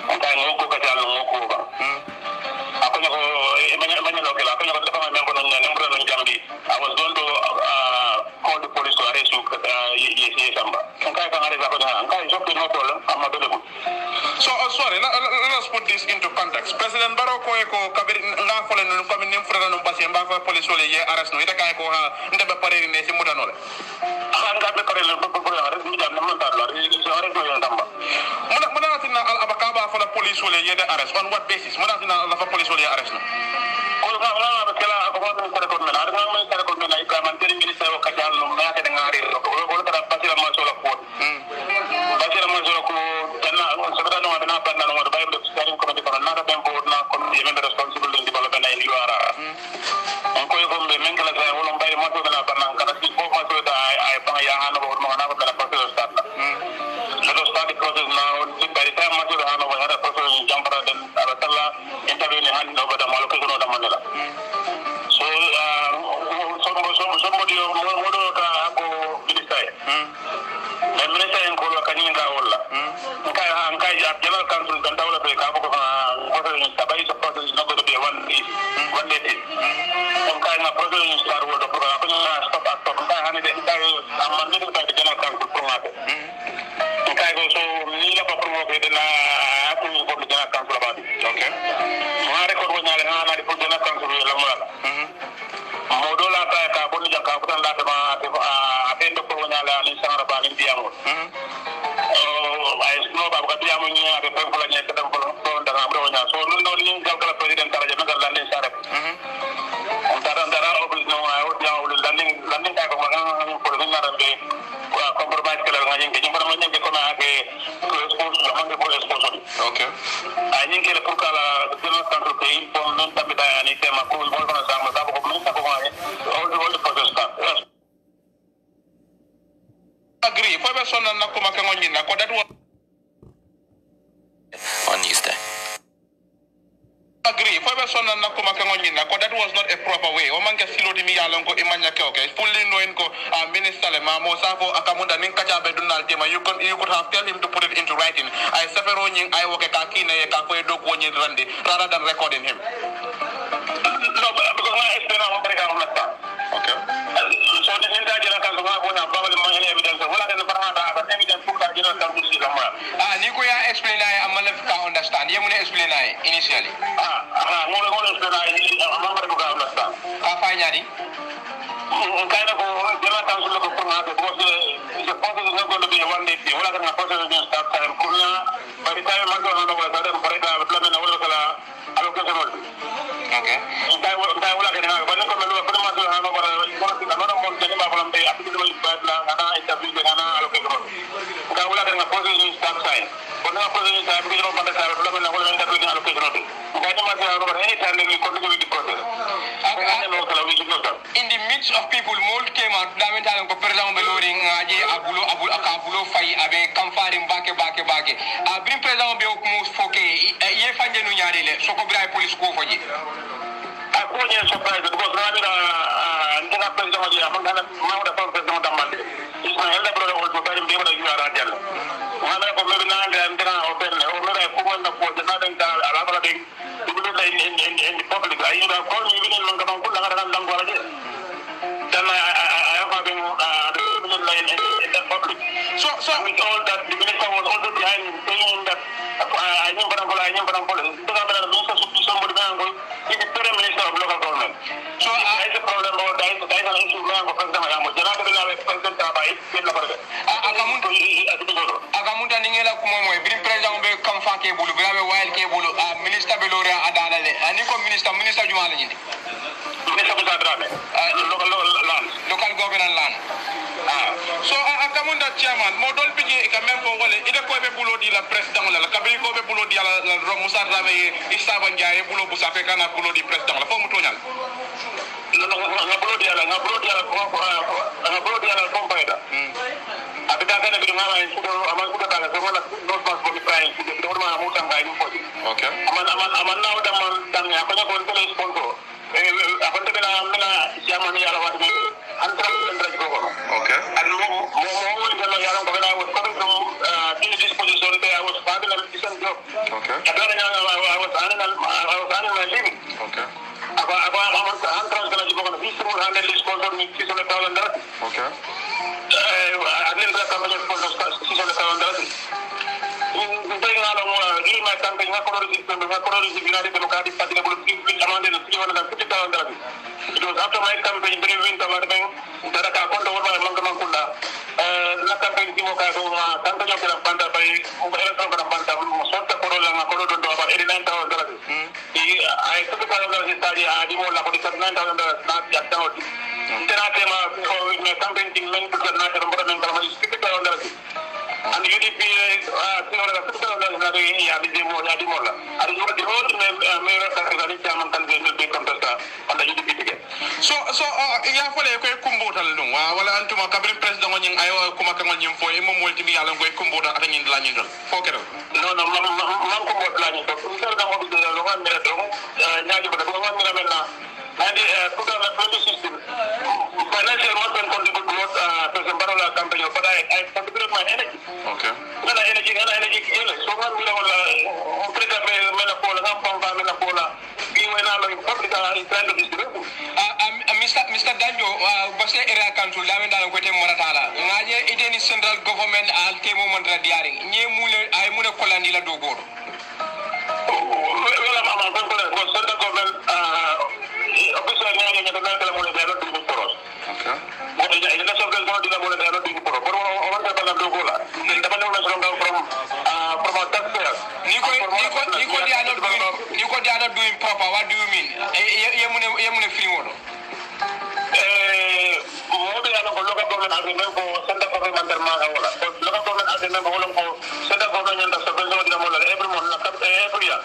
okay ngo ko ka tala ngo ko ba ako ne ko manya lo ke la ko ne ko ta ma men ko no ngambra no jambi I was going to call the police to arrest you yes samba okay ka ngare ka ko na okay so no problem I'm available. So sorry, let us put this into context. President Barrow ko kabiri nga fole no ko min fura no basi mba fa police wala ye arrest no ita kay ko ha ndebe pare ne ci mudano le nga be pare le ko arrest mi jam na ta la so arrest no ndamba muna tina abaka ba fa police wala ye de arrest on what basis muna tina la fa police wala ye arrest no ko nga ba kala ko ko ko ko men ar nga men ko men ay ka man teri ministre o ka jall no nga ka ngari ko ta basira ma so la ko basira ma so ko tanna on so no na pa na no ba do steering committee ko na ka tempo na ko yemen responsible in development ay luara on ko ko be men kala sa wala bay ma to na pa na ka ti ko ma so da ay pa ya hanu ko no na ko da process start la let us start the process now by the time ma so hanu ko da process jampara den abatalla interview ni hand over da malo ko no da manela so somebody mo do ka ko minister the minister en ko ka ni nga wala kai general council dan tawla be ka ko tabai so process is not going to be one day kai na process start world ko ka na stop kai hani de kai amman de ka general council promote kai go so ni la ko promote de na ko ko general council about okay ma record wona le na di general council la mo la modola ta ka bonni jang ka butan la ma atendo ko wona la ni sangara ba ni diamo ay no ba ka diamo ni ade ko la ni ka tam ko da na bro nya so no ni gal kala president tara je na la ni sare dara obis no ay o diamo landing ka ko ma ko ni na rambe ko compromise kala nga ngi jimbar ma ngi ko na ke sponsor ma ngi ko sponsor okay ay ngi ke pour kala general council te pour non tabita ani tema ko mo ko na sa ma ko all the process start yes agree for be sonna na ko ma ka ngoni na ko that was on Tuesday. Agree for be sonna na ko ma ka ngoni na ko that was not a proper way o manga silo di mi yalon ko imanya ke okay fully knowing ko minister le ma mo safo akamunda nin kacha be dunal tema you could have tell him to put it into writing I safero nyin I woke ka kina ye ka ko do ko nyin rande rather than recording him no because I explain how to on that okay so the entire general council ha ko na babal ma any evidence wala ka farhada ba evidence pour ka general council si lama ni ko ya explain ay amana ka understand ye mun explain ay initially mo explain ay amana ko ka understand ka fa nyadi kind of general council ko pour na ko the process is not going to be one day wala ka na process is start time kuna by the time ma ko na wala ka para ka plan na wala kala allocation okay dai wala ka na ba ko melu ko ma so ha no para ko na no mo ke ma bolam be api ko ba na ana interview de ana allocation ka wala ka na process is start time ko na process is start ko ba ka plan na wala interview de allocation ka ni ma so ha no para any time ni continue with the process in the midst of people mold came out lamental ko president be loading aje abulo fay abe kamfarim bake brim president be ko mo foke ye fanje no nyaade le so ko bray police ko faji ko ni surprise because rabira ndina president aje amana ma da president damande ismaël da bro ko bari be wala yara jall wala ko me na ndina open o me ko wonna ko na den ka ala bala de dubule la in the public ayi da ko ni bin non ko la ngara dan ko ala then I have been in the public. So with all that, the minister was also behind him, saying that I know somebody is the Prime Minister of local government. So there is a problem, or there is an issue going on for President Mayamo. lore adala le ani ko minister jumala nyinde minister ko sadrabe local government land so akamunda chairman mo dol biji ka même ko wala ide ko be bulo di la president la kabri ko be bulo di la Musa Drabe isaba njaay bulo bu safe kana bulo di president la fo mu toñal nga bulo di ala ko bayda abita kana bi ngama en sudo aman ko kala so wala no pas ko bi prayen ko do ma mu tangay ni fodi okay aman naw da man dan ya ko ko tele sponsor abanta mena chairman ya la wat mi antra ko okay and mo ngalo ya ko na was coming from this disposition there I was father of this job okay adana I was on living okay aba antra kana jibo kana this more handle sponsor mi $600,000 okay adlen da company sponsor $600,000 ngalo mo ma tanka ngakoro binari democratic party ko amande no $350,000 it was after my campaign very winter warning dara ka kondo wala mangkunda na campaign timo ka so tanka nyo kala panda bay election ka panda mo sotta ko la ngakoro do about $89,000 I took $1,000 study adi mo la ko $9,000 na jatta odi tena tema ko me campaign ting men ko na ka mbara men kala $50,000 and UDP $350,000 na de ya di mo la adi mo di road me ka ka ni chairman kan be contest on the UDP ticket so ya fole ko kumbotal dum wala antuma kabrin president ngin ayo kuma kan ngin fo e mo molti mi yalla ngoy kumbota ata ngin la ngin dol fo kero non man ko bot la ngin to ko da mo do lo ngam mera do nyaaji ko do ngam mera menna andi ko da la system financial work and contribute to president barola campaign but I contribute my energy okay ngana energy yele so ngam mera wala o president mena ko la ngam pa mena ko la bi wena lo public is trying to distribute Mr. Danjo base area council la menda ko tem moratala ngaje ideni central government al temo montra diaring nye mule ay mune kolandi la dogoro wala mama ko central government official ngaje ngata na kala mule dero du poros okay mo ida ina so gal do dina mule dero du poros pero on ta bala dogola nda bala na so ngam from taxpayers ni ko dia not doing proper what do you mean ye mune free wodo mo be ana ko local government agreement ko central government ma wala local government agreement ko lon ko central government nyanda subvention dina mo la every month na every year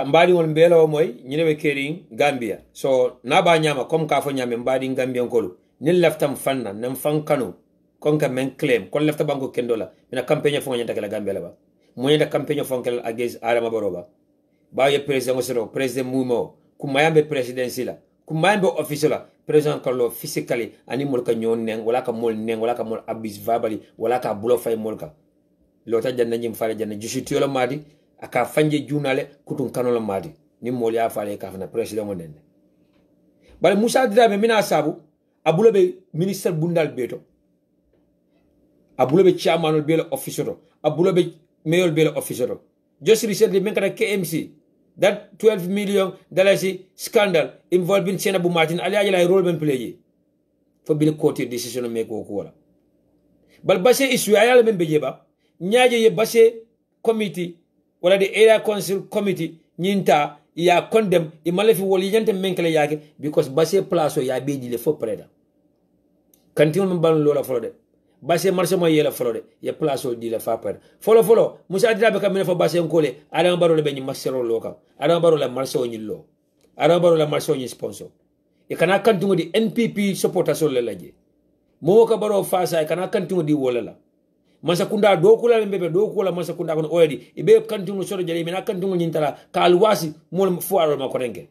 mbadi won mbelo moy ñine kering Gambia so na ba nyama comme ka fo nyame mbadi Gambia ngolu ni leftam fanna nam fankano kon ka men claim kon lefta banko kendola mina campagne fo ñanta kala Gambia la ba mo ñanta campagne fo kala against Adama Baroba ba ye president osoro president mumo ku mayambe presidency la ku mayambe official la president kallo physically ani molka nyon neng wala ka mol neng wala ka mol abuse verbally wala ka bulo fay molka lota janna ñim faale janna justi yola madi aka fanje junale kutun kanola madi ni mol ya faale ka fana president mo nende bal Musa Drabe mina sabu abulo be minister bundal beto abulo be chairman be official abulo be mayor be official just recently men kada KMC that $12 million scandal involving Senabu Martin ali ajala role ben play for bil court decision make ko wala bal basse issue ayala men bejeba nyaaje ye basse committee wala the area council committee nyinta ya condemn imalefi woli yante menkele yake because basse place ya beji le fo preda kantin men ban lola folode basse marché mo yela folode ye place di la fa preda folo Musa Drabe kam ne fo basse ngole Adama Barrow le be ni masero loka Adama Barrow la marché o nyillo Adama Barrow la marché o nyi sponsor e kana kantungo di NPP supporters le laje mo ka Barrow fasa e kana kantungo di wala la masa kunda do kula mbebe do kula masa kunda kono oyedi ibe kantungo soro jali mina kantungo nyintala ka alwasi mo fu aro ma ko renke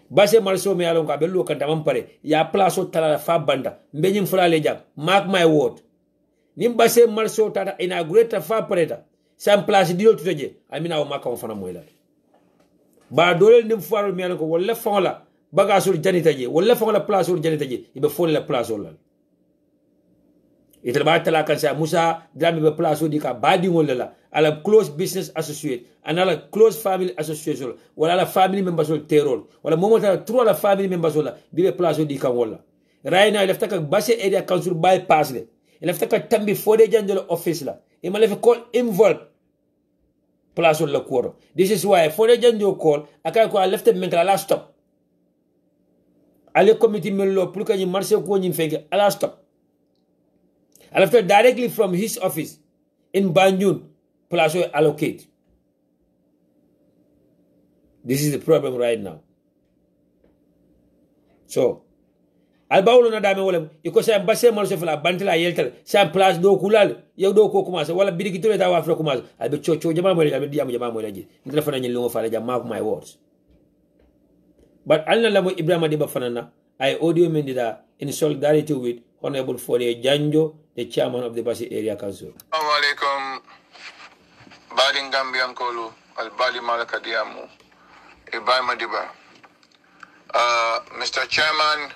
basse marché o me alon ka be lo kan tamam pare ya place o tala fa banda mbenyim fula le jam mark my word nim basse marché o tata inaugurate fa pareta sam place diol tuteje amina o makka on fana moyla ba dole nim fuaro mi alon ko wala fonla bagasul janita je wala fonla place ul janita je ibe fon la place ol itel ba tala kan sa Musa Drabe be place o di ka badi ngol la ala close business associate and ala close family association wala ala family members ol terror wala momota trois la family members ol bibe place o di ka wala rayna lefta ka basse area council bypass le lefta ka tambi fode janjolo office la imale fe call involve place on the quarter. This is why for the Janjo call, I left them mental last stop. Ale committee mello pour que ni marché ko ni fenke ala stop. I left directly from his office in Banjul, place allocate. This is the problem right now. So, albawlo na dame wala iko sa ambassade mo se fala bantila yeltal sa place do kulal yow do ko commencer wala bidiki tole ta wa fra commencer albe chocho jama mo albe diam jama mo laji ndela fana nyi lungo fala jama my words. But alna lamo Ibrahima Diba fanana I audio mendida in solidarity with Honorable Fode Janjo, the chairman of the Basi Area Council. Assalamu alaikum. Badin Gambian Kolu, Al-Bali Malakadiamu, Ibrahima Diba. Mr. Chairman,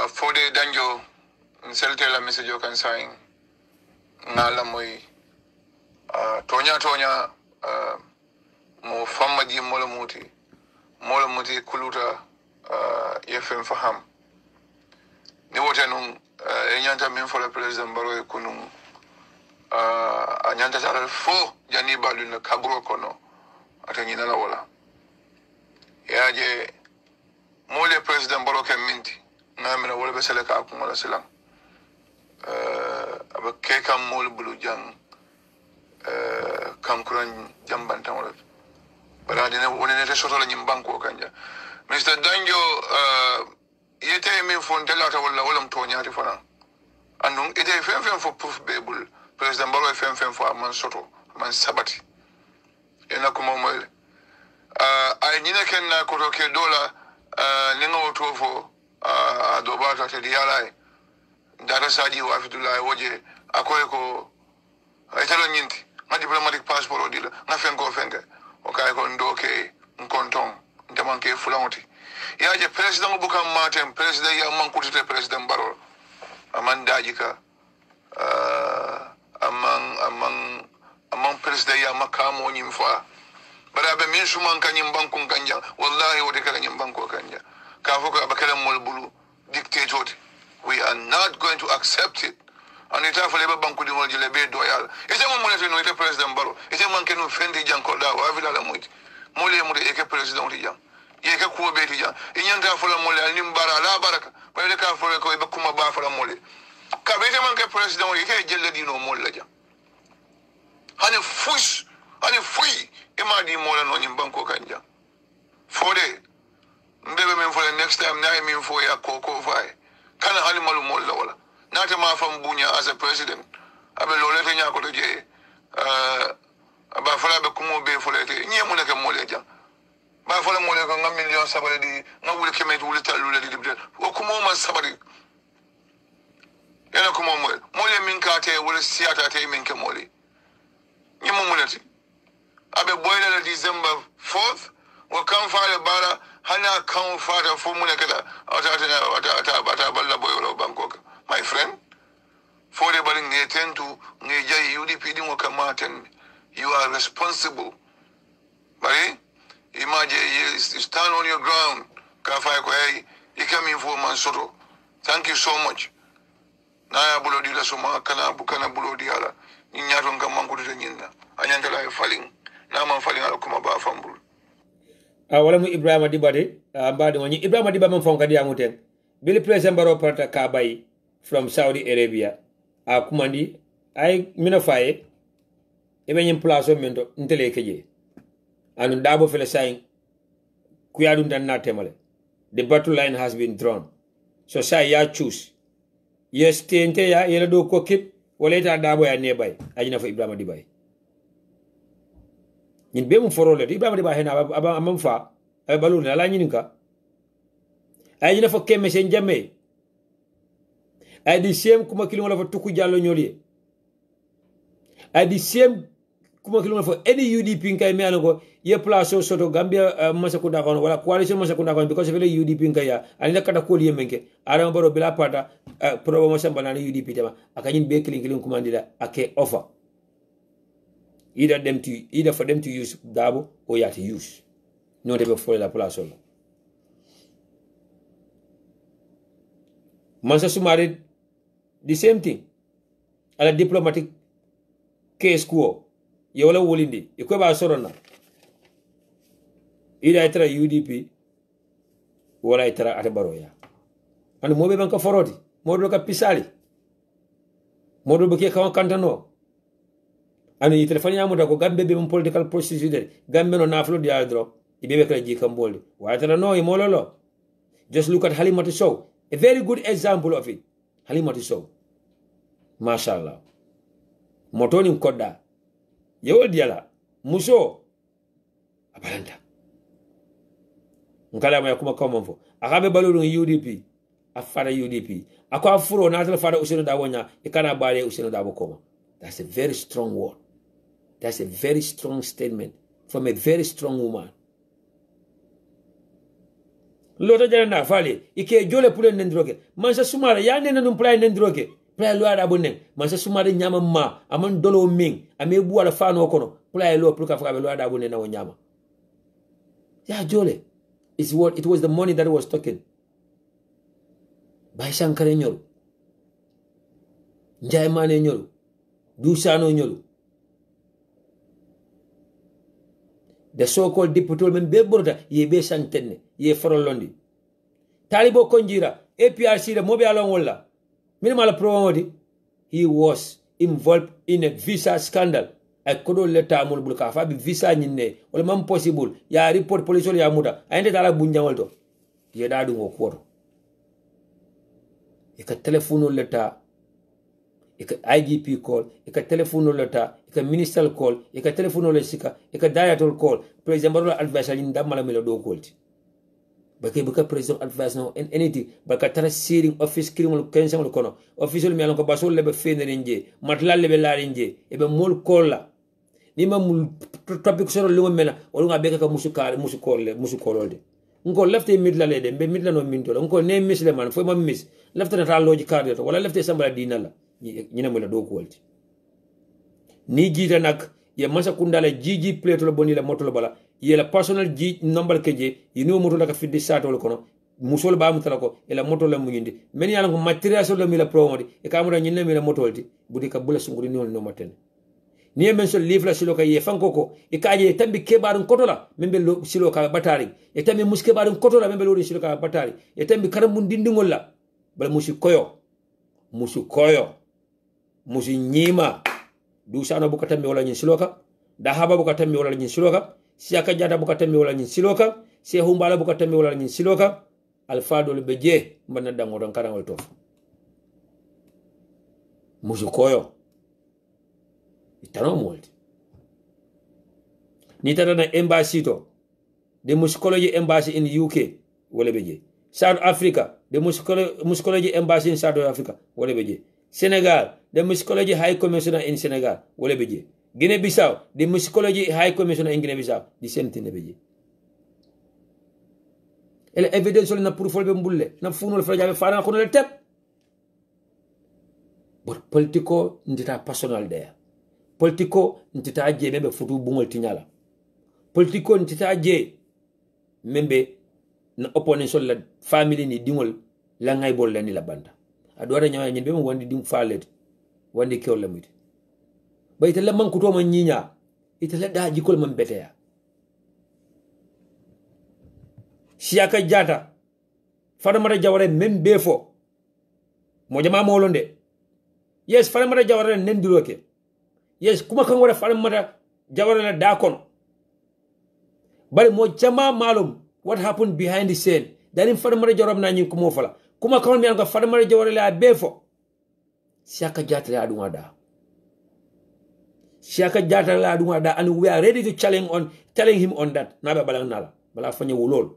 Fode Janjo, Nseltela message you can sign. Nala Moi, Tonya, Mo Famadi Molamuti Kuluta, Yefem Faham. Ni wote nung enyanta min for the president baro kunung anyanta sara fo jani balu na kabro kono atanyina la wala yaje mole president baro ke minti ngamina wala be sele ka kuma la selam aba ke kam mol bulu jang kam kuran jambantan wala bala dina wonene te soto la nyimbanko kanja Mr. Danjo yete min fon telata wala mtonya ati fana andun ite fem for proof babel president baro fem for man soto man sabati ena kuma mo ay nyina ken na ko ke dola ninga woto fo adobata te diala dara saji wa fitullah woje akoy ko ay tala nyinti ma diplomatic passport odila na fen ko fenke o kay ko ndoke nkonton ntamanke fulangoti yaje president bukam matem president ya man kutite president baro aman dajika amang president ya makamo nyimfa barabe min suman kanyim bankun kanja wallahi wote kala nyim banko kanja ka foko abakala molbulu dictator we are not going to accept it and it afale ba banku di moljile be doyal ite mo monete no ite president baro ite man kenu fendi janko da wa vila la muti mole mu de eke president ti jang yeke ko be ti jang inyanta fala mole nim bara la baraka bare ka fole ko be kuma ba fala mole ka be man ke president yeke jelle dino mole la jang hani fuy ima di mole no nyim banko kanja fode mbebe men fole next time na min fo ya koko fay kana hani malu mole la wala nata ma fam bunya as a president abe lole te nya ko to je ba fala be kumo be fole te nyemu ne ke mole jang ba fala mole ko ngam million sabale di ngawul kemet wul talu di o kumo ma sabari yana kumo mole min ka te wul siata te min ke mole nyemu munati abe boyle la December 4th o kan faale bara hana kan faata fo mun kala ata balla boyolo bangkok my friend for the bari ngetentu ngejay UDP di mo kamaten you are responsible bari imagine you stand on your ground ka fa ko ay ikami fo man soto thank you so much na ya bulo di la suma kana bukana bulo di ala ni nyato ngam man ko de nyinna anyanta la faling na man faling ala kuma ba fambul wala mu Ibrahima Diba de mbadi woni Ibrahima Diba man fonka diamu ten bili president baro parta ka bay from Saudi Arabia a kumandi ay mina faye e be nyim place o mento ntele keje anu dabo fele saying kuyadum dan na temale the battle line has been drawn so say ya choose yes tente ya yela do ko kip wala ta dabo ya ne bay ajina fa Ibrahima Diba ñin be mu forole Ibrahima Diba hena amam fa ay balu na la ñininka ay ñina fa kemme sen jamme ay di sem kuma kilimo la fa tuku jallo ñoli ay di sem kuma kilimo la fa edi UDP kay mi anako ye place soto Gambia masakunda kono wala coalition masakunda kono because fele UDP kay ya ani nakata ko liye menke ara baro bila pata promotion banana UDP tema akanyin be kilin kuma ndila ake offer either for them to use Dabo or you have to use. No, they will follow the place. Mansa Sumari, the same thing. At a diplomatic case quo. ye wala wolindi e ko ba sorona ida itra UDP wala itra ate baroya and mobe banka foroti modo ka pisali modo be ke kan kantano ani telefoni amuda ko gambe be mon political procedure gambe no naflo dia dro ibe be ji kambolde wa itra no e mololo. Just look at Halimatu Sow, a very good example of it. Halimatu Sow, mashallah. Motoni mkoda, yewol diala, muso, abalanta. Nkala ya kuma komonfo. Akabe balulu UDP, afara UDP. Akwa furo na atala fara useno dawonya, ikana bale useno dabo koma. That's a very strong word. That's a very strong statement from a very strong woman. Lota jana fale ike jole pule nendroke mansa sumara ya nena num play nendroke play lo ada bonen mansa sumara nyama ma aman dolo ming ame bu wala fano kono play lo pluka faka lo ada bonen na wo nyama ya jole is what it was the money that was talking bay sankare nyol njay mane nyol du sano nyol the so-called deputy men be borda ye be santenne ye forolondi talibo konjira APRC de mobe alon wala minimal promodi he was involved in a visa scandal ay kodo leta amul bulka fa bi visa nyinne wala mam possible ya report police ya muda ayende dala bunjangol to ye dadu ngo koto e ka telephone leta e ka IGP call e ka telephone leta e ka ministerial call e ka telephone le sika e ka director call president baro advice ni ndamala melo do kolti bakay buka president advice no anything baka tara searing office criminal counsel kono official mi alon ko basol lebe fenere nje matlal lebe laari nje e be mol call la ni mamul topic soro lungo mena wala nga beka ka musu kololde ngo lefte midla lede be midla no minto ngo ne misle man fo mam mis lefte na loji card to wala lefte sambala dinala ñina mo la do ko walti ni jita nak ye masa kundala jiji plate lo boni la moto lo bala ye la personal ji number keje yino moto la ka fiddi sato lo kono musol ba mutala ko e la moto la muñindi men yalla ko material so lo mi la promodi e ka mo ñinne mi la moto walti budi ka bula sunguri no maten ni men so livre la silo ka ye fanko ko e ka je tambi kebarun kotola membe lo silo ka batari e tambi muske barun kotola membe lo silo ka batari e tambi karam mun dindingol la bala musi koyo musi nyima du sana buka tambi wala nyin siloka da haba buka tambi wala nyin siloka siaka jada buka tambi wala nyin siloka se humbala buka tambi wala nyin siloka alfado le beje mbana dango don kana wal tof musi koyo itano molti ni tata na embassy to de musicology embassy in UK wala beje South Africa the musicology embassy in South Africa wala beje Senegal the musicology high commissioner in Senegal wala beje Guinea-Bissau the musicology high commissioner in Guinea-Bissau the same thing beje ele evidence na pour folbe mbulle na funul fra jabe fana ko le tep but politico ndita personal there politico ntita je membe futu bungol tinyala politico ntita je membe na opponent la family ni dingol la ngay bol la ni la banda adora nyawa nyin be mo wandi ding falet wandi kew la miti bayta la man ko to man nyinya ita la da jikol man beteya siaka jata fadamara jaware membe fo mo jama mo londe yes fadamara jaware nendiroke yes kuma kan wara fadamara jaware la da kono bari mo jama malum what happened behind the scene dalim fadamara jawram na nyin ko fala kuma kan mi an ko fadamara jaware la befo siaka jata la aduma da siaka jata la aduma da and we are ready to telling him on that nabe balang nala bala fanya wolol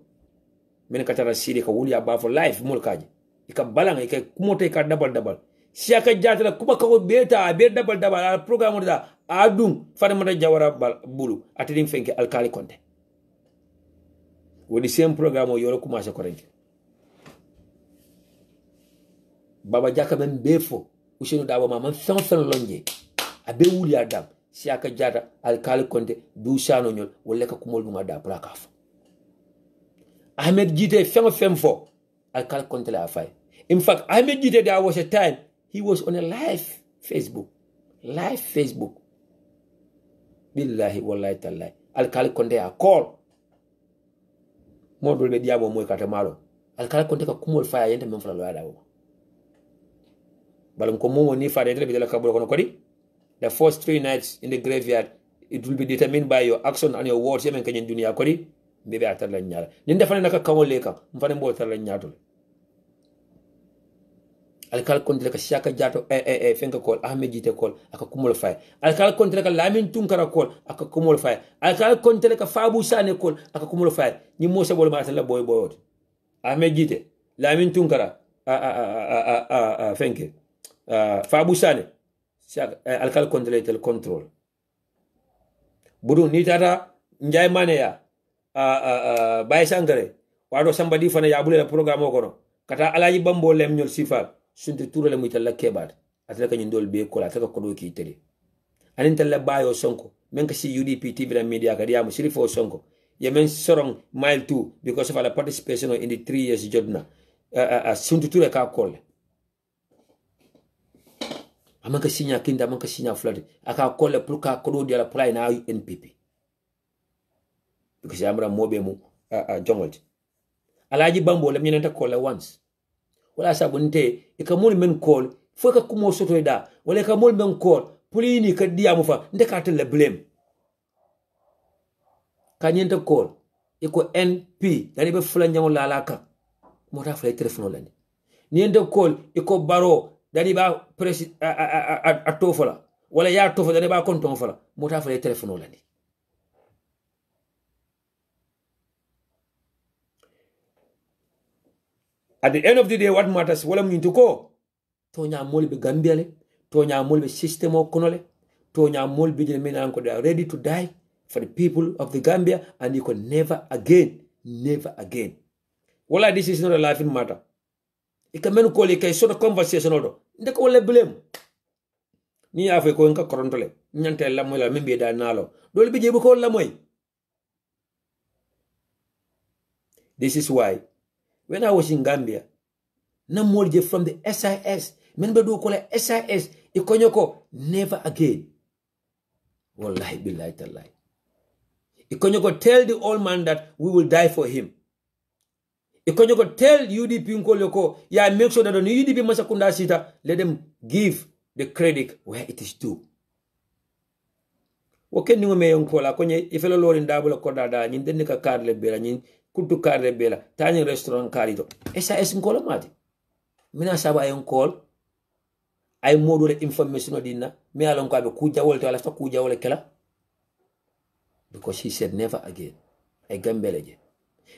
men katara sidi ka wuli aba for life mul kaji ika balang ika kumote ka double siaka jata la kuma ka beta be double al programme da adum fadamara jawara bulu atidin fenke alkali konte wodi same programme o yoro commencé ko renke baba jaka men befo usenu dawo mama fan lonje abe wuli adam siaka jata alkali konte du sano nyol wolle ka kumol dum ada plakaf Ahmed Jite fem for alkali konte la afay. In fact, Ahmed Jite, there was a time he was on a live Facebook. billahi wallahi tallahi alkali konte a call modol be diabo moy kata malo alkali konte ka kumol faya yente men fala lo ada wo balam ko momo ni fade tele be la kabul kono kodi the first 3 nights in the graveyard it will be determined by your action and your words yemen kanyen dunia kodi bebe atar la nyala nin defane naka kawole ka mfane mbo tar la nyato alkal kontre ka shaka jato fenka kol ahmed jite kol aka kumol fay alkal kontre ka lamin tunkara kol aka kumol fay alkal kontre ka fabu sane kol aka kumol fay ni mo se bol ma la boy boyot ahmed jite lamin tunkara fenke fabu sane alkal kontre tel control budu ni tata njay mane ya bay sangare wado somebody fana ya bule la programme kono kata alaji bambo lem nyol sifal sunti turale mu talla kebat ataka nyi ndol be ko la taka ko do ki tele anin talla bayo sonko men ka si UDP TV&MEDIA ka diamu sirifo sonko yemen sorong mile 2 because of our participation in the 3 years jodna sunti ture ka kol amanka sinya kinda amanka sinya flade aka kol pour ka ko do la play na NPP because amra mobe mu jongolti alaji bambo lem nyenta kol once wala sabunte ikamul men call fo ka kumo soto da wala ikamul men call pulini ka diamu fa ndeka le blame kanyenta call iko NP dani be fula nyamu lalaka mota fla telephone lani niende call iko baro dani ba press atofola wala ya tofa dani ba konton fala mota fla telephone lani at the end of the day, what matters, wala mnyintu ko, tonya mol be Gambia le, tonya mol be system o kono le, tonya mol be jene mena anko, they are ready to die for the people of the Gambia, and you can never again. Wala, this is not a laughing matter. Ika menu call, ika sort of conversation odo. Ndeka wala blame. Ni afe ko nka korontole, nyante la moy la membe da nalo. Dole be jebu ko la moy. This is why when I was in Gambia, Namolje from the SIS, Menbedu call SIS, Ikonyoko, never again. Wallahi billahi tallahi. Ikonyoko tell the old man that we will die for him. Ikonyoko tell UDP Nkoloko, yeah, make sure that on UDP Masakunda Sita, let them give the credit where it is due. Woke ningo me yonkola, konye, ifelo lorin dabula kodada, nyindendika kadle bela, kutu karre bela tani restaurant karido SAS nkola mati mina saba ay call ay modu le information dinna mi alon ko be kuja wolto ala fa kuja wala kala because he said never again ay gambeleje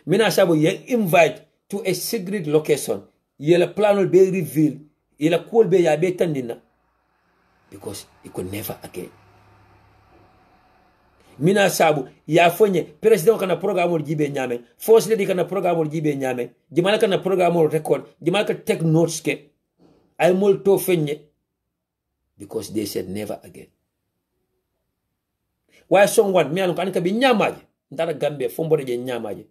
mina saba ye invite to a secret location yela planol be reveal yela call be ya be tandina because it could never again. Mina sabu ya fonye president kana programme jibe nyame force lady kana programme jibe nyame jimala kana programme record jimala ka take notes ke ay mol to fenye because they said never again. Why someone me alon kanika bi nyamaje ndara Gambia fombo je nyamaje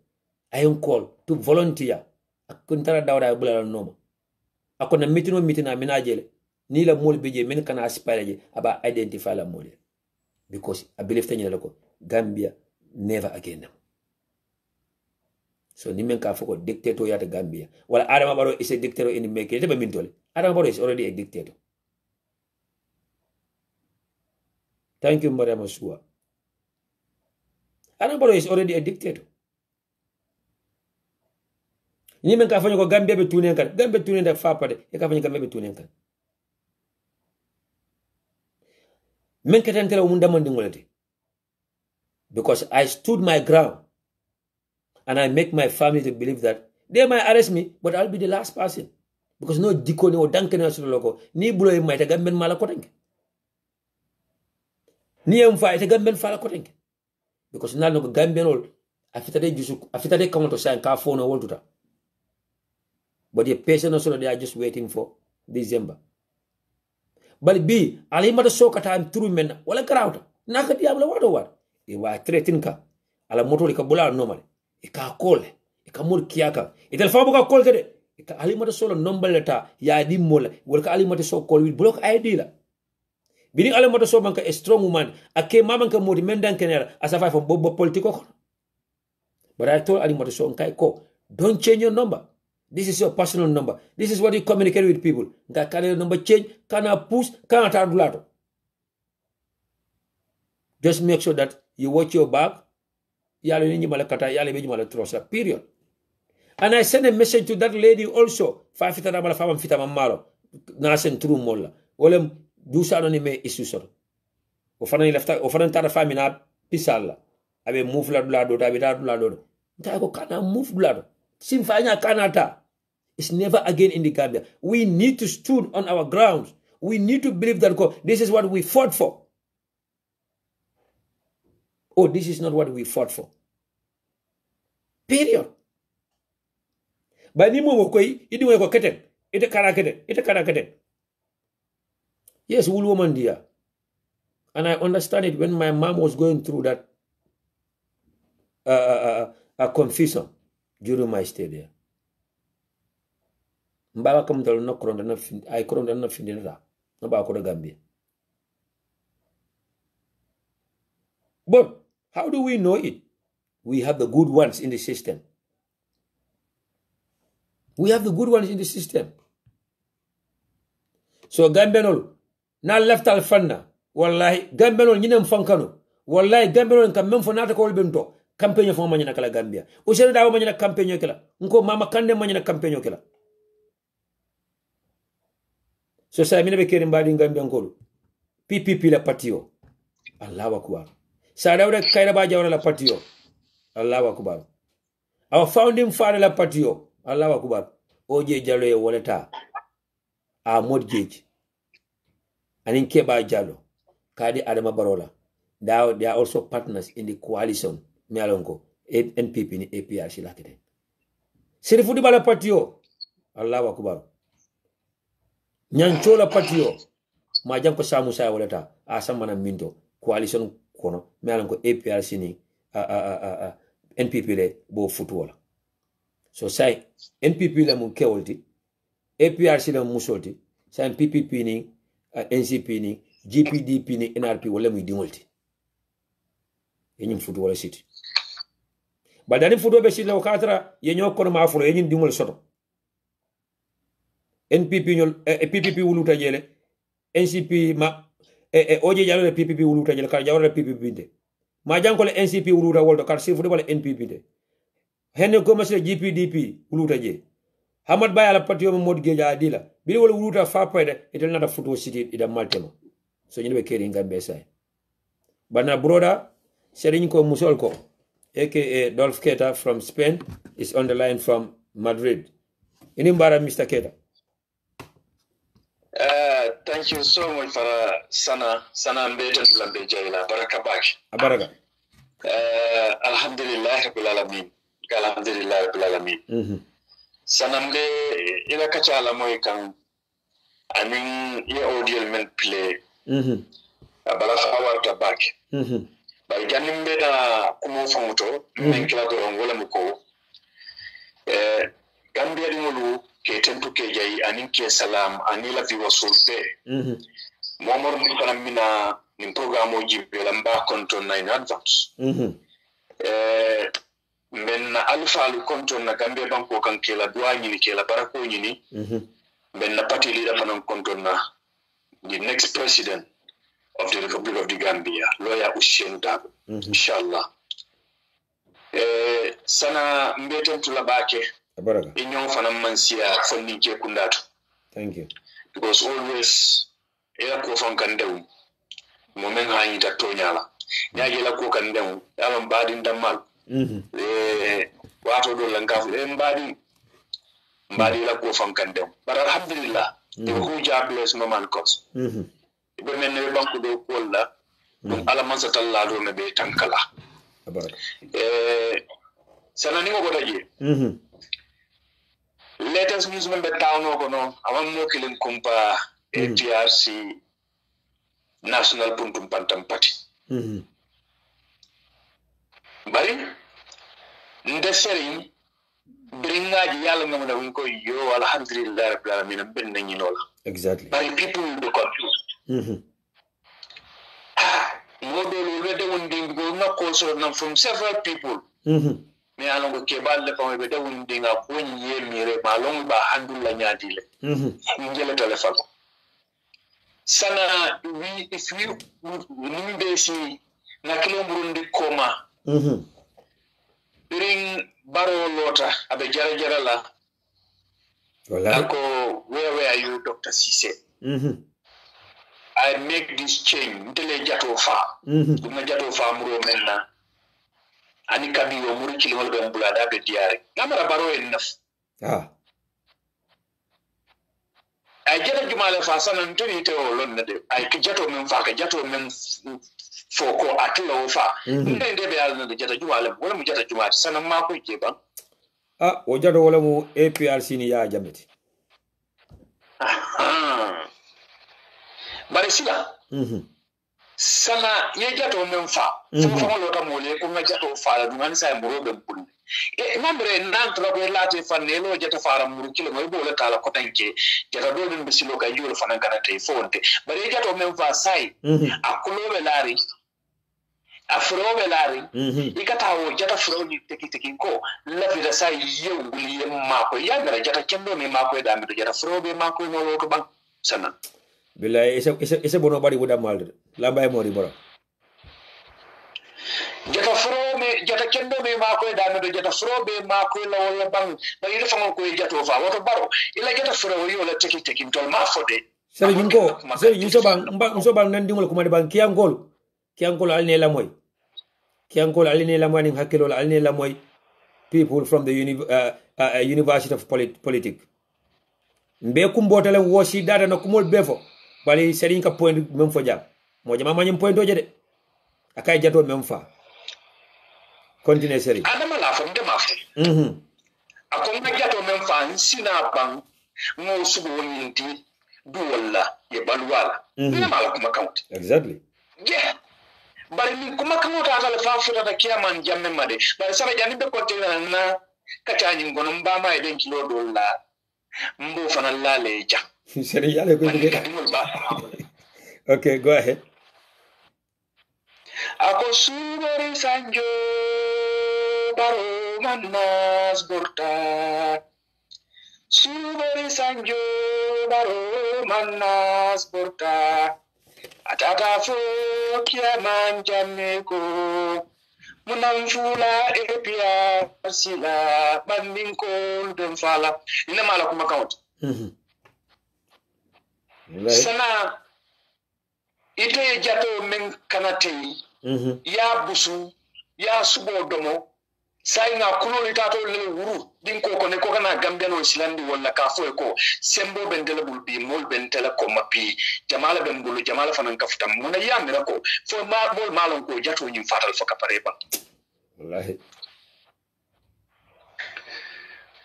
ay call to volunteer akuntara dawda bulala noma akona mitino mitina minajele ni la mol beje men kana aspire aba identify la mol. Because I believe that Gambia never again. So Nimen Kafoko dictator at Gambia. Well, Adam Barrow is a dictator in the making. Adam Barrow is already a dictator. Thank you, Madam Osua. Adam Barrow is already a dictator. Nimen Kafoko Gambia between Gambia between the Fapade, a Gambia between. Because I stood my ground and I make my family to believe that they might arrest me, but I'll be the last person. Because no dikoni or dankene loco, ni bulo might a gamben malakoteng. Ni fight a gamben falakoteng. Because now no gamben old after they come to sign car phone or all to that. But the patient also they are just waiting for December. But B, alimata soka time through men, wala crowd. Naka diablo what? Iwa tretinka. Ala moto lika bula normal. Ika kole. Ika mul kiaka. Itel fabuka kol kede. Ika alimata solo number letter. Ya di mola. Walka alimata so call with block ID la. bini ala moto so manka a strong woman ake mamanka modi mendan kenera asafa from bobo politiko. But I told ali moto so nkai ko don't change your number. This is your personal number. This is what you communicate with people. Nka kale number change, kana push, kana tardulato. Just make sure that you watch your back. Yale ninyi malakata, yale beji malatrosa. Period. And I sent a message to that lady also. 5 fita na mala 5 fita mamalo. Nasen true molla. Olem dusa no ni me isusor. Ofana ni lefta, ofana ntara fami na pisalla. Abe move la dulado, abe da dulado. Nta ko kana move dulado. Simfanya kanata. It's never again in the Gambia. We need to stand on our grounds. We need to believe that God, this is what we fought for. Oh, this is not what we fought for. Period. But ni mo koi idi mo ko keten. Ite kara keten. Yes, wool woman dear. And I understand it when my mom was going through that a confusion during my stay there. Mbaba kam dal no kronda na fin ay kronda na findira no ba ko da Gambia. But how do we know it? We have the good ones in the system. We have the good ones in the system. So Gambianol na left al fanna wallahi Gambianol nyinem fankano wallahi Gambianol kam mem fo nata ko bento campagne fo manyana kala Gambia o sere dawo manyana campagne kala nko mama kande manyana campagne kala. So sa mine be keri mbadi Gambia ngolo PPP la patio Allahu akbar sa dawda kayra ba jawra la patio Allahu akbar our founding father la patio Allahu akbar oje jalo e woleta a mortgage anin keba jalo kadi adama barola now they are also partners in the coalition mialongo NPP ni APRC lakete serifu di bala patio Allahu akbar nyanchola patio majam ko samu sa woleta a samana minto coalition kono mialongo APRC ni NPP le bo futuola so say NPP le mun kewolti APRC le musolti say PPP ni NCP ni GPDP ni NRP wala muy dingolti yenyim futuola city badani futu be sile wakatra yenyo kono ma fulo yenyim dingol soto NPP nyol PPP wuluta jele NCP ma oje jalo le PPP wuluta jele kar jawra PPP binde ma jankole NCP wuluta woldo kar sifu bale NPP de henne ko masle GPDP wuluta je Hamad Baye ala patio mo modge ja dila bili wala wuluta fa payde etel nata futu city ida maltema so nyebe keri ngambe say bana broda serigne ko musol ko aka Dolph Keta from Spain is on the line from Madrid. Inimbara Mr. Keta. Thank you so much for sana mbeten lambe jayla baraka baki. Baraka. Alhamdulillah rabbil alamin. Alhamdulillah rabbil alamin. Sana mbe ila kachala moy kan anin ye audio men play. Bala fa baki. Bari ganim be da kumo famuto men kila do wala muko Gambia di mulu ke tentu ke jayi anin ke salam anila vi wasulbe momor mi kana mina nim programo jibbe lamba konton na in advance men alfa lu konton na Gambia banko kan ke la douane ni ke la barako ni men na party leader fanan konton na the next president of the Republic of the Gambia, lawyer Ushen Dabo, inshallah. Sana mbeten tulabake. Inyo fana mansia fonike kundatu. Thank you. Because always ela ko fon kandeu. Momen hanyi tatonyala. Nyage la ko kandeu. Ala mbadi ndamal. Wato do langafu mbadi la ko fon kandeu. But alhamdulillah, the who job bless no man cause. Ibe men banku do kolla dum ala man satalla do me be tankala sanani mo godaje latest news men be tawno ko no awan mo kilin kumpa APRC national puntum pantam party bari nde seri bringaji yalla ngam da ko yo alhamdulillah rabbil alamin ben nañi nola exactly bari people will be confused not also from several people. Me along ke balle ko be dawun dinga ko nyi mire malong ba handul la nyaadi le ngele telephone sana we if we be si na kilo burundi koma during baro lota abe jara la wala ko where are you Dr. Cisse I make this change ntele jato fa duma jato fa muro menna ani kabi yo muri kilol be mbulada be diare ngamara baro en naf ay jeta jumale fa sanan tuni te o lon de ay ki jato men fa ka jato men foko atlo fa ndende be alna de jeta jumale wala mu jeta jumati sanan ma ko je ban o jato wala mu APRC ni ya jameti bari sila sana ye jato men fa fo lo ta mole ko jato fa la duman sa mburo be bul e nambre nan tra ko lati fanelo jato fara muru kilo mo bo le kala ko tanke jata do den bisilo ka yoro fanan kana tay fonte bari jato men fa sai akulo be lari afro be lari ikata wo jata fro ni teki ko la vida sai yewuli ma ko ya gara jata kendo me ma ko da mi jata fro be ma ko no lo to ban sana bilay ese bono bari bu damal la mbay mori boro jata frobe jata kendo be ma ko da me jata frobe ma ko la wala bang ba yele fango ko jato fa woto baro ila jata frobe yo la teki tol ma fode sere jinko sere yuso bang nan dingol ko made bang kiangol alne la moy kiangol alne la mani hakelo alne la moy people from the University of Politics mbe kumbotale wosi data na kumol befo bali seri ka point mem fo jam mo jama manyum point doje de akay jato mem fa continue seri adama la fam de mafi akon na jato mem fa sina bang mo subo nyinti du wala ye balwala ni mala kuma count exactly yeah bari min kuma count ala fa futa da kiyaman jamme made bari sara jani be continue na katani ngono mba ma eden kilo dolla mbo fana lale ja seri yale ko okay go ahead ako subari sanjo baro manas borta subari sanjo baro manas borta atata fo kia manjame ko munamfula epia sila bandinko dem fala ina mala kuma count sana ite jato men kanate ya busu ya subo domo sai nga kuno litato le wuru dinko ko ne ko kana gambeno silandi wala ka fo ko sembo bendele bulbi mol bentele ko mapi jamala bembulu jamala fanan kaftam muna yamira ko fo ma bol malon ko jato nyim fatal fo ka pare ba wallahi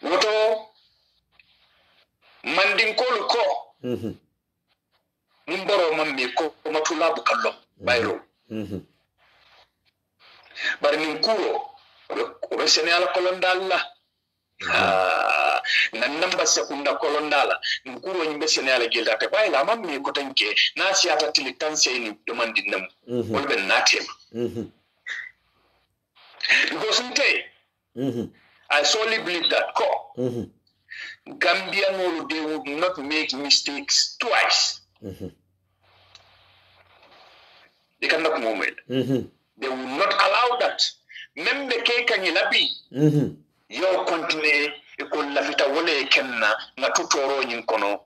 woto mandin ko nimbaro mamme ko matula bu kallo bayro bar min kuro ko sene ala kolondalla nan namba sekunda kolondala kuro nyimbe sene ala gelda te bayla mamme ko tanke na siata tilitanse ni demandin nam wol ben natem because I solely believe that Gambian they would not make mistakes twice. They cannot move it. They will not allow that. Membe ke kanyilabi. Yo continue iko lafita wole kenna na tutoro nyinkono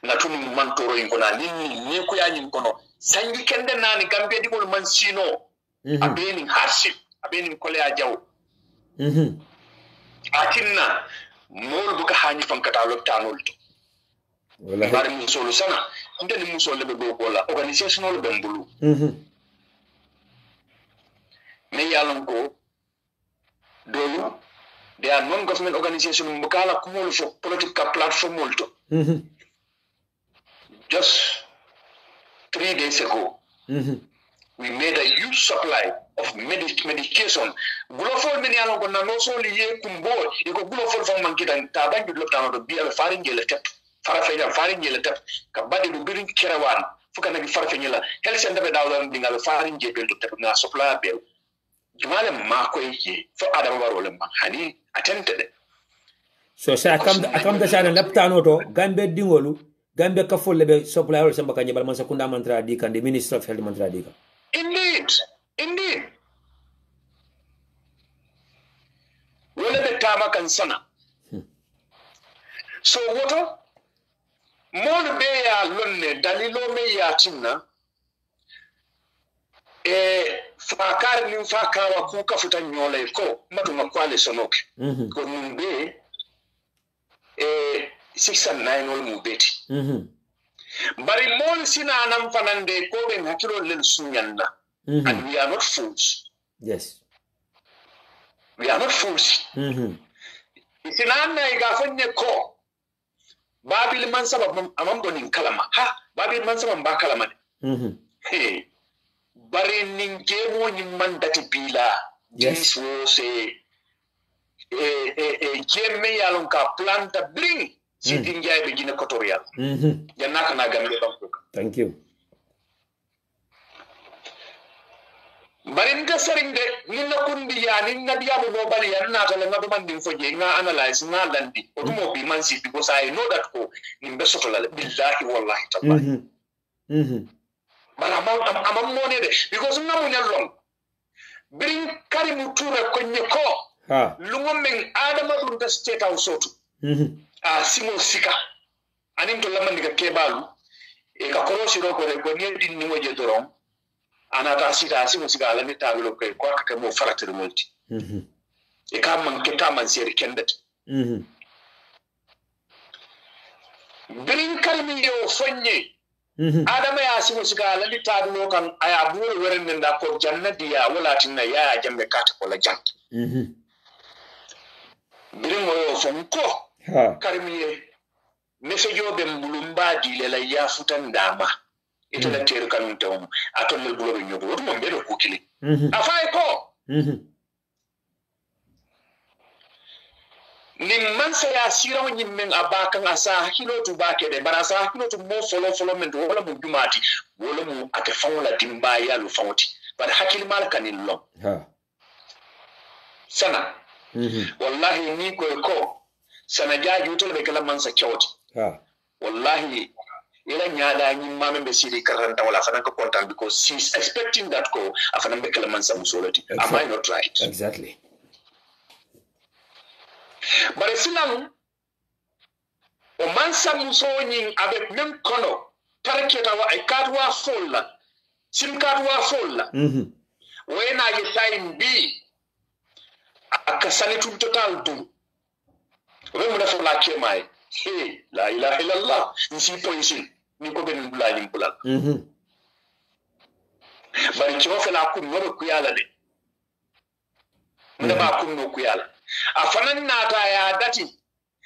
na tunu mantoro yinkona ni ko ya nyinkono sangi kende nani Gambia di ko mansino abeni hardship abeni kole a jaw atinna mol buka hani fankata loptanol to wala bari musolu sana ndeni musolu be do bola organizational bembulu me yalonko dolu they are non-government organization mukala kumul for political platform multo just 3 days ago we made a huge supply of medication glofol men yalonko na no so liye kumbo iko glofol fam mankita tabangi loptano do biya faringele tep farafenya faringele tep ka bade do birin kerawan fuka na bi farafenya la hel sen dabe dawlan dingal faringele do tep na supply bel jumale mako yake fo adama barole man hani attended so sa akam da sana laptano to gambe dingolu gambe ka folle be supply wol samba kanye bal man sakunda mantra di kan the minister of health mantra di kan indeed wala be tama kan sana so woto mon be ya lonne dalilo me ya tinna fakar nin fakawa ku ka futan nyole ko madu makwale sonoke ko numbe 609 wol mu beti bari mol sina nam fanande ko ben hakilo len sunyanna and we are not fools. Yes, we are not fools. Sina na iga fonye ko babil man sabab amam donin kalama ha babil man sabab ba kalama hey bari ninke mo nyimman dati bila. This was a gemme yalon ka planta bring sitting jay be gina kotorial yanaka na gambe banko. Thank you. Bari nga sering de nina kundi ya nina diamu no bali ya na tole ngado man din foje nga analyze nga landi otumo bi man si because I know that ko nimbe sotola billahi wallahi taala bala amam mone de because ngamu nyalong bring karimu tura konye ko lungo men adama dun da state house sotu simo sika anim to lamandi ka kebalu e ka korosi ro ko re ko ni din ni moje doron anata sita simo sika ala ni tablo ko ko ka mo farata de multi e ka man ke ta man seri kendet bring karimi yo fonye adama ya simo sika ala ni tablo kan aya buru weren nda ko jannati ya wala tinna ya jambe kata ko la jam bring mo fonko karimi mesejo be mbulumba dile la ya futan dama ito la teru kanun tawum atol le bulo be nyobo mo be do kukili afay ko ni man sa ya siraw nyimmen abakan asa hakilo tu bake de barasa hakilo tu mo folo men wala mo jumati wala mo ate fawla dimba ya lu fawti bar hakil mal kanin lo sana wallahi ni ko sana jaaju to be kala man sa kyawti wallahi ila nyaada ni mame be siri karanta wala fana ko content because she's expecting that ko afana be kala man sa musolati. Am I not right? Exactly. But sinan o man sa musoni avec même kono tarketa wa ikatwa folla sim katwa folla wena ye time bi akasani total du we na fola kemai la ilaha illallah nsi poisin ni ko ben bulani bulal bari ci wofela ku no ku yala de ndaba ku no ku yala afanan nata ya dati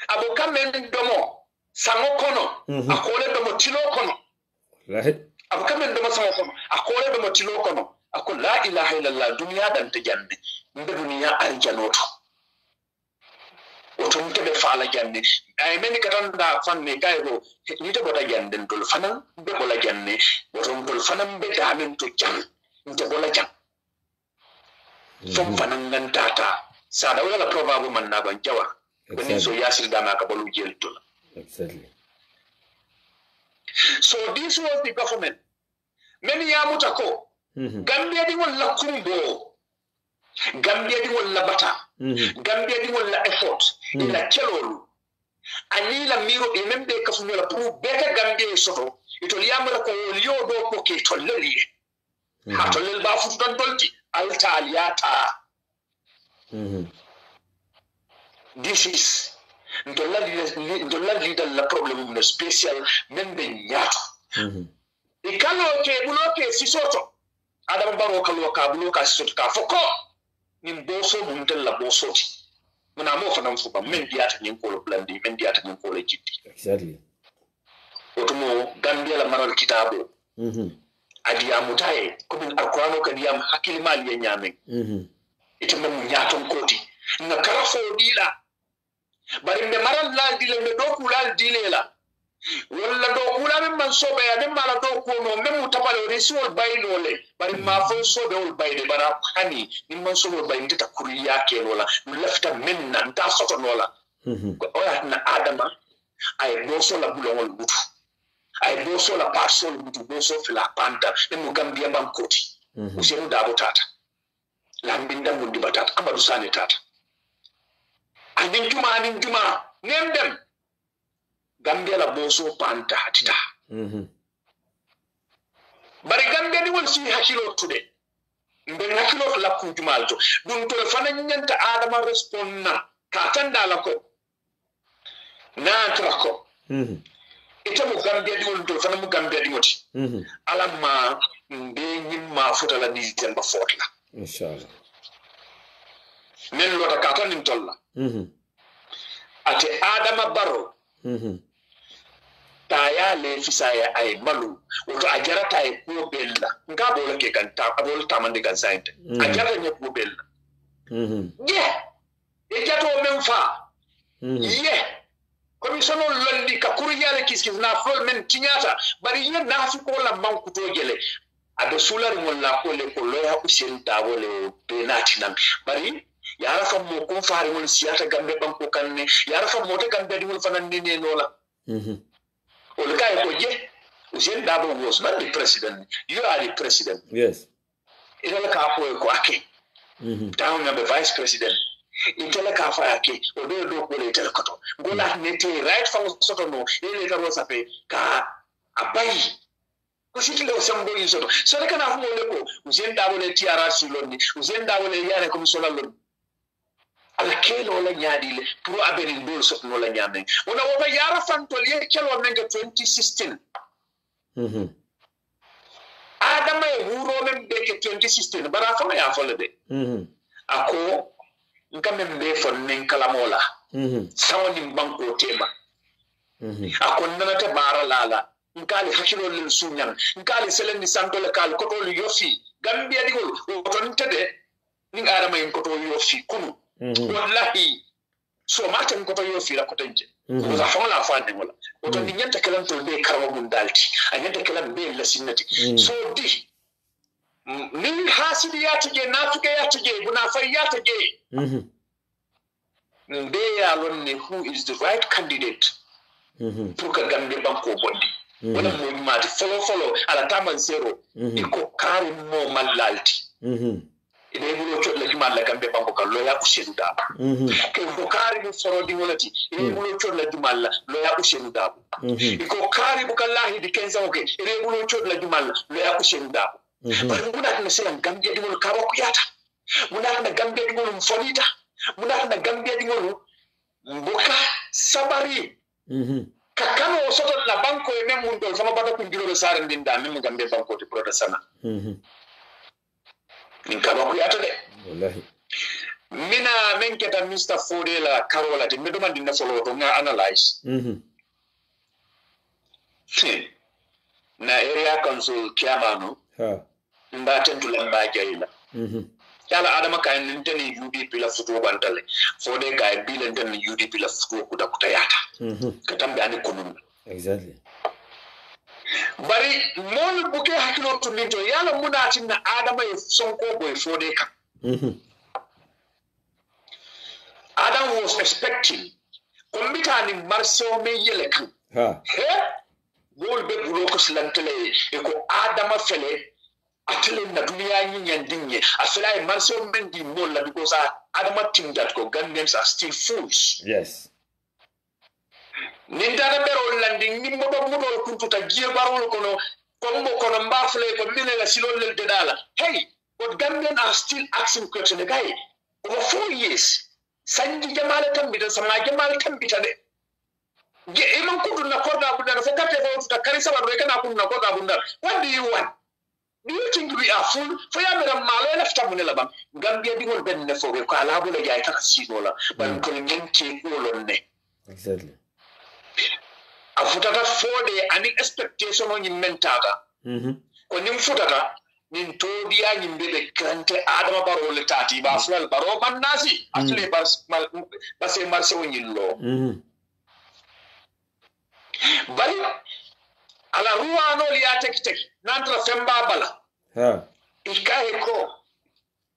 abo kamen domo sango kono akole domo tilo kono abo kamen domo sango kono akole domo tilo kono akol la ilaha illallah dunya dan te jande mbe dunya arjanoto otum tebe fala jande ay meni katanda fanne kayro ni to boda jande dol fanan be bola jande otum dol fanan be damen to jam nte bola jam fom fanan ngantata sada wala probable man na ban jawa woni so yasir dama ka bolu jelto exactly. So this was the government meni ya mutako Gambia di wala kumbo Gambia di wala bata Gambia di wala effort ila kelolu anila miro e membe ka funyola pour beta Gambia soto ito liyamala ko liyo do ko ke tolleli ha tollel ba futu don dolti alta aliyata this is ndola leader la problem no special membe nyato ikalo ke buloke sisoto adam baro kalo ka buloka sisoto ka foko nim boso muntel la bosoti muna mo fanam fuba men diata nyin ko blandi men diata nyin ko jitti exactly otumo Gambia la maral kitabo adiya mutaye ko bin alqur'ano kan yam hakil mal ya nyame ito mum nyaton koti na karafo dila bari be maral la dile be do kulal dile la wala do kula men man sobe ya men mala do ko no men mutabale resi wol bayno le bari ma fo sobe wol bayde bara hani ni man sobe wol bayde ta kuriya ke lola lafta men nan ta soto nola ko oya na adama ay boso la bulongol butu ay boso la pasol butu boso fila panta e mo gambia bankoti usenu dabo tata lambinda mundi batata amadu sane tata anin juma nemdem Gambia la boso panta hatita. Bari Gambia ni wol si hakilo tude. Mbe hakilo la kujumalto. Dun to fana nyanta adama responna. Katanda la ko. Na trako. Ita mu Gambia di wol to fana mu Gambia di moti. Alama mbe nyimma futa la December 4 la. Inshallah. Men lota katani tolla. Ate adama baro. Taya le fisaya ay malu woto ajarata ay ko bella nga bola ke kan ta abol tamande kan sainte ajarata nyep ko bella e jato men fa commission londi ka kuriyale kiskis na fol men tinyata bari yen na fi ko la manku to gele ado sular mon la ko le ko loya usen dawole benati nan bari yara fam mo ko faari mon siyata gambe banko kanne yara fam mo te gambe di mon fanan ni nola Well, the guy who Dabo was not the president. You are the president. Yes. It's like a quacky. Down number vice president. It's like a fire. Or do go to telecoto. Go like Nete, right from Sotono, later was a pay car, a bay. Because it was some boy in Soto. So they can have more local. Uzen Dabo Tiara Siloni, Uzen Dabo Yana Commissioner. Alkelo la nyadile pour abeni bol sop no la nyame wona woba yara fantol ye kelo menga 2016 adama e wuro mem be ke 2016 bara fama ya folle de ako ngam mem be fon nen kala mola sawni banko tema ako nanata bara lala ngali hakilo len sunyam ngali selendi santole kal ko to yofi gambia digol o ton tede ni adama en ko to yofi kunu wallahi so matan ko to yofi la ko tanje ko za fa la fa de wala o to ni nyanta kalam to be karwa mun dalti a nyanta kalam be la sinnati so di min hasidi ya tuje na tuke ya tuje buna fa ya tuje be ya lonni who is the right candidate pour que gambe banko bondi wala mo mati follow ala taman zero iko kare mo malalti ide bulo chodla jumal la gambe banko ka loya usenu da ke ko kare ni sorodi wolati ide bulo chodla jumal la loya usenu da iko kare bukallahi di kenza oke ide bulo chodla jumal la loya usenu da bari muna na selan gambe di wol karo kuyata muna na gambe di wol fonita muna na gambe di wol mbuka sabari kakano soto la banko e mem dol fama bata kunjiro sare ndinda mem gambe banko ti protestana min kaba ko yata de wallahi mina men keta Mr. Fode la Carola de medoma dinna solo to nga analyze na area council kiamano mbaten to lamba jayla yala adama kay ninteni UDP la futu bantale Fode kay bilen den UDP la futu kuda kutayata katambe ani konum exactly bari mon buke hakilo to minto yala munati na adama e sonko boy Fode ka Adam was expecting kombita ni marso me yele kan gol be bulo slantele e ko adama fele atele na dunia nyandinye afela e marso mendi molla because adama think that ko Ghanaians are still fools. Yes. Nindana bero landing ni modo kuntuta gie barol kono kombo kono mbafle ko mine la silol le dedala. Hey, but Ghanaians are still asking question the guy over 4 years. Sanji jamale tambita sama jamale tambita de. Ge eman kudu na korda bunda fa kate fa uta karisa ba rekana kudu na korda bunda. What do you want? Do you think we are full? For ya mera malo left munela bam. Gambia dingol ben ne fo ko ala bula jay ta sinola. Ban ko ngenti ko lonne. Exactly. Afutata Fode ani expectation on mentaga. Ko nim futata nin todia nyimbe kante adama baro le tati ba fulal baro manasi actually bas marse wonyillo bari ala ruwa no liya teki nantra femba bala ikahe ko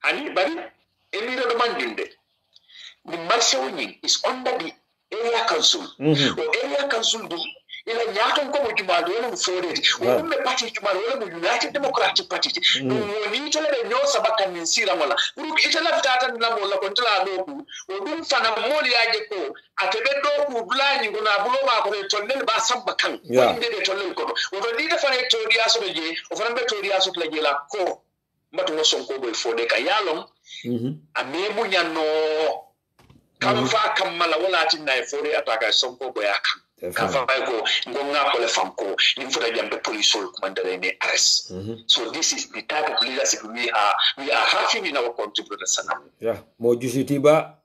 ani bari emiro do mandinde the Marshawing is under the area council. Or area council do ila nyaton ko mo jumado wala mo foredi o me party jumado wala mo United Democratic Party no ni tele be nyo sabaka min sira wala uru itala vitata na mo la kontla do ku o dum fana moli yaje ko atebe do ku bulani ngona bulo ma ko tollel ba sabba kan inde de tollel ko o do dida fana toriya so je o fana be toriya so la je la ko mbato no sonko boy fode ka yalom amebu nyano kam fa kammala wala tinna e fode ataka sonko boy akam Kafako, Gonga Polefanko, Infoda Jambe Police Commander in arrest. So this is the type of leadership we are having in our country, Brother Sana. Yeah, more juicy ba.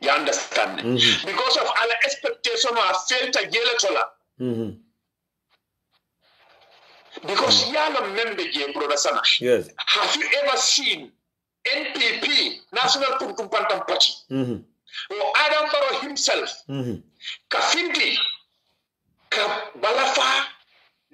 You understand? Because of our expectation of failed to get because you are a member, Brother Sana. Yes. Have you ever seen NPP, National Puntumpantam Party? Or Adam Barrow himself? Kafindi, Balafa,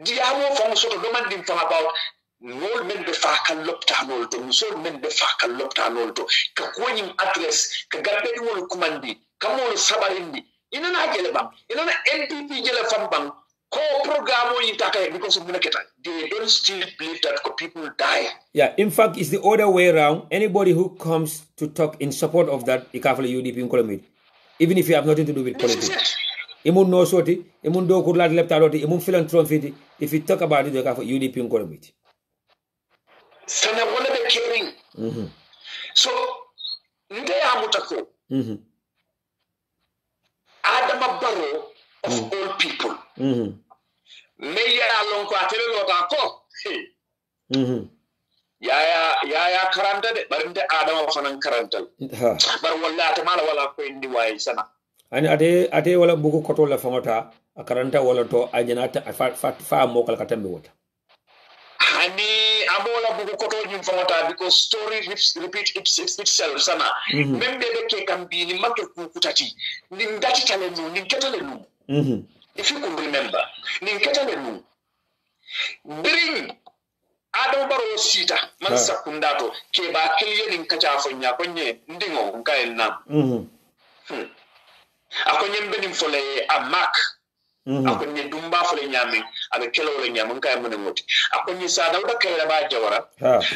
Diamo from sort of demanding from about no men the Fakal Loptanol to so men the Fakal Loptanol to Kakwin address, Kagabe Kumandi, Kamol Sabarindi, in an Agelabam, in an NPP Jelafambang, co-program because of Munaketa. They don't still believe that people die. Yeah, in fact, it's the other way around. Anybody who comes to talk in support of that, Ikafala UDP in Colombia, even if you have nothing to do with politics. Imun no soti, imun do kurlat leptaroti, imun philanthropy. If you talk about it, you have UDP in Colombia. Sana wala be caring. So, nde amutako. Adama Barrow of all people. Meya alonko atele lota ko. Ya karanta de barinde Adama fanan karantal. Bar walla tamala wala ko indi way sana. Ani ate wala buku koto la fangota akaranta wala to ajanata fa mokal katambe wota. Hani abola buku koto nyum fangota because story repeat itself sana. Membe beke kambini make kutati. Ndati talenu, nketale nu. If you could remember, Ninketale nu. Bring Adam Barrow sita man sakundato ke ba kliye ninkacha fonya konye ndingo nkae na. Akonye mbenim fole a mark. Akonye dumba fole nyame abe kelo le nyame nkae munengoti. Akonye sa dauda kaira ba jawara.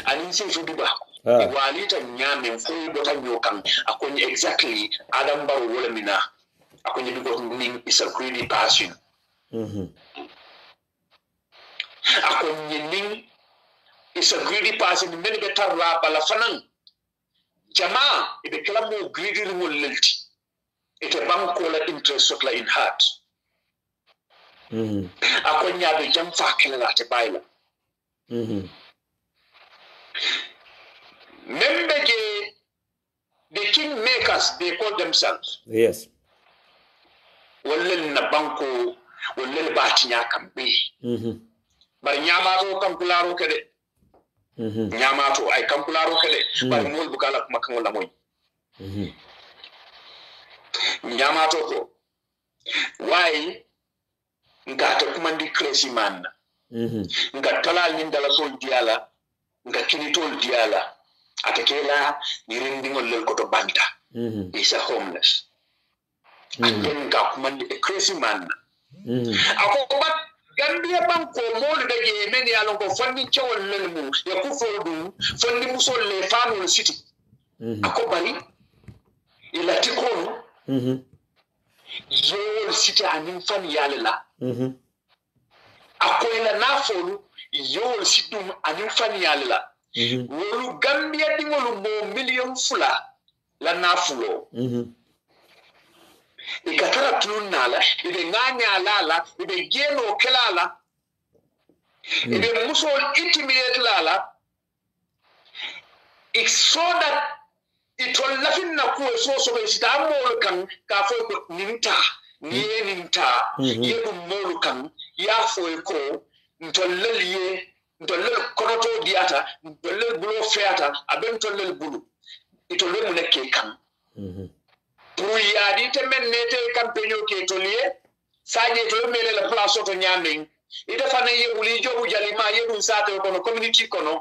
Aninse fuduba. Walita nyame fole bota nyokan. Akonye exactly Adam Barrow wole mina. Akonye because ning is a greedy passion. Akonye ning is a greedy person. Many better raba la fanan. Jama ibe kala mo greedy mo lelti. Ite banko la interest sokla in heart. Akonye abe jam fakela la te baila. Membeje the king makers they call themselves. Yes. Wallen na banko wallen bati nya kambe. Bari nyama to kampularo kede. Nyama to ay kampularo kede. Bari mol bukala kuma kan wala moy. Nyama to ko. Why ngata kuma ndi crazy man. Ngatala ndala so diala. Ngakini tol diala. Atakela nirindi ngol ko to banta. Is a homeless. And then a crazy man. Akobat Gambia Banko more the many along of funding chow lemu, Yakufu, funding Musol le family city. Akobani Ilatikon Yol city and infant yalila. Akoila Nafolu, Yol situm and infant yalila. Wolu Gambia dingolu mo million fula la nafulo. Ikatara tunala, ibe nganya lala, ibe geno kelala, ibe musol intimidate lala. It's so that it will nothing na kuwe so besita molu kan kafo ninta, niye ninta, ye molu kan ya fo ko ntoleliye, ntolel konoto diata, ntolel bulo feata, aben tolel bulu. Itolel muneke kan. Pour y a dit que nete campagne qui est lié, saje to mele la place to nyamin ida fana ye uli jobu jalima ye dun sate kono community kono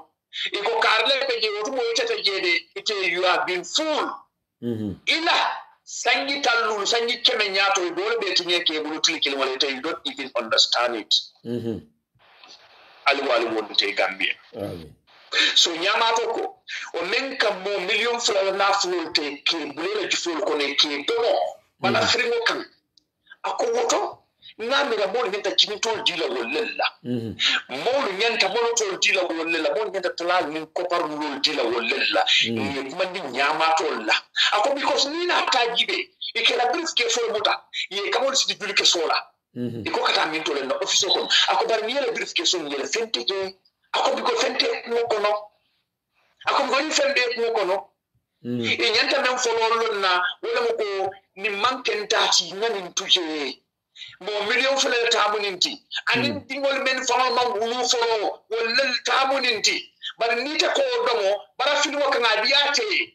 iko karle be je wotu mo tete jede ite you have been fool ila sangi tallu sangi keme nyato dole be tinye ke bulu tikil wala you don't even understand it ali wonte Gambia so nyamato ko o men kam mo million fula na fulte ke bulela juful ko ne ke to bana frimo kan ako woto ngamira mo nyanta chinitol dila wolella mo nyanta mo tol dila wolella mo nyanta talal min ko parul dila wolella ni kuma ni nyamato la ako because ni na tajibe ikela brief ke fo muta ye kamol sidi duli ke sola iko kata min to na office ko ako bar ni le brief ke so ni le fente je ako biko fente mo kono ako biko fente mo kono e nyanta men fololo na wala mo ko ni manken tati ngani tuje mo million fele tabuninti anin dingol men fama ma wulu folo wala tabuninti bar ni ta ko domo bara fini waka ngadiate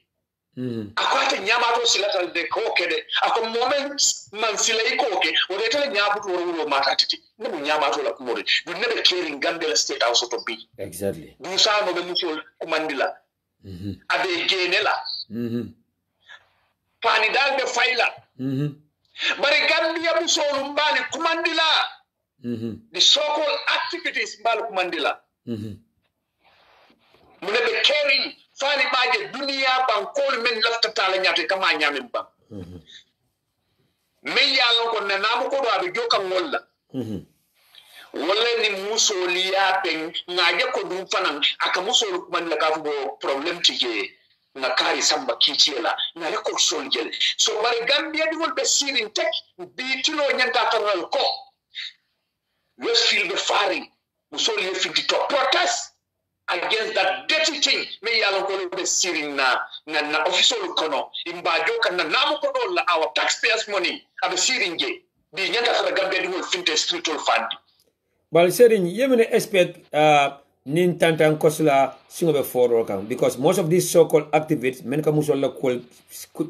akwata nyamato silatal de ko kede ako moment man silay ko ke o de tele nyabuto wuro mata titi ne nyamato la kumore du nebe caring Gambia state house to be exactly du sa no be musol kumandila ade genela pani dal be fayla bari Gambia musol mbali kumandila the so-called activities mbali kumandila munebe caring fani baje dunia bankol men lafta tala nyate kama nyamin ba me yalo ko namu ko do abi joka ngolla wala ni musoliya ben ngaje ko dum fanan aka musol man la ka bo problem tije na kari samba kitiela na ko soljel so bari Gambia di wol be sirin tek bi tilo nyanta tanal ko Westfield be fari musol ye finti to protest against that dirty thing me yalon ko be sirin na official kono imbajo kan na namu ko do la our taxpayers money abe sirin je bi nyanta fa Gambia di wol finte spiritual fund bal serin yemene expect nin tantan kosla singo be foro kan because most of these so-called activists men ka musolla ko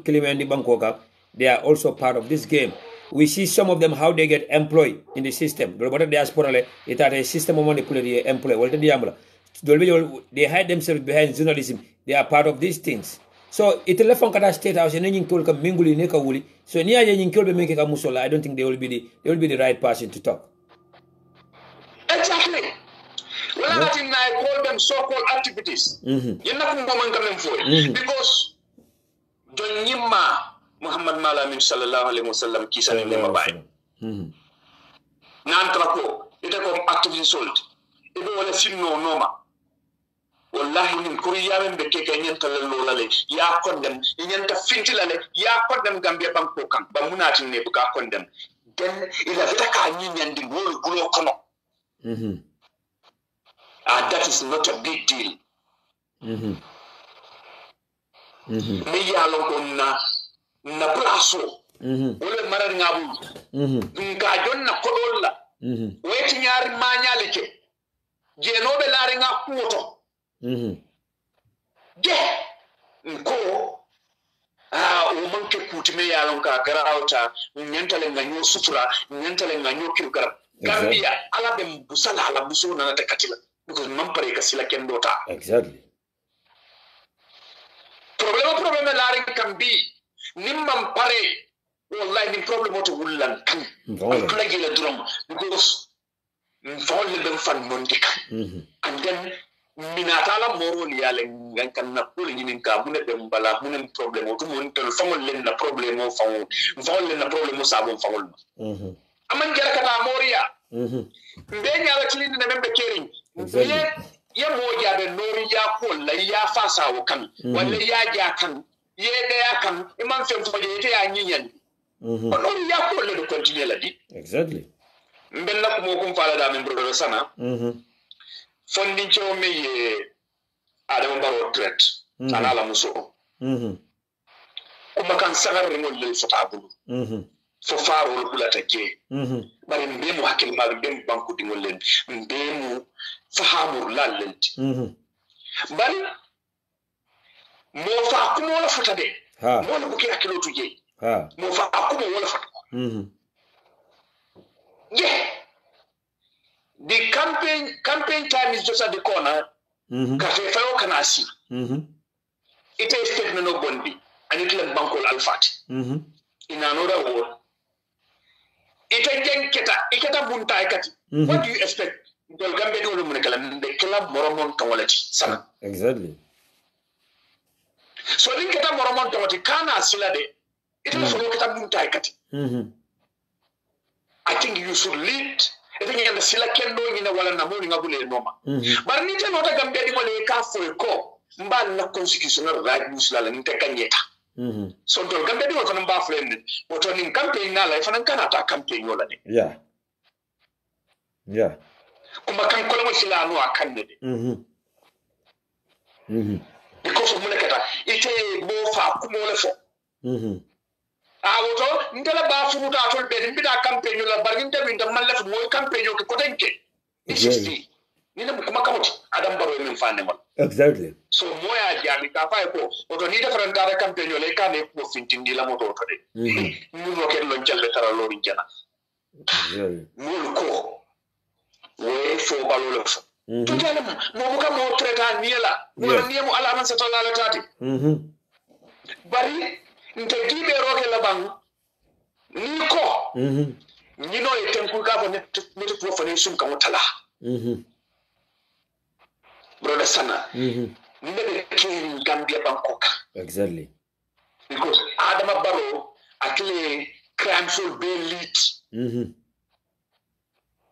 kilimendi bankoka they are also part of this game. We see some of them how they get employed in the system do bota diaspora le ita a system of manipulate employ wala diamla they hide themselves behind journalism. They are part of these things. So it left on state house and then told minguli neka wuli. So near yin kill be make a musola. I don't think they will be the right person to talk. Exactly. Well, I think I call them so-called activities. You're not going to come for it because John Yimma Muhammad Malamin sallallahu alaihi wasallam kisa ni lema bai. Nan trapo ite ko activity sold. Ibe wala sinno noma. Wallahi nin kuriya men be keke nyanta lolale ya kondem nyanta fintilale ya kondem Gambia banko kan ba munatin ne buka kondem den ila vita ka nyandi wol gulo kono that is not a big deal me ya lon na plaso wala marar ngabu nga jonna kodolla weti nyar ma nyalike jenobe laare nga kuoto je ko o manke kutime yalon ka garawta nyantale nganyo sutura nyantale nganyo kirgar Gambia ala be busala ala busona na takatila because mampare ka sila kendota exactly problem laare kan bi nimman pare wallahi ni problem to wullan kan plagi la drum because volle ben fan mondika and then minatala morol yale ngan na pul nyinin ka mune be mbala mune problem to mon tel famol len na problem o fam volle na problem sabon famol aman jara kata moria be nyaala tilinde na membe kering ye mo jabe nori ya ko la ya fasa wo kan wala ya ja kan ye de ya kan imam fem fo je te ya nyinyan nori ya ko le do continue la di exactly mbella ko mo kum fala da men bro sana fondin cho me ye adam baro tret ala la muso kuma kan sagar ngol le sotabulu fo faro kula take bari mbemu hakil ma mbemu banku dingol len mbemu fahamu lalenti bari mo fa kuma wala futa de mo la buki hakilo tuje mo fa kuma wala futa Yeah. The campaign time is just at the corner. Cafe Fayo Kanasi. It is taken no bondi. And it like Banko Alfat. In another word. It again Iketa Bunta Ikati. What do you expect? The club Moromon Tawalati. Exactly. So I Iketa Moromon Tawati Kana Silade. It was Roketa Bunta Ikati. I think you should lead. I think you sila kendo in a wala na morning abule noma. But nita nota gambia mo le ka for ko mbal na constitutional right musla la nita kanyeta. So to gambia di ko namba friend. Oto nin campaign na la fana kana ta campaign yola de. Yeah. Kuma kan ko mo sila no akande de. Because of mulekata ite bo fa kumo le fo. Awoto ndela ba furuta tol be mbida campaign la barinde bi ndam malef moy campaign ko kotenke isti ni na kuma kamoti adam baro min fane mon exactly so moya jami ka fa ko oto ni defran dara campaign le ka ne ko fintindi la moto to de ni mo ken lon jalle tara lori jana mo ko we fo balolo fo to jale mo ka mo treta ni la mo ni mo ala man sa to la tati bari nte gibe roke la bang niko nino etempu ka net ko fane sum ka mutala brother sana nebe kin Gambia Bangkok exactly because Adama Barrow actually crime full be lead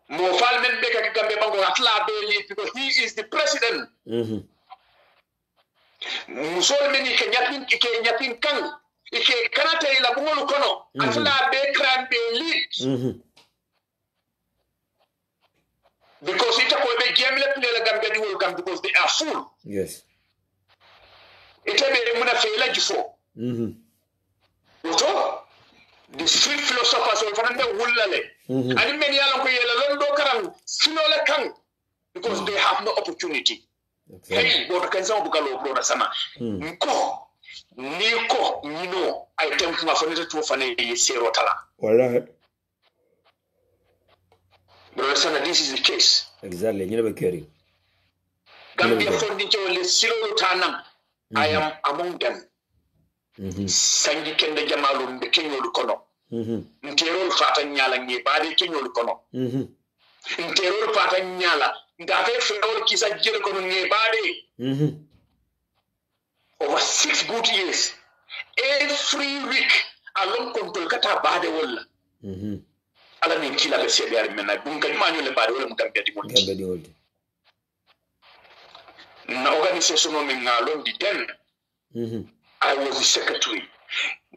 mo fal men be ka Gambia Bangkok atla be lead because he is the president musol meni ke nyatin kan ike kanata ila bungolu kono atla be crime be lead because it ko be gemle play la Gambia di welcome because they are full yes it be muna fela jifo to the street philosophers of fana wulale ani men yalla ko yela londo karam sinola kan because they have no opportunity hey bo kan sa bu kalo bro sama niko niko nino I think ma fane to fane zero tala wallahi bro sana this is the case exactly you never caring Gambia funding le silo tanam I am among them sangi kende jamalu mbe kenyolu kono nterol fata nyala ngi baade kenyolu kono nterol fata nyala ndate feol kisa jere kono ngi baade over 6 good years every week along control kata baade wala ala ni kila be sebe yar menna bunga manyo le baade wala mutambe di molti na organisation no min ngalon di den I was the secretary.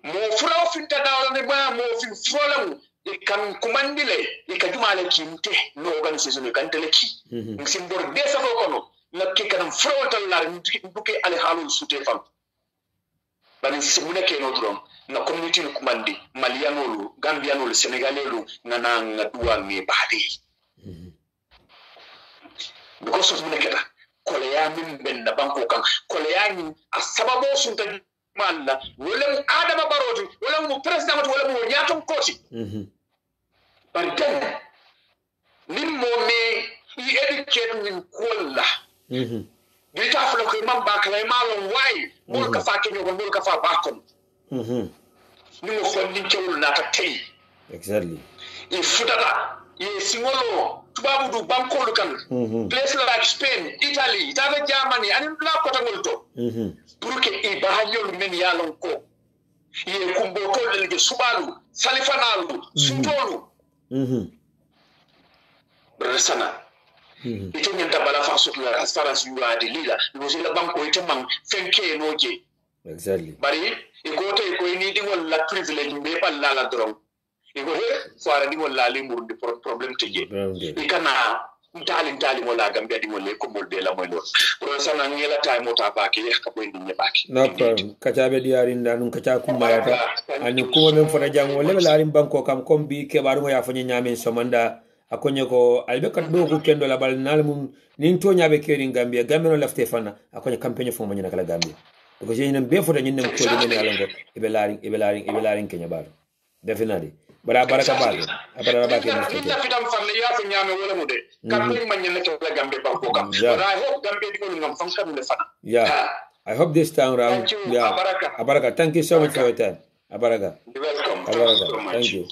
Mo fura finta dawla ne ba mo fin frolam e kan kumandile e ka jumale kinte no organisation kan teleki ngim bor de sa ko no nakki kanam frotal lar nduke ale halul sute fam bani simune ke no drom na community no kumandi malianolu gambianolu senegalelu nana ngadua ngi badi because of muneketa koleya min ben na banko kan koleya ni asababo sunta malla wala Adama Barrow wala mu president wala mu nyaton koti barkan nim mo me i educate min kolla di ta flo ko man ba kala malon way mol ka fa kenyo mol ka fa bakon ni mo fon ni kewul na ta tay exactly if futata ye singolo tubabu du bankolu kan place like Spain Italy itabe Germany anin la ko tangol to pour que e bahanyol men yalon ko ye kumbo to le subalu salifanalu sutolu resana ite nyanta bala fa sutula as far as you are the leader because la banko ite man fenke noje exactly bari e ko to e ko ni dingol la privilege be palla la dron iko he fara di wala li murde problem teje ikana ntali wala Gambia di wala ko molde la moy lo pro sana ngela tay mota baaki ka boy di nyebaki na kacabe di arinda nun kaca kumayata ani ko men fota jango le la rim banko kam kombi ke baru ya fanya nyame somanda akonye ko albe kat do ko kendo la bal nal mum nin to nyaabe keri Gambia no lafte fana akonye campagne fo mo nyina kala Gambia ko je nyinem be fota nyinem ko de men yalango ibe laring kenya bal definitely bara baraka bake abara bake Mr. Fitam Farle ya fi nyame wala mu de campaign man ñen ko la Gambia ba ko kam but I hope Gambia di ko ngam fam kam le fana yeah I hope this time round abaraka thank you so much for your time abaraka you're welcome thank you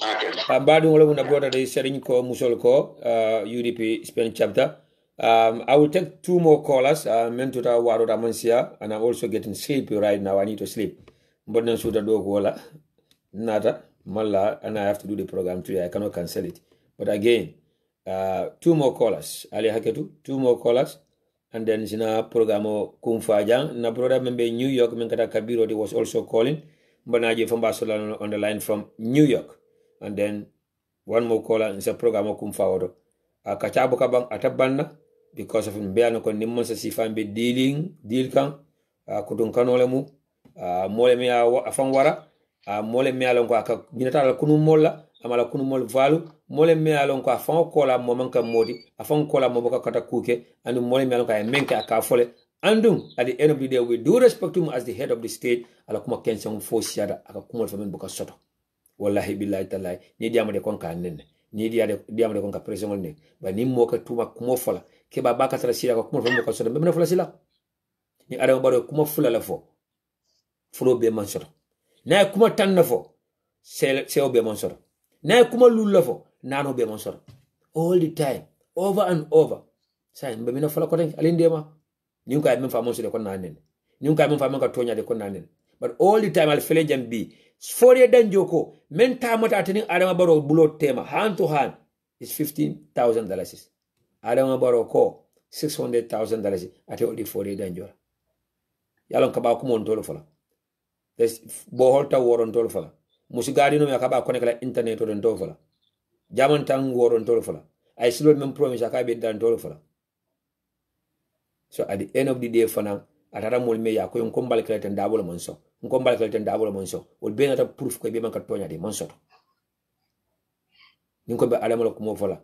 mbadu wala muna brother de serigne ko musol ko UDP Spain chapter I will take 2 more callers mentuta waro ramansia and I'm also getting sleepy right now I need to sleep mbodna suda do ko wala nada malla and I have to do the program today I cannot cancel it but again 2 more callers ali haketu 2 more callers and then sina programo kumfaja na brother membe New York menkata Kabiro he was also calling mbanaje from Barcelona on the line from New York and then 1 more caller in sa programo kumfawodo akachabo kabang atabanna because of mbeano ko nimmo sa sifambe deal kan kudun kanole mu mole me afan wara mole me alon ko aka binata kunu molla amala kunu mol valu mole me alon ko afan ko la mo manka modi afan ko la mo boka kata kuke and mole me alon ko menke aka fole andum at the end of the day we do respect him as the head of the state ala kuma kenson fo siada aka kumol famen boka soto wallahi billahi taala ni diamade kon ka nenne ni diamade kon ka president ne ba ni mo ka tuma kumo fola ke ba baka tara sila ko kumol famen boka soto be na fola sila ni adam baro kuma fula la fo fulo be man soto na kuma tan na fo se be man soto na kuma lulla fo nano be man soto all the time over and over say be na fola ko den alindema ni ko ay men fa mon so de ko nanen ni ko ay men fa man ka tonya de ko nanen but all the time al fele jambi for danjo ko men tamata atini adama baro bulo tema hand to hand is $15,000 adama baro ko $600,000 ate odi for danjo yalon ka ba ko mon tolo fola des bo holta woron tolo fola musigadi no ka ba connect la internet on tolo fola jaman tan woron tolo fola ay silol men promise ka be dan tolo fola so at the end of the day fana atara mol me ya ko yon kombal kleten dabolo monso kombal kleten dabolo monso ol be nata proof ko be man ka tonya de monso nin ko be alamalo ko mo fola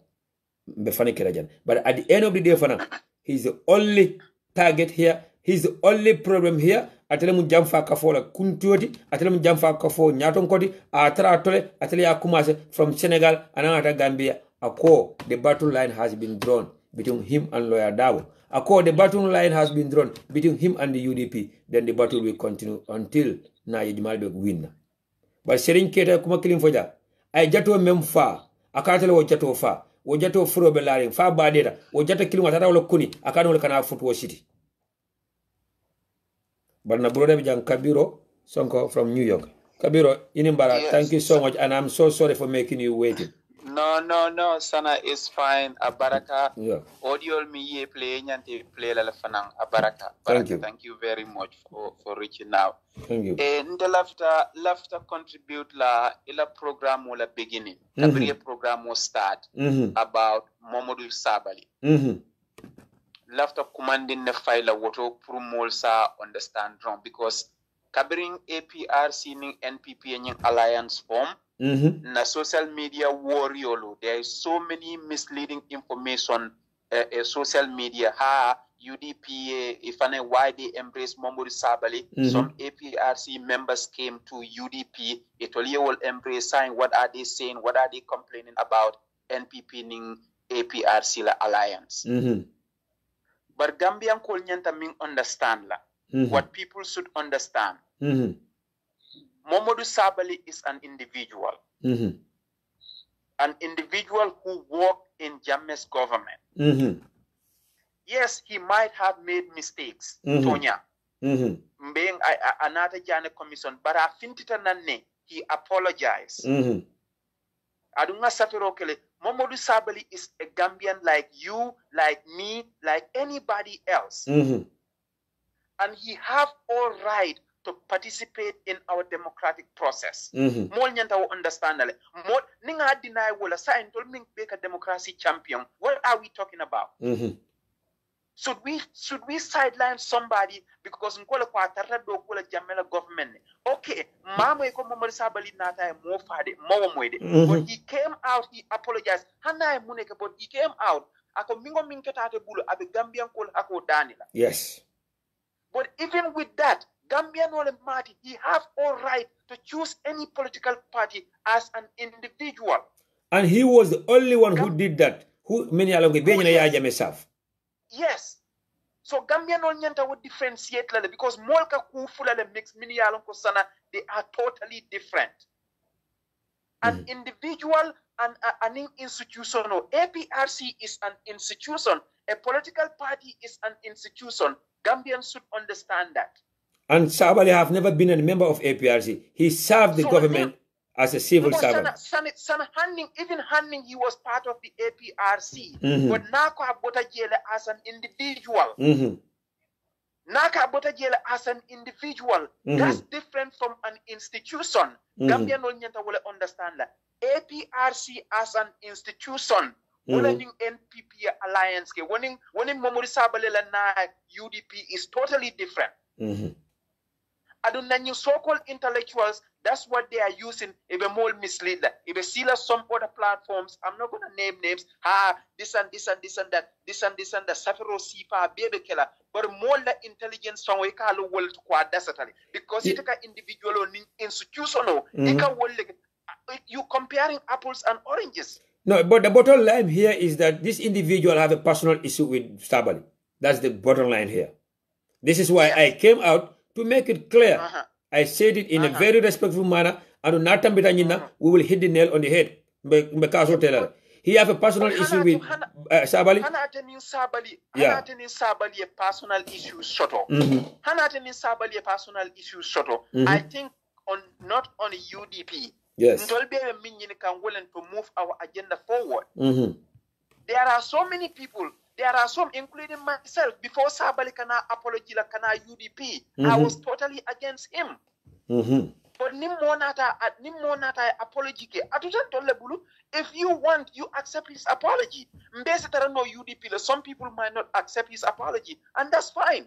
be fane kera jan but at the end of the day fana he's the only target here he's the only problem here atele mu jamfa ka fola kuntoti atele mu jamfa ka fo nyaton kodi atara tole atele ya kumase from Senegal anata Gambia ako the battle line has been drawn between him and Lawyer Dabo. The battle line has been drawn between him and the UDP. Then the battle will continue until Nayidimalbe win. But Serin Keta kuma killing for that. I jato memfa. Akatele wo jato fa. Wo jato furo belari. Fa badera. Wo jato killing watata wolo kuni. Akano wolo kana football city. But na brother bijang Kabiro Sonko from New York. Kabiro, Inimbara, yes. Thank you so much. And I'm so sorry for making you waiting. No, Sana is fine. Abaraka. Yeah. Audio me play nyanti play la fanang. Abaraka. Thank you very much for reaching out. Thank you. And the laughter contribute la ila program wala beginning. Kabiri program will start about Momodu Sabali. Laughter commanding the file woto promol sa understand wrong because Kabiring APRC ning NPP ning alliance form. Na social media warrior there is so many misleading information social media UDP if I know why they embrace Momodu Sabali some APRC members came to UDP it will embrace sign what are they saying what are they complaining about NPP ning APRC la alliance but Gambian ko nyanta ming understand la what people should understand Momodu Sabali is an individual. An individual who worked in Jammeh's government. Yes, he might have made mistakes, Tonya. Being another Jane commission, but I think he apologized. Adunga Safirokele, Momodu Sabali is a Gambian like you, like me, like anybody else. And he have all right to participate in our democratic process. More nyanta wo understand ale. More ninga deny wala sa intol ming beka democracy champion. What are we talking about? Should we sideline somebody because nkola kwa tarra do kola jamela government? Okay, mama iko Momodu Sabali nata mo fade mo moede. But he came out, he apologized. Hana muneke but he came out. Ako mingo minketate bulu abe Gambian kola ako danila. Yes. But even with that, Gambian ole mati, he have all right to choose any political party as an individual. And he was the only one who did that. Yes. So Gambian ole nyanta would differentiate lale because molka kufula le mix mini yalon ko sana, they are totally different. An individual and an institution. APRC is an institution. A political party is an institution. Gambians should understand that. And Sabali have never been a member of APRC. He served the government as a civil servant. Even handing, he was part of the APRC. But Nako Abota Jele as an individual. Naka Abota Jele as an individual. That's different from an institution. Gambian Onyenta will understand that. APRC as an institution. Winning NPP alliance. Winning Momori Sabalela na UDP is totally different. Adunanyu so-called intellectuals, that's what they are using. If a more misleader, if a seal some other platforms, I'm not gonna name names. This and this and this and that, this and this and that. Safiro Sipa, baby killer, but more the intelligence from we call the world quadasatally because it's an individual or institutional. You comparing apples and oranges. No, but the bottom line here is that this individual have a personal issue with Sabali. That's the bottom line here. This is why I came out to make it clear. I said it in a very respectful manner. And we will hit the nail on the head. He have a personal issue with Sabali. Sabali a personal issue shuttle. Sabali a personal issue shuttle. I think not on UDP. Yes. Can willing to move our agenda forward. There are so many people. There are some, including myself. Before Sabali kana apology la kana UDP, I was totally against him. But nimonata apology ke. If you want, you accept his apology. No UDP. Some people might not accept his apology, and that's fine.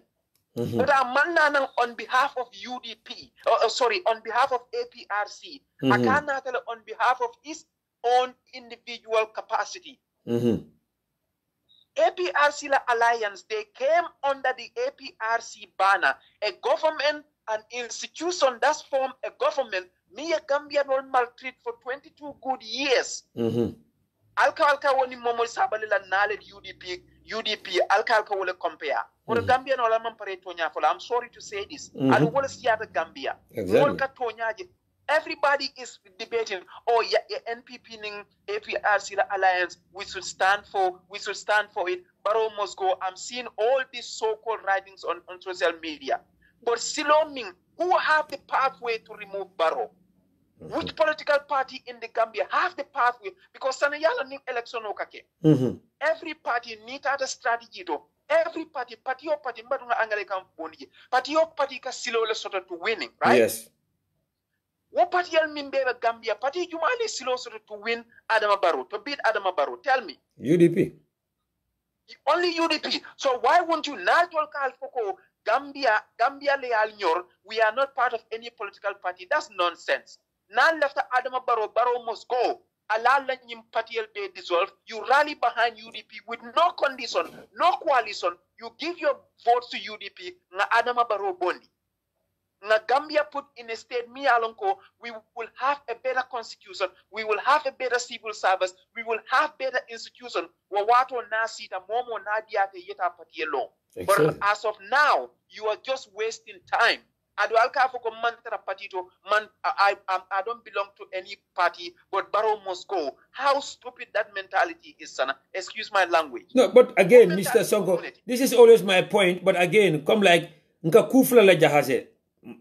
But I'm on behalf of UDP, on behalf of APRC, I can't tell on behalf of his own individual capacity. APRC Alliance, they came under the APRC banner, a government, an institution that's formed a government. Me a Gambia don't maltreat for 22 good years. Alka woni momo sabalila naled UDP alka wole compare. For Gambia no la mampare tonya fola. I'm sorry to say this. I don't want to see the Gambia. Exactly. Everybody is debating, oh yeah, NPP ning APRC alliance, we should stand for it. Barrow must go. I'm seeing all these so-called writings on social media. But Siloming, who have the pathway to remove Barrow? Which political party in the Gambia have the pathway? Because Sanayala ning election okake. Every party need a strategy though. Every party mbadunga angale kampondi. Party ka silo le sort to winning, right? Yes. What party al mimbeba Gambia? Party Jumali silo sort to win Adama Barrow, to beat Adama Barrow. Tell me. UDP. Only UDP. So why won't you natural call Foko Gambia leal nyor? We are not part of any political party. That's nonsense. Now left Adama Barrow must go. Allow Lanyim party be dissolved. You rally behind UDP with no condition, no coalition. You give your votes to UDP. Na Adama Barrow Bondi. Na Gambia put in a state, me alonko, we will have a better constitution. We will have a better civil service. We will have better institution. Wawato na sita momo na diate yeta party alone. But as of now, you are just wasting time. I don't belong to any party, but Barrow must go. How stupid that mentality is, Sana. Excuse my language. No, but again, Mr. Sonko, this is always my point. But again, come like nka kufla la jahase,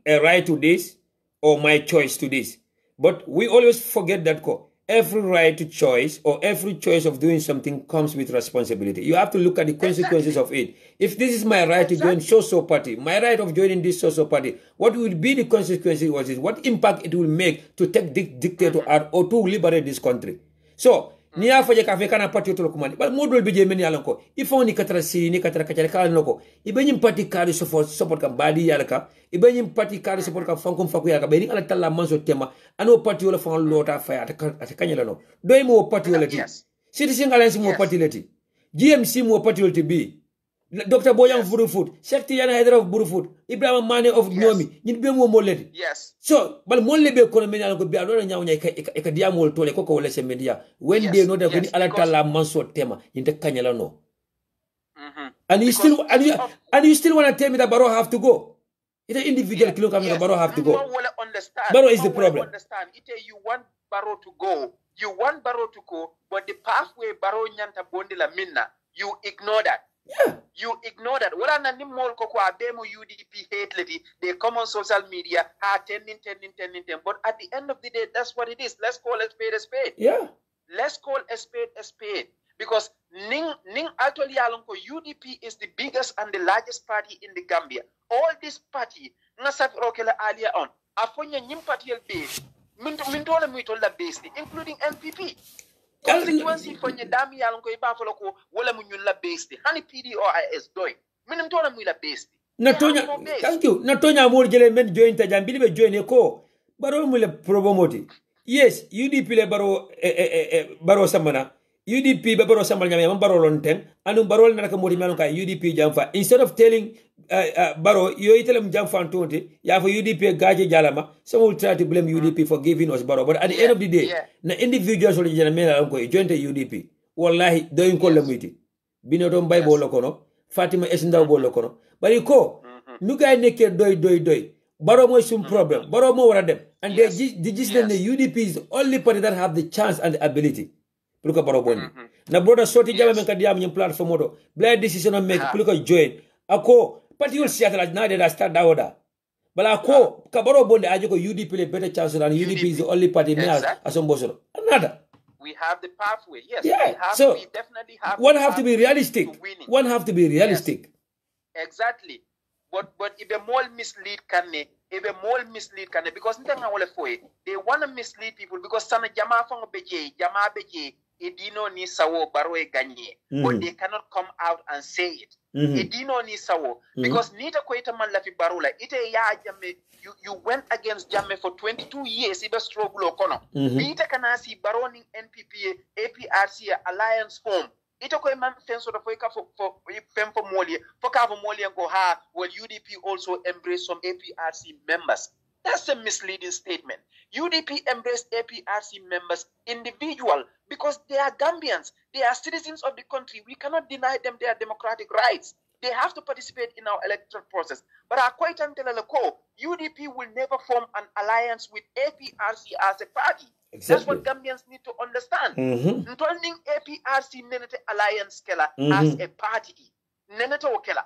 a right to this or my choice to this. But we always forget that every right to choice or every choice of doing something comes with responsibility. You have to look at the consequences of it. If this is my right to join so-so party, my right of joining this so-so party, what will be the consequences of it? What impact it will make to take this dictator out or to liberate this country? So, niya faje ka fe kana parti to kumani but modol be je men yalan ko ifo ni katra si ni katra kachare kala noko ibenyim parti kali support ka badi yalaka ibenyim parti kali support ka fankum faku yalaka be ni ala talla manso tema ano parti wala fan lota fa ata kanyala no doy mo parti wala ti citizen alliance mo parti lati GMC mo parti wala ti bi Dr. Boyan of Burufut, Sheikh Tidiane Haidara of Burufut, Ibrahim Mane of Nyomi, you be more moleti. Yes. So, but Mole be economy and go be alone now, a diamol to a coco media. When they know that when Alatala Manso Tema in the Kanyala no. And you still want to tell me that Barrow have to go. It's an individual kilo coming Barrow have to go. Barrow is the problem. Understand. You want Barrow to go. You want Barrow to go, but the pathway Barrow Nyanta Bondila Minna, you ignore that. Yeah. You ignore that. What are the more cocoa demo UDP hate lady? They come on social media, tending. But at the end of the day, that's what it is. Let's call a spade a spade. Yeah. Let's call a spade. Because Ning actually alonko UDP is the biggest and the largest party in the Gambia. All this party, Nasaf Rokela earlier on, Afonya Nim party base, Mintola Mitola base, including NPP. Constituency for Dami Alonko Ibafoloko, Walla Munulla based, Honey PDOIS doing. Minimtola Mula based. Natonya, thank you. Natonya more element join Tajambi join a co. Baro Mula Probomoti. Yes, UDP le Baro Samana. UDP Baro Samana, Baro Lonten, and Baro Nakamotimanka, UDP Jamfa. Instead of telling Baro, you tell them Jamfa 20, you have a UDP Gaji Jalama. Some will try to blame UDP for giving us Baro. But at the end of the day, the individuals will join the UDP. Wallahi, don't call them meeting. Binodon Bible Locono, Fatima Esenda Bolocono. But you call, Nuga naked doi. Baro mo some problem. Baro mo one of them. And they just the UDP is the only party that have the chance and the ability. Puluka Baro Boni. Na brother Soti Jama Menkadiam in platform modo. Blade decision on make Puluka join. Ako, but you'll see that now that I start that. But Ako, Kabaro Bondi, Ajoko UDP a better chance than UDP is the only party now as on Bosoro. Another. We have the pathway. Yes, yeah. We definitely have. One have to be realistic. One have to be realistic. Yes. Exactly. But if a more mislead because they want to mislead people because some Jama from Beje, Edino ni sawo baroe ganye, but they cannot come out and say it. Edino ni sawo because nita kweta man lafi barola ite ya jame you went against Jamme for 22 years ibe struggle okono. Nita kanasi baroning NPP APRC alliance form. Ito ko man fenso da foika for fem for Moli for ka for Moli and go ha will UDP also embrace some APRC members. That's a misleading statement. UDP embraced APRC members individual because they are Gambians. They are citizens of the country. We cannot deny them their democratic rights. They have to participate in our electoral process. But I quite unteleleko, UDP will never form an alliance with APRC as a party. Exactly. That's what Gambians need to understand. Turning APRC Nenete Alliance Kela as a party. Nenete Okela.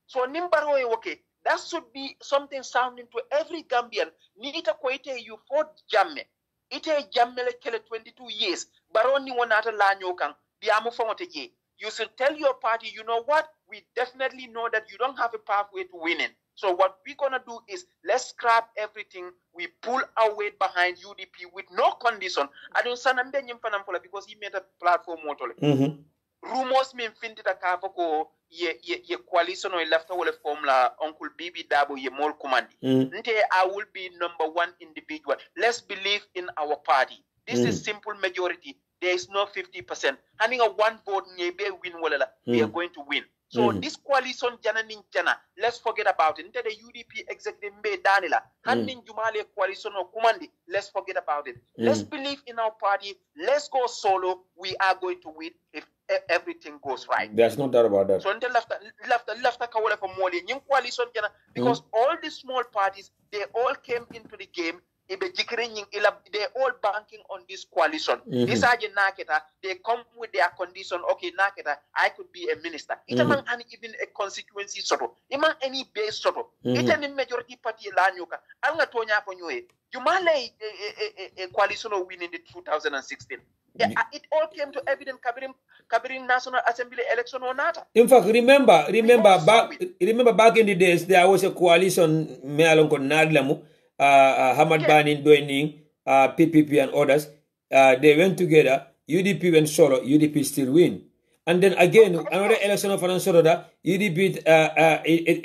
So Nimbaro Ewoke. That should be something sounding to every Gambian. Nita Koite, you fought Jamme. Ite Jammele Kele 22 years. Baroni Wanata Lanyokan. Diamufongoteje. You should tell your party, you know what? We definitely know that you don't have a pathway to winning. So what we're going to do is let's scrap everything. We pull our weight behind UDP with no condition. I don't say because he made a platform. Rumors mean finted a kavoko ye coalition or left over formula Uncle Bibi Dabo ye mol commandi. I will be #1 individual. Let's believe in our party. This is simple majority. There is no 50%. Having a one vote we are going to win. So this coalition jana, let's forget about it. Instead the UDP executive Danila, handing Jumale coalition or Kumandi, let's forget about it. Let's believe in our party. Let's go solo. We are going to win if everything goes right. There's no doubt about that. So until left Kawala for Moli, new coalition jana, because all the small parties, they all came into the game. They're all banking on this coalition. This are Naketa, they come with their condition. Okay, Naketa, I could be a minister. It among even a constituency sort of, among any base sort of. It any majority party Lanyuka. I'm not Tonya Ponue. You male a coalition of winning the 2016. It all came to evidence Kabirin National Assembly election or not. In fact, remember back in the days there was a coalition me along con Nadlamu. Hamad Banin, Doining, PPP and others, they went together. UDP went solo, UDP still win. And then again, another election of Ansoroda, UDP,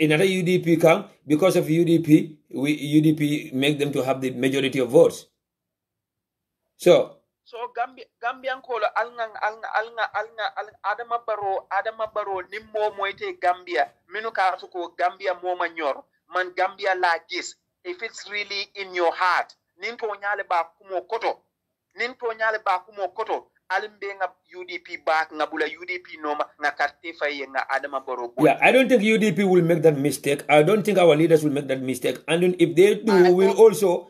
another UDP come, because of UDP, UDP make them to have the majority of votes. So So Gambian ko alnga Adama Baro nimmo moite Gambia minu ka ko Gambia moma nyor man Gambia la gis if it's really in your heart nin to nyale ba kumo koto alimbe nga UDP back nga bula UDP noma nga karte faye nga Adama Baro. Yeah, I don't think UDP will make that mistake. I don't think our leaders will make that mistake. And then if they do, we will also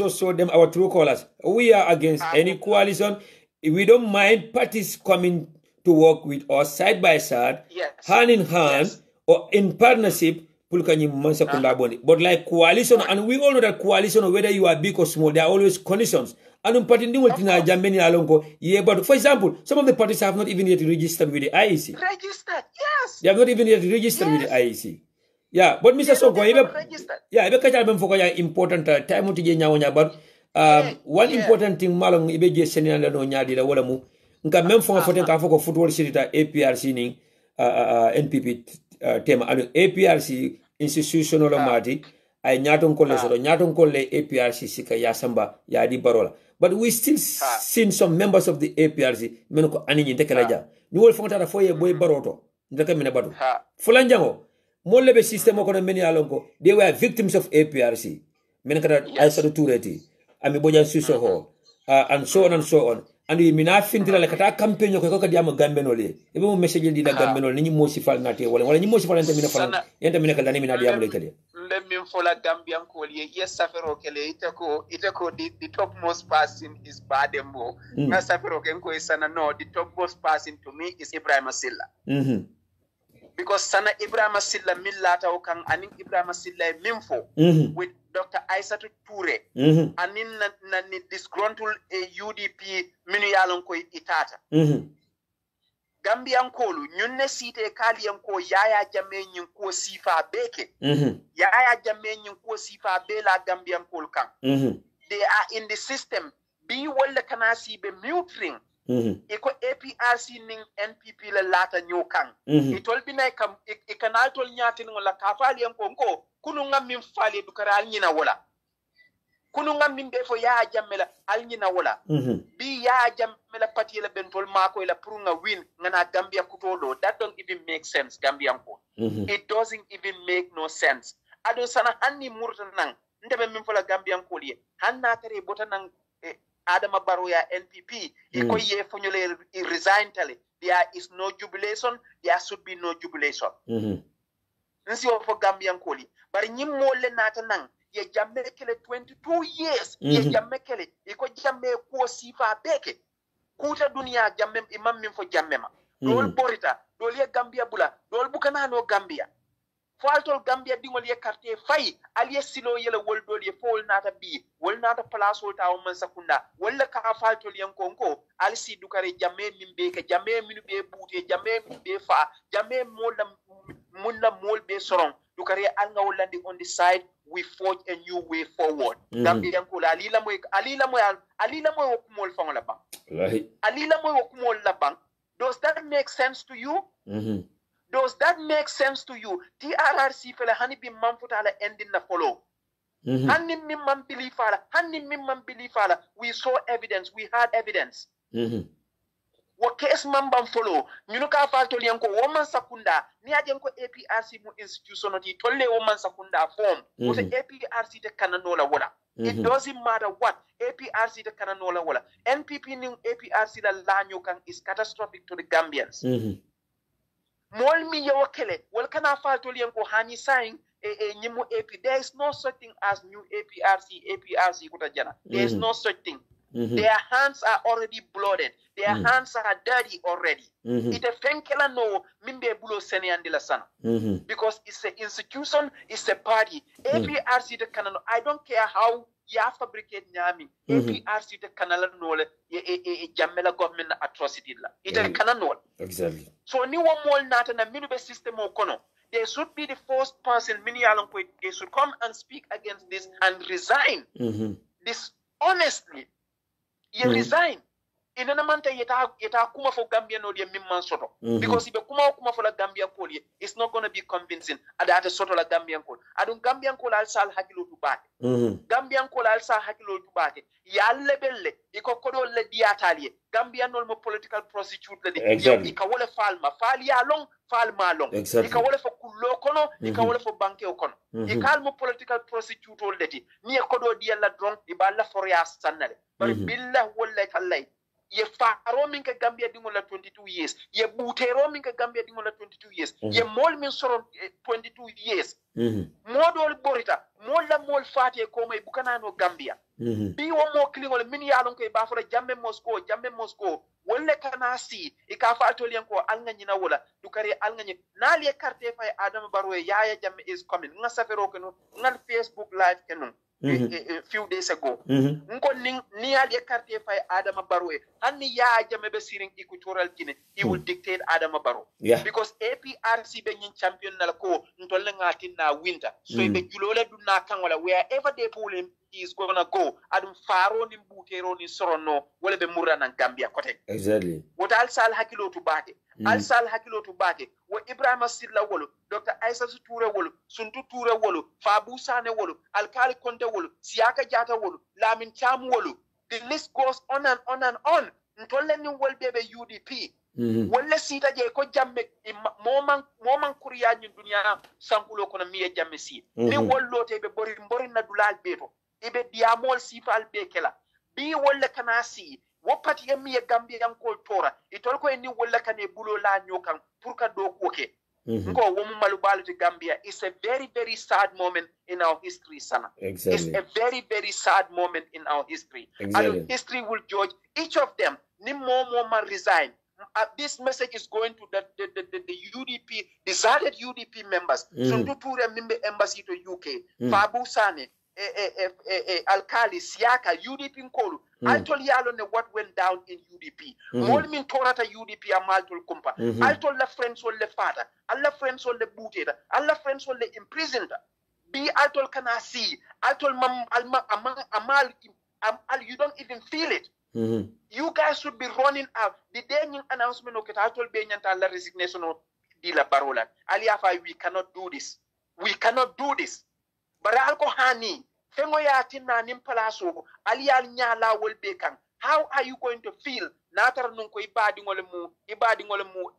show them our true colors. We are against any coalition. We don't mind parties coming to work with us side by side, hand in hand, or in partnership. But like coalition, and we all know that coalition, whether you are big or small, there are always conditions. And but for example, some of the parties have not even yet registered with the IEC. Registered, yes. They have not even yet registered with the IEC. Yeah, but Mr. Soko, important time but one important thing malong ibe je senela no nyaadi la wala mu nka même fo foten ka foko football sirita APRC ni NPP tema anu APRC institutional mati ay nyaton kolle so nyaton kolle APRC sika ya samba ya di barola. But we still seen some members of the APRC men ko ani ni tekela ja ni wol fonta fo ye boy baroto ndaka mina badu fulanjango mo lebe system ko men ya lonko they were victims of APRC men kata Aissatou Touré Ami Bojan Susoho and so on and so on. And we mina fintila like kata campaign ko diamo gambenole e mo message di da gambenole ni mo sifal nate wala ni mo sifal nte mina fala yenta mina kala ni mina diamo le tele le min fola gambian ko ye yes safero kele itako the topmost person is Badembo na safero ken ko isana no the topmost person to me is Ibrahim Silla because sana Ibrahim Silla millata o kan anin Ibrahim Silla minfo with Dr. Aissatou Touré anin na disgruntled UDP minu yalon ko itata Gambian kolu nyunne site kaliyan ko yaya jamme nyin ko sifa beke yaya jamme nyin ko sifa bela Gambian kol kan they are in the system bi wala kana sibe mutring iko APRC ning NPP la lata nyokan itol binay kam ikanal tol nyati ngola kafali yanko ko kunu ngam fali dukara alnyina wala kunu ngam be fo ya jammela alnyina wala bi ya jammela pati la bentol mako la pour nga win ngana Gambia kutolo that don't even make sense Gambian ko it doesn't even make no sense ado sana hanni murta nang ndebe min fo la Gambian ko liye hanna tare bota nang Adama Barrow ya NPP iko ye fonyole resign tale there is no jubilation there should be no jubilation nsi o fo Gambian ko li bari nyim mo le nata nang ye jamme kele 22 years ye jamme kele iko jamme ko sifa beke kuta dunia jamme imam min fo jamme ma dol borita dol ye Gambia bula dol bukana no Gambia faltol Gambia dingol ye carte fay aliye silo yele wol dol ye fol nata bi wol nata place wol taw man sakunda wala ka faltol yan konko alsi dukare jamme min be ke jamme min be bute jamme min be fa jamme mulla mol be soron dukare alnga wolandi on the side we forge a new way forward Gambia ko alila moy okumol fangola bang alila moy okumol la bang does that make sense to you Does that make sense to you? TRRC fela hani bi mamfuta la ending na follow. Hani mi mam believe fala. We saw evidence. We had evidence. Wa case mambam follow. Minuka falto lianko woman sakunda. Ni ajenko APRC mu institutionati tolle woman sakunda form. Ose APRC te kananola wala. It doesn't matter what. APRC te kananola wala. NPP ni APRC la lanyo kan is catastrophic to the Gambians. Mol mi yawa kele wal kana falto liyan ko hani saying nyimu AP there is no such thing as new APRC kuta jana there is no such thing their hands are already blooded their hands are dirty already ite fenkela no mimbe bulo sene andila sana because it's an institution, it's a party APRC the kanano I don't care how ya fabricate nyami APRC the kanala nole jamela government atrocity la ite kanano exactly so ni one more nata na minube system okono they should be the first person mini alonko they should come and speak against this and resign this honestly you resign inana manta yeta kuma fo Gambia no de mimman soto because ibe kuma fo la Gambia ko it's not going to be convincing adata soto la Gambian ko adun Gambian ko al sal hakilo du baate Gambian ko al sal hakilo du baate ya lebelle iko kodo le diatalie Gambian no mo political prostitute le exactly. ika wole falma fal ya long fal ma long ika wole fo kullo kono ika wole fo banke o kono ika mo political prostitute o leti ni kodo diala drunk iballa forya sanale bar billah walla kallay ye faro min ka Gambia dingo la 22 years ye butero min ka Gambia dingo la 22 years ye mol min soro 22 years modol borita mol fate ko may bukana no Gambia bi wo mo klingol min yalon ko ba fara jambe Moscow wolle kana si e ka fa atolian ko alnga nyina wala du kare alnga nyi nali e carte fay Adama Barrow yaya jamme is coming nga safero ko no ngal Facebook live kenu a few days ago nko ni ali carte fay Adama Barrow hanni ya jamme be siring equatorial Guinea he will dictate Adama Barrow because APRC be nyin champion nal ko ntolle ngati na winter so be julole du na kan wala wherever they pull him he is gonna go adum faro ni butero ni sorono wala be murana Gambia kote exactly what al sal hakilo to bate al sal hakilo to bate wo Ibrahima Silla wolo Dr. Aissa Touré wolo Suntu Touré wolo Fabou Sané wolo Alkali Konte wolo Siaka Jata wolo Lamin Cham wolo the list goes on and on and on ntolle ni wol bebe UDP wala sita je ko jamme moman kuriya ni dunia sankulo kono miye jamme si ni wollo te be bori na dulal beto ibe diamol sifal be kela bi wala kana si wopati yemi Gambia yankol tora itol ko ni wala kane bulo la nyokan pour ka do koke ngo womu malu balu Gambia is a very very sad moment in our history sana it's a very very sad moment in our history and history will judge each of them ni mo resign. This message is going to the UDP, deserted UDP members. Suntu Ture Mimbe Embassy to UK, Fabou Sane, Alkali, Siaka, UDP Nkolu. I told Yalone what went down in UDP. Molmin Torata UDP Amaltul Kumpa. I told the friends all the father, all the friends all the booted, all the friends all the imprisoned. Be I told Kanasi, I told Amal, you don't even feel it. You guys should be running out. The day announcement of Ketatul Benyanta la resignation of Dila Barola. Aliafa, we cannot do this. We cannot do this. But Alko Hani, Fengoya Tina Nimpalaso, Alial Nyala will bekan. How are you going to feel? Natar nunko ibadi ngolemu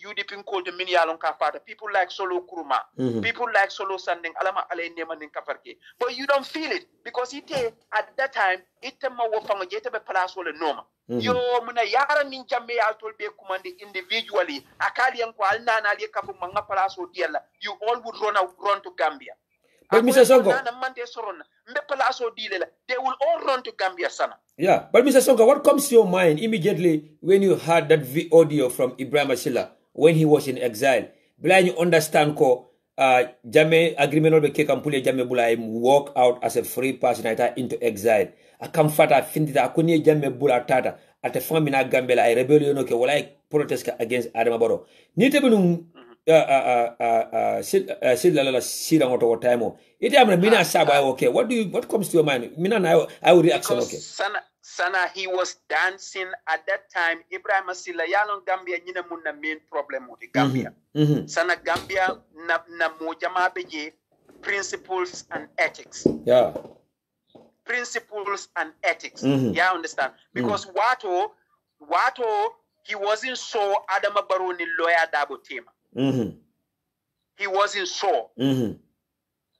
UDP called the mini alon kafata. People like Solo Kuruma, people like Solo Sanding, Alama Ale Neman in Kafarke. But you don't feel it because at that time it wafanga jeta be palaso le noma. Yo muna yara ninja me altol be command individually. Akali yanko alna na liye kafu manga palaso diala. You all would run to Gambia. But Mr. Sonko, they will all run to Gambia, sana. Yeah, but Mr. Sonko, what comes to your mind immediately when you heard that audio from Ibrahima Silla when he was in exile? Blind you understand ko Jame agreement will be Kekampule Jame Bula walk out as a free person into exile. I come fata findita akuni Jame Bula tata at the famina Gambela I rebellion okay will I protest against Adama Barrow. Nitebunum Silla Sira Moto time. It am Mina Saba okay. What comes to your mind? Mina I will reaction okay. Sana he was dancing at that time. Ibrahima Silla yalon Gambia nyina munna main problem with Gambia. Sana Gambia na mojama beje principles and ethics. Yeah. Principles and ethics. Yeah, understand? Because Wato he wasn't so Adama Barrow ni lawyer Dabo Tema. He wasn't so.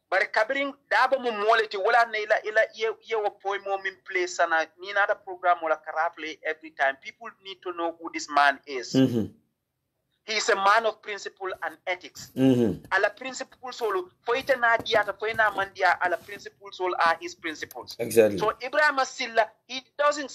But kabring dabo mo moleti wala na ila ye wo point mo min place sana ni na program wala karaple every time. People need to know who this man is. He is a man of principle and ethics. Ala principles solo foita na diata foina mandia ala principles all are his principles. Exactly. So Ibrahima Silla he doesn't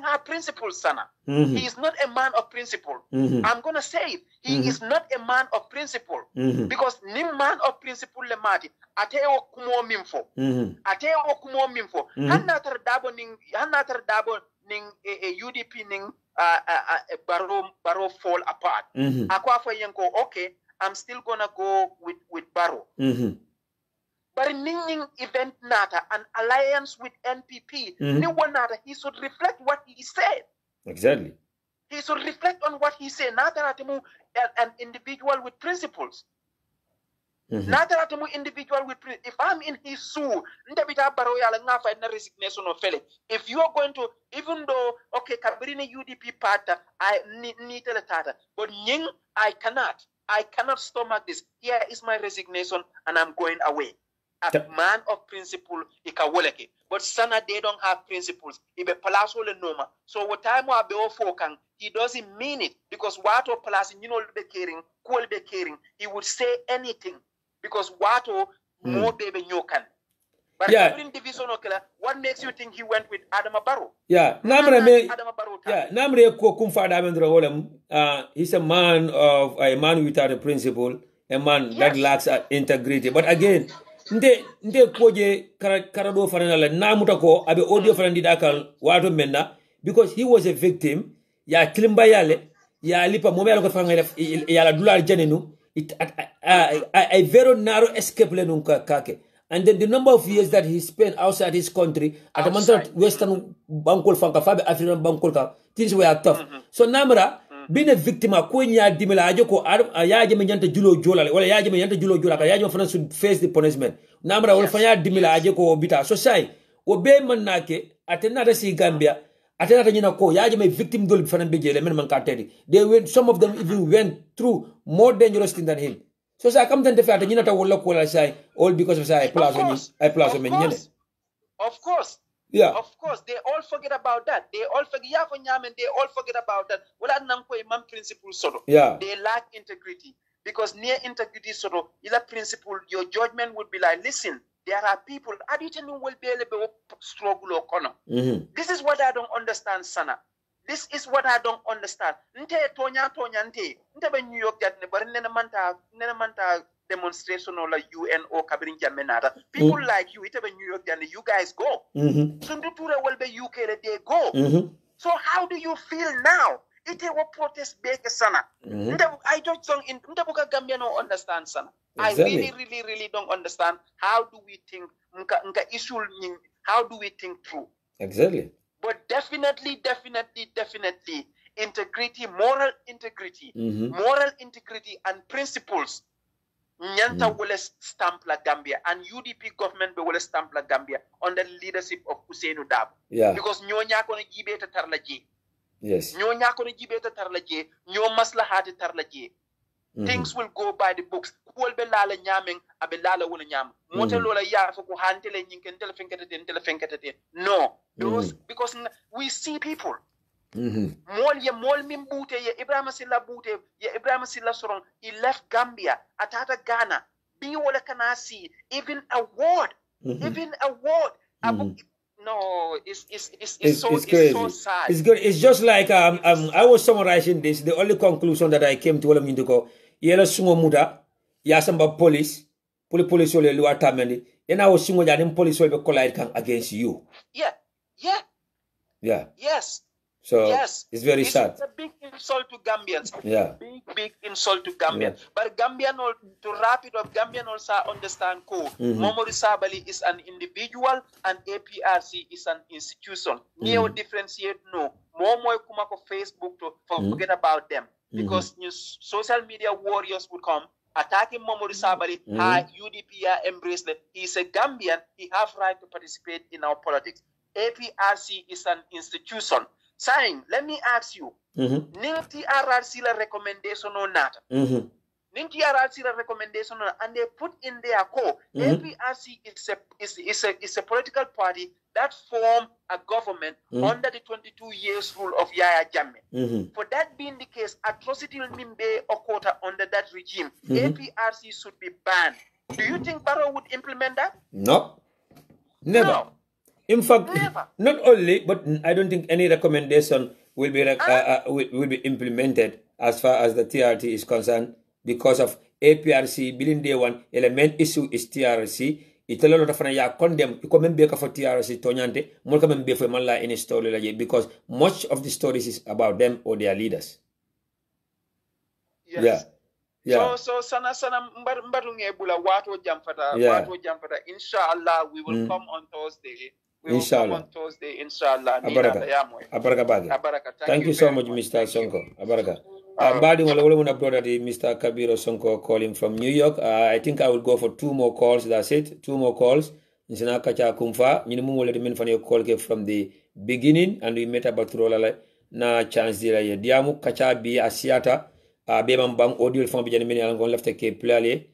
have principles sana. He is not a man of principle. I'm gonna say it. He is not a man of principle because ni man of principle le mati ateo kumo mimfo. Ateo kumo mimfo. Hanatar dabo ning UDP ning Barrow fall apart. Akwafa yenko okay, I'm still gonna go with Barrow. But ning event nata an alliance with NPP. Ni nata he should reflect what he said. Exactly. He should reflect on what he said. Not that an individual with principles. Not that individual with principles. If I'm in his shoe, if you are going to, even though, okay, Kabirine UDP part, I need a tata, but Ying, I cannot stomach this. Here is my resignation, and I'm going away. A man of principle, ikawoleke. But Sana, they don't have principles. Ibe palaso le noma. So what time wa be ofokang, he doesn't mean it because wato palaso, you know, be caring, cool be caring. He would say anything because wato more baby nyokan. But in division what makes you think he went with Adama Barrow? Yeah, Namre ko kumfada amendro wolem. He's a man without a principle, a man that lacks integrity. But again, nde koje karado farana la namuta ko abe audio farandi dakal wato menna because he was a victim ya klimba yale ya lipa momelo ko fanga ya la dollar janenu a very narrow escape le nun kake. And then the number of years that he spent outside his country at the mantra Western Bankol Fanka Fabi African Bankolka, things were tough. So Namra being a victim of Quenya Dimila Ajoko Yajamanta Julo Jola, or Yajamanta Julo Jola, Yajam should face the punishment. Namra will find Dimila Ajoko Bita. So say, obey Manake at another sea Gambia, at another Yanako, Yajam victim dul Fanabije, Leman Kateri. They went, some of them even went through more dangerous things than him. So I come to the fact that you know what I say, all because of I plus Of course. Yeah. Of course. They all forget about that. They all forget they all forget about that. Well, man principle sort of. Yeah. They lack integrity. Because near integrity sort of principle, your judgment would be like, listen, there are people will be able to struggle or corner. This is what I don't understand, Sana. This is what I don't understand. Nte tonya nte be New York that never manta demonstration or like UN or Kabirin Jamenata. People like you, it be New York that you guys go. Sundutura will be UK they go. So how do you feel now? It will protest big sana. I just don't in Gambia no understand sana. Exactly. I really don't understand how do we think how do we think through? Exactly. But definitely, integrity, moral integrity, and principles. Nyanta will stamp la Gambia, and UDP government will stamp la Gambia under the leadership of Ousseynou Dabo. Yeah. Because nyonya kono jibeta tarlaje. Yes. Nyonya kono jibeta tarlaje. Nyo maslahati tarlaje. Things will go by the books. Kuolbe lala nyaming, abe lala wuna nyam. Mote lola ya fuku hantele nyinken telefenkete. No. Those because we see people. Mol mimbute ye Ibrahim Silla bute ye Ibrahim Silla sorong. He left Gambia, atata Ghana. Be wala kanasi even award. No, it's crazy. so sad. It's good. It's just like I was summarizing this. The only conclusion that I came to all of you to go. Yela sungo muda ya samba police ole lu atameni and I was sungo ya police will be collide against you. Yeah. Yes. So yes. It's very sad. It's a big insult to Gambians. Yeah. Big insult to Gambians. Yeah. But Gambian, to wrap it up, Gambian also understand Momodou Sabally is an individual and APRC is an institution. Neo differentiate no. More kumako Facebook to forget about them. Because social media warriors would come attacking Momodou Sabally. UDP embrace them. He's a Gambian. He have right to participate in our politics. APRC is an institution. Saying, let me ask you, Ninti RRC la recommendation or not? Ninti RRC la recommendation and they put in their core. APRC is a political party that formed a government under the 22 years rule of Yaya Jammeh. For that being the case, atrocity will be occurred under that regime. APRC should be banned. Do you think Barrow would implement that? No. Never. No. In fact, not only, but I don't think any recommendation will be will be implemented as far as the TRT is concerned because of APRC. Billing day one element issue is TRC. Italo lot of ya condemn. You come be for TRC tonyante. More come be for mala any story because much of the stories is about them or their leaders. Yes. Yeah. So sana mbarunge bula wato jamfata. Inshallah we will come on Thursday We will come on Thursday, inshallah. Abaraka bagi. Thank you so much, Mr. Sonko. Abaraka. Mr. Kabiro Sonko calling from New York. I think I will go for 2 more calls. That's it. 2 more calls. Nsina kacha kumfa. Minimu wale min fani call ke from the beginning, and we met about rola na chance dira ye diamu kacha bi asiata. Be bang audio from bijani mini alangon left ke plale.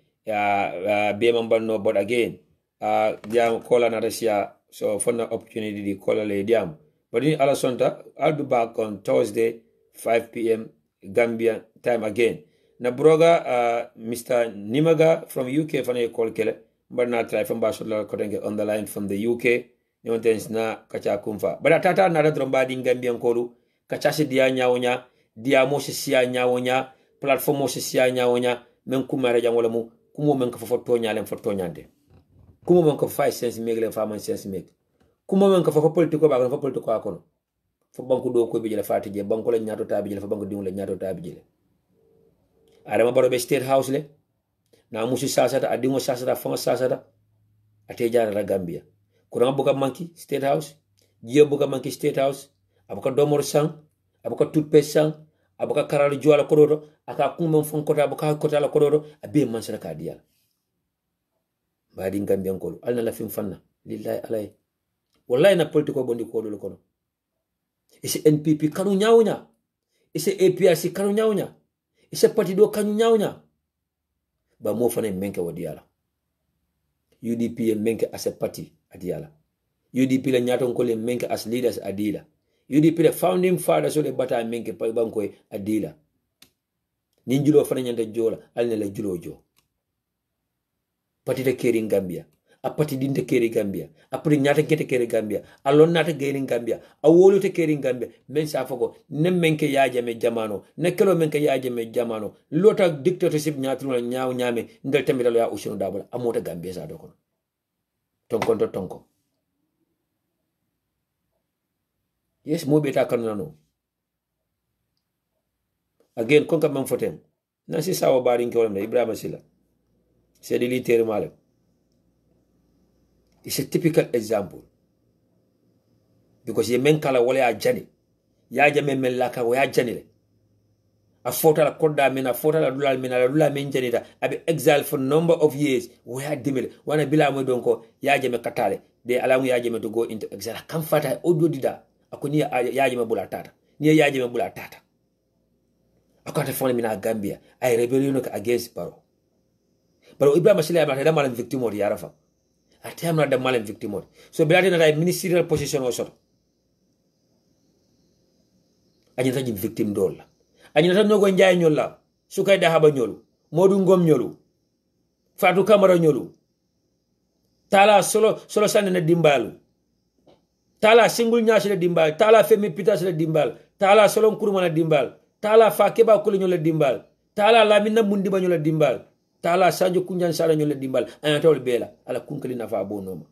Be bang no, but again, diamu call na resia. So for the opportunity to call a diam. But in Alasonta, I'll be back on Thursday, 5 p.m. Gambia time again. Na broga Mr. Nimaga from UK for a call kele, but not try from Barcelona on the line from the UK. No tens na kacha kumfa. But atata nada drombadi Gambian kolu, kachasi dia nyaonya, dia mosia nyaonya, platform mosia nyaonya, menkumare jamolamu, kumo menka fotonya lem fotonyande. Kumo menka 5 cents make le farm sense make. Kumo menka fo politiko ba ko politiko akono. Fo banku do ko bijele fatije banku la nyato tabi jele fo banku dimu la nyato tabi jele. Adama baro be state house le na musi sasata adingo sasata fon sasata ate jara la Gambia. Kurang buka manki state house, jiyo buka manki state house, abuka domor sang, abuka toothpaste sang, abuka karalu juala kododo, aka kumon fon kota abuka kota la kododo, abe mansara kadiala. Badi Gambia nkolo alna la fim fanna lillahi alay. Wallahi na politiko bondi ko do kono. Ise NPP kanu nyawnya. Ise APRC kanu nyawnya. Ise parti do kanu nyawnya. Ba mo fane menke wadiala. UDP menke as a party adiala. UDP la nyato nkole menke as leaders adila. UDP la founding fathers so le bata menke pa banko adila. Ninjulo fane nyanda jola alne la julo jo. Parti de keri Gambia. A parti dinte keri Gambia. A parti nyata kete keri Gambia. A lon nata keri Gambia. A wolu te keri Gambia. Men sa foko ne menke yaje me jamano. Ne kelo menke yaje me jamano. Lota dictatorship nyatu na nyaaw nyame ndel tamira lo ya ushino dabula. Amota Gambia sa dokono. Tonko to tonko. Yes, mo beta kanuna no. Again konka mamfotem. Nasi sawo bari nke wala Ibrahima Sila. C'est l'ilité malem. It's a typical example. Because ye men kala wale a jani. Ya jame men laka wa ya jani le. A fota la koda men, a fota la dula men, a dula men janita. Abe exile for number of years. Wa ya dimele. Wana bila mwe donko ya jame katale. De alamu ya jame to go into exile. Kamfata odo dida. Ako ni ya jame bula tata. Ni ya jame bula tata. Ako ate fone mina Gambia. Ay rebellion against Baro. But Ibrahima Sila am not a victim of the Arafa. I tell him not the malam victim of. So Bilal na ministerial position also. Anyata jim victim dola. Anyata no go njay nyola. Sukay da haba nyolu. Modu ngom nyolu. Fatou Camara nyolu. Tala solo sande na dimbalu. Tala single nyashi na dimbal. Tala Femi Peters na dimbal. Tala solo nkuruma na dimbal. Tala Fakeba kule nyola dimbal. Tala Lamina Mundiba nyola dimbal. Tala Sanjo Kunjan Sara nyola dimbal. Anatol bela. Ala kunkali na fa abonoma.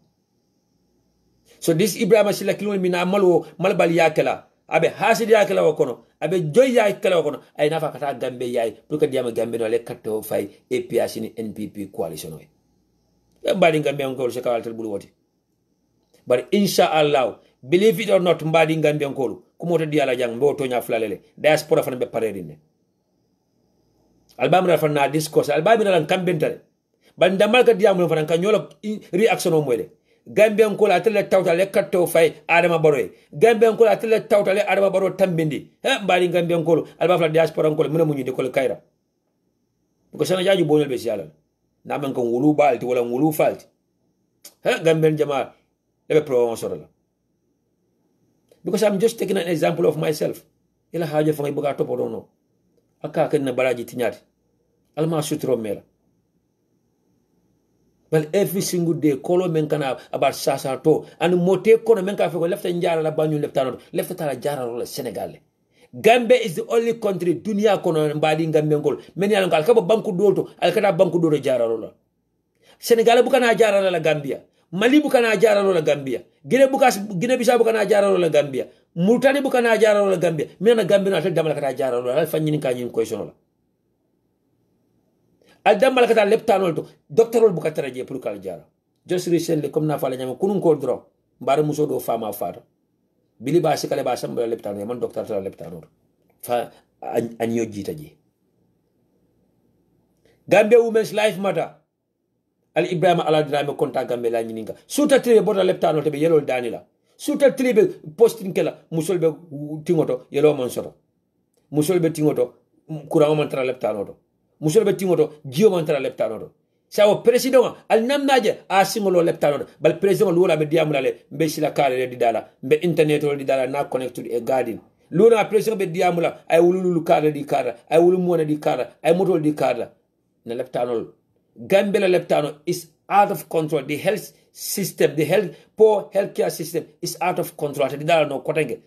So this Ibrahima Sila kilon mina malbali yakela. Abe hasidi yakela wakono. Abe joy yakela wakono. Ay nafa kata Gambe yai. Puka diama Gambe no le kato fay APRC ni NPP coalition. Mbadi Gambe ngolo se kawal tel bulu woti. But inshallah, believe it or not, mbadi Gambe ngolo. Kumoto diala jang mbo tonya flalele. Diaspora fana be parerine. Albamira fana discourse. Albamira lan kambentale. Bandamal ka diamu fana kanyola reaction o mwele. Gambia ngolo atele tawta le kato fay Adama Barrow. Gambia ngolo atele tawta le Adama Barrow tambindi. Mbadi Gambia ngolo albafla diaspora ngolo muna munyi de ko kaira. Ko sana jaaju bonel be siala. Na man ko ngulu balti wala ngulu falti. Gambia jamaa lebe pro sorola. Because I'm just taking an example of myself. Ila haja fa ngi buga topo dono. Aka ken na baraji tinyati. Alma sutro mela. Well, every single day, call men kana about sasa to and mote kono men ka feko left njara la banyu left tano left tala jara la Senegal. Gambia is the only country dunia kono mbadi Gambia ngol men yalla ngal kabo banku dolto alkata banku dolo jara la. Senegal bukana jara la Gambia. Mali bukana jara la Gambia. Guinea Bissau bukana jara la Gambia. Mauritania bukana jara la Gambia. Men na Gambia na tel damal kata jara la fa nyini ka nyin question la. Al damal kata leptanol to doctorol bukatara je pour kala jara. Just recently comme na fala nyama kunun ko dro mbara muso do fama fata bili ba sikale ba sambala leptano man docteur tala leptano fa anyo jita je Gambia Women's Life Matter al Ibrahima Aladrame konta Gambia la nyininga suta tribe bota leptano te be yelo danila suta tribe posting kala musolbe tingoto yelo man soto musolbe tingoto kura man tra leptano to musolbe tingoto jio man tra leptano to sawo president al namnaje a singolo leptano bal president lula be diamulale be sila kale di dala be internet di dala na connected e garden luna president be diamula ay wululu kala di kala ay wulu mona di kala ay motol di kala na leptano Gambia leptano is out of control. The health system, poor healthcare system is out of control. Di dala no kotenge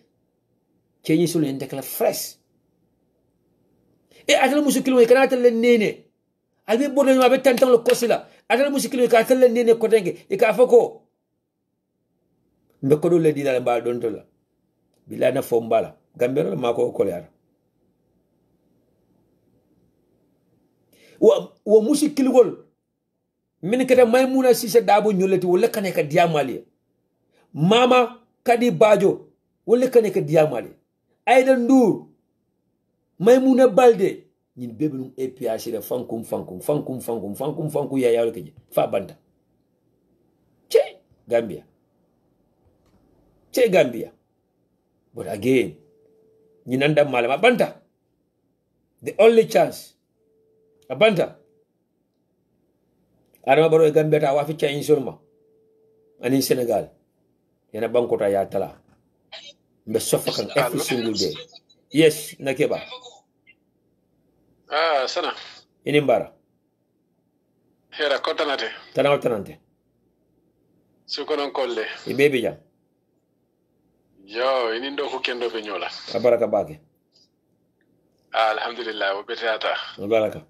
change sulu entekla fresh e atala musikilo kana atala nene albe bodo ma be tantan lo kosila atala musikilo ka atala nene kotenge e ka fako mbe ko do le di dala ba don to la bilana fombala Gambia ma ko kolyar wa musikilgol min kata maymuna sise dabo nyolati wala kane ka diamali mama kadi bajo wala kane ka diamali ayda ndur maymuna balde ñin bebelum APRC de fankum ya yawle keje fa banda che Gambia but again ñinanda malama banta the only chance abanta Adama Barrow e Gambia ta wafi change seulement ani Senegal yana bankota ya tala mbe sofakan every single day yes nakeba sana ini mbara hera kotanate tanante sukonon kolle e bebe jam yo ini ndo ko kendo be nyola baraka bake alhamdulillah wo betata baraka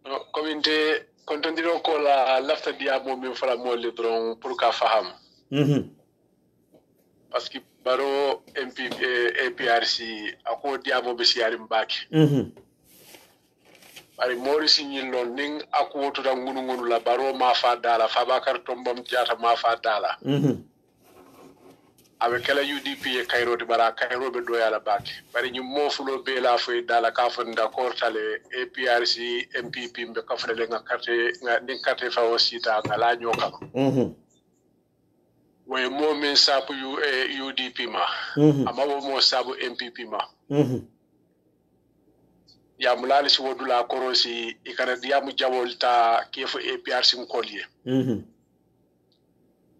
no community kontondiro ko la lafta diabo min fala mo le dron pour ka faham parce que baro APRC ako diabo be siari mbaki bari mori signil non ning ako to da ngunu la baro ma fa dala fa bakar tombam tiata ma fa dala avec la UDP e Cairo de bara Cairo be do yala baki bari ñu mofulo be la fay dala ka fa d'accord tale APRC MPP be ka fa le nga carte fa wasita nga la ñoka way mo men sapu UDP ma ama mo sabu MPP ma ya mulali si wodula korosi ikana diamu jawolta kefo APRC ngolye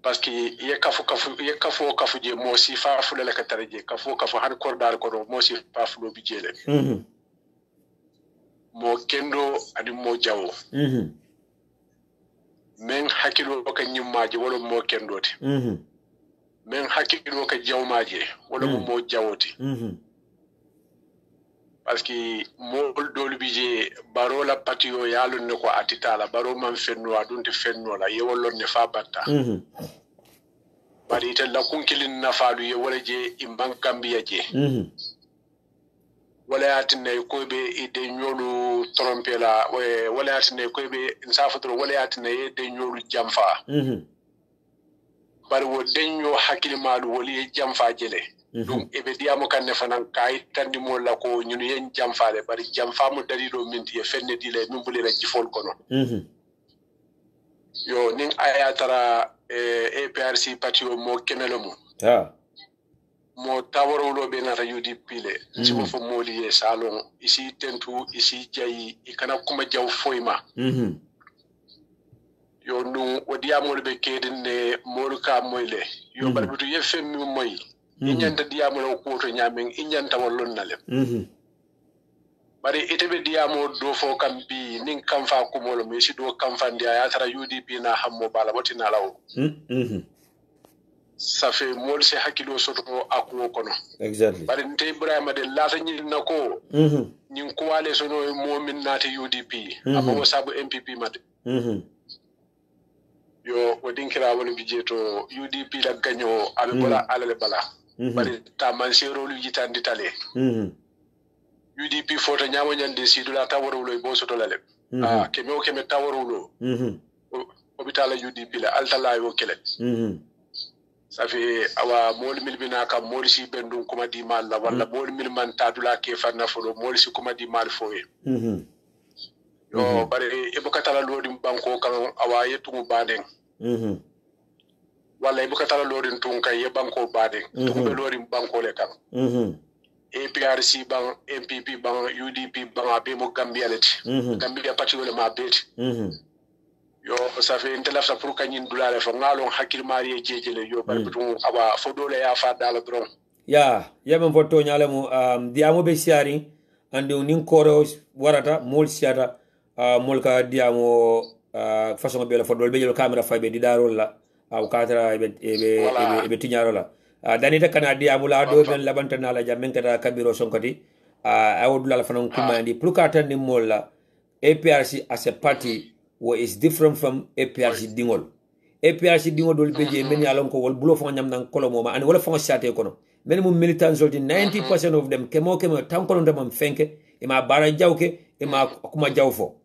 parce que ye kafu je mo si fa fulele ka taraje kafu han kordal ko mo si fa fulo bi jele mo kendo adi mo jawo men hakilo ka nyummaje wala mo kendoti men hakilo ka jawmaje wala mo jawoti parce que mo dolu bi je baro la patio yalo ne ko atitala baro man fenno adunte fenno la ye wollon ne fa batta bari ite la kunkilin nafaadu ye wala je imban Gambia je wala atine ko be ide nyolu tromper la wala atine ko be insafutro wala atine de nyolu jamfa bari wo denyo hakili malu wali jamfa jele dum ebe diamo kanne fanan kay tandi mo la ko ñunu yen jamfaale bari jamfa mo dalido minti e fenne dile min bulira jifol kono yo nin ayatara APRC patio mo kenelo mo mo tawarolo be nata UDP le simo fo moli e salon isi tentu isi jayi ikana kuma jaw foyma yo nu wadiamo be kedine moruka moyle yo barbutu yefem moy inyanta diamo ko to nyamen inyanta wallon nale bari itebe diamo do fo kambi nin kamfa ko molo mi si do kamfa ndia ya tara UDP na hammo bala watina lawo ça fait mol se hakilo soto akwo kono exactly bari nte Ibrahima de lata nyil nako nyin ko wale sono mo min nati UDP abo sabu MPP mate yo wadinkira wala bijeto UDP la ganyo abe bola alale bala bari ta man sero lu jitandi tale UDP foto nyamo nyande sidula tawarulo bo soto lale keme tawarulo hôpital UDP la altala yo kele ça fait awa mol mil bina kam mol si bendum kuma di mal la wala mol mil man tadula ke fanna folo mol si kuma di mal foye yo bare e bukatala lodi banko kan awa yetu baden wala e bukatala lodi tun kan ye banko baden tun be lodi banko le kan APRC bang MPP bang UDP bang abe mo Gambia leti Gambia parti wala ma bet yo ça fait une telle pour kanyin dulale fo ngalon hakil mari jejele yo bar bitum aba fo dole ya fa dala dron ya men foto nyale mu diamo be siari ande nin koro warata mol siata mol ka diamo façon be la fo dole be jelo camera fa be di darol la aw katra be tinyaro la dani ta kana diamo la do ben labanta na la jamen kata kabiro sonkati aw dulala fanan kumandi pour ka tan ni mol la APRC as a party what is different from APRC dingol APRC dingol dol beje men yalon ko wol bulo fo nyam nan kolo moma and wala fo sate kono men mum militants solti 90% of them kemo tan kono dem fenke e ma bara jawke e ma kuma jawfo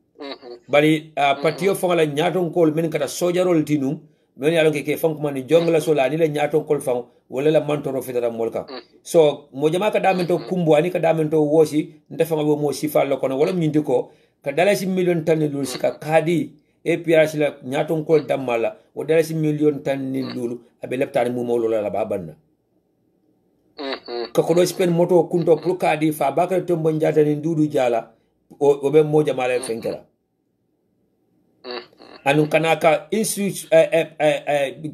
bari patio fo la nyaton kol men kata sojarol tinum men yalon ke fon kuma ni jongla sola ni la nyaton kol fon wala la mantoro fitara molka so mo jama ka damento kumbo ani ka damento wosi ndefa ngo mo sifal kono wala nyindi ko ka dalasi million tan lulu sika kadi APRC la nyaton kol damala o dalasi million tan lulu abe leptani mu mawlo la babanna ka ko do spend moto kunto pour kadi fa bakal tombo njata ni dudu jala o be mo jamala fenkera anu kanaka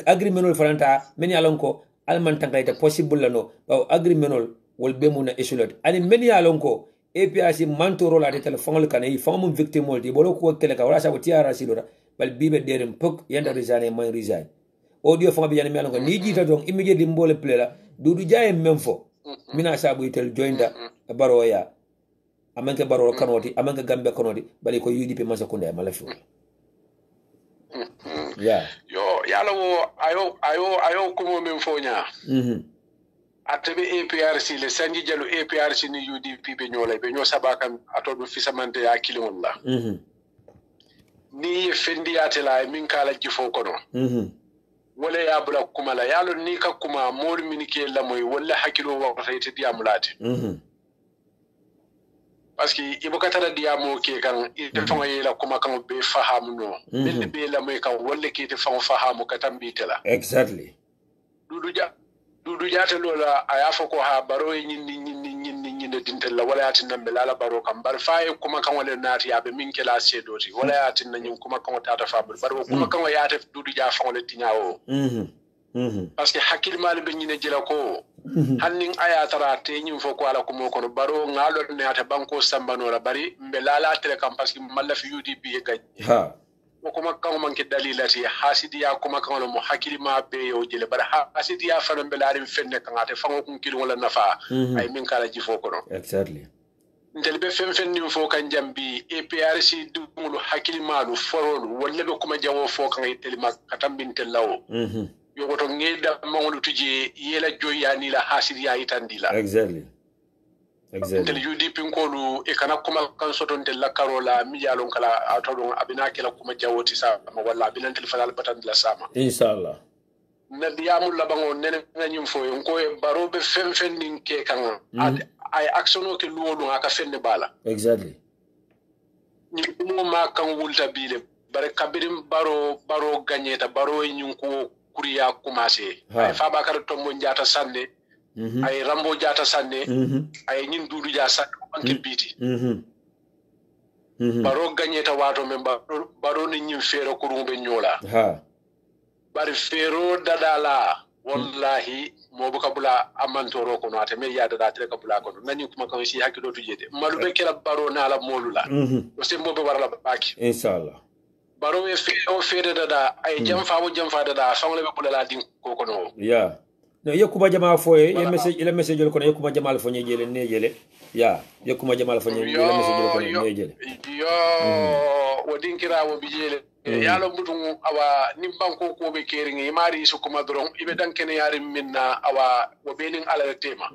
agreement faranta men yalon ko alman tankayta possible lano ba agreement wol be mun na isolate ani men yalon ko APRC mantoro la de telephone kan yi famu victim moldi bolo ko kele ka wala sa tiara silora bal bibe derem pok yanda resign man resign audio fama bi yan mi ko ni jita donc immediately mbole plela dudu jaye memfo mina sabu itel joinda baro ya amanke baro kanoti amanke gambe kanoti bali ko UDP masa kunde malafu yeah yo yalo ayo ko mo memfo nya atebe APRC le sanji jalu APRC ni UDP be ñolay be ño sabakan atodo fisamante ya kilon la ni fendi atela min kala jifo kono wala ya bula kuma la yalo ni ka kuma mol min ke la moy wala hakilo wa fayte diamulati parce que ibo katara diamo ke kan ite fanga yela kuma kan be fahamu no min be la moy kan wala ke te fanga fahamu katambitela exactly dudu jata lola ayafa ko ha baro nyinni dintel la wala yatin nambe la baro kam bar faaye kuma kan wala naati yabe min kela sedoti wala yatin nanyum kuma kan tata fabul baro kuma kan yata dudu ja fa wala tinyaawo parce que hakil mal be nyine jela ko hannin aya tara te nyum fo ko ala kuma kono baro ngalo ne ata banko sambano la bari mbe la tele kam parce que malla fi UDP e gaj ha kuma kan man ke dalilati hasidiya kuma kan mo hakili ma be yo jele bar hasidiya fa no belarim fenne kan ate fango kun kiri wala nafa ay min kala jifo ko no exactly ndel be fenni fo kan jambi APRC dumulu hakili ma du forolu wala be kuma jawo fo kan ay telima katambin tellawo yo goto ngeda mawlu tuje yela joyani la hasidiya itandila exactly tel UDP ngolu e kana kuma kan soton tel la karola mi yalon kala atodon abina kala kuma jawoti sa ma walla abina tel falal batan la sama inshallah na diamul la bango nene nganyum fo ko e barobe fen nin ke kan ay actiono ke luwolu aka fenne bala exactly ni mo ma kan wulta bile bare kabirim baro gagneta baro nyun ko kuriya commencer ay fa bakar tombo njata sande ay rambo jata sanne ay ñin dudu ja sanne banke biti baro gagneta wato men baro ni ñim fero ko rumbe ñola ha bari fero dadala wallahi mo bu kabula amantoro ko no ate me ya dada tere kabula ko nani kuma kan si hakki do tujede malu be kala baro na la molula o se mo be warala baki inshallah baro e fere dada ay jamfa dada fawle be bulala din ko no yeah no yekuma jama foye ile message jol kono yekuma jama fo ñejele nejele ya yekuma jama fo ñejele message jol kono nejele yo wodin kirawo bijele yalo mutum awa nimbanko ko be keringi mari su kuma dron ibe dankene yari minna awa wo benin ala tema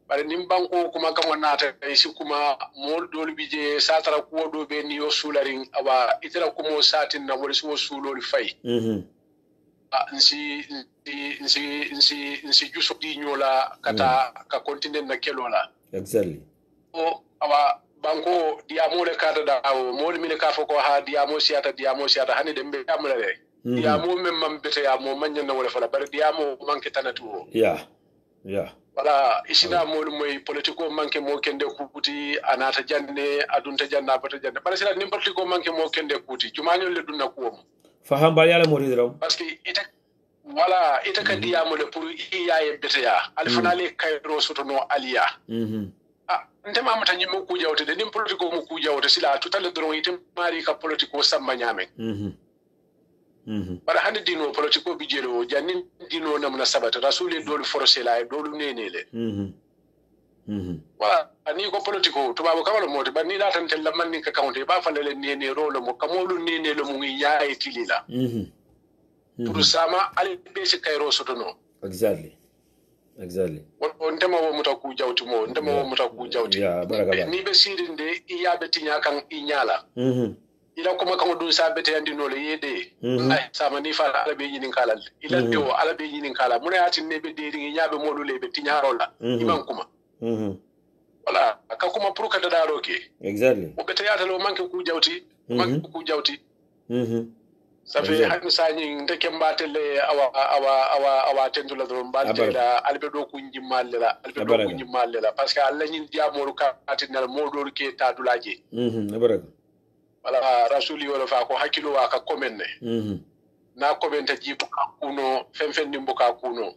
bare nimbanko kuma kan wonata su kuma mol dol bije satara ko do be ni yo sularin awa itara kuma satin na wori su sulori fay nsi juso di nyola kata ka continent na kelola exactly o awa banko diamo le kata da o mol mi le ka foko ha diamo siata hani dembe amula le diamo mem mam bete ya mo manya na wala fala bar diamo manke tanatu yeah wala isina mol moy politiko manke mo kende kuti anata jande adunta janna bata jande bara sila nimporti ko manke mo kende kuti jumanyo le dunna ko faham bal yalla mo ridrom parce que ita ka diamo le pour iyaye bete ya alfanale kayro sotono aliya ntema mata nyimo ku jawte de nim politiko mo ku jawte sila tutale dron item mari ka politiko samba nyame bara hande dino politiko bijelo janni dino namna sabata rasuli dolu forcela dolu nenele wa ani ko politiko to babo kawalo moti banni la tan tella manni ka kawte ba falale nene rolo mo kamolu nenele mo yaay tilila pour sama ali besi kayro sotono exactly ndema wo muta ku jawti mo ndema wo muta ku jawti ni be sirinde iyabe tinya kan inyala ila kuma kan dun sa bete andi no le yede ay sama ni fa ala be yinin kala ila do ala be yinin kala mun ya tin ne be de ringi nyabe modu le be tinya rola iman kuma wala ka kuma pour ka da roke exactly o bete ya talo manke ku jawti ça fait han sañi ndeke mbatele awa tendula do mbatela albe do ku njimalela parce que alla nyin diamolu ka atinal modol ke tadulaje baraka wala rasuli wala fa ko hakilo wa ka komenne na komenta jibu ka kuno femfendi mboka kuno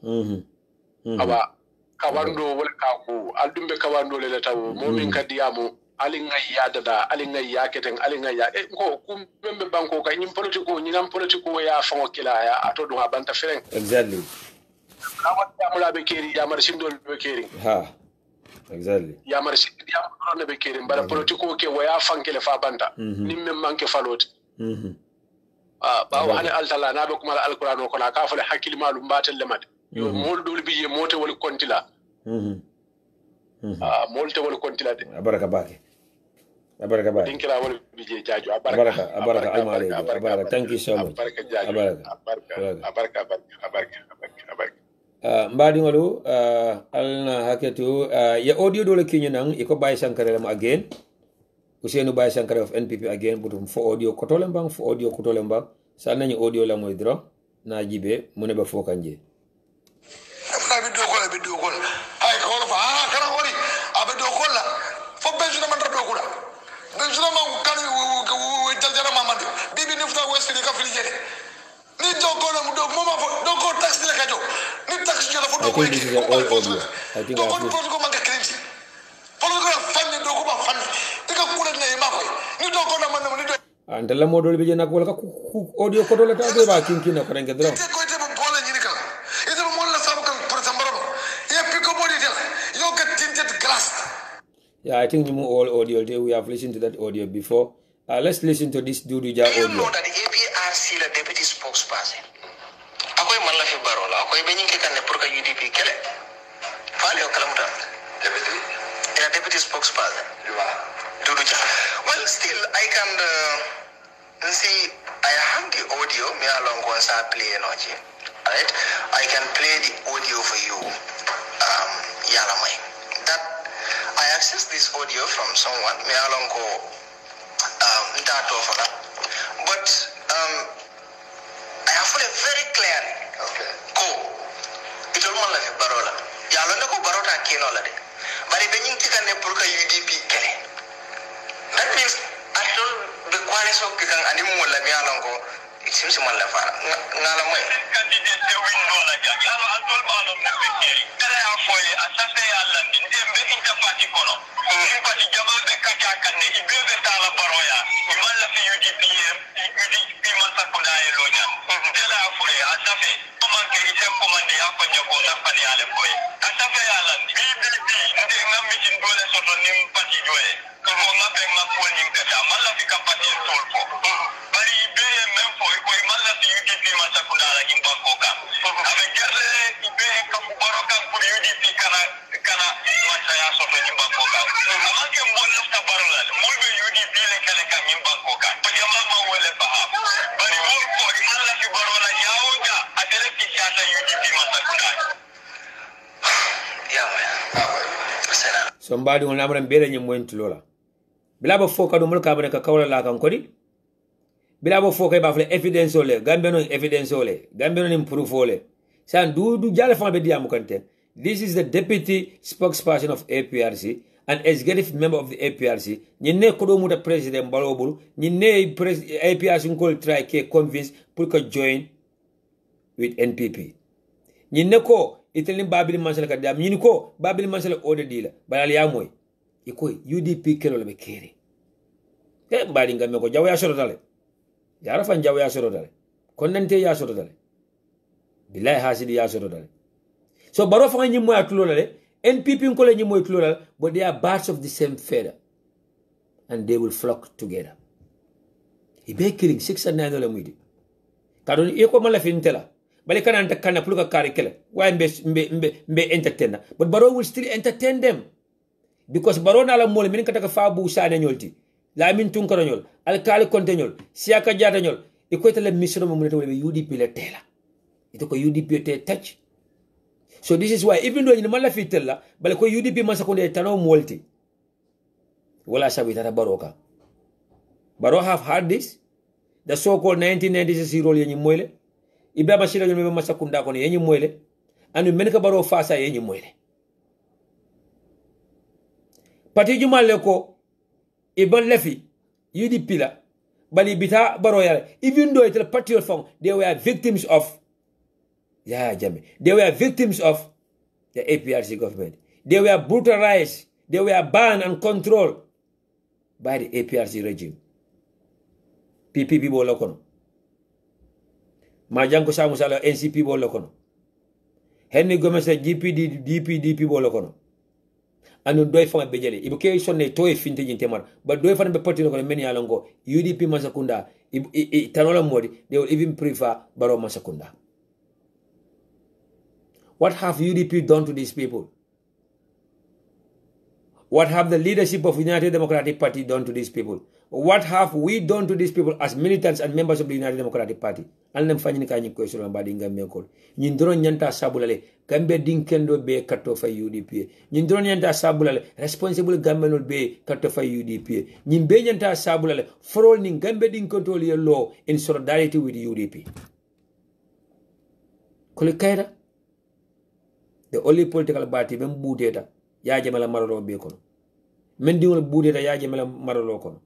awa kawando wala ka ku aldumbe kawando le taw momin ka diamu alinga yadada alinga yaketen alinga ya ko kumbe banko ka nyim politiko ya fango kila ya atodo abanta feren exactly amula be keri ya mar sindol be keri exactly ya mar sindol ya be keri bara politiko ke waya fankele fa banta nimme manke faloti ba wa ana altala na be kuma alquran ko na ka fale hakil malum batel lemade yo moldol biye mote wal kontila molte wal kontila de baraka bake dinkira wal bije jaaju baraka almale baraka thank you so much baraka mbadi ngolu alna haketu ya audio dole kinyo nang iko bay sankare lam again Usenu bay sankare of NPP again butum fo audio kotolembang sal nañu audio la moy dro na jibe mune ba fo kanje video call ay ko fa kana wori abe do call la fo benjuna man do ko benjuna man kan jaljara mamande bibi ni futa west ni ka filijere ni do ko la do mama fo do ko taxi la ka jo ni taxi jo la fo do ko I think ko man ka krenti fo ko fanni do ko ba fanni tika kula ne ma ko ni do ko na man ni do andala modol bi je nak wala ka audio ko do la ta be ba kinkina ko renga dro Yeah, I think you all audio. We have listened to that audio before. Let's listen to this Duduja audio. You know that the APRC, the deputy spokesperson, akoy man la fi barola, akoy be ñinki kan ne pour que UDP kele. Faale o kala mutan. Deputy spokesperson. Duduja. Well, still I can see I have the audio me along once I play energy. Right? I can play the audio for you. Yalamay. That I accessed this audio from someone, me along go but I have put it very clearly. Okay. Ko it all man like barola. Yalo ne ko barota kino la de. Bari be nyinti kan ne pour que UDP kele. That means at all the quality of kikan animu la me along go it seems man la fara. Ngala moy. Candidate de window la ja. Yalo atol malum ne be keri. Kare afoye asase yalla ndembe interparty kono. Ni parti jama be kaja kan ne ibebe tala baroya. Imalla fi UDP man sakunda e lonya. Dela afoye asafe. Komanke ite komande akonya ko na fani ale boy. Asafe yalla BBP ndi ngam mitin dole soto nim parti joye. Ko ngabe ngapol nim kata malla fi kapati tolfo. Bari be même fo ko malla fi UDP man sakunda la imba koka. Ave gerle ibe kam baroka pour UDP kana masaya soto imba koka. Amanke mbona sta barola. Mulbe UDP le kale kam imba koka. Pajama ma wele pa. Bari wol ko malla fi barola yaoja ate naata UDP Masakunda. Yeah, man. Somebody will never be in Lola. Bilabo foka do mulka bane ka kawla la kan kodi. Bilabo foka ba fle evidence ole, gambe no evidence ole, gambe no proof ole. San du jale fa be diam kante. This is the deputy spokesperson of APRC and executive member of the APRC. Nyine kodo mu the president balobulu, nyine APRC ngol try ke convince pour que join with NPP. Nyine ko itelin babili mansala ka diam, nyine ko babili mansala ode dila. Balali ya moy. Iko UDP kelo lebe kere. Mbadi ngame ko jaw ya soro dale. Yara fan jaw ya soro dale. Konnante ya soro dale. Billahi hasidi ya soro dale. So baro fa nyi moy atulo dale. NPP ko le nyi moy atulo dale, but they are birds of the same feather. And they will flock together. Ibe killing 6 and 9 dola muidi. Kadon iko mala fintela. Bali kana anta kana puluka kare kele. Why mbe entertainer. But baro will still entertain them. Because barona la mole min kataka fabu sane nyolti la min tunkara nyol alkali konte nyol siaka jata nyol e ko tele mission mo munete wala UDP le tela ito ko UDP te touch. So this is why even though in mala fitella bale ko UDP Masakunde tano molti wala sabi tata baroka baro have had this the so called 1996 role yenyi moyle Ibrahima Sira nyol Masakunda ko yenyi moyle anu men ka baro fasa yenyi moyle. Pati jumale ko Iban Lefi UDP la bali bita baroyale even though it's a patriot fund they were victims of they were victims of the APRC government. They were brutalized, they were banned and controlled by the APRC regime. PPP bolokono Majanko Samusala NCP bolokono Henry Gomez DP bolokono anu doy fama bejele ibuke sonne toy finte jintemar but doy fana be potino ko men yalango UDP Masakunda tanola modi they will even prefer Baro Masakunda. What have UDP done to these people? What have the leadership of United Democratic Party done to these people? What have we done to these people as militants and members of the United Democratic Party? Alnem fanyini kanyi question ambadi ngambe ko. Nyindro nyanta sabulale gambe dinkendo be katto fa UDP. Nyindro nyanta sabulale responsible gambenol be katto fa UDP. Nyimbe nyanta sabulale for ni gambe dinkontrol your law in solidarity with UDP. Kolikaira the only political party ben budeta yaje mala maralo be kono. Men dingol budeta yaje mala maralo kono.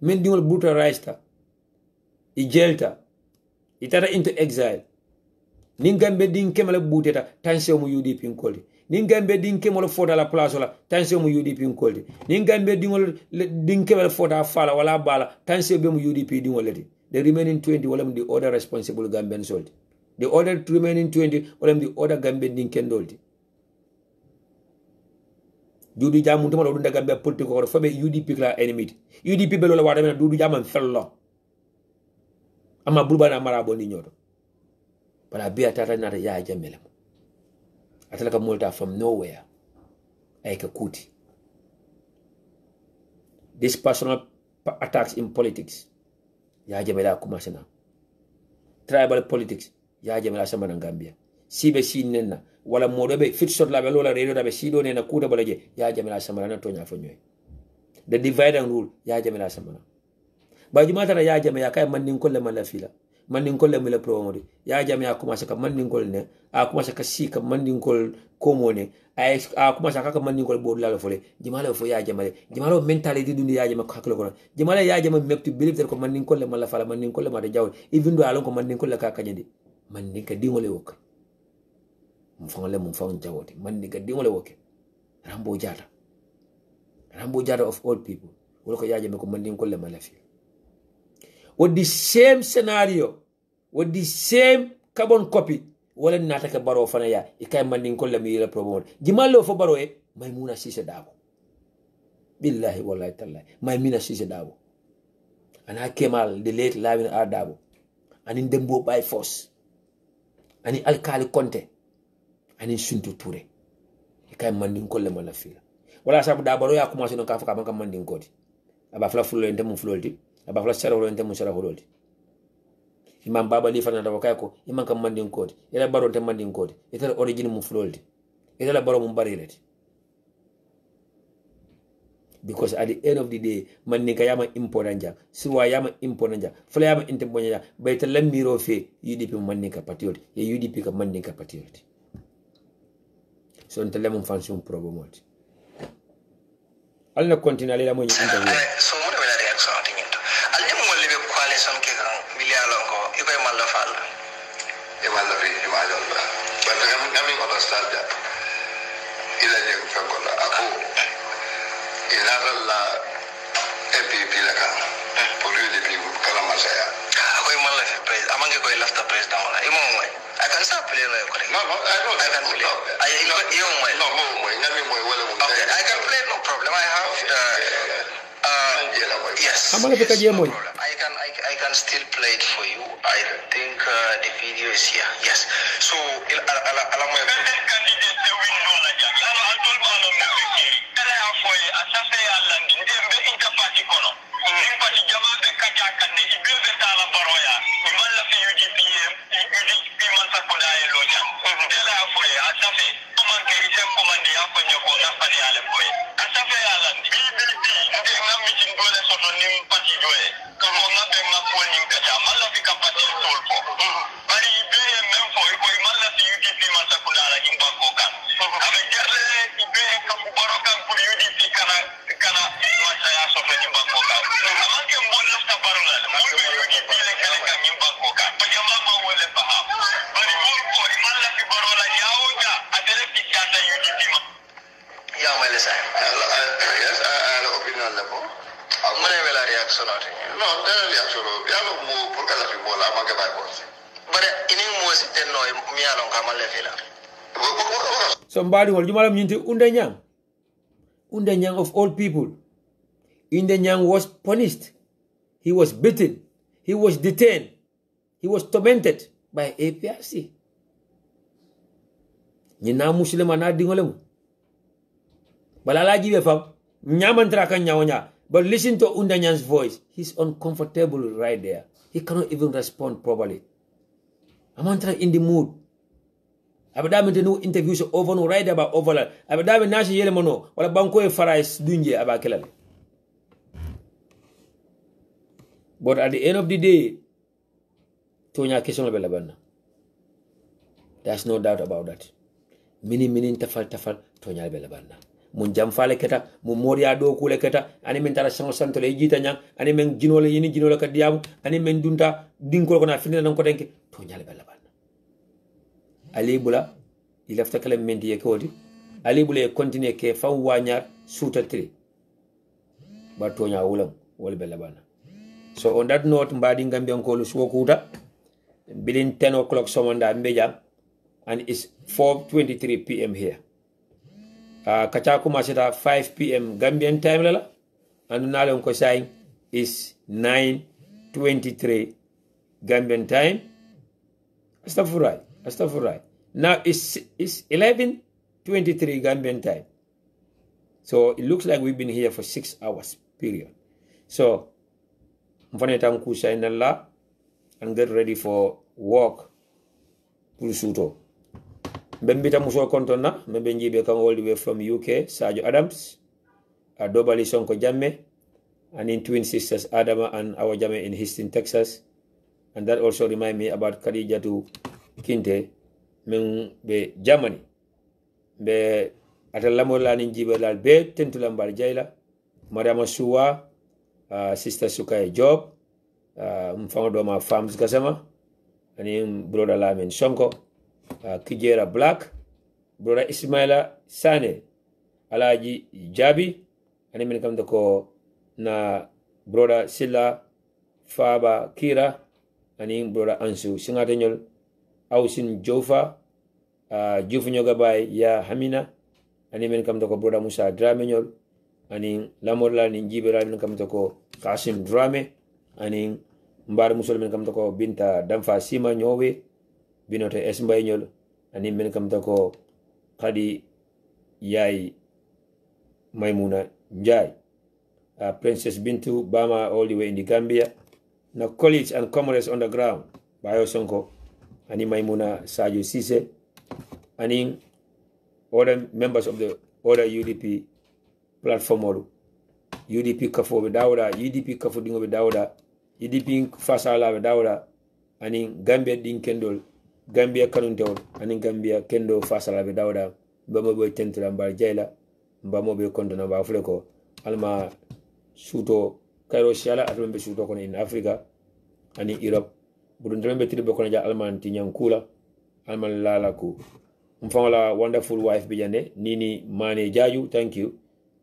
Men dingol buta raista I jelta itara into exile ningambe dinke mala buteta tanse mu UDP nkoldi ningambe dinke mala foda la place la tanse mu UDP nkoldi ningambe dingol dinke mala foda fala wala bala tanse be mu UDP dingol leti the remaining 20 wala the other responsible Gambian soldi the other remaining 20 wala the other Gambian dinke ndoldi Dudu jamu ntuma lo dunda Gambia politique ko fobe UDP la enemy UDP be lo wada men dudu jaman fello ama bulbana marabo ni nyoto para biya tata nata ya jamele atalaka multa from nowhere like a kuti. This personal attacks in politics ya jamela commencé na tribal politics ya jamela sama na Gambia sibe sinenna wala modobe fit shot la be lola redo da be sido ne na kuta balaje ya jamela sama na tonya fo nyoy the divide and rule ya jamela sama na baji mata ya jame ya kay man nin kolle man la fila man nin kolle mele promodi ya jame ya commencé ka man nin kolle ne a commencé ka si ka man nin kolle komone a commencé ka man nin kolle bod la fole jimala fo ya jame jimala mentality dundi ya jame ko haklo ko jimala ya jame mektu believe ko man nin kolle man la fala man nin kolle ma de jaw even do alon ko man nin kolle ka kanyedi man nin ka dingole wok mfangale mfang jawoti man nin ka dingole wok Rambo Jata of all people wala ko ya jame ko man nin kolle man la fila with the same scenario, with the same carbon copy, wala nataka baro fana ya ikay mandin ko lami la promote jimalo fo baro e Maimuna Sise Dabo billahi wallahi tallahi Maimuna Sise Dabo ana Kemal the late Lamin R Dabo ani Dembo by force ani Alkali Conte ani Suntu Touré ikay mandin ko lama la fila wala sabu Dabo ya commencé no ka fa ka mandin ko di aba fla fulo ente mu fulolti abafla sara holonte mu sara hololti imam baba li fana da wakay ko imam kam mandin kodi ila baro te mandin kodi ita origin mu floldi ita baro mu barilati because at the end of the day mandinka yama importanja suwa yama importanja fula yama importanja bayta lamiro fe UDP mandinka patriot ye UDP ka mandinka patriot so ntele mun fansun problem ot alna continue la mo interview so mo wala reaction tinginto alni mo lebe coalition ke kan milialon ko ikoy malla fal e malla fi e malla ba da ngami ko understand that ila je ko fakola abu ila la EPP la kan pour UDP kala masaya akoy malla fi president amange koy lafta president wala e mo moy I can start playing no correct. No, I know I can play. Okay, I can play, no problem. I have yes. I can still play it for you. I think the video is here. Yes. So somebody wal jumalam nyinte Undanyang of all people. Undanyang was punished. He was beaten. He was detained. He was tormented by APRC. Nyina muslim ana dingolem. Balala jibe fam nyamantra kan nyawonya. But listen to Undanyang's voice. He's uncomfortable right there. He cannot even respond properly. Amantra in the mood. Abadame no interviews over no right about overall. Abadame nashi yele mono wala banko e farais dunje aba kelal. But at the end of the day, Tonya question la bana. There's no doubt about that. Mini tafal Tonya la bana. Mun jam fale keta, mun moria do kule keta, ani men tara sango santo le jita nyang, ani men jinole yini jinole ka diabu, ani men dunta dinkol ko na finna nan ko denke Tonya la bana. Ali bula il lafta kala mendi ye kodi ali bula continue ke fa wanyar suta 3 ba Tonya wulam wol be labana. So on that note mbadi ngambian ko lu suwokuta bilin 10 o'clock somonda mbeja and it's 4:23 p.m. here. Kacha kuma sita 5 p.m. Gambian time lala and nalon ko saying is 9:23 Gambian time. Astaghfirullah. Now it's 11:23 Gambian time. So it looks like we've been here for 6 hours period. So mfaneta mkusha inalla and get ready for work. Pulsuto. Mbembita muso kontona, mbenjibe kan all the way from UK, Sajo Adams, Dobali Sonko Jamme, and in twin sisters Adama and our Jamme in Houston, Texas. And that also remind me about Khadijatu Kinte, men be Germany. Be atalamo la ninjibe lal be tentulambar jaila, Madama Suwa, Sister Sukai Job, mfango ma farms kasema, and brother Lamin Sonko, Kijera Black, brother Ismaila Sane, Alaji Jabi, and men come to ko na brother Silla Faba Kira, and brother Ansu Singatenyol, Ausin Jofa, Jufunyoga by Ya Hamina, and men come to ko brother Musa Dramenyol, and Lamorla in Jibera come to ko Kasim Drame, and Mbar Musulman come to ko Binta Damfa Sima Nyowe, Binote Esmbayol, and in men come to ko Kadi Yai Maimuna Njai, Princess Bintu Bama all the way in the Gambia. Now colleagues and comrades on the ground, Bayo Sonko ani Maimuna Sadio Cisse ani other members of the other UDP platform UDP kafo be dawda UDP kafo dingo be dawda UDP fasala be dawda ani Gambia din kendol Gambia kanuntewol ani Gambia kendo fasala be dawda mbamo be tentra mbar jayla mbamo be kontona ba fuleko alma suto kayro siala atumbe suto kono in Africa ani Europe budun dembe tibe kono ja alman tinyankula alman lalaku mfangala wonderful wife bijane nini mane Jarju, thank you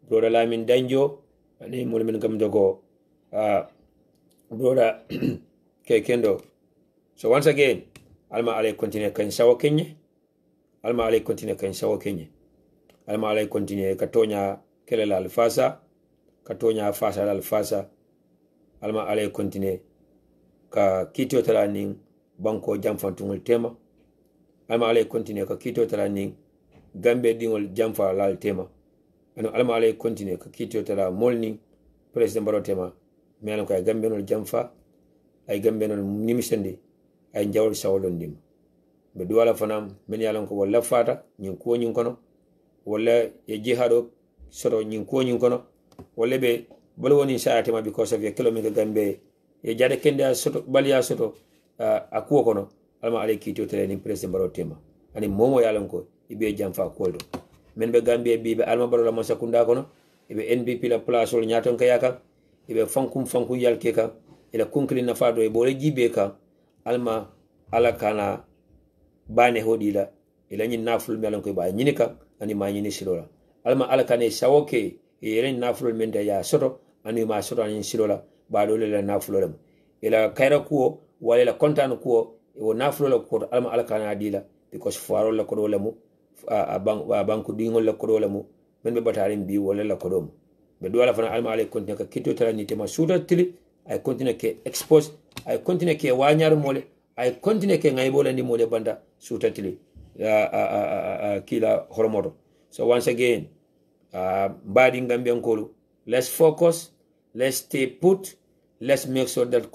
brother Lamin Danjo ani mo men kam dogo brother Kendo. So once again alma ale continue kan sawo kenye alma ale continue kan sawo kenye alma ale continue katonya kelela alfasa katonya fasa alfasa alma ale continue ka kito talaning banko jamfantungul tema alma ale continue ka kito talaning Gambe dingol jamfa lal tema ano alma ale continue ka kito tala molning president baro tema mi alan ko ay Gambe nol jamfa ay Gambe nol nimisende ay njawol sawolon dim be duwala fanam men yalan ko wala fata nyin ko nyin kono wala e jihado soto nyin ko nyin kono wala be bolo woni saate ma because of a kilometer Gambe e jade kende soto baliya soto akuo kono alma ale kito tele ni president baro tema ani momo yalan ko ibe jamfa koldo men be Gambia bibe alma baro la masakunda kono ibe NPP la place ol nyaton kayaka ibe fankum yalke ka ila kunkli na fado e bole jibe ka alma ala kana bane hodila ila nyin naful melan ko ba nyinika ani ma nyini silola alma ala kana sawoke e ren naful menda ya soto ani ma soto ani silola ba dole la naful lam ila kayra kuo wala la kontan kuo e wo naful la ko alma ala kana dila because faro la ko lamu banku dingol la ko lamu men be batarin bi wala la ko dum be do ala fana alma ala kontin ka kito tala ni tema suda tili ay continue ke expose ay continue ke wanyar mole ay continue ke ngaybola ni mole banda sutatili kila horomoto. So once again badi Gambian kolu, let's focus, let's stay put, let's make sure that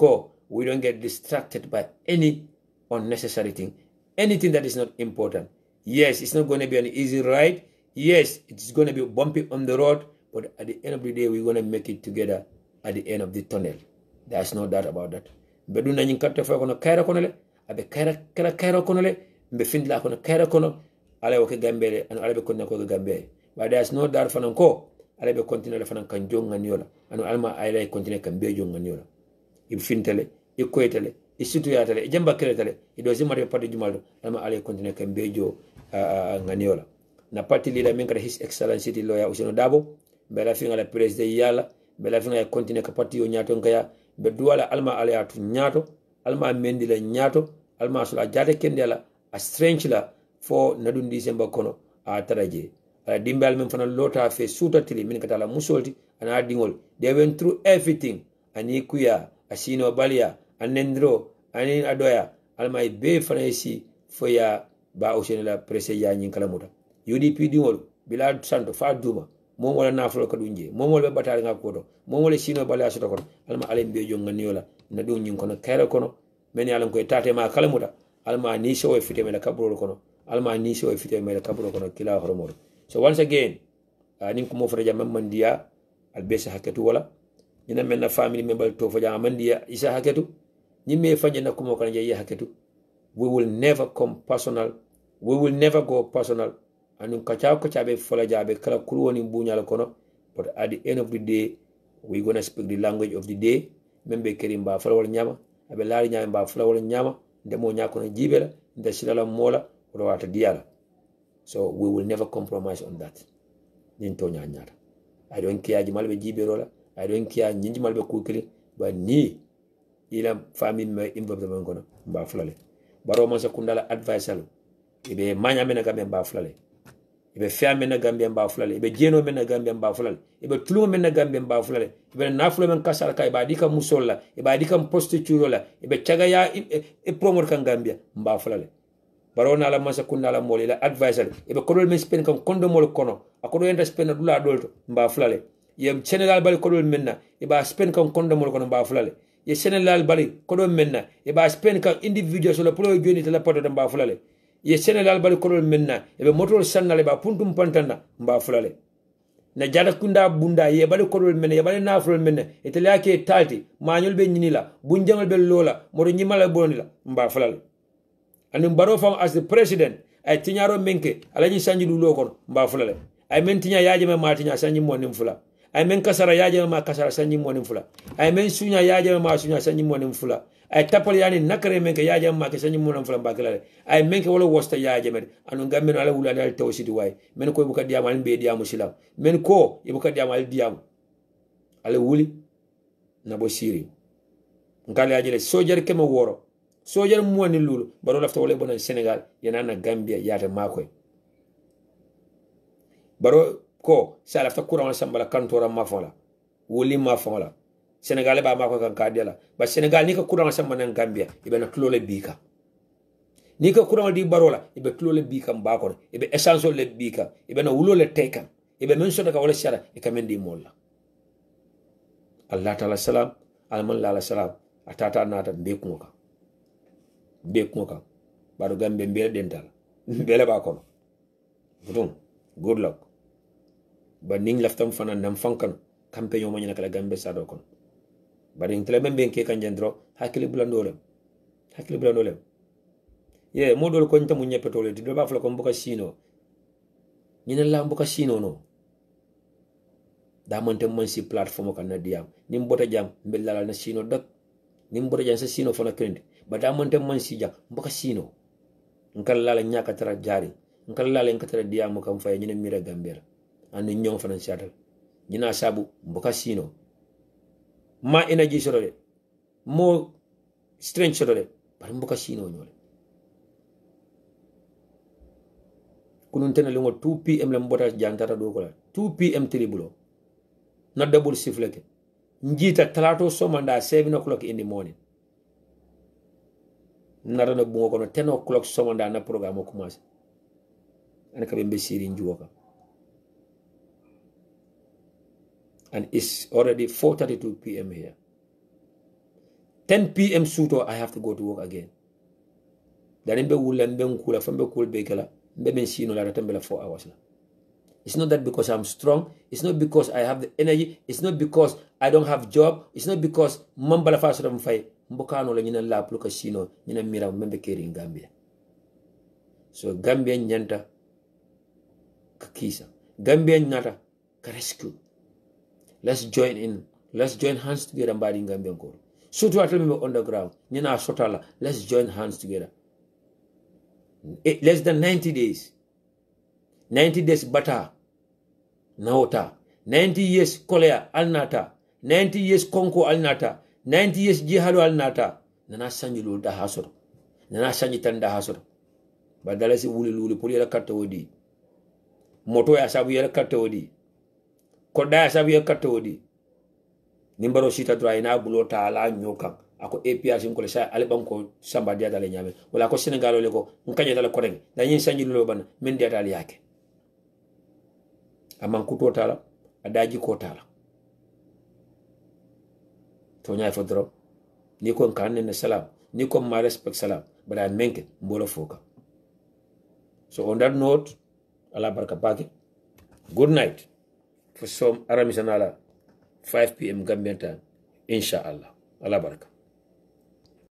we don't get distracted by any unnecessary thing, anything that is not important. Yes, it's not going to be an easy ride. Yes, it's going to be bumpy on the road, but at the end of the day we're going to make it together at the end of the tunnel. There's no doubt about that. Beduna nyin katte fa kono kayra kono le abe kayra kono le mbe findla kono kayra kono ala woke Gambele anu ala be konna ko Gambele. But there's no doubt fanan ko ala be continue le fanan kan jonga nyola anu alma ala continue kan be jonga nyola ibe fintele e koytele e situyatele e jamba keretele e do zimare pati jumaldo alma ala continue kan be jo nganiola na parti lila min kada his excellency di lawyer Useno Dabo bela finga la president yala bela finga continue ka parti yo nyato ngaya be duwala alma alayatu nyato alma mendi la nyato alma sula jade kendela a strange la fo nadun December kono a taraje ala dimbal men fana lota fe suta tili min katala musolti ana dingol they went through everything ani kuya asino balia anendro ani adoya alma be fana si fo ya ba Useno la presse ya nyin kala muta UDP dingol bila santo fa duma momo la nafulo ka dunje momo le batari nga kodo momo le sino bala soto kono alma ale be jonga niola na do nyin kono kayra kono men yalan ko tate ma kala muta alma ni so e fite mela kabro kono alma ni so e fite mela kabro kono kila hormor. So once again nin ko mo fara jam mandiya albesa haketu wala ñina men na family member to fa jam mandiya isa haketu ñi me faje na ko mo kan je haketu. We will never come personal, we will never go personal. And kachabe fola jabe kala kuruoni bunyala kono, but at the end of the day we're gonna speak the language of the day. Membe kerimba fola wala nyama abe lari nyama fola wala nyama ndemo nyako na jibela nda silala mola wala wata diala. So we will never compromise on that. Ninto nyanyara I don't care jimalbe jiberola, I don't care nyinji malbe kukili, but ni ila family me involvement kono mba fulale baro man sakundala advice lo ibe manya mena gambe mba fulale ibe fia mena gambe mba fulale ibe jeno mena gambe mba fulale ibe tulu mena gambe mba fulale ibe nafulo men kasal kay ba dika musolla ibe dika prostitute la ibe chaga ya e promote kan gambia mba fulale baro na la man sakundala moli la advice ibe kodol men spend kan kondo mol kono akodo enta spend dula dolto mba fulale ye general bal kodol menna ibe spend kan kondo mol kono mba fulale ye Sénégal bali kodo menna e ba spend ka individual so la pro joni te la poto de mba fulale ye Sénégal bali kodo menna e be motol sannale ba puntum pantanda mba fulale na jada kunda bunda ye bali kodo menna ye bali nafrol menna e te lake talti mañol be nyinila bunjangal be lola modo nyimala bonila mba fulale andum baro fam as the president ay tiñaro menke alañi sanji du lokon mba fulale ay men tiña yaaje ma matiña sanji monim fula ay men kasara yaaje ma kasara sanji monim fula ay men suña yaaje ma suña sanji monim fula ay tapal yani nakare menke yaaje ma ke sanji monim fula mbakale ay menke wala wosta yaaje med anu gamen ala wula dal tawsidi way men ko buka diam al be diamu silam men ko ibuka diam al diam ala wuli na bo siri ngale ajele sojer kema woro sojer mo ni lulu baro lafta wala bonan Senegal yana na Gambia yaata makoy baro ko sala fa courant sambala kantora mafola woli mafola Senegal ba mako kan kadela ba Senegal ni ka courant sambana Gambia ibena klole bika ni ka courant di barola ibe klole bika mbako ibe essence le bika ibena wulo le teka ibe men soda ka wala shara e kamendi molla Allah ta'ala salam alman la salam atata nata be kumoka baro Gambia mbele dental mbele ba kono budum good luck ba ning laftam fana nam fankan kampe yo manyana kala Gambia sado kono bari intele membe ke kan jendro hakili bulandolem ye modol ko ntamu nyepetole di do ba fla ko mbuka sino nyina la mbuka sino no da mante man si platform kan na diam nim bota jam mbelala na sino dak nim bota jam sa sino fana krende ba da mante man si jam mbuka sino nkal la nyaka tara jari nkal la en katara diam kam fay nyina mira Gambia and ñong fanan siatal ñina sabu mboka sino ma energy sorole mo strength sorole par mboka sino ñole kunun tena lengo 2 pm la mbota jantata do ko la 2 pm tribulo na double sifleke njita talato somanda 7 o'clock in the morning nara na bungo kono 10 o'clock somanda na programme ko commencé an ka be mbesiri njuwoka. And it's already 4:32 p.m. here. 10 p.m. suto, I have to go to work again. Then mbe wula mbe nkula fambe kul bekela mbe mensino la ratembela 4 hours la. It's not that because I'm strong. It's not because I have the energy. It's not because I don't have job. It's not because mambala fa sura mfai mbokano la nyina la pluka sino nyina mira membe keri Gambia. So Gambia nyanta kakisa. Gambia nyata ka rescue. Let's join in. Let's join hands together and buy in Gambian Koro. So to remember underground, Nina Sotala, let's join hands together. Less than 90 days. 90 days bata. Naota. 90 years kolea alnata. 90 years konko alnata. 90 years jihadu alnata. Nana sanji lulda hasoro. Nana sanji tanda hasoro. Badala si wuli luli puli yala katta wodi. Moto ya sabu yala katta wodi. Koda sabu ya katta wodi. Nimbaro sita dra ina bulo ta ala nyoka ako APR sin ko le sa ale banko samba dia dale nyame wala ko Senegal le ko nkanye dale ko reng da yin sanji lo ban men dia dale yake amman ku to tala adaji ko tala to nyaay fodro ni ko kan ne salam ni ko ma respect salam bada menke mbolo foka. So on that note, ala barka baki, good night for some Aramisanala 5 p.m. Gambian time, inshallah. Allah baraka.